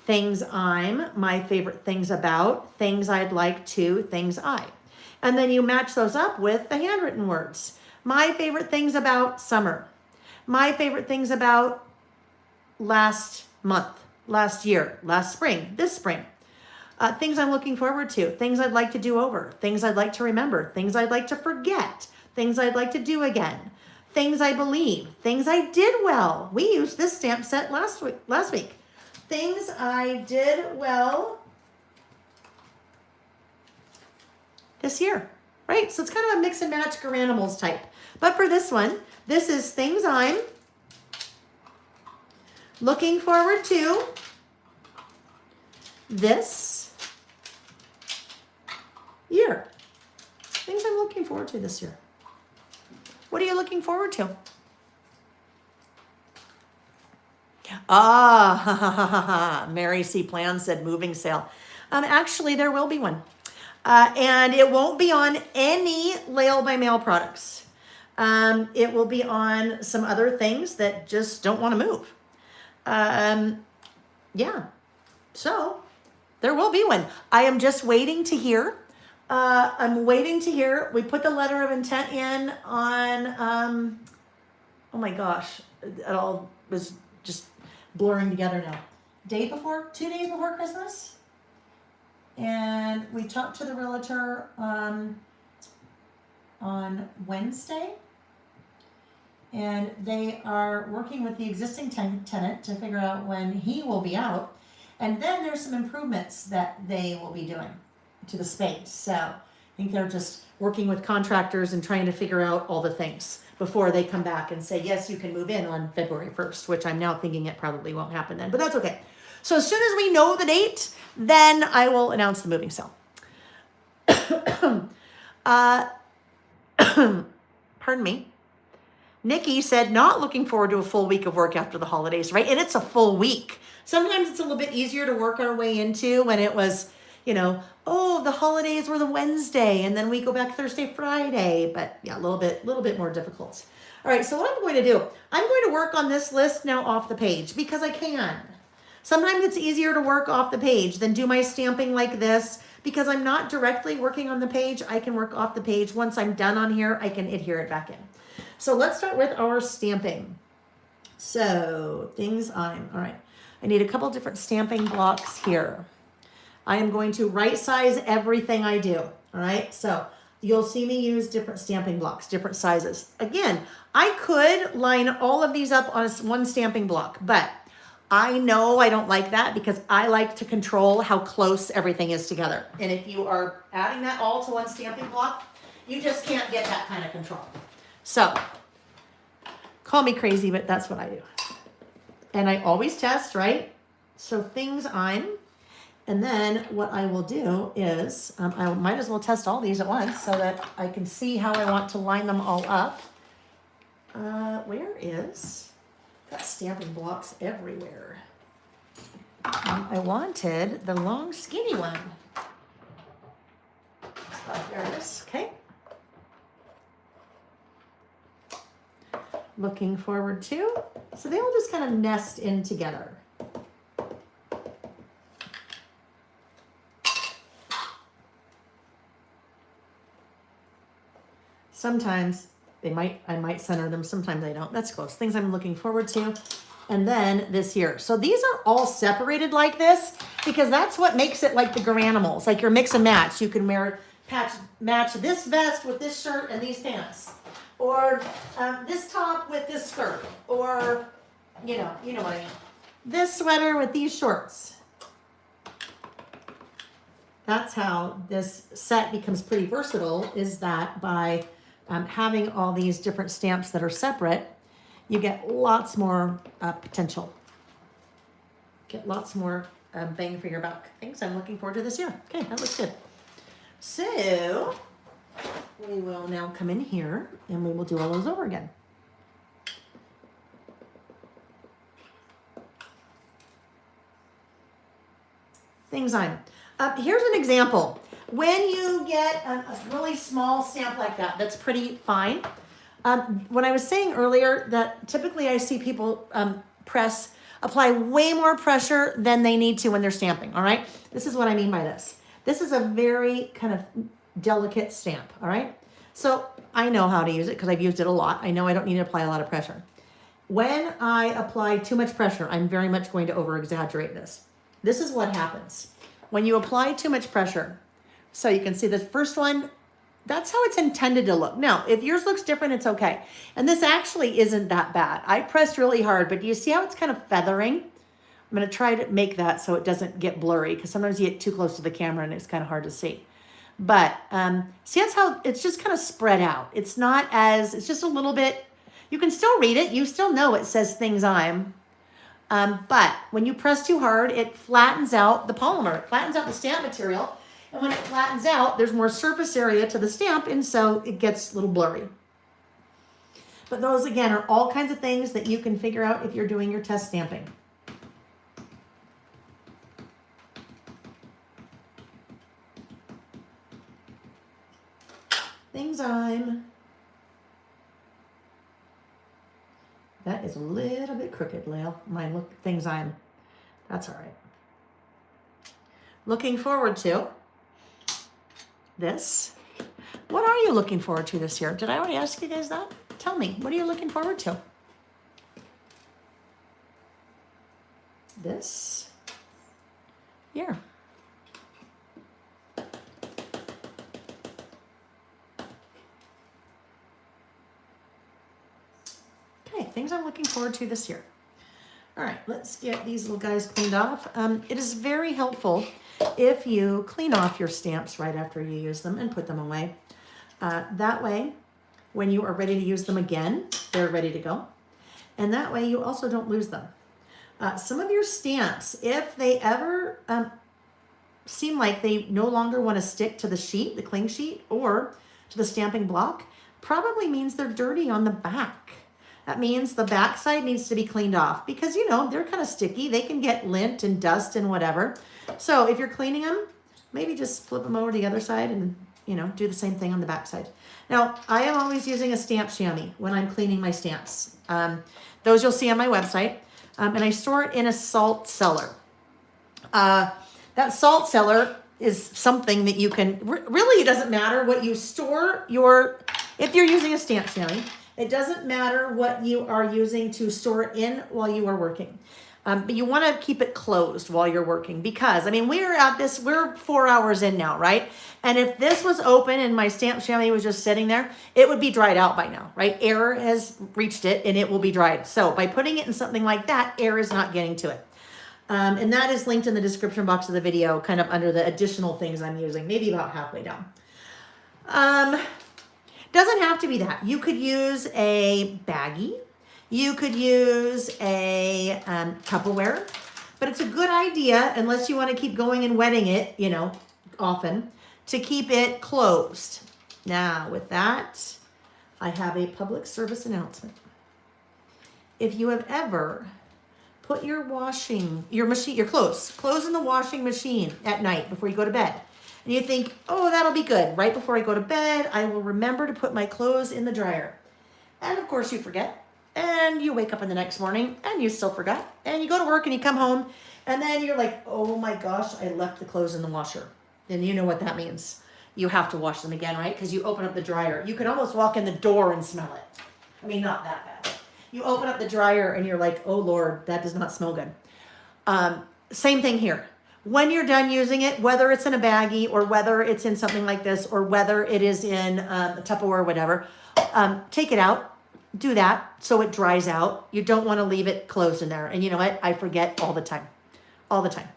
things my favorite things about, things I'd like to, things I. And then you match those up with the handwritten words. My favorite things about summer. My favorite things about last month, last year, last spring, this spring. Things I'm looking forward to, things I'd like to do over, things I'd like to remember, things I'd like to forget, things I'd like to do again, things I believe, things I did well. We used this stamp set last week. Things I did well this year, right? So it's kind of a mix and match Garanimals type. But for this one, this is things I'm looking forward to this year. Things I'm looking forward to this year. What are you looking forward to? Mary C. Plan said moving sale. Actually, there will be one. And it won't be on any Lael by Mail products. It will be on some other things that just don't want to move. Yeah. So there will be one. I am just waiting to hear. I'm waiting to hear. We put the letter of intent in on, oh my gosh, it all was just blurring together now. 2 days before Christmas. And we talked to the realtor on Wednesday. And they are working with the existing tenant to figure out when he will be out. And then there's some improvements that they will be doing to the space. So I think they're just working with contractors and trying to figure out all the things before they come back and say, yes, you can move in on February 1st, which I'm now thinking it probably won't happen then, but that's okay. So as soon as we know the date, then I will announce the moving sale. Pardon me. Nikki said, not looking forward to a full week of work after the holidays, right? And it's a full week. Sometimes it's a little bit easier to work our way into when it was, oh, the holidays were the Wednesday and then we go back Thursday, Friday. But yeah, a little bit more difficult. All right, so what I'm going to do, I'm going to work on this list now off the page because I can. Sometimes it's easier to work off the page than do my stamping like this because I'm not directly working on the page. I can work off the page. Once I'm done on here, I can adhere it back in. So let's start with our stamping. So all right. I need a couple different stamping blocks here. I am going to right size everything I do. All right. So you'll see me use different stamping blocks, different sizes. Again, I could line all of these up on one stamping block, but I know I don't like that because I like to control how close everything is together. And if you are adding that all to one stamping block, you just can't get that kind of control. So, call me crazy, but that's what I do. And I always test, right? So and then what I will do is, I might as well test all these at once so that I can see how I want to line them all up. Got stamping blocks everywhere. I wanted the long skinny one. There it is, okay. Looking forward to. So they all just kind of nest in together. So Sometimes I might center them. Sometimes I don't. That's close. Things I'm looking forward to. And then this here. So these are all separated like this because that's what makes it like the Garanimals, like your mix and match. You can match this vest with this shirt and these pants, or this top with this skirt, or you know what I mean. This sweater with these shorts. That's how this set becomes pretty versatile, is that by having all these different stamps that are separate, you get lots more potential. Get lots more bang for your buck. Things I'm looking forward to this year. Okay, that looks good. So we will now come in here and we will do all those over again. Things I'm. Here's an example. When you get a really small stamp like that, that's pretty fine. When I was saying earlier that typically I see people apply way more pressure than they need to when they're stamping, all right? This is what I mean by this. This is a very kind of delicate stamp, all right? So I know how to use it because I've used it a lot. I know I don't need to apply a lot of pressure. When I apply too much pressure, I'm very much going to over-exaggerate this. This is what happens. When you apply too much pressure, so you can see the first one, that's how it's intended to look. Now, if yours looks different, it's okay. And this actually isn't that bad. I pressed really hard, but do you see how it's kind of feathering? I'm going to try to make that so it doesn't get blurry, because sometimes you get too close to the camera and it's kind of hard to see. But see, that's how it's just kind of spread out. It's not as, it's just a little bit, you can still read it. You still know it says Things I'm. But when you press too hard, it flattens out the polymer. It flattens out the stamp material. And when it flattens out, there's more surface area to the stamp, and so it gets a little blurry. But those, again, are all kinds of things that you can figure out if you're doing your test stamping. Things I'm. That is a little bit crooked, Lael. My Things I'm. That's all right. Looking forward to this. What are you looking forward to this year? Did I already ask you guys that? Tell me, what are you looking forward to? This year. Okay, things I'm looking forward to this year. All right, let's get these little guys cleaned off. It is very helpful if you clean off your stamps right after you use them and put them away. That way, when you are ready to use them again, they're ready to go. And that way you also don't lose them. Some of your stamps, if they ever seem like they no longer want to stick to the sheet, the cling sheet, or to the stamping block, probably means they're dirty on the back. That means the back side needs to be cleaned off because, you know, they're kind of sticky. They can get lint and dust and whatever. So if you're cleaning them, maybe just flip them over to the other side and, you know, do the same thing on the back side. Now, I am always using a stamp chamois when I'm cleaning my stamps. Those you'll see on my website. And I store it in a salt cellar. That salt cellar is something that you can, really it doesn't matter what you store if you're using a stamp chamois, it doesn't matter what you are using to store it in while you are working. But you want to keep it closed while you're working because, I mean, we're 4 hours in now, right? And if this was open and my stamp chamois was just sitting there, it would be dried out by now, right? Air has reached it and it will be dried. So by putting it in something like that, air is not getting to it. And that is linked in the description box of the video, kind of under the additional things I'm using, maybe about halfway down. Doesn't have to be that. You could use a baggie. You could use a Tupperware, but it's a good idea, unless you want to keep going and wetting it, you know, often, to keep it closed. Now, with that, I have a public service announcement. If you have ever put your clothes in the washing machine at night before you go to bed, and you think, oh, that'll be good. Right before I go to bed, I will remember to put my clothes in the dryer. And of course you forget. And you wake up in the next morning and you still forgot. And you go to work and you come home and then you're like, oh my gosh, I left the clothes in the washer. And you know what that means. you have to wash them again, right? Because you open up the dryer. You can almost walk in the door and smell it. I mean, not that bad. You open up the dryer and you're like, oh Lord, that does not smell good. Same thing here. When you're done using it, whether it's in a baggie or whether it's in something like this or whether it is in a Tupperware or whatever, take it out. Do that so it dries out. You don't want to leave it closed in there. And you know what? I forget all the time. All the time.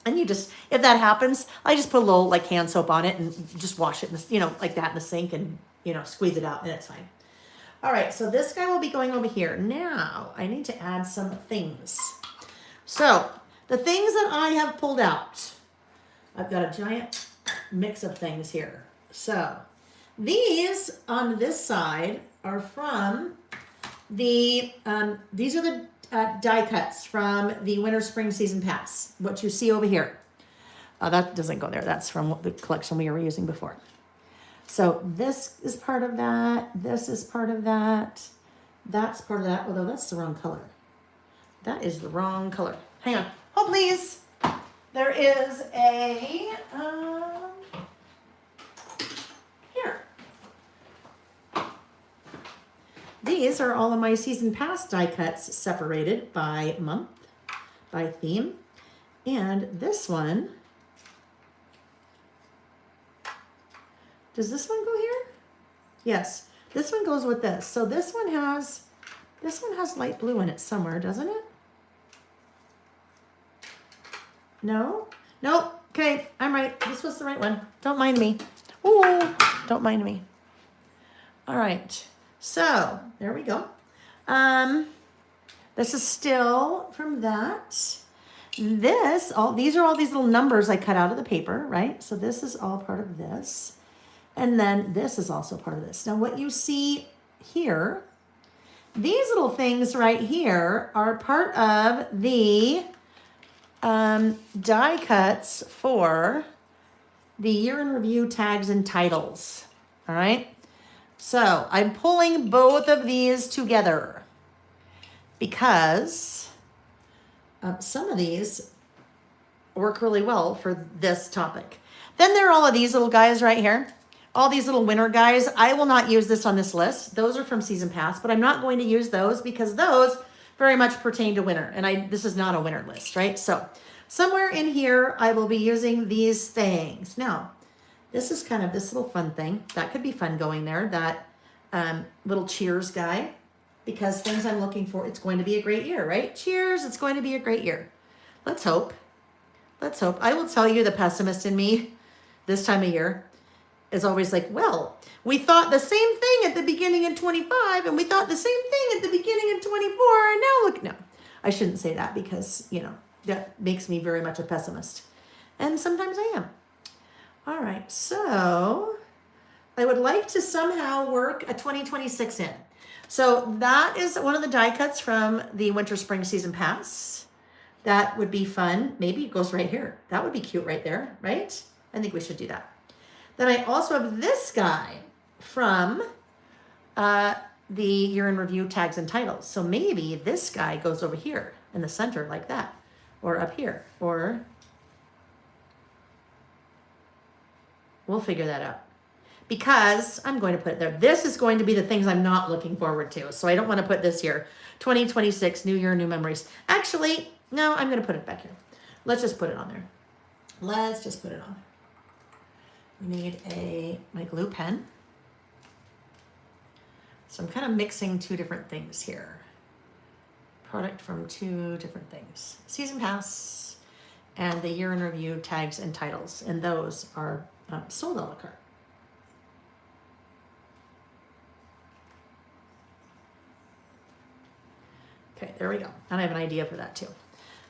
And you just, if that happens, I just put a little like hand soap on it and just wash it, in the, you know, like that in the sink and, you know, squeeze it out and it's fine. All right, so this guy will be going over here. Now, I need to add some things. So, the things that I have pulled out, I've got a giant mix of things here. So, these on this side are from the, these are the die cuts from the Winter Spring Season Pass, what you see over here. That doesn't go there. That's from the collection we were using before. So this is part of that. This is part of that. That's part of that, although that's the wrong color. That is the wrong color. Hang on. Oh, please. There is a, here. These are all of my season pass die cuts separated by month, by theme. And this one, does this one go here? Yes, this one goes with this. So this one has light blue in it somewhere, doesn't it? No? Nope. Okay, I'm right. This was the right one. Don't mind me. Ooh, don't mind me. All right. So, there we go. This is still from that. These are all these little numbers I cut out of the paper, right? So this is all part of this. And then this is also part of this. Now what you see here, these little things right here are part of the die cuts for the year in review tags and titles. All right. So I'm pulling both of these together because some of these work really well for this topic. Then there are all of these little guys right here. All these little winter guys. I will not use this on this list. Those are from Season Pass, but I'm not going to use those because those very much pertain to winter. And this is not a winter list, right? So somewhere in here, I will be using these things. Now, this is kind of this little fun thing. That could be fun going there. That little cheers guy. Because things I'm looking for, it's going to be a great year, right? Cheers, it's going to be a great year. Let's hope. Let's hope. I will tell you the pessimist in me this time of year is always like, well, we thought the same thing at the beginning in 25 and we thought the same thing at the beginning in 24 and now look, no, I shouldn't say that because, you know, that makes me very much a pessimist. And sometimes I am. All right, so I would like to somehow work a 2026 in. So that is one of the die cuts from the Winter Spring Season Pass. That would be fun. Maybe it goes right here. That would be cute right there, right? I think we should do that. Then I also have this guy from the year in review tags and titles. So maybe this guy goes over here in the center like that, or up here, or we'll figure that out. Because I'm going to put it there. This is going to be the things I'm not looking forward to. So I don't want to put this here. 2026, new year, new memories. Actually, no, I'm going to put it back here. Let's just put it on there. Let's just put it on. We need my glue pen. So I'm kind of mixing two different things here. Product from two different things. Season Pass and the year in review tags and titles. And those are sold a la carte. Okay, there we go. And I have an idea for that too.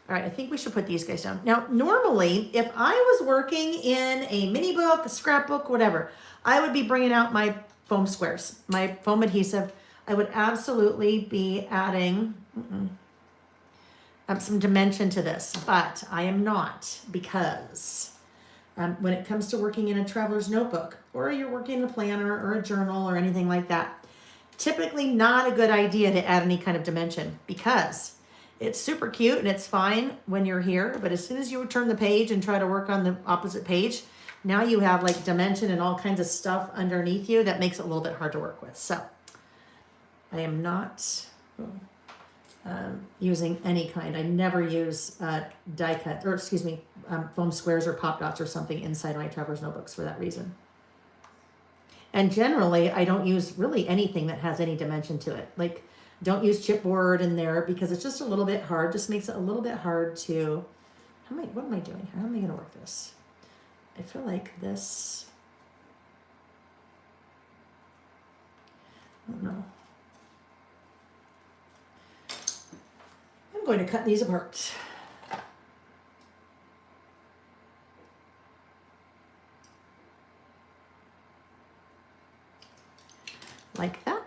All right, I think we should put these guys down. Now, normally, if I was working in a mini book, a scrapbook, whatever, I would be bringing out my foam squares, my foam adhesive. I would absolutely be adding some dimension to this, but I am not because when it comes to working in a traveler's notebook or you're working in a planner or a journal or anything like that, typically not a good idea to add any kind of dimension because it's super cute and it's fine when you're here, but as soon as you turn the page and try to work on the opposite page, Now you have like dimension and all kinds of stuff underneath you that makes it a little bit hard to work with. So I am not using any kind. I never use die cut, or excuse me, foam squares or pop dots or something inside my Traveler's Notebooks for that reason. And generally, I don't use really anything that has any dimension to it. Like, don't use chipboard in there because it's just a little bit hard. Just makes it a little bit hard to. What am I doing here? How am I going to work this? I feel like this. I don't know. I'm going to cut these apart. Like that.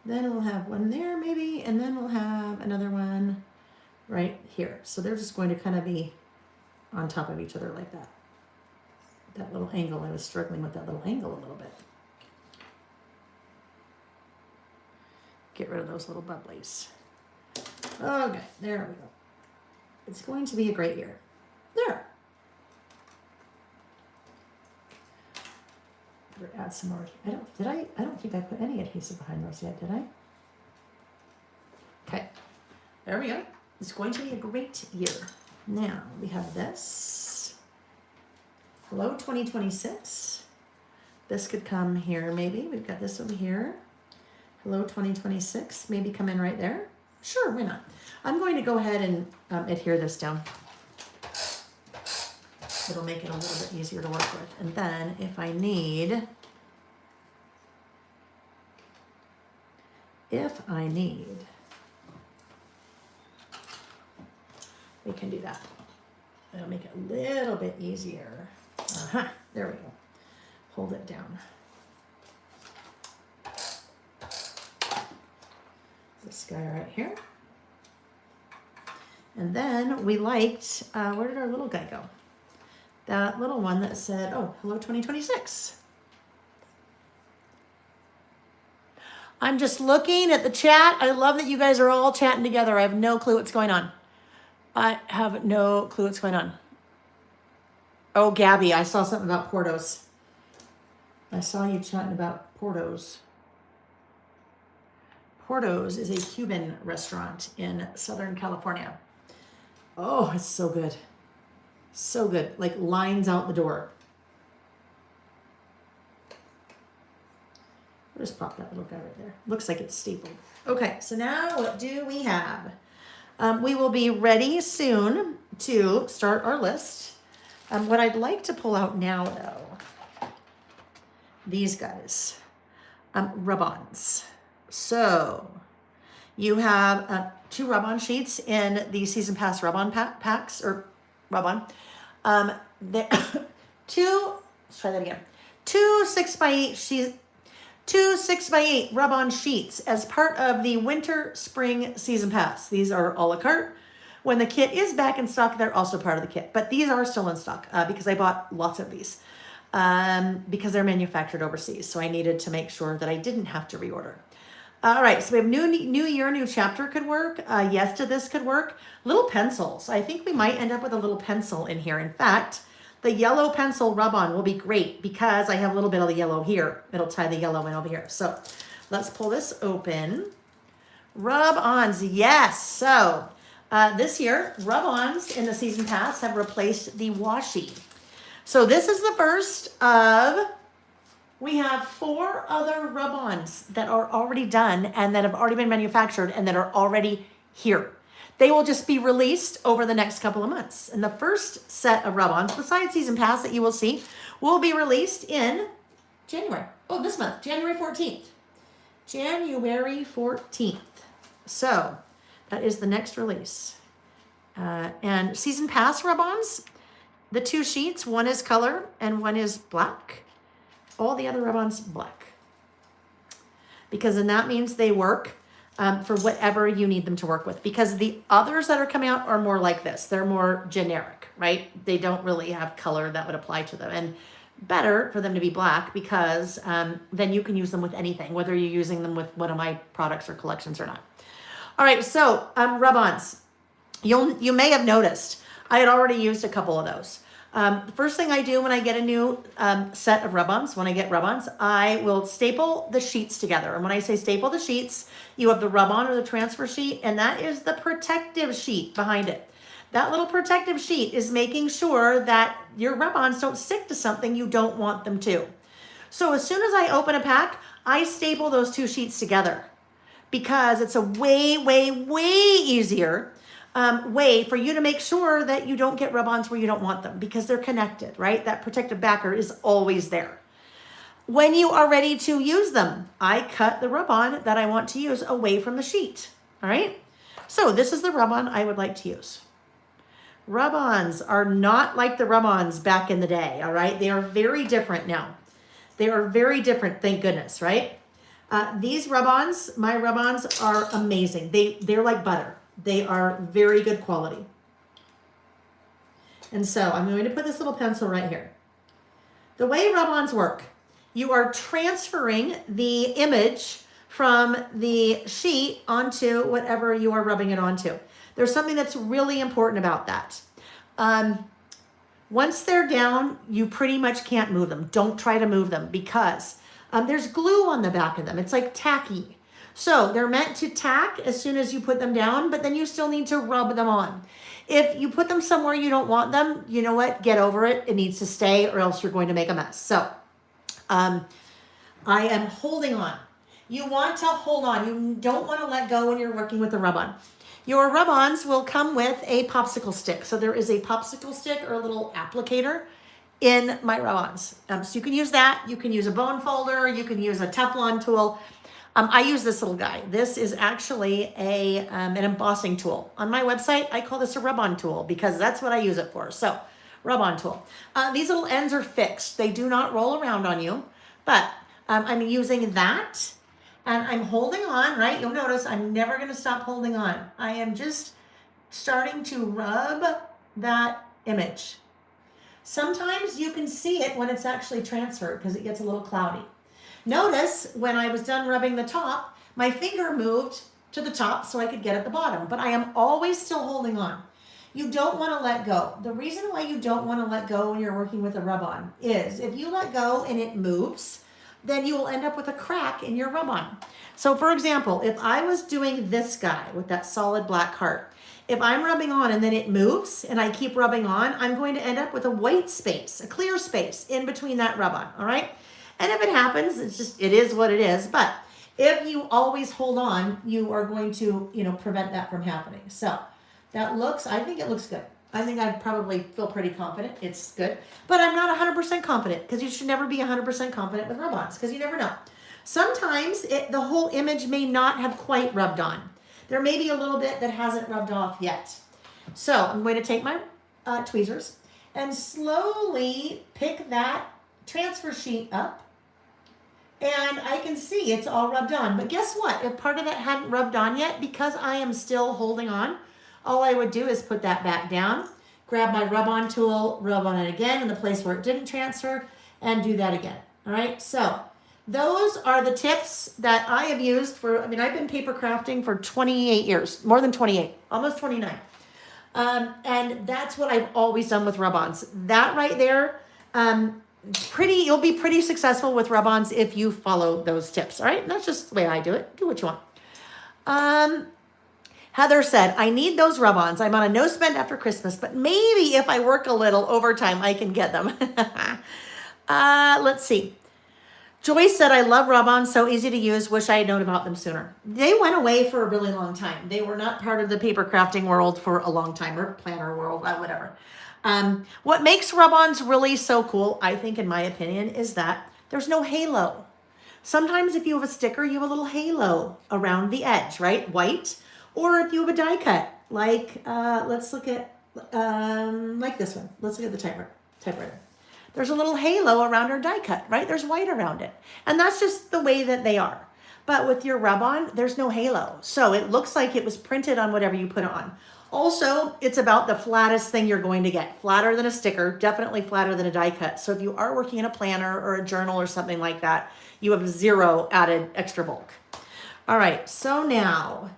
Then we'll have one there maybe, and then we'll have another one right here. So they're just going to kind of be on top of each other like that. That little angle, I was struggling with that little angle a little bit. Get rid of those little bubblies. Okay, there we go. It's going to be a great year. There. Better add some more. I don't think I put any adhesive behind those yet, did I? Okay. There we go. It's going to be a great year. Now we have this. Hello 2026. This could come here maybe. We've got this over here. Hello 2026. Maybe come in right there. Sure, why not? I'm going to go ahead and adhere this down. It'll make it a little bit easier to work with. And then if I need, we can do that. It'll make it a little bit easier. There we go. Hold it down. This guy right here. And then we liked, where did our little guy go? That little one that said, oh, hello 2026. I'm just looking at the chat. I love that you guys are all chatting together. I have no clue what's going on. I have no clue what's going on. Oh, Gabby, I saw something about Portos. I saw you chatting about Portos. Portos is a Cuban restaurant in Southern California. Oh, it's so good. So good. Like lines out the door. I'll just pop that little guy right there. Looks like it's stapled. Okay, so now what do we have? We will be ready soon to start our list. What I'd like to pull out now, though, these guys, rub-ons. So you have 2 rub-on sheets in the Season Pass rub-on packs, or rub-on. Let's try that again. 2 6x8 rub-on sheets as part of the Winter Spring Season Pass. These are a la carte. When the kit is back in stock, they're also part of the kit. But these are still in stock because I bought lots of these because they're manufactured overseas. So I needed to make sure that I didn't have to reorder. All right, so we have new year, new chapter could work. Yes to this could work. Little pencils. I think we might end up with a little pencil in here. In fact, the yellow pencil rub-on will be great because I have a little bit of the yellow here. It'll tie the yellow in over here. So let's pull this open. Rub-ons, yes. So this year, rub-ons in the Season Pass have replaced the washi. So this is the first of, we have 4 other rub-ons that are already done and that have already been manufactured and that are already here. They will just be released over the next couple of months. And the first set of rub-ons, besides Season Pass that you will see, will be released in January. Oh, this month, January 14th. January 14th. So that is the next release. And Season Pass rub-ons, the 2 sheets, one is color and one is black. All the other rub-ons black. Because then that means they work for whatever you need them to work with. Because the others that are coming out are more like this. They're more generic, right? They don't really have color that would apply to them. And better for them to be black because then you can use them with anything, whether you're using them with one of my products or collections or not. All right, so rub-ons. You may have noticed I had already used a couple of those. The first thing I do when I get a new set of rub-ons, when I get rub-ons, I will staple the sheets together. And when I say staple the sheets, you have the rub-on or the transfer sheet, and that is the protective sheet behind it. That little protective sheet is making sure that your rub-ons don't stick to something you don't want them to. So as soon as I open a pack, I staple those two sheets together because it's a way, way, way easier way for you to make sure that you don't get rub-ons where you don't want them because they're connected, right? That protective backer is always there. When you are ready to use them, I cut the rub-on that I want to use away from the sheet, all right? So this is the rub-on I would like to use. Rub-ons are not like the rub-ons back in the day, all right? They are very different now. They are very different, thank goodness, right? These rub-ons, my rub-ons are amazing. They're like butter. They are very good quality. And so I'm going to put this little pencil right here. The way rub-ons work, you are transferring the image from the sheet onto whatever you are rubbing it onto. There's something that's really important about that. Once they're down, you pretty much can't move them. Don't try to move them because there's glue on the back of them. It's like tacky. So they're meant to tack as soon as you put them down, but then you still need to rub them on. If you put them somewhere you don't want them, you know what? Get over it. It needs to stay or else you're going to make a mess. So I am holding on. You want to hold on. You don't want to let go when you're working with the rub-on. Your rub-ons will come with a popsicle stick. So there is a popsicle stick or a little applicator in my rub-ons. So you can use that. You can use a bone folder. You can use a Teflon tool. I use this little guy. This is actually an embossing tool. On my website, I call this a rub-on tool because that's what I use it for. So, rub-on tool. These little ends are fixed. They do not roll around on you, but I'm using that and I'm holding on, right? You'll notice I'm never going to stop holding on. I am just starting to rub that image. Sometimes you can see it when it's actually transferred because it gets a little cloudy. Notice when I was done rubbing the top, my finger moved to the top so I could get at the bottom, but I am always still holding on. You don't want to let go. The reason why you don't want to let go when you're working with a rub-on is if you let go and it moves, then you will end up with a crack in your rub-on. So for example, if I was doing this guy with that solid black heart, if I'm rubbing on and then it moves and I keep rubbing on, I'm going to end up with a white space, a clear space in between that rub-on, all right? And if it happens, it is what it is. But if you always hold on, you are going to, prevent that from happening. So I think it looks good. I think I probably feel pretty confident. It's good. But I'm not 100% confident because you should never be 100% confident with rub-ons because you never know. Sometimes the whole image may not have quite rubbed on. There may be a little bit that hasn't rubbed off yet. So I'm going to take my tweezers and slowly pick that transfer sheet up. And I can see it's all rubbed on. But guess what? If part of it hadn't rubbed on yet, because I am still holding on, all I would do is put that back down, grab my rub-on tool, rub on it again in the place where it didn't transfer, and do that again. All right? So those are the tips that I have used I've been paper crafting for 28 years, more than 28, almost 29. And that's what I've always done with rub-ons. That right there, you'll be pretty successful with rub-ons if you follow those tips. All right. And that's just the way I do it. Do what you want. Heather said, I need those rub-ons. I'm on a no spend after Christmas, but maybe if I work a little overtime, I can get them. Let's see. Joyce said, I love rub-ons, so easy to use. Wish I had known about them sooner. They went away for a really long time. They were not part of the paper crafting world for a long time, or planner world, whatever. What makes rub-ons really so cool, I think, in my opinion, is that there's no halo. Sometimes if you have a sticker, you have a little halo around the edge, right? White. Or if you have a die cut, like, let's look at, like this one. Let's look at the typewriter. There's a little halo around our die cut, right? There's white around it. And that's just the way that they are. But with your rub-on, there's no halo. So it looks like it was printed on whatever you put it on. Also, it's about the flattest thing you're going to get. Flatter than a sticker, definitely flatter than a die cut. So if you are working in a planner or a journal or something like that, you have zero added extra bulk. All right, so now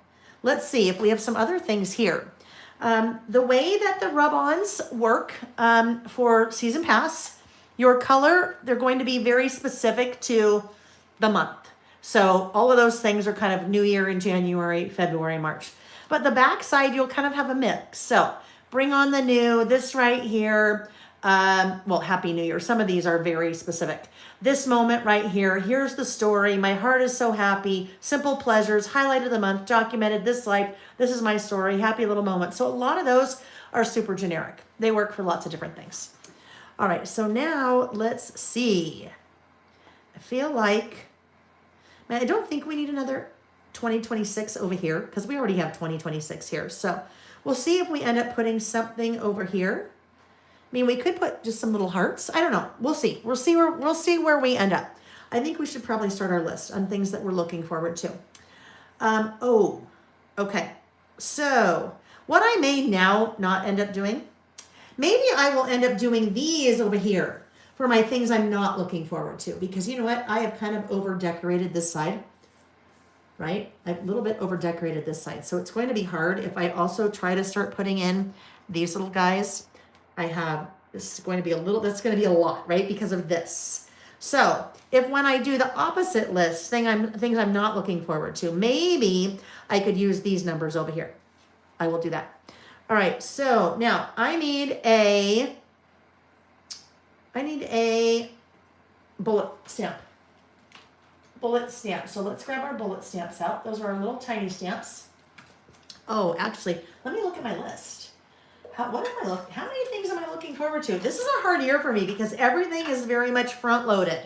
let's see if we have some other things here. The way that the rub-ons work for season pass, your color, they're going to be very specific to the month. So all of those things are kind of New Year in January, February, March. But the back side, you'll kind of have a mix. So bring on the new, this right here, well, Happy New Year. Some of these are very specific. This moment right here, here's the story. My heart is so happy. Simple pleasures, highlight of the month, documented this life. This is my story, happy little moment. So a lot of those are super generic. They work for lots of different things. All right, so now let's see. I feel like, man, I don't think we need another 2026 over here because we already have 2026 here. So we'll see if we end up putting something over here. I mean, we could put just some little hearts. I don't know. We'll see. We'll see where we end up. I think we should probably start our list on things that we're looking forward to. Okay. So what I may now not end up doing, maybe I will end up doing these over here for my things I'm not looking forward to, because you know what? I have kind of over decorated this side, right? I've a little bit over decorated this side. So it's going to be hard if I also try to start putting in these little guys. This is going to be that's going to be a lot, right? Because of this. So if when I do the opposite list, things I'm not looking forward to, maybe I could use these numbers over here. I will do that. All right. So now I need a bullet stamp. Bullet stamp. So let's grab our bullet stamps out. Those are our little tiny stamps. Oh, actually, let me look at my list. How many things am I looking forward to? This is a hard year for me because everything is very much front-loaded.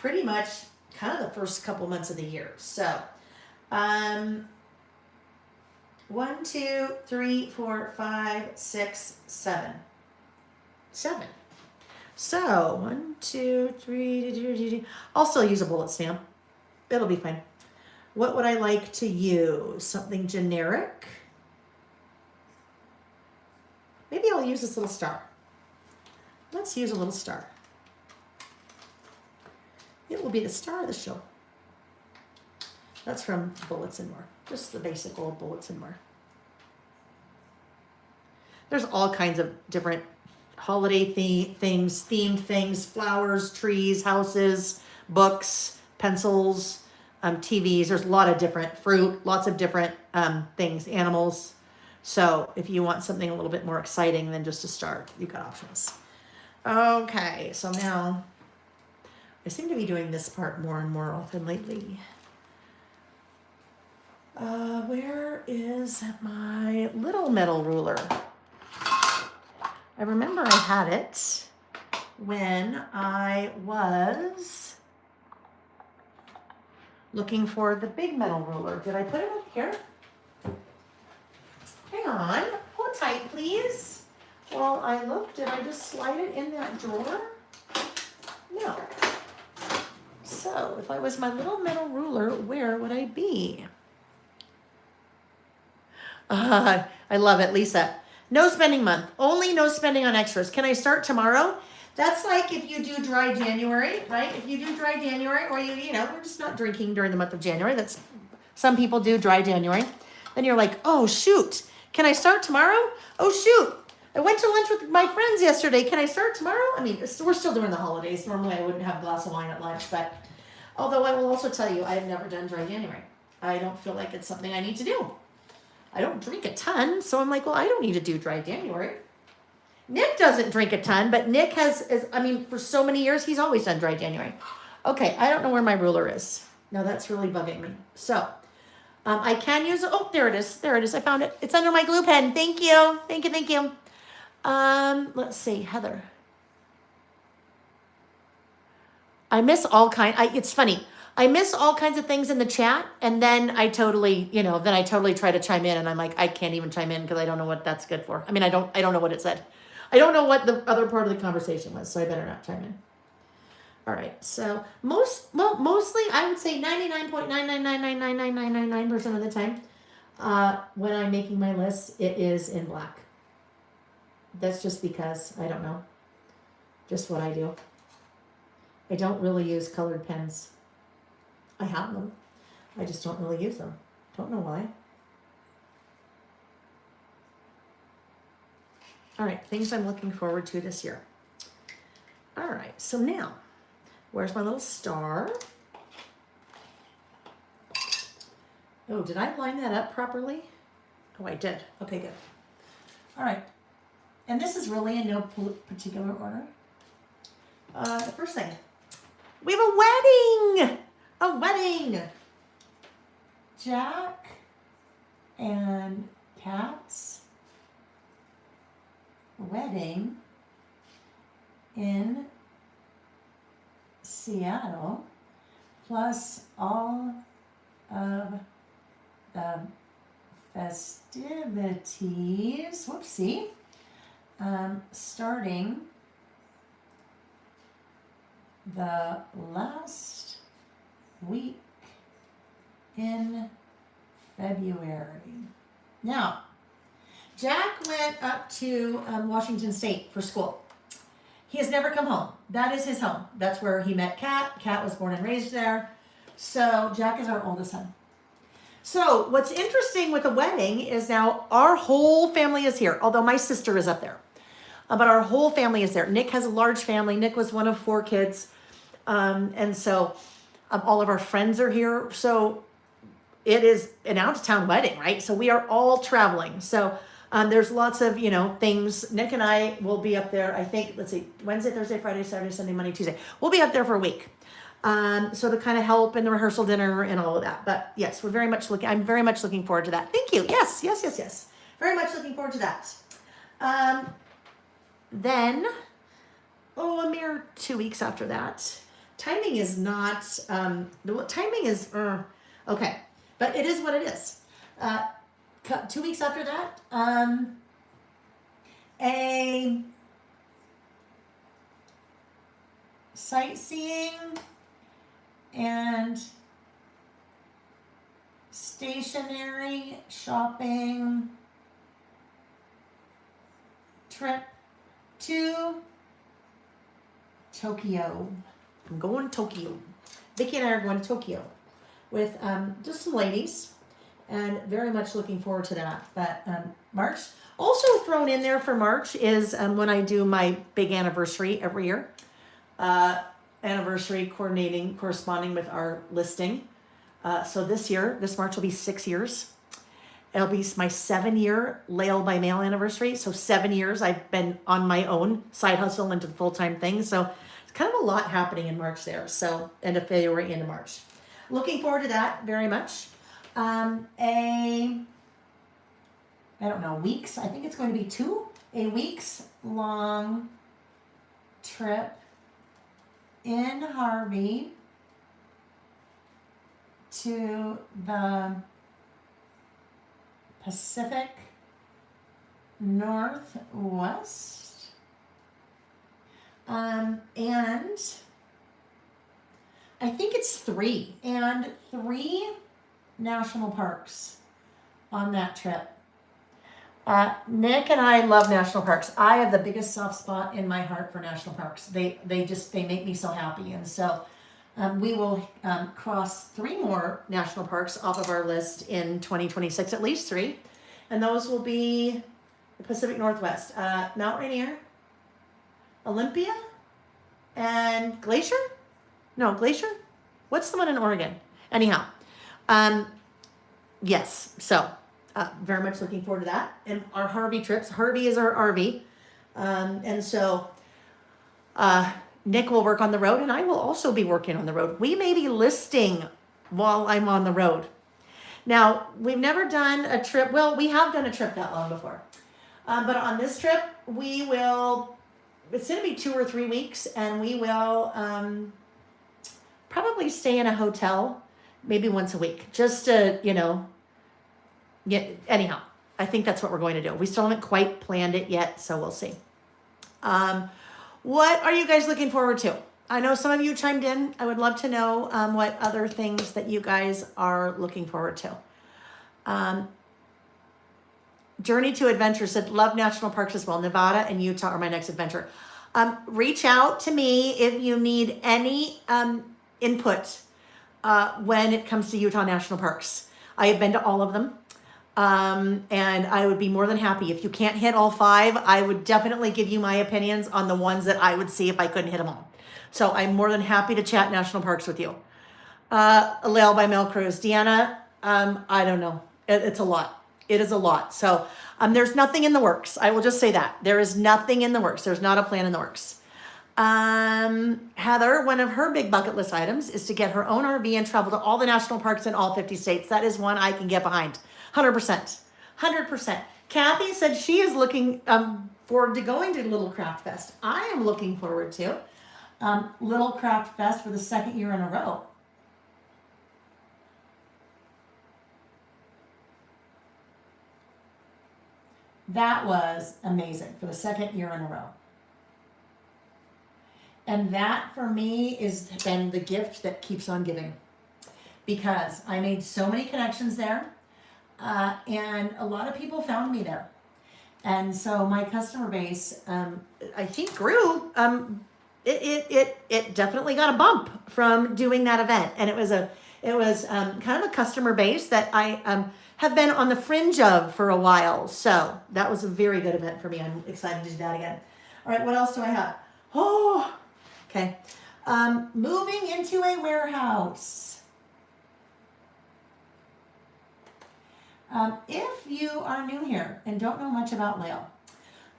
Pretty much kind of the first couple months of the year. So, 1, 2, 3, 4, 5, 6, 7. 7. So, 1, 2, 3, I'll still use a bullet stamp. It'll be fine. What would I like to use? Something generic? Maybe I'll use this little star. Let's use a little star. It will be the star of the show. That's from Bullets and More. Just the basic old Bullets and More. There's all kinds of different holiday themed things, flowers, trees, houses, books, pencils, TVs. There's a lot of different fruit, lots of different things, animals. So if you want something a little bit more exciting than just a star, you've got options. Okay, so now I seem to be doing this part more and more often lately. Where is my little metal ruler? I remember I had it when I was looking for the big metal ruler. Did I put it up here? Hang on, hold tight, please. While I look, did I just slide it in that drawer? No. So, if I was my little metal ruler, where would I be? I love it, Lisa. No spending month. Only no spending on extras. Can I start tomorrow? That's like if you do dry January, right? If you do dry January, or we're just not drinking during the month of January. That's some people do dry January. Then you're like, oh shoot. Can I start tomorrow? Oh, shoot. I went to lunch with my friends yesterday. Can I start tomorrow? I mean, we're still doing the holidays. Normally, I wouldn't have a glass of wine at lunch. But although I will also tell you, I have never done dry January. I don't feel like it's something I need to do. I don't drink a ton. So I'm like, well, I don't need to do dry January. Nick doesn't drink a ton. But Nick for so many years, he's always done dry January. Okay, I don't know where my ruler is. No, that's really bugging me. So I can use it. Oh, there it is. There it is. I found it. It's under my glue pen. Thank you. Thank you. Thank you. Let's see, Heather. I miss all it's funny. I miss all kinds of things in the chat, and then I totally try to chime in, and I'm like, I can't even chime in because I don't know what that's good for. I mean, I don't know what it said. I don't know what the other part of the conversation was, so I better not chime in. All right, so mostly I would say 99.9999999% of the time, when I'm making my list, it is in black. That's just because, I don't know, just what I do. I don't really use colored pens. I have them. I just don't really use them. Don't know why. All right, things I'm looking forward to this year. All right, so now, where's my little star? Oh, did I line that up properly? Oh, I did. Okay, good. All right. And this is really in no particular order. The first thing, we have a wedding! A wedding! Jack and Kat's wedding in Seattle, plus all of the festivities, whoopsie, starting the last week in February. Now, Jack went up to Washington State for school. He has never come home. That is his home. That's where he met Kat. Kat was born and raised there. So Jack is our oldest son. So what's interesting with the wedding is now our whole family is here, although my sister is up there. But our whole family is there. Nick has a large family. Nick was one of 4 kids. And so all of our friends are here. So it is an out-of-town wedding, right? So we are all traveling. So there's lots of, things. Nick and I will be up there, I think, let's see, Wednesday, Thursday, Friday, Saturday, Sunday, Monday, Tuesday. We'll be up there for a week. So to kind of help in the rehearsal dinner and all of that. But yes, I'm very much looking forward to that. Thank you. Yes. Very much looking forward to that. Then, a mere 2 weeks after that. Timing is not, okay. But it is what it is. 2 weeks after that, a sightseeing and stationery shopping trip to Tokyo. I'm going to Tokyo. Vicki and I are going to Tokyo with just some ladies, and very much looking forward to that. But March, also thrown in there for March is when I do my big anniversary every year. Anniversary corresponding with our listing. So this March will be 6 years. It'll be my 7-year Lail by Mail anniversary. So 7 years I've been on my own side hustle into the full-time thing. So it's kind of a lot happening in March there. So end of February into March. Looking forward to that very much. Weeks. I think it's going to be a weeks long trip in Harvey to the Pacific Northwest. And I think it's 3 national parks on that trip. Nick and I love national parks. I have the biggest soft spot in my heart for national parks. They make me so happy. And so we will cross 3 more national parks off of our list in 2026, at least 3. And those will be the Pacific Northwest, Mount Rainier, Olympia, and Glacier? No, Glacier? What's the one in Oregon? Anyhow, yes, so very much looking forward to that. And our Harvey trips. Harvey is our RV. And so Nick will work on the road, and I will also be working on the road. We may be listing while I'm on the road. Now, we've never done a trip. Well, we have done a trip that long before. But on this trip, it's going to be 2 or 3 weeks, and we will probably stay in a hotel maybe once a week, just to, anyhow, I think that's what we're going to do. We still haven't quite planned it yet, so we'll see. What are you guys looking forward to? I know some of you chimed in. I would love to know what other things that you guys are looking forward to. Journey to Adventure said, love national parks as well. Nevada and Utah are my next adventure. Reach out to me if you need any input when it comes to Utah National Parks. I have been to all of them. And I would be more than happy. If you can't hit all 5, I would definitely give you my opinions on the ones that I would see if I couldn't hit them all. So I'm more than happy to chat national parks with you. Lail by Mail Cruise. Deanna, I don't know. It's a lot. It is a lot. So there's nothing in the works. I will just say that. There is nothing in the works. There's not a plan in the works. Heather, one of her big bucket list items is to get her own RV and travel to all the national parks in all 50 states. That is one I can get behind. 100%. 100%. Kathy said she is looking forward to going to Little Craft Fest. I am looking forward to Little Craft Fest for the 2nd year in a row. That was amazing for the 2nd year in a row. And that for me has been the gift that keeps on giving, because I made so many connections there, and a lot of people found me there. And so my customer base, I think grew. It definitely got a bump from doing that event. And it was kind of a customer base that I have been on the fringe of for a while. So that was a very good event for me. I'm excited to do that again. All right, what else do I have? Oh, okay. Moving into a warehouse. If you are new here and don't know much about Lail,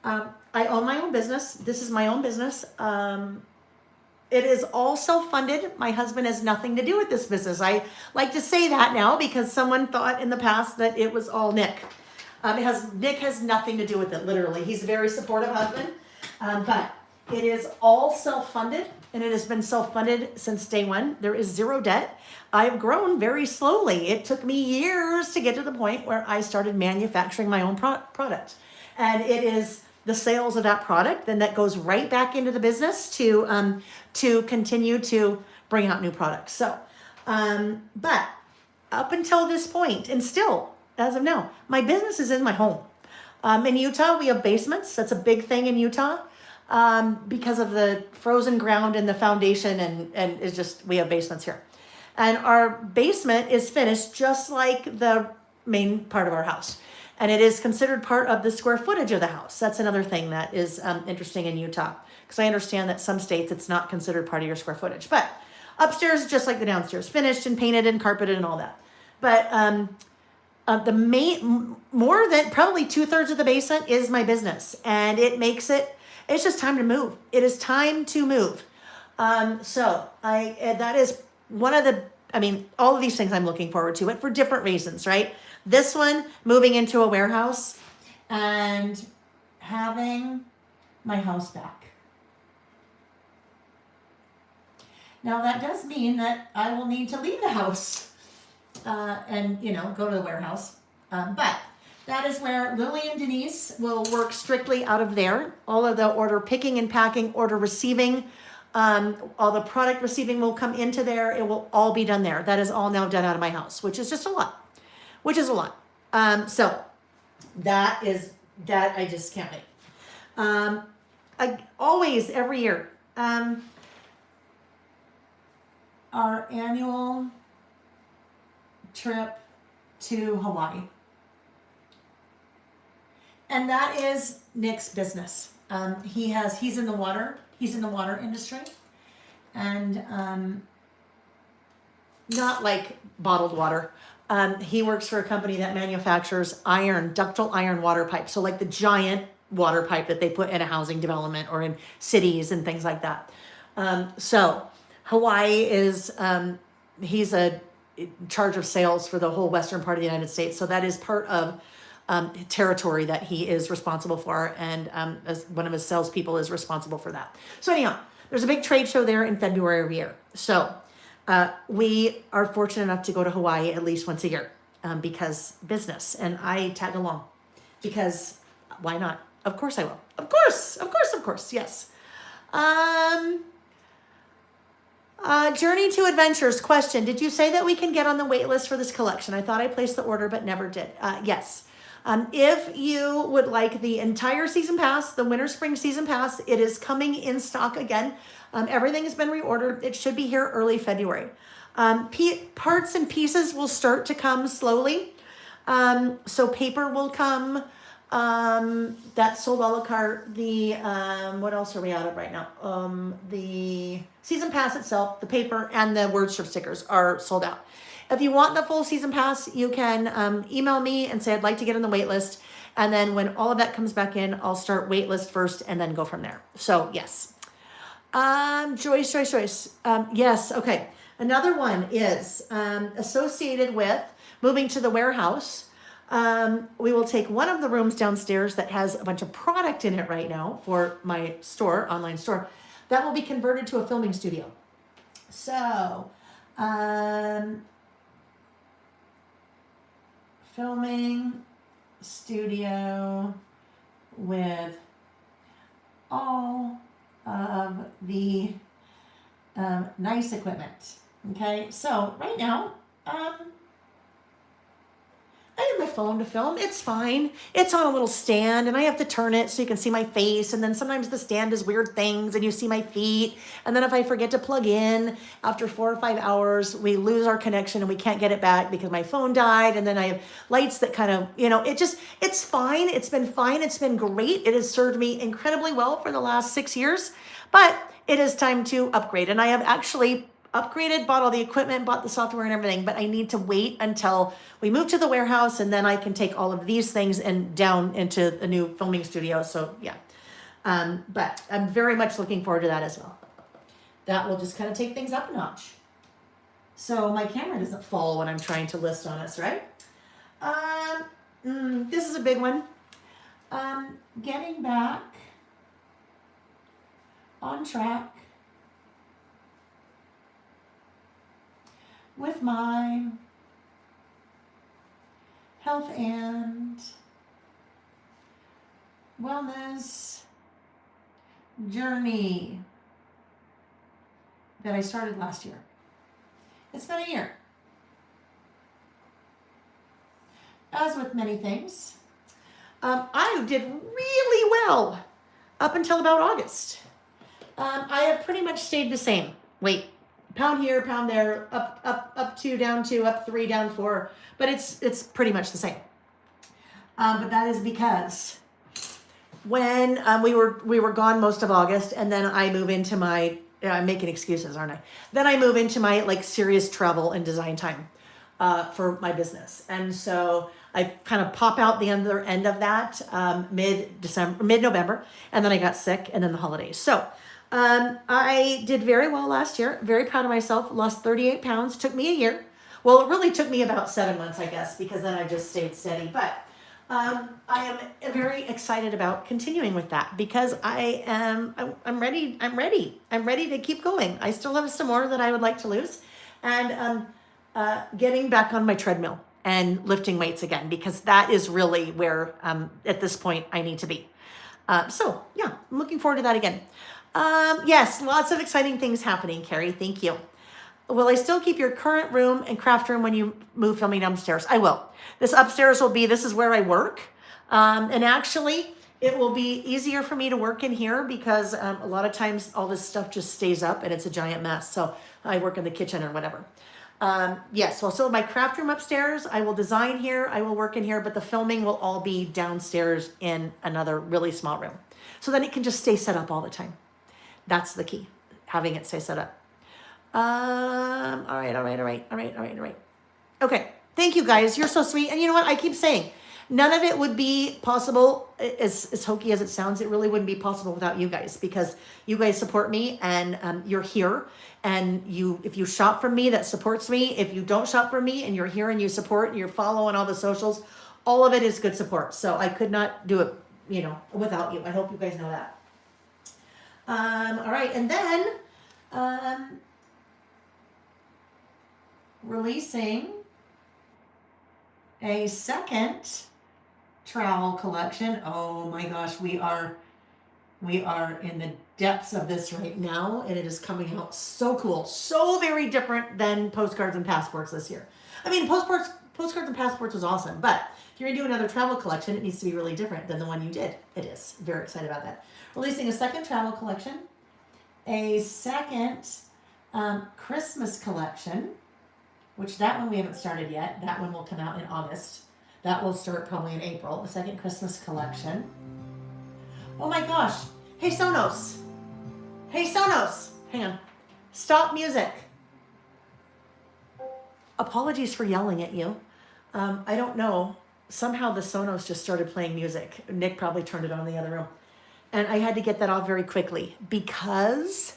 I own my own business. This is my own business. It is all self-funded. My husband has nothing to do with this business. I like to say that now because someone thought in the past that it was all Nick. Nick has nothing to do with it, literally. He's a very supportive husband, but it is all self-funded, and it has been self-funded since day one. There is zero debt. I've grown very slowly. It took me years to get to the point where I started manufacturing my own product. And it is the sales of that product, then that goes right back into the business to continue to bring out new products. So, but up until this point, and still, as of now, my business is in my home. In Utah, we have basements. That's a big thing in Utah. Because of the frozen ground and the foundation, and it's just, we have basements here. And our basement is finished just like the main part of our house. And it is considered part of the square footage of the house. That's another thing that is interesting in Utah, because I understand that some states it's not considered part of your square footage. But upstairs, just like the downstairs, finished and painted and carpeted and all that. But the main, more than probably 2/3 of the basement is my business, and it makes it. It's just time to move. It is time to move. So that is one of the, all of these things I'm looking forward to, but for different reasons, right? This one, moving into a warehouse and having my house back. Now that does mean that I will need to leave the house and, go to the warehouse. But that is where Lily and Denise will work strictly out of there. All of the order picking and packing, order receiving, all the product receiving will come into there. It will all be done there. That is all now done out of my house, which is just a lot. So that I just can't wait. Always, every year, our annual trip to Hawaii. And that is Nick's business. He's in the water industry, and not like bottled water. He works for a company that manufactures ductile iron water pipes. So like the giant water pipe that they put in a housing development or in cities and things like that. So Hawaii is, he's in charge of sales for the whole western part of the United States. So that is part of territory that he is responsible for, and as one of his salespeople is responsible for that. So anyhow, there's a big trade show there in February every year. So we are fortunate enough to go to Hawaii at least once a year because business, and I tag along because why not? Of course I will. Of course, yes. Journey to Adventures question. Did you say that we can get on the wait list for this collection? I thought I placed the order, but never did. Yes. If you would like the entire season pass, the winter spring season pass, it is coming in stock again. Everything has been reordered. It should be here early February. Parts and pieces will start to come slowly. So paper will come. That's sold a la carte. The what else are we out of right now? The season pass itself, the paper, and the word strip stickers are sold out. If you want the full season pass, you can email me and say I'd like to get on the wait list. And then when all of that comes back in, I'll start wait list first and then go from there. So yes. Joyce. Yes. Okay. Another one is associated with moving to the warehouse. We will take one of the rooms downstairs that has a bunch of product in it right now for my store, online store, that will be converted to a filming studio. So, filming studio with all of the nice equipment. Okay, so right now, I have my phone to film. It's fine. It's on a little stand and I have to turn it so you can see my face. And then sometimes the stand does weird things and you see my feet. And then if I forget to plug in after 4 or 5 hours, we lose our connection and we can't get it back because my phone died. And then I have lights that kind of, it's fine. It's been fine. It's been great. It has served me incredibly well for the last 6 years, but it is time to upgrade. And I have actually upgraded, bought all the equipment, bought the software and everything, but I need to wait until we move to the warehouse and then I can take all of these things and down into a new filming studio. So yeah, but I'm very much looking forward to that as well. That will just kind of take things up a notch. So my camera doesn't fall when I'm trying to list on us, right? This is a big one. Getting back on track with my health and wellness journey that I started last year. It's been a year. As with many things, I did really well up until about August. I have pretty much stayed the same weight. Pound here, pound there, up 2, down 2, up 3, down 4, but it's pretty much the same. But that is because when we were gone most of August, and then I move into my I'm making excuses, aren't I? Then I move into my serious travel and design time for my business, and so I kind of pop out the other end of that mid-November, and then I got sick, and then the holidays. So. I did very well last year. Very proud of myself. Lost 38 pounds. Took me a year. Well, it really took me about 7 months, I guess, because then I just stayed steady. But I am very excited about continuing with that because I'm ready. I'm ready to keep going. I still have some more that I would like to lose, and getting back on my treadmill and lifting weights again because that is really where at this point I need to be. So yeah, I'm looking forward to that again. Yes, lots of exciting things happening, Carrie. Thank you. Will I still keep your current room and craft room when you move filming downstairs? I will. This upstairs this is where I work. And actually, it will be easier for me to work in here because a lot of times all this stuff just stays up and it's a giant mess. So I work in the kitchen or whatever. Yes, so I'll still have my craft room upstairs. I will design here. I will work in here, but the filming will all be downstairs in another really small room. So then it can just stay set up all the time. That's the key, having it stay set up. All right. Okay, thank you guys. You're so sweet. And you know what? I keep saying, none of it would be possible, as hokey as it sounds, it really wouldn't be possible without you guys because you guys support me and you're here. And if you shop from me, that supports me. If you don't shop from me and you're here and you support and you're following all the socials, all of it is good support. So I could not do it, without you. I hope you guys know that. All right, and then releasing a second travel collection. Oh my gosh, we are in the depths of this right now, and it is coming out so cool, so very different than Postcards and Passports this year. I mean, Postcards and Passports was awesome, but if you're gonna do another travel collection, it needs to be really different than the one you did. It is. Very excited about that. Releasing a second travel collection, a second Christmas collection, which that one we haven't started yet. That one will come out in August. That will start probably in April. The second Christmas collection. Oh my gosh. Hey, Sonos. Hey, Sonos. Hang on. Stop music. Apologies for yelling at you. I don't know. Somehow the Sonos just started playing music. Nick probably turned it on in the other room. And I had to get that off very quickly because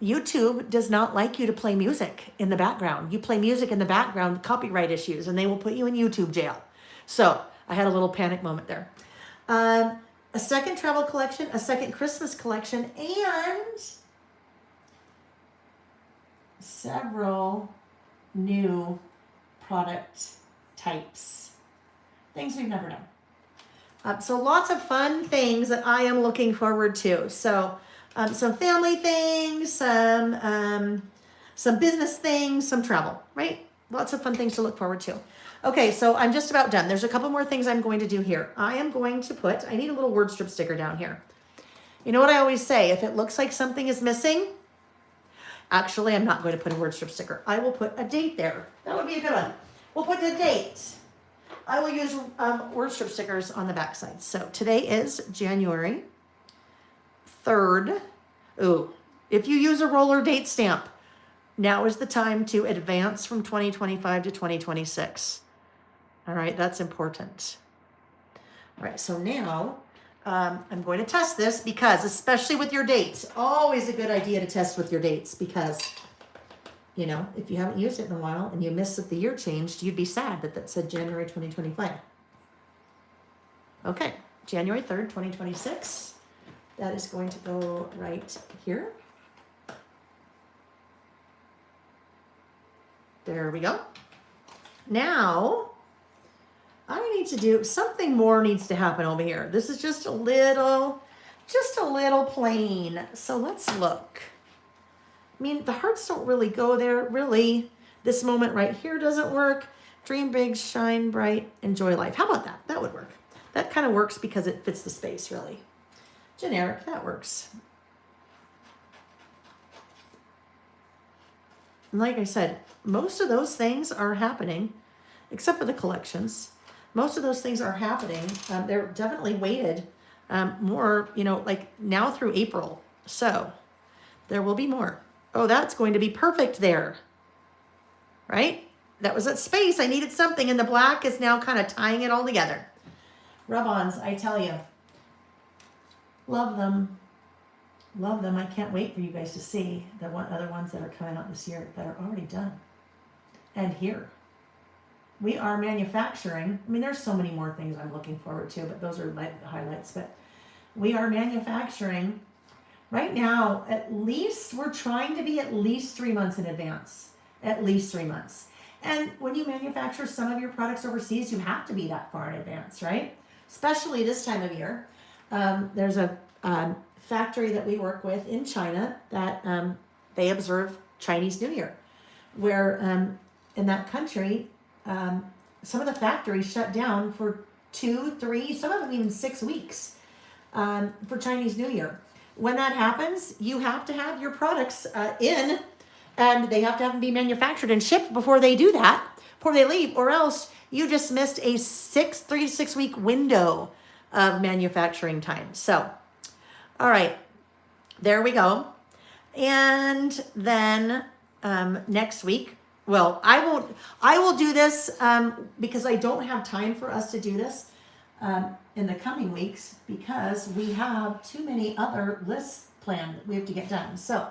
YouTube does not like you to play music in the background. You play music in the background, copyright issues, and they will put you in YouTube jail. So I had a little panic moment there. A second travel collection, a second Christmas collection, and several new product types. Things we've never done. So lots of fun things that I am looking forward to. So some family things, some business things, some travel, right? Lots of fun things to look forward to. Okay, so I'm just about done. There's a couple more things I'm going to do here. I am going to put, I need a little word strip sticker down here. You know what I always say, if it looks like something is missing, actually, I'm not going to put a word strip sticker. I will put a date there. That would be a good one. We'll put the date. I will use word strip stickers on the backside. So today is January 3rd. Ooh, if you use a roller date stamp, now is the time to advance from 2025 to 2026. All right, that's important. All right, so now I'm going to test this because, especially with your dates, always a good idea to test with your dates because, you know, if you haven't used it in a while and you missed that the year changed, you'd be sad that that said January 2025. Okay, January 3rd, 2026. That is going to go right here. There we go. Now, I need to do something more needs to happen over here. This is just a little plain. So let's look. I mean, the hearts don't really go there. Really, this moment right here doesn't work. Dream big, shine bright, enjoy life. How about that? That would work. That kind of works because it fits the space, really. Generic, that works. And like I said, most of those things are happening, except for the collections. Most of those things are happening. They're definitely weighted more, you know, like now through April. So there will be more. Oh, that's going to be perfect there. Right? That was that space. I needed something, and the black is now kind of tying it all together. Rub-ons, I tell you. Love them. Love them. I can't wait for you guys to see the other ones that are coming out this year that are already done. And here. We are manufacturing. I mean, there's so many more things I'm looking forward to, but those are the highlights. But we are manufacturing right now, at least, we're trying to be at least 3 months in advance. At least 3 months. And when you manufacture some of your products overseas, you have to be that far in advance, right? Especially this time of year. There's a factory that we work with in China that they observe Chinese New Year, where in that country, some of the factories shut down for 2, 3, some of them even 6 weeks for Chinese New Year. When that happens, you have to have your products in, and they have to have them be manufactured and shipped before they do that, before they leave, or else you just missed a 3 to 6 week window of manufacturing time. So, all right, there we go. And then next week, well, I will do this because I don't have time for us to do this in the coming weeks because we have too many other lists planned that we have to get done. So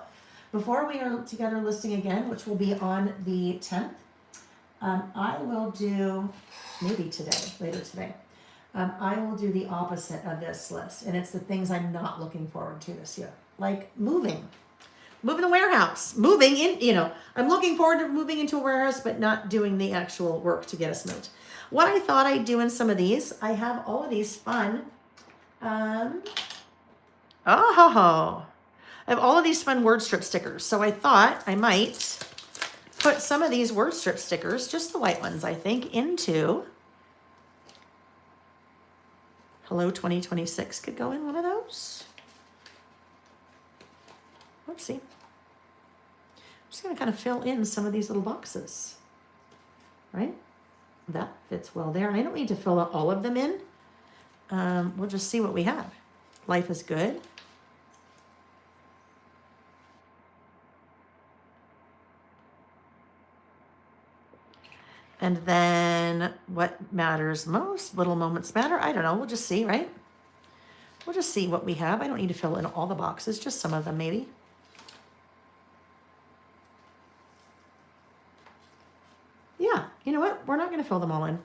before we are together listing again, which will be on the 10th, I will do, maybe today, later today, I will do the opposite of this list. And it's the things I'm not looking forward to this year, like moving the warehouse, moving in, you know, I'm looking forward to moving into a warehouse, but not doing the actual work to get us moved. What I thought I'd do in some of these, I have all of these fun, I have all of these fun word strip stickers. So I thought I might put some of these word strip stickers, just the white ones, I think, into Hello 2026 could go in one of those. Whoopsie. I'm just going to kind of fill in some of these little boxes, right? That fits well there. And I don't need to fill all of them in. We'll just see what we have. Life is good. And then what matters most? Little moments matter. I don't know. We'll just see, right? We'll just see what we have. I don't need to fill in all the boxes, just some of them maybe. Yeah, you know what? We're not going to fill them all in.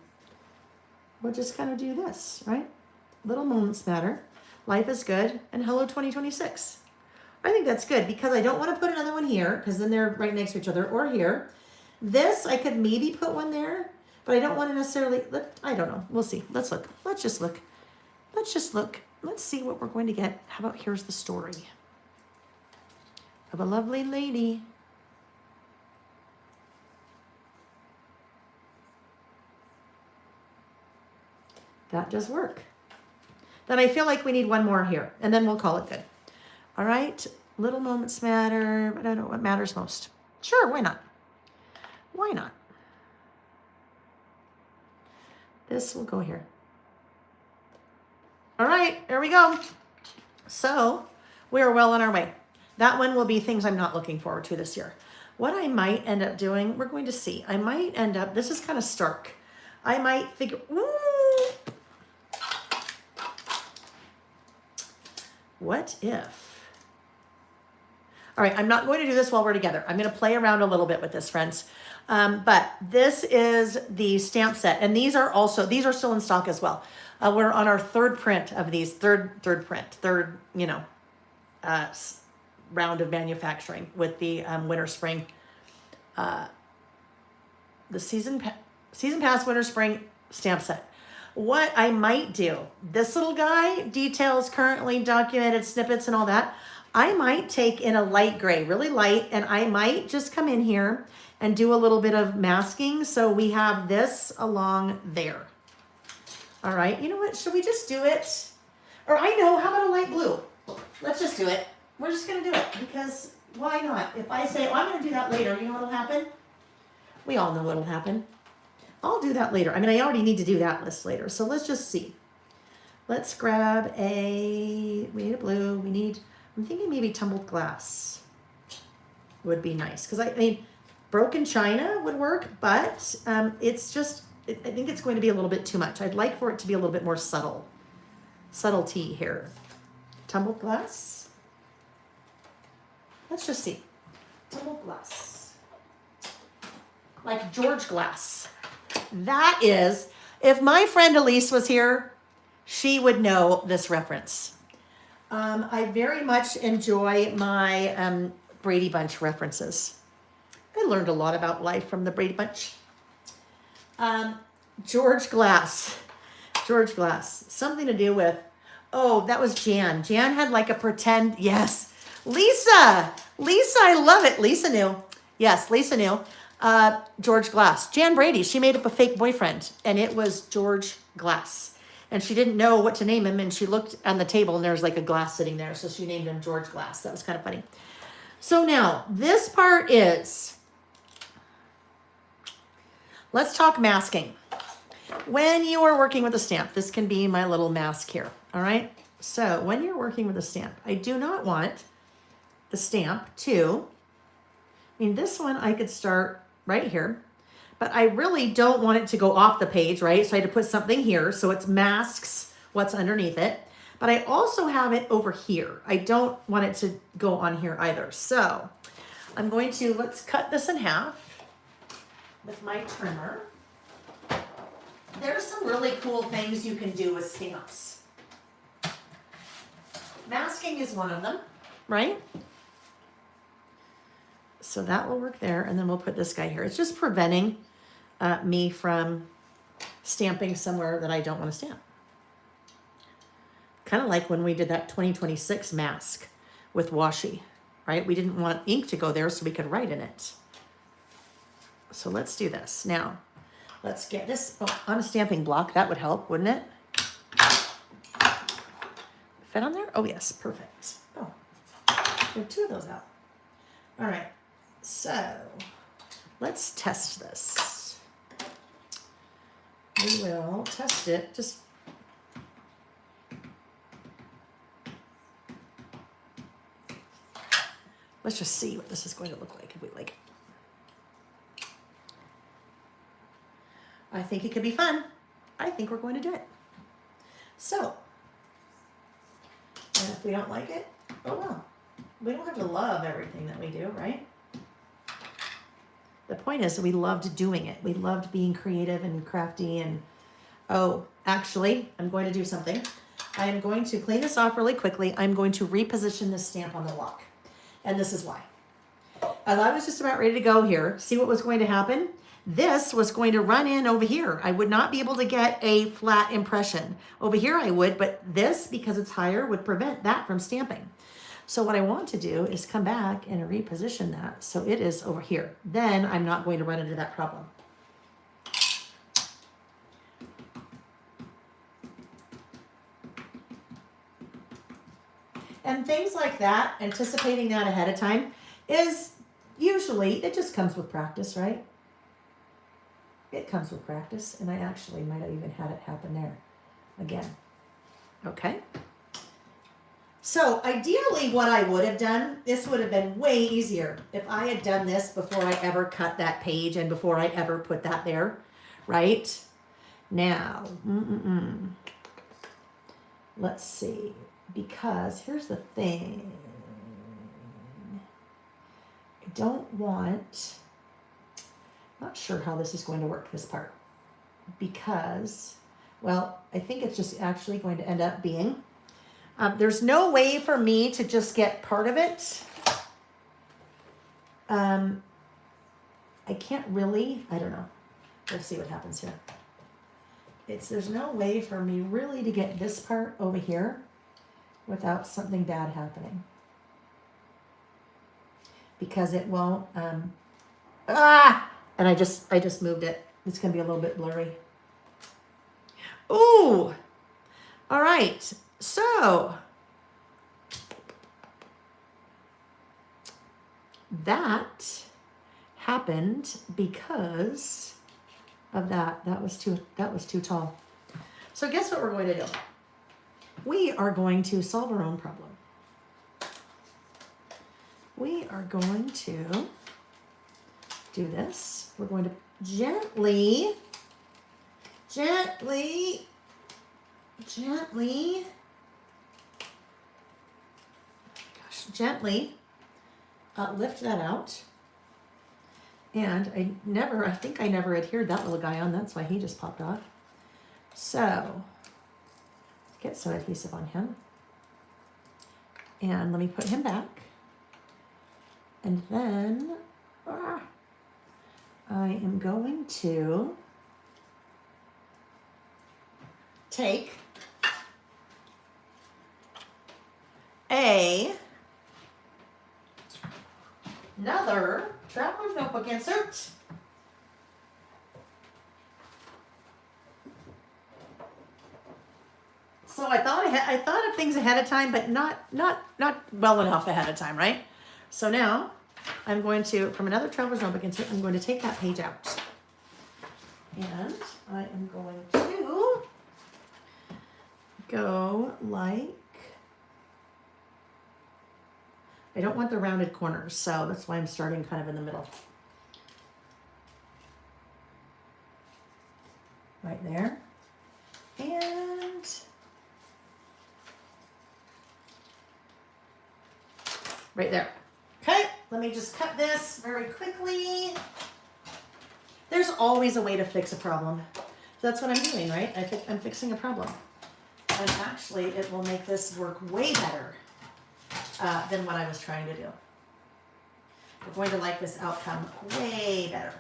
We'll just kind of do this, right? Little moments matter. Life is good. And hello 2026. I think that's good because I don't want to put another one here because then they're right next to each other or here. This, I could maybe put one there, but I don't want to necessarily, I don't know. We'll see. Let's look. Let's just look. Let's just look. Let's see what we're going to get. How about here's the story of a lovely lady. That does work. Then I feel like we need one more here, and then we'll call it good. All right. Little moments matter. I don't know what matters most. Sure, why not? Why not? This will go here. All right, there we go. So we are well on our way. That one will be things I'm not looking forward to this year. What I might end up doing, we're going to see. I might end up, this is kind of stark. I might figure, what if? All right, I'm not going to do this while we're together. I'm going to play around a little bit with this, friends. But this is the stamp set, and these are still in stock as well. We're on our third print of these, third round of manufacturing with the winter spring, the season pass winter spring stamp set. What I might do, this little guy, details, currently documented snippets and all that. I might take in a light gray, really light, and I might just come in here and do a little bit of masking. So we have this along there. All right, you know what? Should we just do it? Or I know, how about a light blue? Let's just do it. We're just gonna do it because why not? If I say, I'm gonna do that later, you know what'll happen? We all know what'll happen. I'll do that later. I mean, I already need to do that list later. So let's just see. Let's grab we need a blue, I'm thinking maybe tumbled glass would be nice. Because I mean, broken china would work, but it's just, I think it's going to be a little bit too much. I'd like for it to be a little bit more subtlety here. Tumbled glass. Let's just see. Tumbled glass. Like George Glass. That is, if my friend Elise was here, she would know this reference. I very much enjoy my Brady Bunch references. I learned a lot about life from the Brady Bunch. George Glass. George Glass. Something to do with, oh, that was Jan. Jan had like a pretend, yes. Lisa, I love it. Lisa knew. Yes, Lisa knew. George Glass. Jan Brady, she made up a fake boyfriend, and it was George Glass. And she didn't know what to name him, and she looked on the table, and there was like a glass sitting there, so she named him George Glass. That was kind of funny. So now, this part is, let's talk masking. When you are working with a stamp, this can be my little mask here, all right? So when you're working with a stamp, I do not want the stamp to, this one I could start right here, but I really don't want it to go off the page, right? So I had to put something here so it masks what's underneath it. But I also have it over here. I don't want it to go on here either. So I'm going to, let's cut this in half with my trimmer. There's some really cool things you can do with stamps. Masking is one of them, right? So that will work there. And then we'll put this guy here. It's just preventing me from stamping somewhere that I don't want to stamp. Kind of like when we did that 2026 mask with washi, right? We didn't want ink to go there so we could write in it. So let's do this. Now, let's get this on a stamping block. That would help, wouldn't it? Fit on there? Oh, yes, perfect. Oh, we have two of those out. All right, so let's test this. we will test it. Let's just see what this is going to look like if we like it. I think it could be fun. I think we're going to do it. So, and if we don't like it, oh well. We don't have to love everything that we do, right? The point is we loved doing it. We loved being creative and crafty and, oh, actually, I'm going to do something. I am going to clean this off really quickly. I'm going to reposition this stamp on the lock. And this is why. As I was just about ready to go here, see what was going to happen? This was going to run in over here. I would not be able to get a flat impression. Over here I would, but this, because it's higher, would prevent that from stamping. So what I want to do is come back and reposition that so it is over here. Then I'm not going to run into that problem. And things like that, anticipating that ahead of time, is usually, it just comes with practice, right? It comes with practice, and I actually might have even had it happen there again. Okay? So ideally what I would have done, this would have been way easier if I had done this before I ever cut that page and before I ever put that there, right? Now, let's see, because here's the thing. I don't want, not sure how this is going to work, this part, because, well, I think it's just actually going to end up being, there's no way for me to just get part of it. I can't really, I don't know. Let's see what happens here. There's no way for me really to get this part over here without something bad happening. Because it won't, and I just moved it. It's gonna be a little bit blurry. Ooh, all right. So that happened because of that. That was too tall. So guess what we're going to do? We are going to solve our own problem. We are going to do this. We're going to gently lift that out. And I think I never adhered that little guy on. That's why he just popped off. So, get some adhesive on him. And let me put him back. And then, I am going to take another Traveler's Notebook insert. So I thought of things ahead of time, but not well enough ahead of time, right? So now I'm going to, from another Traveler's Notebook insert, I'm going to take that page out. And I am going to go like, I don't want the rounded corners, so that's why I'm starting kind of in the middle. Right there. And right there. Okay, let me just cut this very quickly. There's always a way to fix a problem. So that's what I'm doing, right? I'm fixing a problem. And actually, it will make this work way better than what I was trying to do. We're going to like this outcome way better.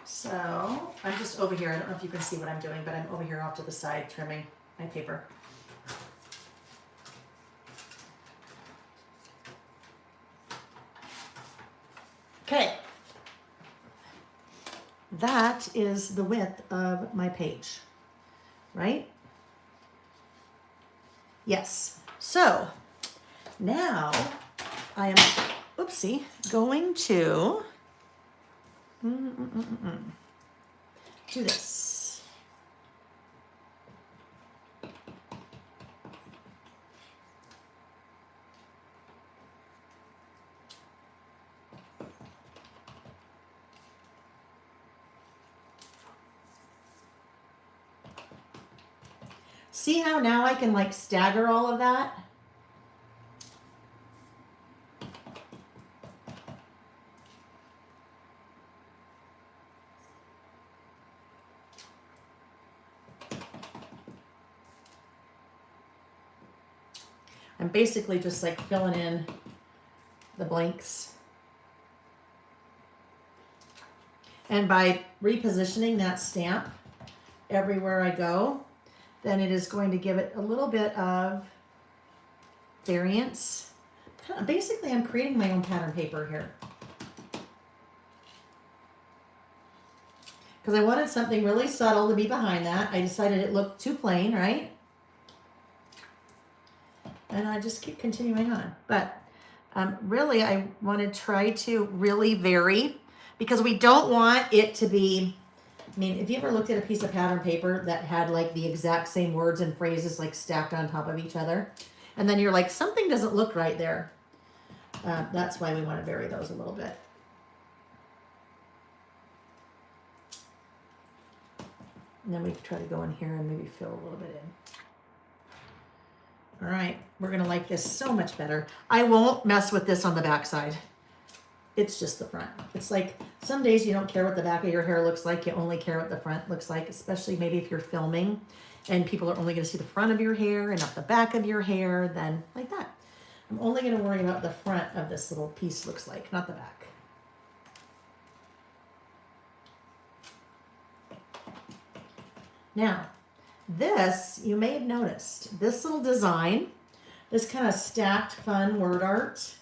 So I'm just over here. I don't know if you can see what I'm doing, but I'm over here off to the side trimming my paper. Okay. That is the width of my page, right? Yes. So now I am, oopsie, going to do this. See how now I can like stagger all of that? I'm basically just like filling in the blanks. And by repositioning that stamp everywhere I go, then it is going to give it a little bit of variance. Basically, I'm creating my own pattern paper here. Because I wanted something really subtle to be behind that. I decided it looked too plain, right? And I just keep continuing on. But really, I want to try to really vary because we don't want it to be, I mean, if you ever looked at a piece of pattern paper that had like the exact same words and phrases like stacked on top of each other, and then you're like, something doesn't look right there. That's why we want to vary those a little bit. And then we can try to go in here and maybe fill a little bit in. All right, we're gonna like this so much better. I won't mess with this on the back side. It's just the front. It's like some days you don't care what the back of your hair looks like. You only care what the front looks like, especially maybe if you're filming and people are only gonna see the front of your hair and not the back of your hair, then like that. I'm only gonna worry about the front of this little piece looks like, not the back. Now, this, you may have noticed, this little design, this kind of stacked fun word art,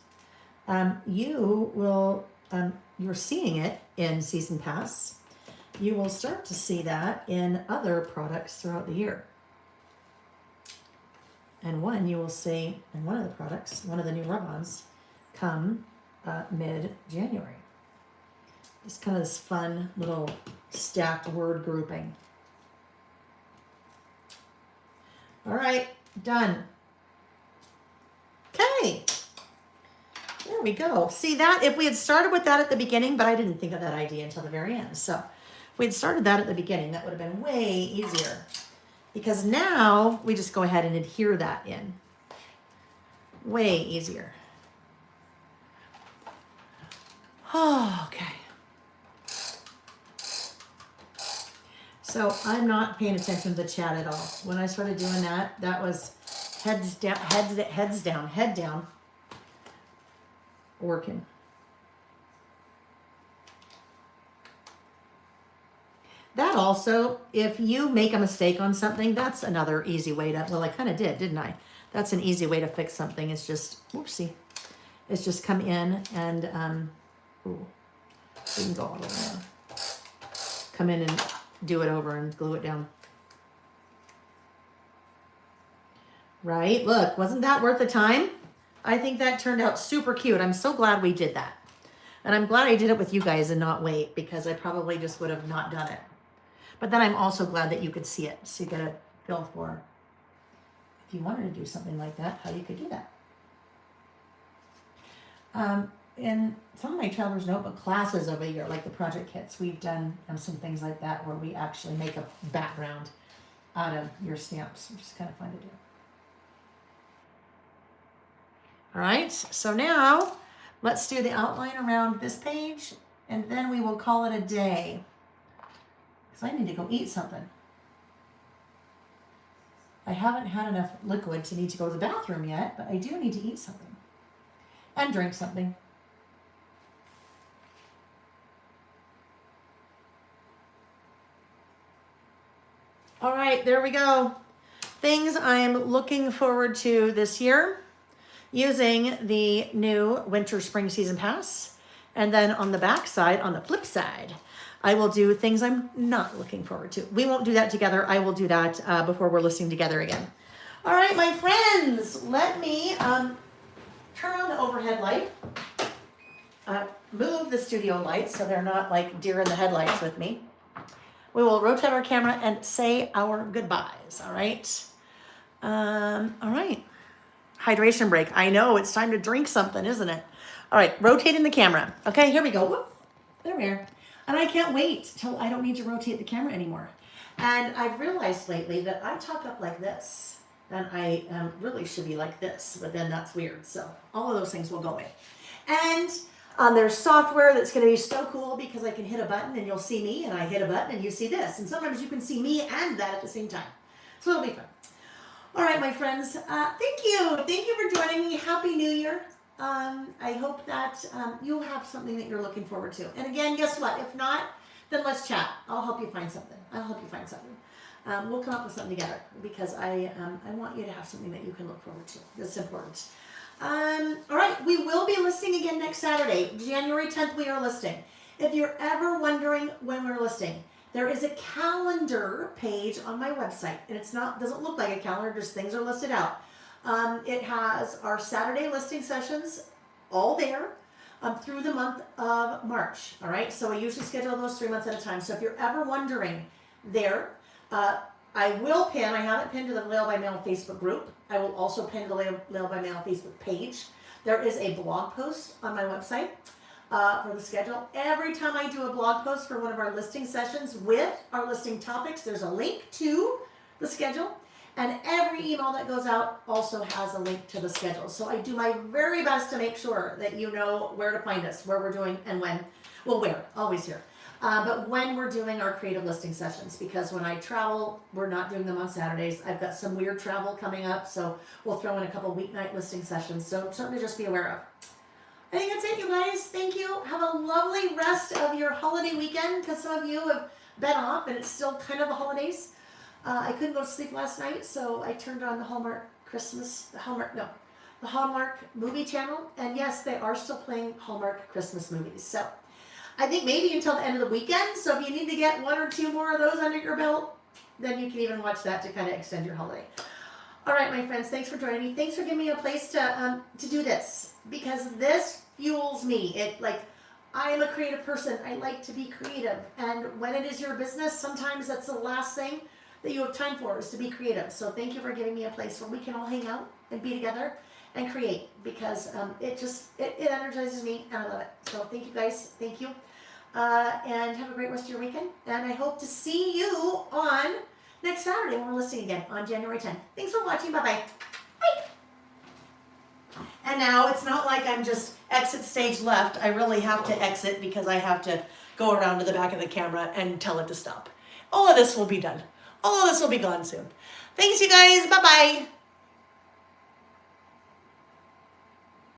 you're seeing it in Season Pass. You will start to see that in other products throughout the year. And one you will see in one of the products, one of the new rub-ons, come mid-January. It's kind of this fun little stacked word grouping. All right, done. Okay, there we go. See that, if we had started with that at the beginning, but I didn't think of that idea until the very end. So if we had started that at the beginning, that would have been way easier. Because now we just go ahead and adhere that in. Way easier. Oh, okay. So I'm not paying attention to the chat at all. When I started doing that, that was head down, working. That also, if you make a mistake on something, that's another easy way to, well, I kind of did, didn't I? That's an easy way to fix something. It's just, whoopsie. It's just come in and, ooh, we can go all the way down. Come in and do it over and glue it down. Right? Look, wasn't that worth the time? I think that turned out super cute. I'm so glad we did that. And I'm glad I did it with you guys and not wait, because I probably just would have not done it. But then I'm also glad that you could see it, so you get a feel for if you wanted to do something like that, how you could do that. In some of my Traveler's Notebook classes over the year, like the project kits, we've done some things like that where we actually make a background out of your stamps, which is kind of fun to do. All right, so now let's do the outline around this page, and then we will call it a day. Because I need to go eat something. I haven't had enough liquid to need to go to the bathroom yet, but I do need to eat something. And drink something. All right, there we go. Things I'm looking forward to this year using the new winter spring season pass. And then on the back side, on the flip side, I will do things I'm not looking forward to. We won't do that together. I will do that before we're listening together again. All right, my friends, let me turn on the overhead light. Move the studio lights so they're not like deer in the headlights with me. we will rotate our camera and say our goodbyes. All right. All right. Hydration break. I know it's time to drink something, isn't it? All right, rotating the camera. Okay, here we go. Whoop. There we are. And I can't wait till I don't need to rotate the camera anymore. And I've realized lately that I talk up like this, and I really should be like this, but then that's weird. So all of those things will go away. And there's software that's going to be so cool because I can hit a button and you'll see me, and I hit a button and you see this. And sometimes you can see me and that at the same time. So it'll be fun. All right, my friends, thank you. Thank you for joining me. Happy New Year. I hope that you'll have something that you're looking forward to. And again, guess what? If not, then let's chat. I'll help you find something. We'll come up with something together because I want you to have something that you can look forward to. That's important. All right, we will be listing again next Saturday. January 10th, we are listing. If you're ever wondering when we're listing, there is a calendar page on my website, and doesn't look like a calendar, just things are listed out. It has our Saturday listing sessions all there through the month of March. All right, so I usually schedule those 3 months at a time. So if you're ever wondering there, I will pin, I have it pinned to the Lail by Mail Facebook group. I will also pin to the Lail by Mail Facebook page. There is a blog post on my website for the schedule. Every time I do a blog post for one of our listing sessions with our listing topics, there's a link to the schedule. And every email that goes out also has a link to the schedule. So I do my very best to make sure that you know where to find us, where we're doing and when. Well, where? Always here. But when we're doing our creative listing sessions, because when I travel, we're not doing them on Saturdays. I've got some weird travel coming up, so we'll throw in a couple weeknight listing sessions. So something to just be aware of. I think that's it, you guys. Thank you. Have a lovely rest of your holiday weekend, because some of you have been off and it's still kind of the holidays. I couldn't go to sleep last night, so I turned on the Hallmark movie channel. And yes, they are still playing Hallmark Christmas movies. So I think maybe until the end of the weekend. So if you need to get 1 or 2 more of those under your belt, then you can even watch that to kind of extend your holiday. All right, my friends, thanks for joining me. Thanks for giving me a place to do this, because this fuels me. I am a creative person. I like to be creative. And when it is your business, sometimes that's the last thing that you have time for is to be creative. So thank you for giving me a place where we can all hang out and be together and create, because it energizes me and I love it. So thank you guys. Thank you. And have a great rest of your weekend. And I hope to see you on next Saturday when we're listing again on January 10th. Thanks for watching. Bye-bye. Bye. And now it's not like I'm just exit stage left. I really have to exit because I have to go around to the back of the camera and tell it to stop. All of this will be done. All of this will be gone soon. Thanks, you guys. Bye-bye.